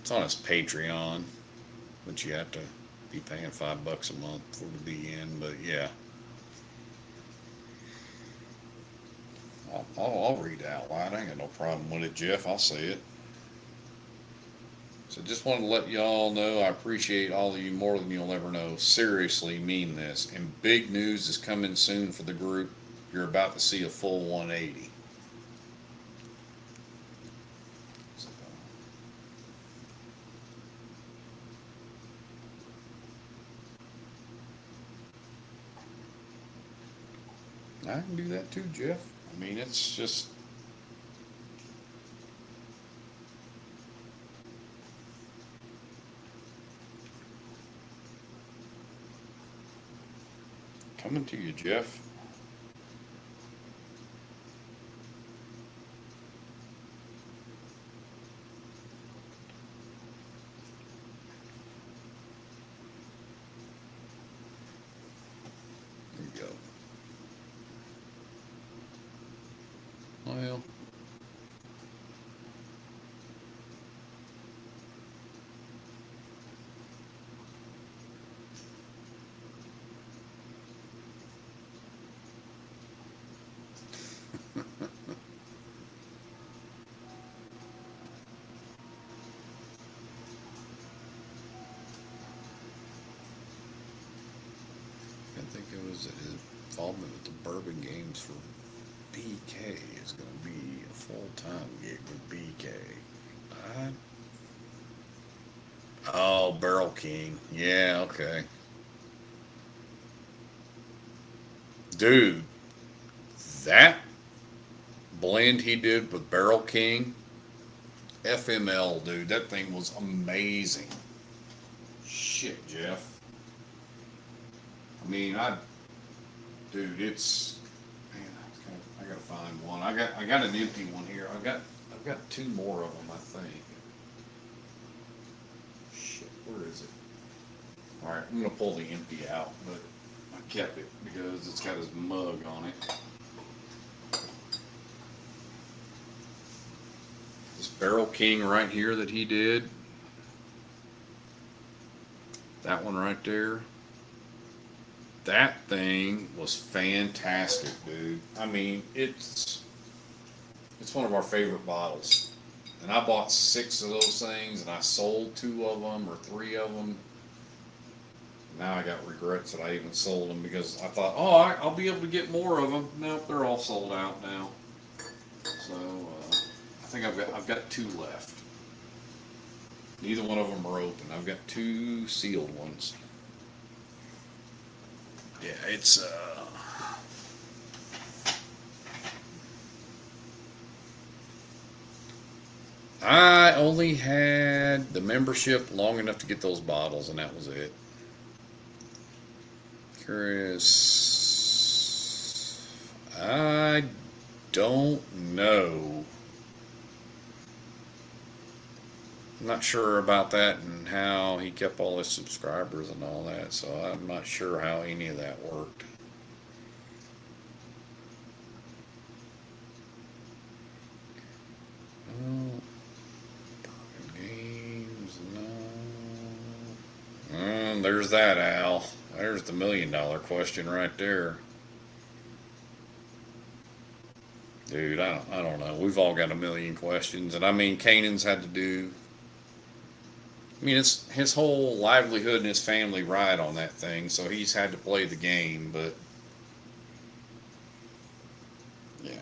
It's on his Patreon, but you have to be paying $5 a month for to be in. But yeah, I'll read it out loud. I ain't got no problem with it, Jeff. I'll say it. So just wanted to let y'all know I appreciate all of you more than you'll ever know. Seriously mean this. And big news is coming soon for the group. You're about to see a full 180. I can do that too, Jeff. I mean, it's just. Coming to you, Jeff. There you go. Well. I think it was his involvement with the Bourbon Games for BK is going to be a full-time gig with BK. Oh, Barrel King. Yeah, okay. Dude, that blend he did with Barrel King, FML, dude, that thing was amazing. Shit, Jeff. I mean, dude, it's, man, I gotta find one. I got an empty one here. I've got two more of them, I think. Shit, where is it? All right, I'm gonna pull the empty out, but I kept it because it's got his mug on it. This Barrel King right here that he did. That one right there. That thing was fantastic, dude. I mean, it's one of our favorite bottles. And I bought 6 of those things, and I sold 2 of them or 3 of them. Now I got regrets that I even sold them because I thought, oh, I'll be able to get more of them. Nope, they're all sold out now. So I think I've got 2 left. Neither one of them are open. I've got 2 sealed ones. Yeah, it's I only had the membership long enough to get those bottles, and that was it. Curious. I don't know. I'm not sure about that and how he kept all his subscribers and all that, so I'm not sure how any of that worked. Oh, games, no. There's that, Al. There's the $1,000,000 question right there. Dude, I don't know. We've all got a million questions, and I mean, Kanan's had to do. I mean, it's his whole livelihood and his family ride on that thing, so he's had to play the game, but yeah.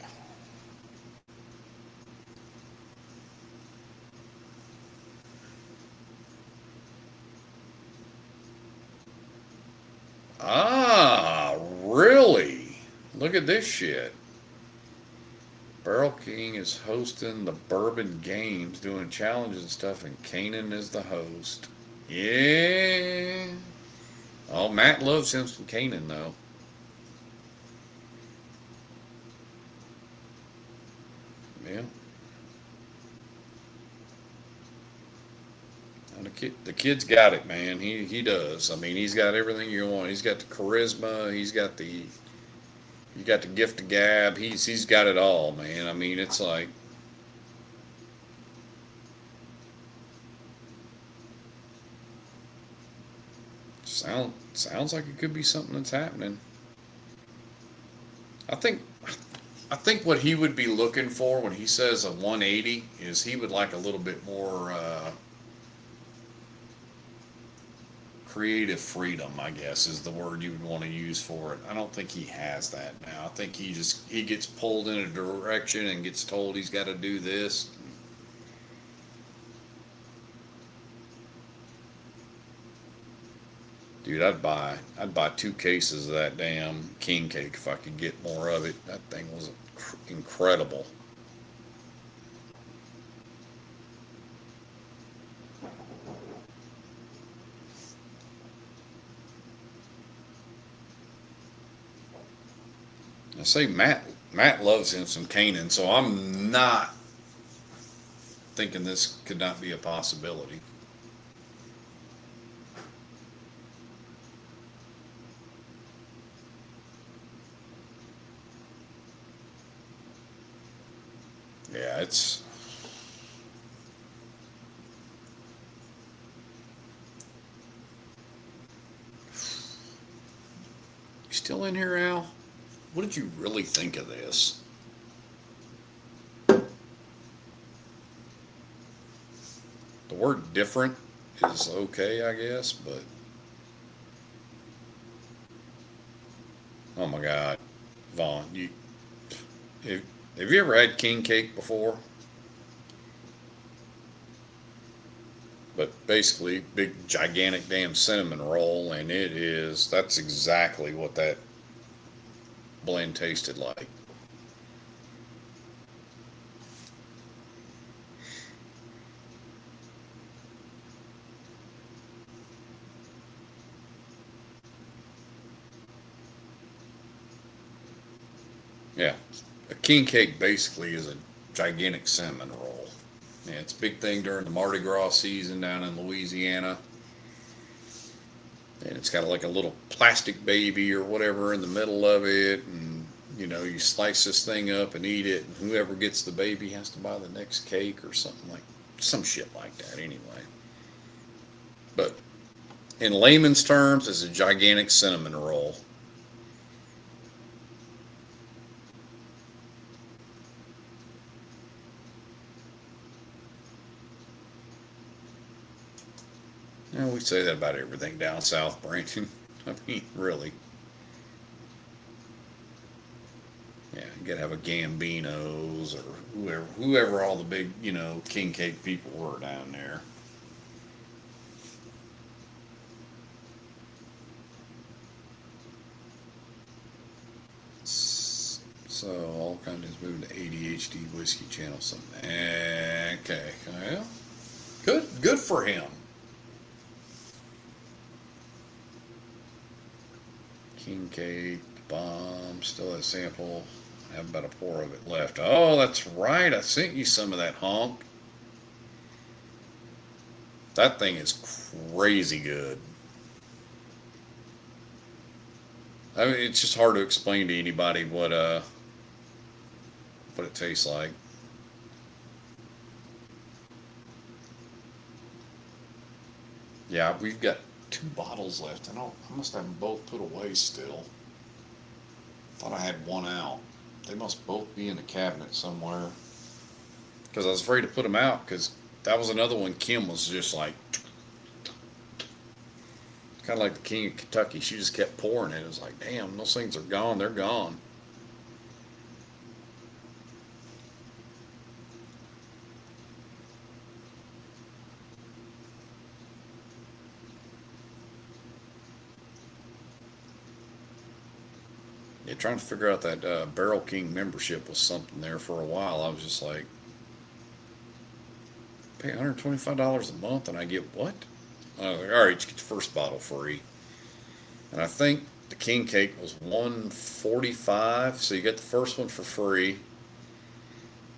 Ah, really? Look at this shit. Barrel King is hosting the Bourbon Games, doing challenges and stuff, and Kanan is the host. Yeah. Oh, Matt loves him some Kanan, though. Yeah. And the kid's got it, man. He does. I mean, he's got everything you want. He's got the charisma. He's got the gift of gab. He's got it all, man. I mean, it's like sounds like it could be something that's happening. I think I think what he would be looking for when he says a 180 is he would like a little bit more creative freedom, I guess is the word you would want to use for it. I don't think he has that now. I think he gets pulled in a direction and gets told he's got to do this. Dude, I'd buy 2 cases of that damn king cake if I could get more of it. That thing was incredible. I say Matt loves him some Canaan, so I'm not thinking this could not be a possibility. Yeah, it's you still in here, Al? What did you really think of this? The word different is okay, I guess, but oh my God, Vaughn, have, have you ever had king cake before? But basically, big gigantic damn cinnamon roll, and that's exactly what that blend tasted like. Yeah, a king cake basically is a gigantic cinnamon roll. Yeah, it's a big thing during the Mardi Gras season down in Louisiana. And it's got like a little plastic baby or whatever in the middle of it, and you slice this thing up and eat it, and whoever gets the baby has to buy the next cake or some shit like that anyway. But in layman's terms, it's a gigantic cinnamon roll. Yeah, we say that about everything down south, Brandon. I mean, really. Yeah, you gotta have a Gambino's or whoever all the big, king cake people were down there. So all kinds of moving to ADHD whiskey channel something. Okay, well, good for him. King cake, bomb, still a sample. I have about a pour of it left. Oh, that's right. I sent you some of that honk. That thing is crazy good. I mean, it's just hard to explain to anybody what it tastes like. Yeah, we've got 2 bottles left. I must have them both put away still. Thought I had one out. They must both be in the cabinet somewhere. Because I was afraid to put them out because that was another one Kim was just like, kind of like the King of Kentucky. She just kept pouring it. It was like, damn, those things are gone. They're gone. Yeah, trying to figure out that Barrel King membership was something there for a while. I was just like, pay $125 a month and I get what? I was like, all right, you get the first bottle free. And I think the king cake was $145, so you get the first one for free.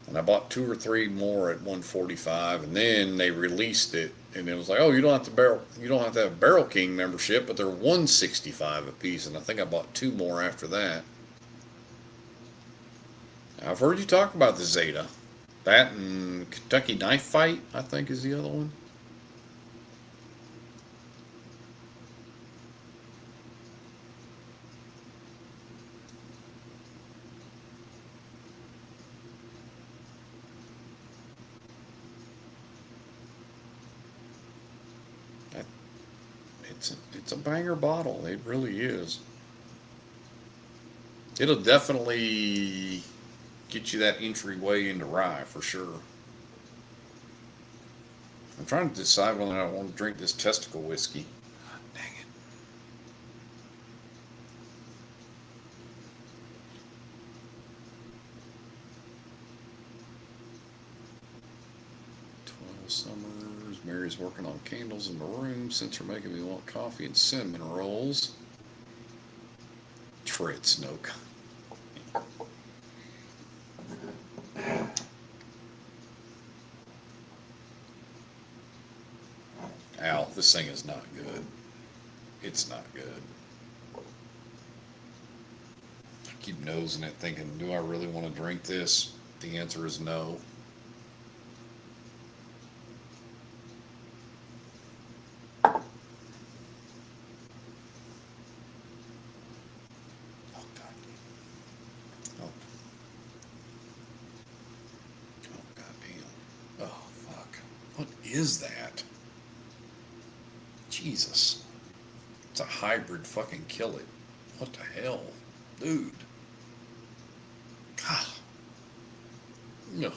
And I bought 2 or 3 more at 145, and then they released it, and it was like, oh, you don't have to have Barrel King membership, but they're 165 a piece, and I think I bought 2 more after that. I've heard you talk about the Zeta. That and Kentucky Knife Fight, I think, is the other one. That- It's a banger bottle. It really is. It'll definitely get you that entryway into rye for sure. I'm trying to decide whether or not I want to drink this testicle whiskey. God dang it. Summers. Mary's working on candles in the room since her making me want coffee and cinnamon rolls. Trits, no. Ow, this thing is not good. It's not good. I keep nosing it thinking, do I really want to drink this? The answer is no. What is that? Jesus. It's a hybrid fucking kill it. What the hell? Dude. God. No.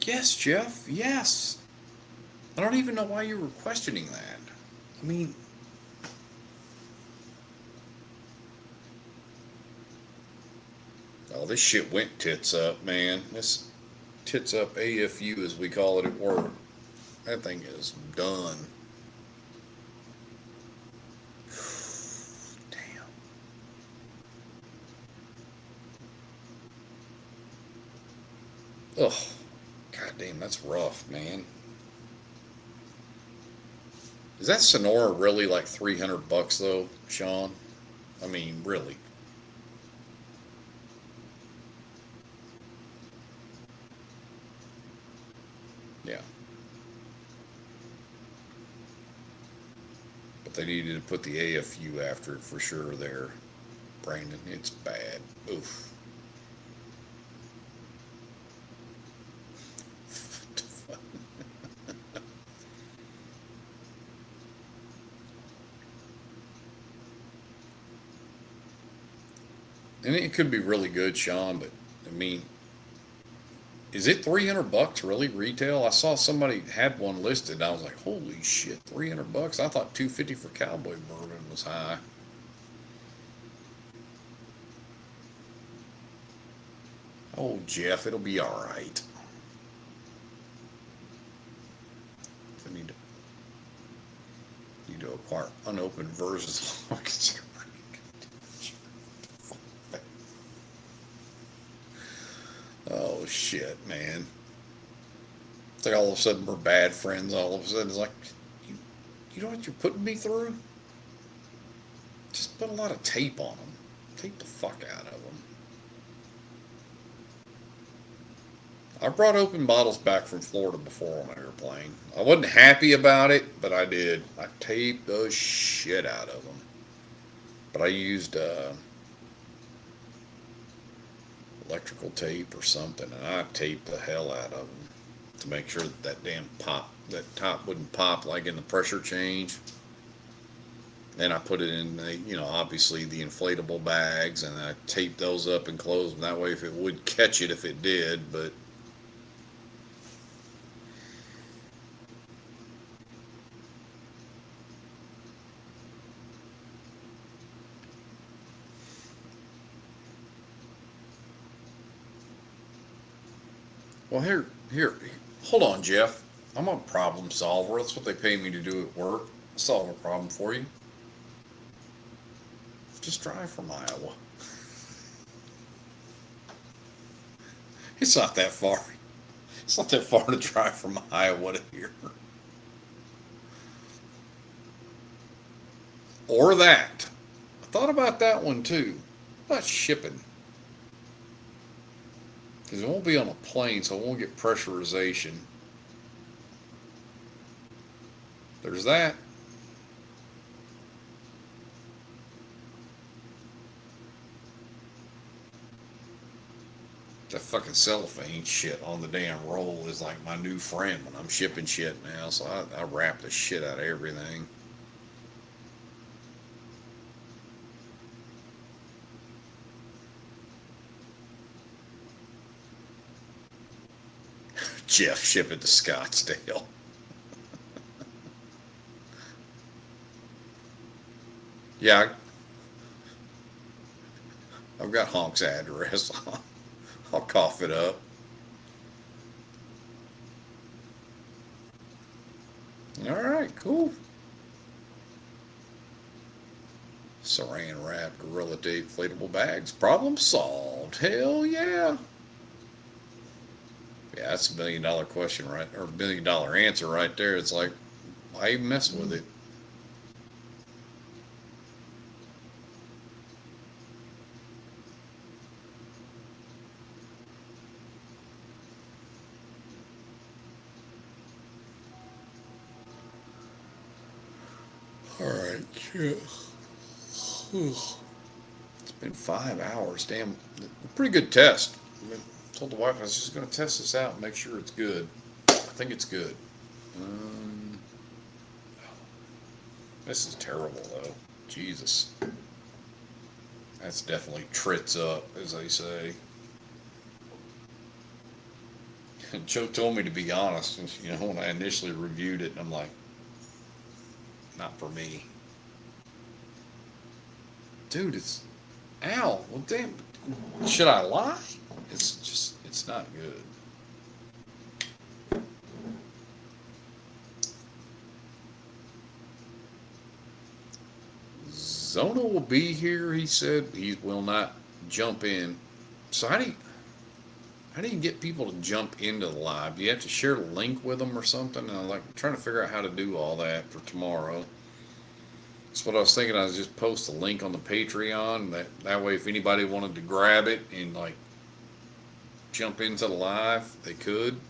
Yes, Jeff. Yes. I don't even know why you were questioning that. I mean, oh, this shit went tits up, man. This tits up AFU, as we call it at work. That thing is done. Damn. Ugh. God damn, that's rough, man. Is that Sonora really like $300 though, Sean? I mean, really? Yeah. But they needed to put the AFU after it for sure there, Brandon. It's bad. Oof. And it could be really good, Sean, but I mean, is it $300 really retail? I saw somebody had one listed. And I was like, holy shit, $300. I thought $250 for cowboy bourbon was high. Oh, Jeff, it'll be all right. I need to acquire unopened versions. Oh shit, man. It's like all of a sudden we're bad friends. All of a sudden it's like, you know what you're putting me through? Just put a lot of tape on them. Tape the fuck out of them. I brought open bottles back from Florida before on an airplane. I wasn't happy about it, but I did. I taped the shit out of them. But I used electrical tape or something, and I taped the hell out of them to make sure that damn that top wouldn't pop like in the pressure change. Then I put it in obviously the inflatable bags, and I taped those up and closed them. That way if it would catch it if it did, but well, here, Hold on, Jeff. I'm a problem solver. That's what they pay me to do at work. Solve a problem for you. Just drive from Iowa. It's not that far. It's not that far to drive from Iowa to here. Or that. I thought about that one too. What about shipping? Because it won't be on a plane, so it won't get pressurization. There's that. That fucking cellophane shit on the damn roll is like my new friend when I'm shipping shit now, so I wrap the shit out of everything. Jeff, ship it to Scottsdale. Yeah, I've got Honk's address. I'll cough it up. All right, cool. Saran wrap, Gorilla Tape, inflatable bags. Problem solved. Hell yeah. Yeah, that's $1 million question, right? Or $1 million answer right there. It's like, why even mess with it? All right, yeah. It's been 5 hours. Damn, pretty good test. I told the wife I was just going to test this out and make sure it's good. I think it's good. This is terrible though. Jesus. That's definitely trits up, as they say. Joe told me to be honest, you know, when I initially reviewed it, and I'm like, not for me. Dude, it's, ow, well damn, should I lie? It's just, it's not good. Zona will be here, he said. He will not jump in. So how do you get people to jump into the live? Do you have to share the link with them or something? And I'm like trying to figure out how to do all that for tomorrow. That's what I was thinking. I was just post a link on the Patreon. That way, if anybody wanted to grab it and like jump into the live, they could.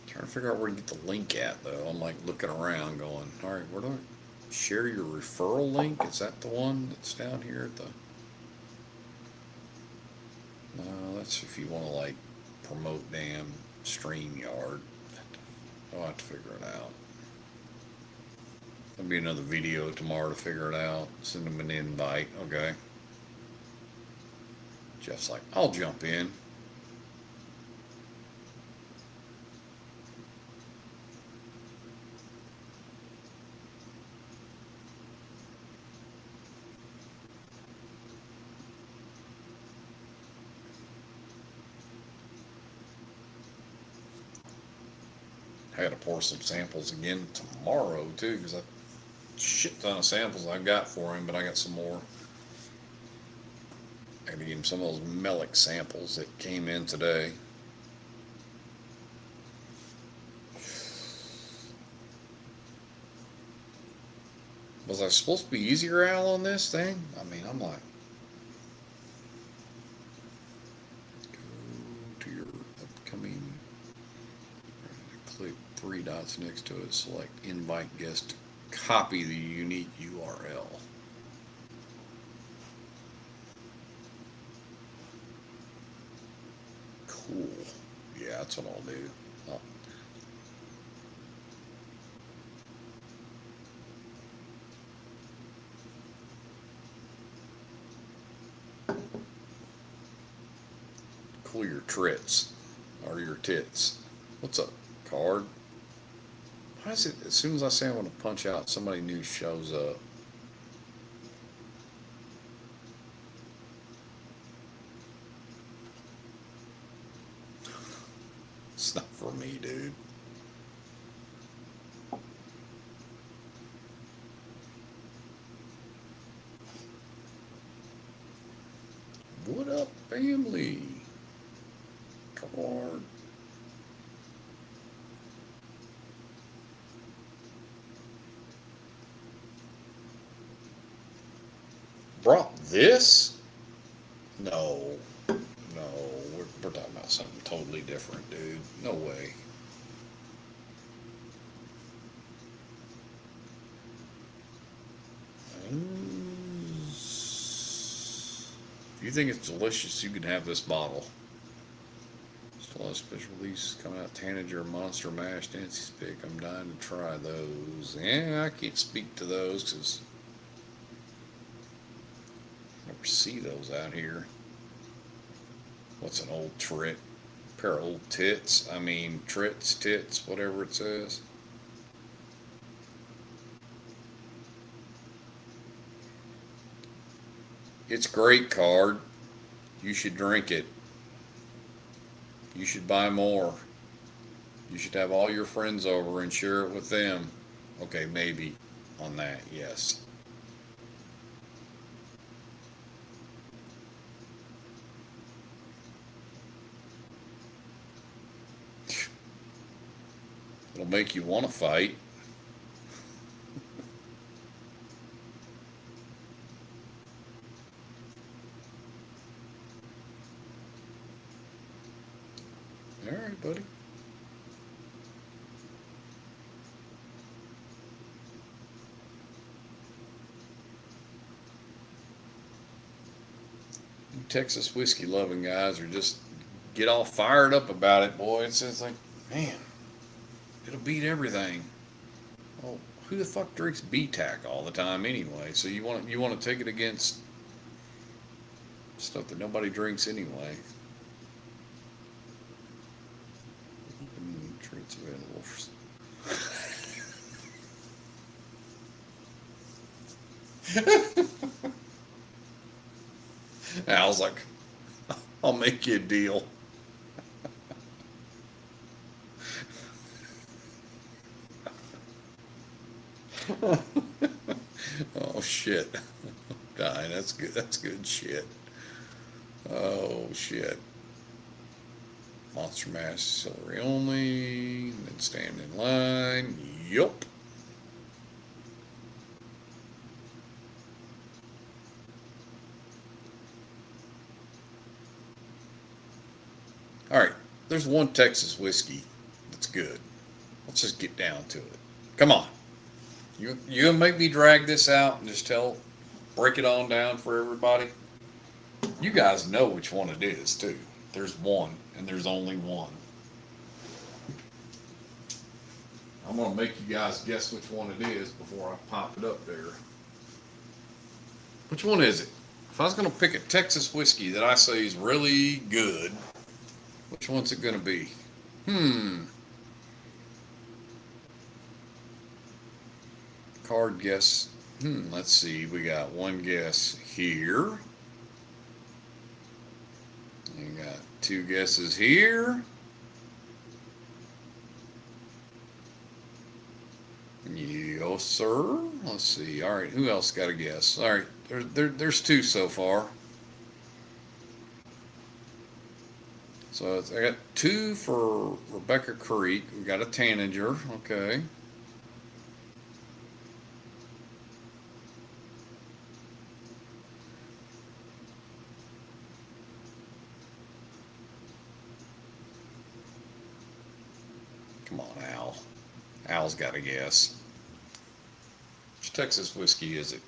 Trying to figure out where to get the link at though. I'm like looking around, going, all right, where do I share your referral link? Is that the one that's down here at the? No, that's if you want to like promote damn StreamYard. I'll have to figure it out. There'll be another video tomorrow to figure it out. Send them an invite. Okay. Jeff's like, I'll jump in. I gotta pour some samples again tomorrow too, because I shit ton of samples I got for him, but I got some more. I gotta give him some of those Melic samples that came in today. Was I supposed to be easier, Al, on this thing? I mean, I'm like, go to your upcoming, click 3 dots next to it, select invite guest, copy the unique URL. Cool. Yeah, that's what I'll do. Cool your trits or your tits. What's up, card? Why is it as soon as I say I want to punch out, somebody new shows up? for me, dude. What up, family? Come on. Brought this? No. No. We're talking about something totally different, dude. No way. If you think it's delicious, you can have this bottle. Still a special release coming out, Tanager Monster Mash, Nancy's Pick. I'm dying to try those. Yeah, I can't speak to those because I never see those out here. What's an old trit? Pair of old tits. I mean, trits, tits, whatever it says. It's great, card. You should drink it. You should buy more. You should have all your friends over and share it with them. Okay, maybe on that, yes. It'll make you want to fight. All right, buddy. You Texas whiskey loving guys are just get all fired up about it, boy. It's like, man, it'll beat everything. Well, who the fuck drinks B-Tac all the time anyway? So you want to take it against stuff that nobody drinks anyway. Treats available for. I was like, I'll make you a deal. Oh shit. Dying. That's good. That's good shit. Oh shit. Monster Mash celery only. Then stand in line. Yup. All right. There's one Texas whiskey that's good. Let's just get down to it. Come on. You gonna make me drag this out and just break it on down for everybody? You guys know which one it is too. There's one, and there's only one. I'm gonna make you guys guess which one it is before I pop it up there. Which one is it? If I was gonna pick a Texas whiskey that I say is really good, which one's it gonna be? Card guess. Let's see. We got one guess here. You got two guesses here. Yes, sir. Let's see. All right. Who else got a guess? All right. There's two so far. So I got two for Rebecca Creek. We got a Tanager. Okay. Come on, Al. Al's got a guess. Which Texas whiskey is it?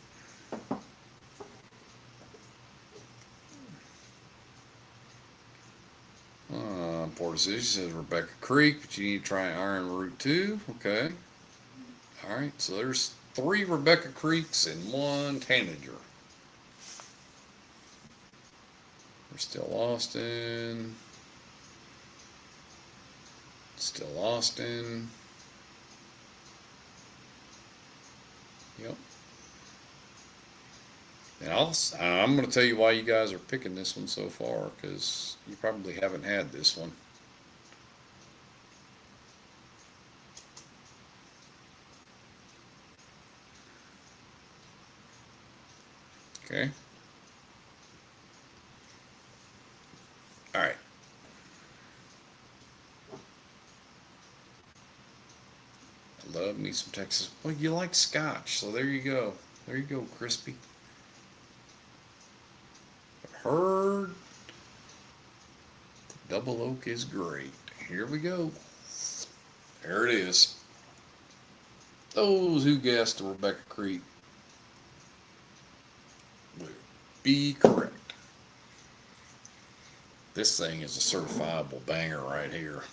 Port City says Rebecca Creek, but you need to try Iron Root 2. Okay. All right, so there's 3 Rebecca Creeks and 1 Tanager. We're still Austin. Still Austin. Yep. And I'm going to tell you why you guys are picking this one so far, because you probably haven't had this one. Okay. All right. I love me some Texas. Well, you like scotch, so there you go. There you go, Crispy. I've heard double oak is great. Here we go. There it is. Those who guessed Rebecca Creek will be correct. This thing is a certifiable banger right here.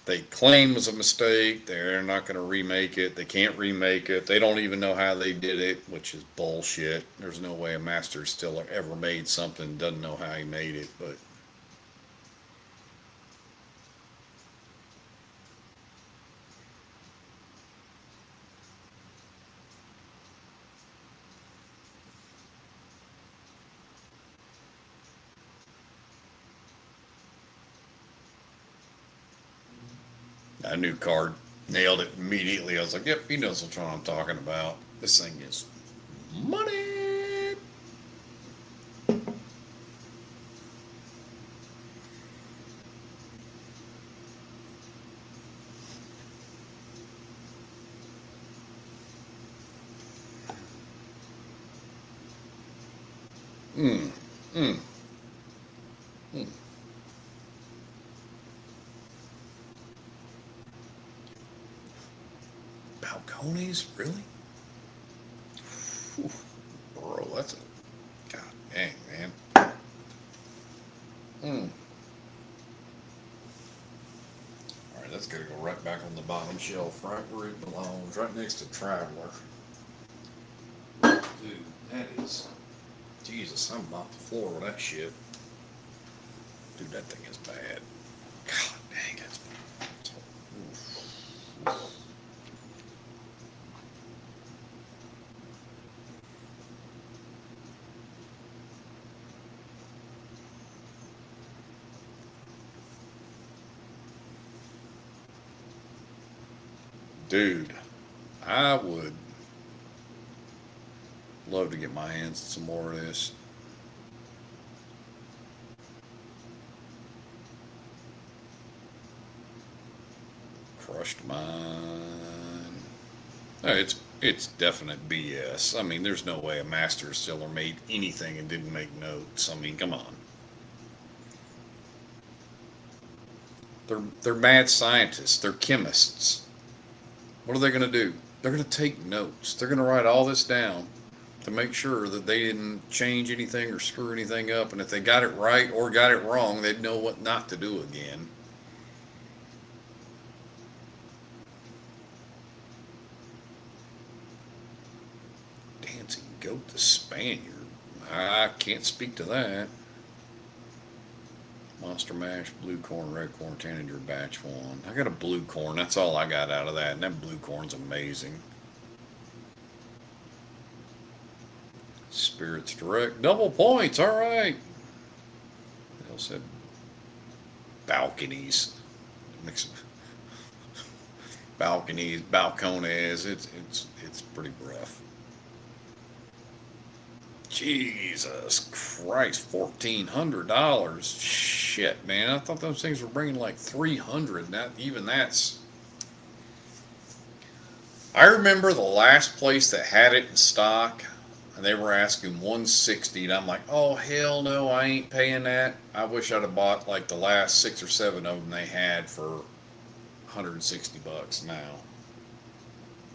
They claim it was a mistake. They're not going to remake it. They can't remake it. They don't even know how they did it, which is bullshit. There's no way a master still ever made something, doesn't know how he made it, but I knew Card nailed it immediately. I was like, yep, he knows what I'm talking about. This thing is money. Mm, mm, mm. Balconies? Really? Whew. Bro, that's a god dang, man. Mm. Alright, that's gonna go right back on the bottom shelf, right where it belongs, right next to Traveler. Dude, that is. Jesus, I'm off the floor with that shit. Dude, that thing is bad. God dang it. Oof. Dude, I would love to get my hands on some more of this. Crushed mine. No, it's definite BS. I mean, there's no way a master distiller made anything and didn't make notes. I mean, come on. They're mad scientists. They're chemists. What are they going to do? They're going to take notes. They're going to write all this down to make sure that they didn't change anything or screw anything up. And if they got it right or got it wrong, they'd know what not to do again. Dancing Goat the Spaniard. I can't speak to that. Monster Mash, Blue Corn, Red Corn, Tanager, Batch 1. I got a Blue Corn. That's all I got out of that. And that Blue Corn's amazing. Spirits Direct. Double points. All right. They all said balconies. Mix of balconies, balcones. It's pretty rough. Jesus Christ, $1,400. Shit, man. I thought those things were bringing like 300. That's. I remember the last place that had it in stock, and they were asking 160, and I'm like, oh hell no, I ain't paying that. I wish I'd have bought like the last 6 or 7 of them they had for $160 now.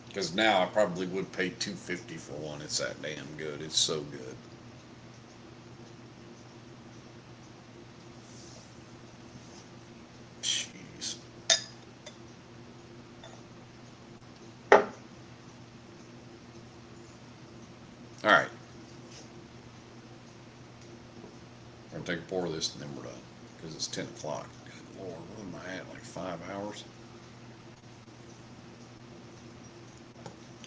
Because now I probably would pay $250 for one. It's that damn good. It's so good. Jeez. All right. I'm going to take a pour of this and then we're done. Because it's 10 o'clock. Good Lord, what am I at? Like 5 hours?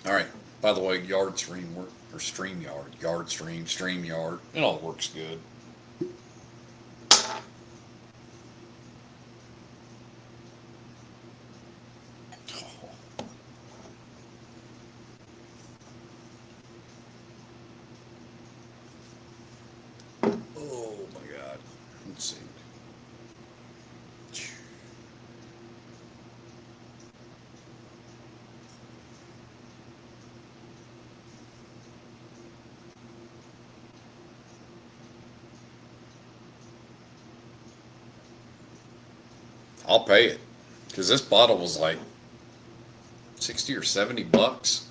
All right. By the way, Yard Stream or StreamYard, Yard Stream, StreamYard, it all works good. Let's see. I'll pay it, because this bottle was like 60 or 70 bucks.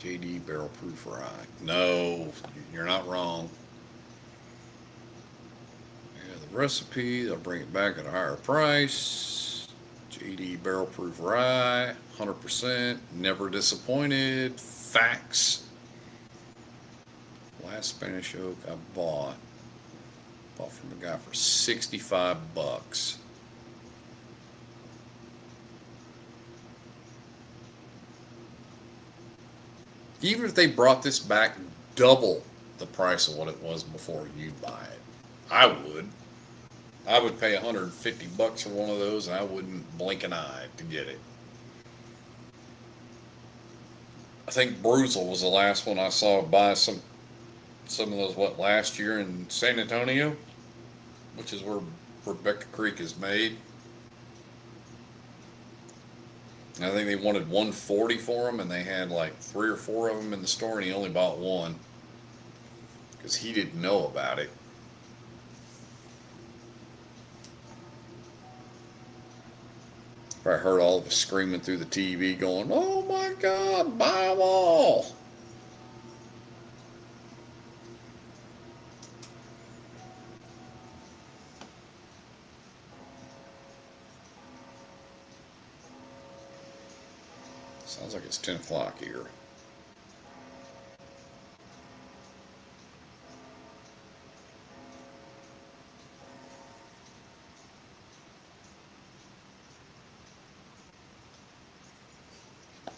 JD barrel proof rye. No, you're not wrong. Yeah, the recipe, they'll bring it back at a higher price. JD barrel proof rye, 100%, never disappointed. Facts. Last Spanish oak I bought from a guy for 65 bucks. Even if they brought this back double the price of what it was before, you'd buy it. I would. I would pay 150 bucks for one of those, and I wouldn't blink an eye to get it. I think Bruzel was the last one I saw buy some of those, last year in San Antonio, which is where Rebecca Creek is made. I think they wanted 140 for them, and they had like 3 or 4 of them in the store, and he only bought one because he didn't know about it. I heard all of us screaming through the TV going, "Oh my God, buy them all!" Sounds like it's 10 o'clock here. I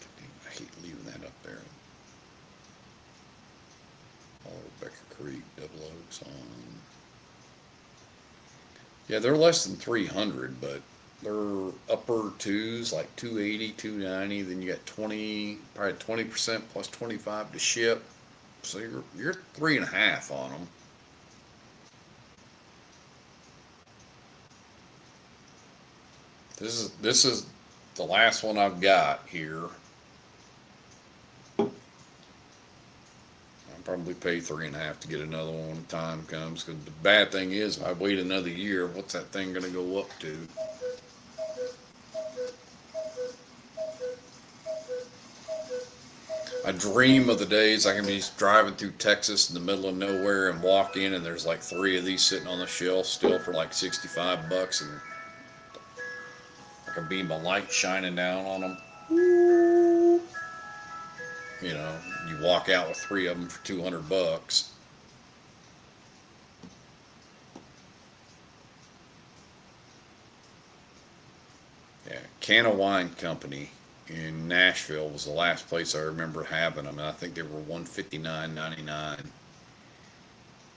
hate leaving that up there. All Rebecca Creek, double oaks on. Yeah, they're less than 300, but they're upper twos, like 280, 290. Then you got 20, probably 20% plus 25 to ship. So you're 3.5 on them. This is the last one I've got here. I'll probably pay 3.5 to get another one when the time comes. Because the bad thing is, if I wait another year, what's that thing going to go up to? I dream of the days I can be driving through Texas in the middle of nowhere and walk in, and there's like 3 of these sitting on the shelf still for like 65 bucks, and like a beam of light shining down on them. You know, you walk out with 3 of them for 200 bucks. Yeah, Can of Wine Company in Nashville was the last place I remember having them, and I think they were $159.99.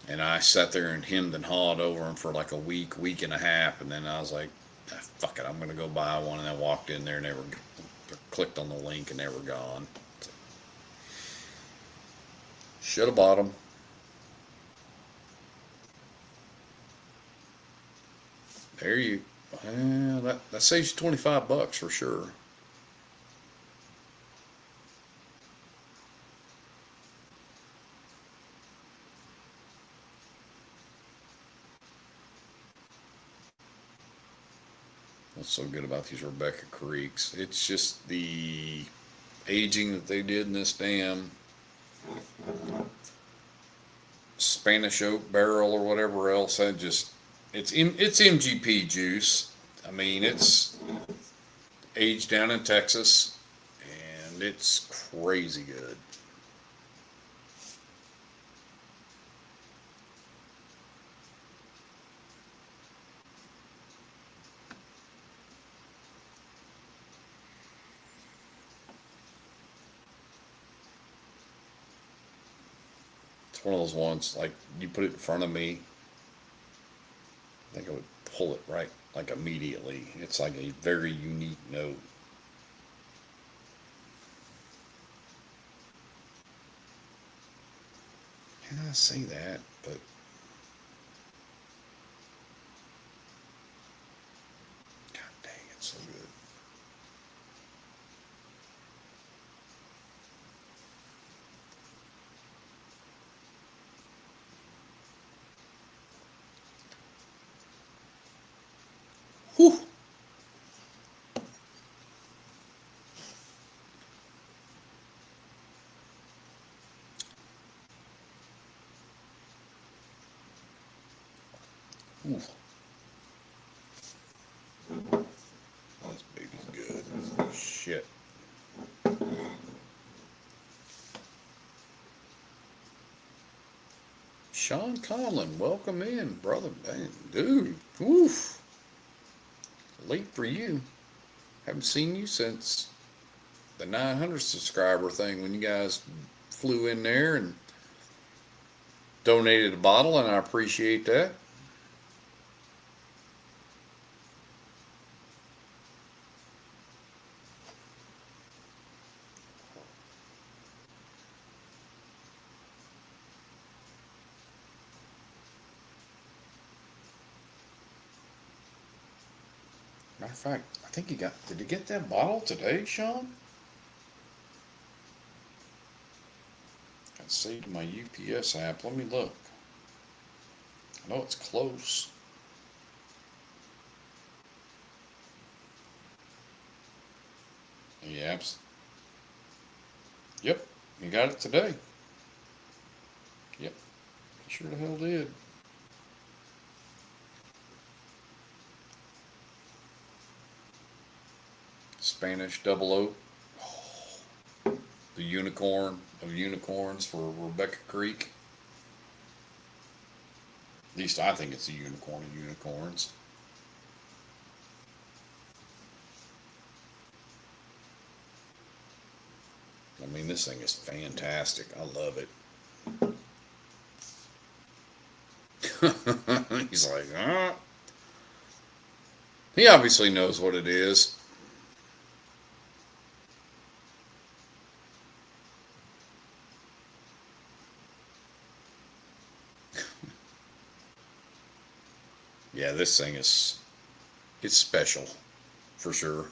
And I sat there and hemmed and hawed over them for like a week and a half, and then I was like, "Ah, fuck it, I'm gonna go buy one." And I walked in there and they were clicked on the link and they were gone. Should have bought them. There you, well, that saves you 25 bucks for sure. What's so good about these Rebecca Creeks? It's just the aging that they did in this damn Spanish oak barrel or whatever else. It's MGP juice. I mean, it's aged down in Texas, and it's crazy good. It's one of those ones, like, you put it in front of me, I think I would pull it right, like, immediately. It's like a very unique note. And I say that, but God dang, it's so good. Whew. Ooh. This baby's good. Shit. Sean Conlon, welcome in, brother. Man, dude, oof. Late for you. Haven't seen you since the 900 subscriber thing when you guys flew in there and donated a bottle, and I appreciate that. Matter of fact, I think did you get that bottle today, Sean? I saved my UPS app. Let me look. I know it's close. The apps. Yep, you got it today. Yep, sure the hell did. Spanish double oak. The unicorn of unicorns for Rebecca Creek. At least I think it's a unicorn of unicorns. I mean, this thing is fantastic. I love it. He's like, huh? He obviously knows what it is. Yeah, this thing it's special, for sure.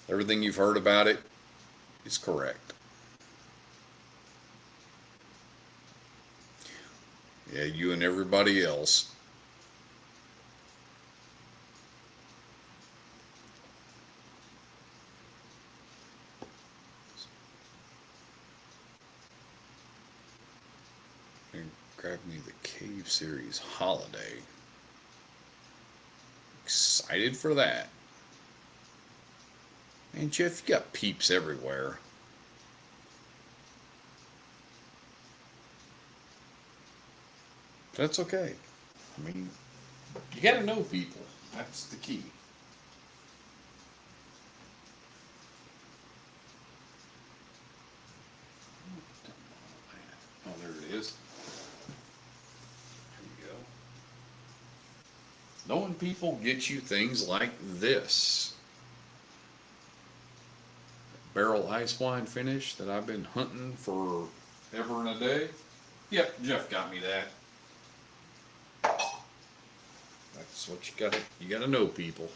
Everything you've heard about it is correct. Yeah, you and everybody else. And grab me the Cave Series Holiday. Excited for that. Man, Jeff, you got peeps everywhere. That's okay. I mean, you gotta know people. That's the key. Oh, there it is. There you go. Knowing people gets you things like this. Barrel ice wine finish that I've been hunting for ever and a day. Yep, Jeff got me that. That's what you gotta know people.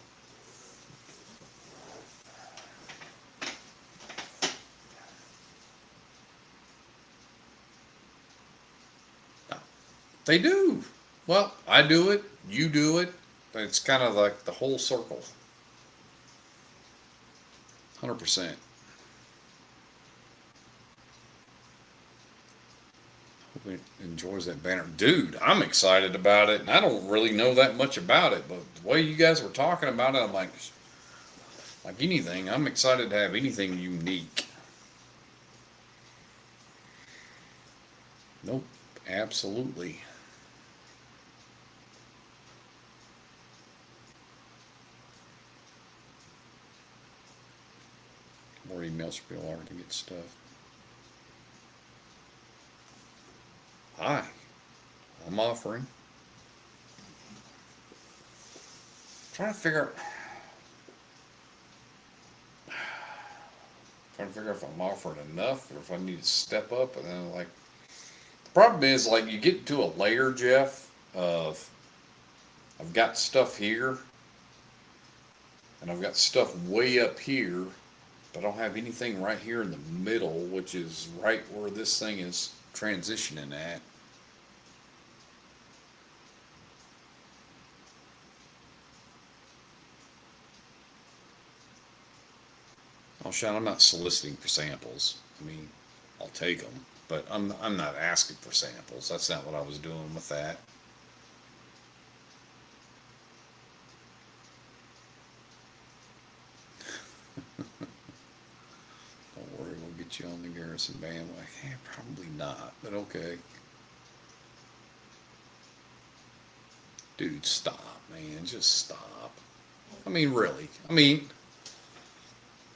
They do. Well, I do it, you do it. It's kind of like the whole circle. 100%. Hope it enjoys that banner. Dude, I'm excited about it, and I don't really know that much about it, but the way you guys were talking about it, I'm like anything, I'm excited to have anything unique. Nope, absolutely. More emails for people to get stuff. Hi, I'm offering. Trying to figure out if I'm offering enough or if I need to step up, and then like problem is, like, you get to a layer, Jeff, of I've got stuff here, and I've got stuff way up here, but I don't have anything right here in the middle, which is right where this thing is transitioning at. Oh, Sean, I'm not soliciting for samples. I mean, I'll take them, but I'm not asking for samples. That's not what I was doing with that. Don't worry, we'll get you on the Garrison bandwagon. Yeah, probably not, but okay. Dude, stop, man. Just stop. I mean, really. I mean,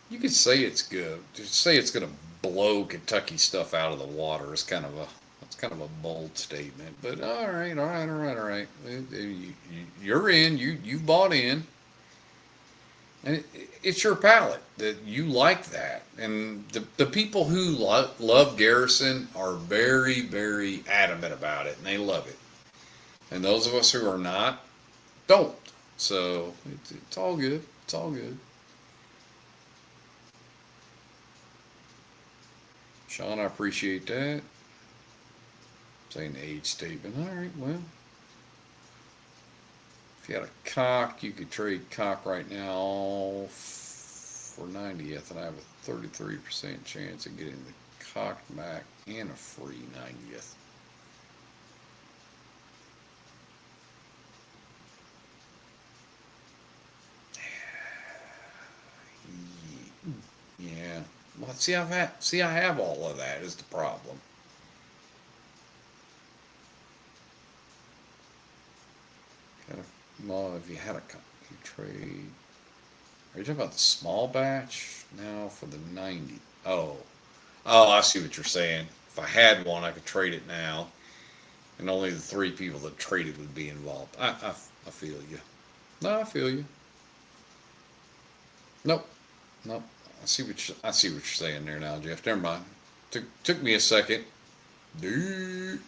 you could say it's good. Just say it's going to blow Kentucky stuff out of the water. It's kind of a that's kind of a bold statement. But all right, all right, all right, all right. You're in. You bought in, and it's your palate that you like that. And the people who love Garrison are very, very adamant about it, and they love it. And those of us who are not, don't. So it's all good. It's all good. Sean, I appreciate that. Saying the age statement. All right, well. If you had a cock, you could trade cock right now for 90th, and I have a 33% chance of getting the cock back and a free 90th. Yeah. Well, see, I have all of that is the problem. Well, if you had you trade, are you talking about the small batch now for the 90? Oh, I see what you're saying. If I had one, I could trade it now, and only the 3 people that traded would be involved. I feel you. No, I feel you. Nope, nope. I see what you're saying there now, Jeff. Never mind. Took me a second. Dude.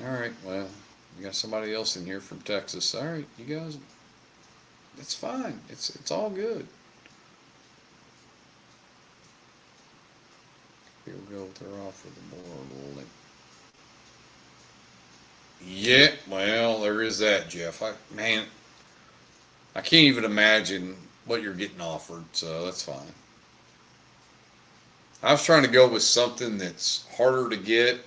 All right. Well, you got somebody else in here from Texas. All right, you guys. It's fine. It's all good. People go with their offer the more link. Yeah, well, there is that, Jeff. Man, I can't even imagine what you're getting offered, so that's fine. I was trying to go with something that's harder to get,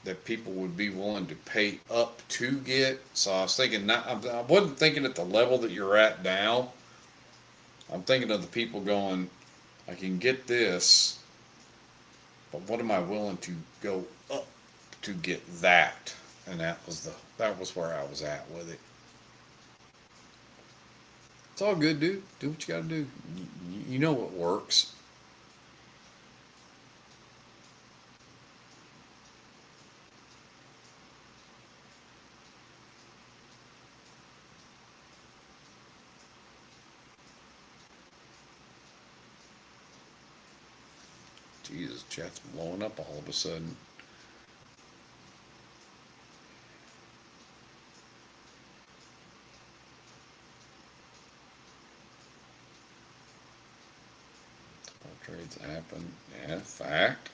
that people would be willing to pay up to get. So I was thinking, I wasn't thinking at the level that you're at now. I'm thinking of the people going, I can get this, but what am I willing to go up to get that? And that was where I was at with it. It's all good, dude. Do what you gotta do. You know what works. Jesus, chat's blowing up all of a sudden. Trades happen. Yeah, fact.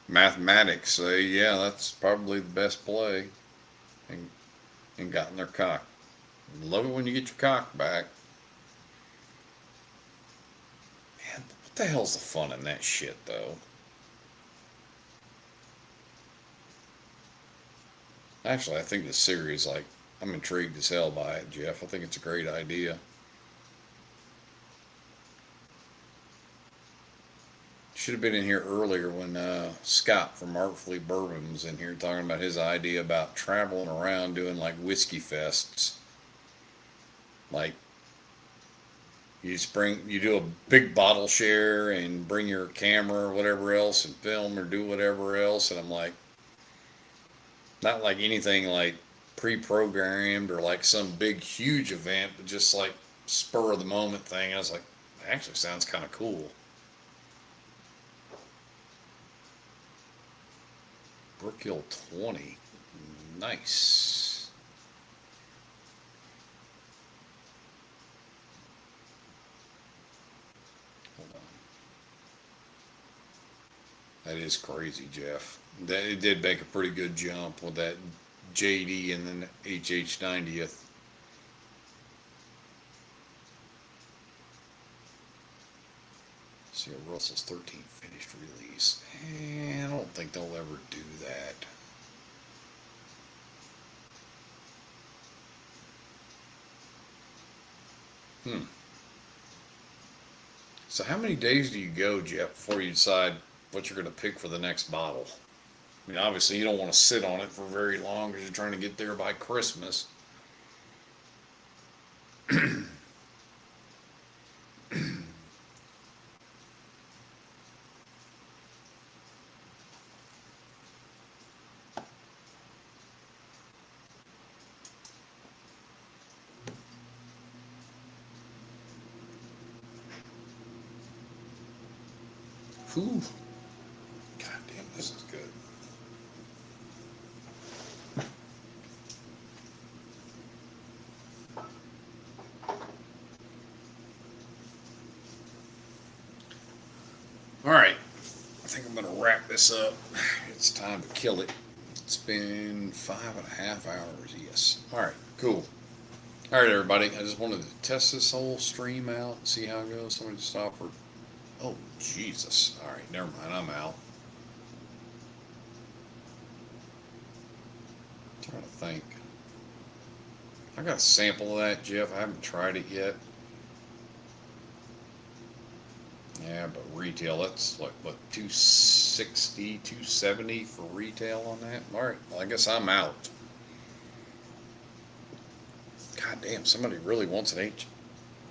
Mathematics say, yeah, that's probably the best play. And gotten their cock. Love it when you get your cock back. Man, what the hell's the fun in that shit, though? Actually, I think the series, like, I'm intrigued as hell by it, Jeff. I think it's a great idea. Should have been in here earlier when Scott from Artfully Bourbon was in here talking about his idea about traveling around doing like whiskey fests. Like You do a big bottle share and bring your camera or whatever else and film or do whatever else. And I'm like, not like anything like pre-programmed or like some big huge event, but just like spur of the moment thing. I was like, actually sounds kind of cool. Brookhill 20. Nice. Hold on. That is crazy, Jeff. That it did make a pretty good jump with that JD and then HH 90th. See, Russell's 13 finished release. I don't think they'll ever do that. So how many days do you go, Jeff, before you decide what you're going to pick for the next bottle? I mean, obviously you don't want to sit on it for very long because you're trying to get there by Christmas. Whew. God damn, this is good. All right, I think I'm gonna wrap this up. It's time to kill it. It's been 5.5 hours, yes. All right, cool. All right, everybody, I just wanted to test this whole stream out and see how it goes. Somebody just offered. Oh, Jesus. All right, never mind, I'm out. I'm trying to think. I got a sample of that, Jeff. I haven't tried it yet. Yeah, but retail, that's like, what, 260, 270 for retail on that? All right, well, I guess I'm out. God damn, somebody really wants an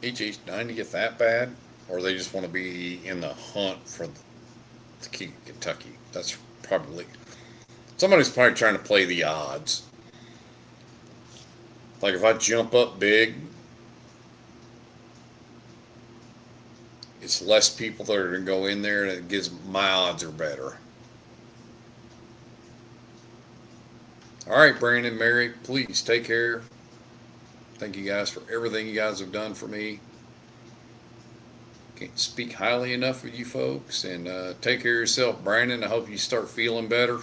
HH90 that bad? Or they just want to be in the hunt for the King of Kentucky? That's probably, somebody's probably trying to play the odds. Like if I jump up big, it's less people that are going to go in there, and it gives my odds are better. All right, Brandon, Mary, please take care. Thank you guys for everything you guys have done for me. Can't speak highly enough of you folks. And take care of yourself, Brandon. I hope you start feeling better.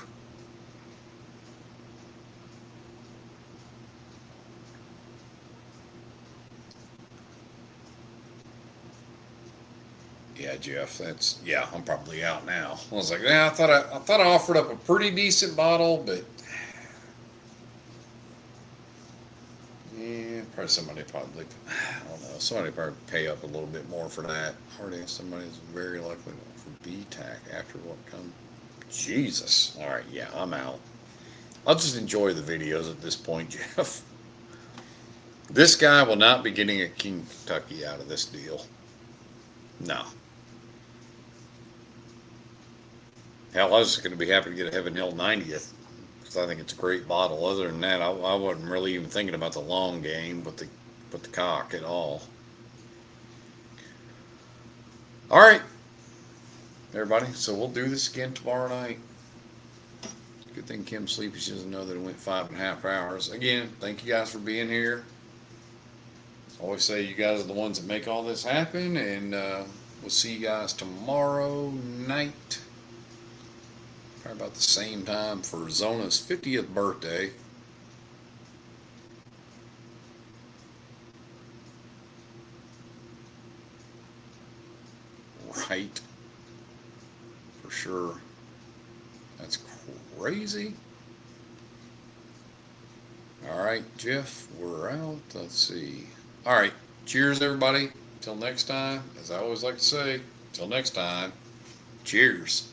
Yeah, Jeff, that's, yeah, I'm probably out now. I was like, yeah, I thought I offered up a pretty decent bottle, but yeah, probably somebody probably, I don't know, somebody probably pay up a little bit more for that. Hardly somebody's very likely for BTAC after what comes. Jesus. All right, yeah, I'm out. I'll just enjoy the videos at this point, Jeff. This guy will not be getting a King Kentucky out of this deal. No. Hell, I was just going to be happy to get a Heaven Hill 90th because I think it's a great bottle. Other than that, I wasn't really even thinking about the long game with the cock at all. All right, everybody. So we'll do this again tomorrow night. Good thing Kim's sleepy. She doesn't know that it went 5.5 hours. Again, thank you guys for being here. I always say you guys are the ones that make all this happen, and we'll see you guys tomorrow night. Probably about the same time for Zona's 50th birthday. Right. For sure. That's crazy. All right, Jeff, we're out. Let's see. All right. Cheers, everybody. Till next time. As I always like to say, till next time, cheers.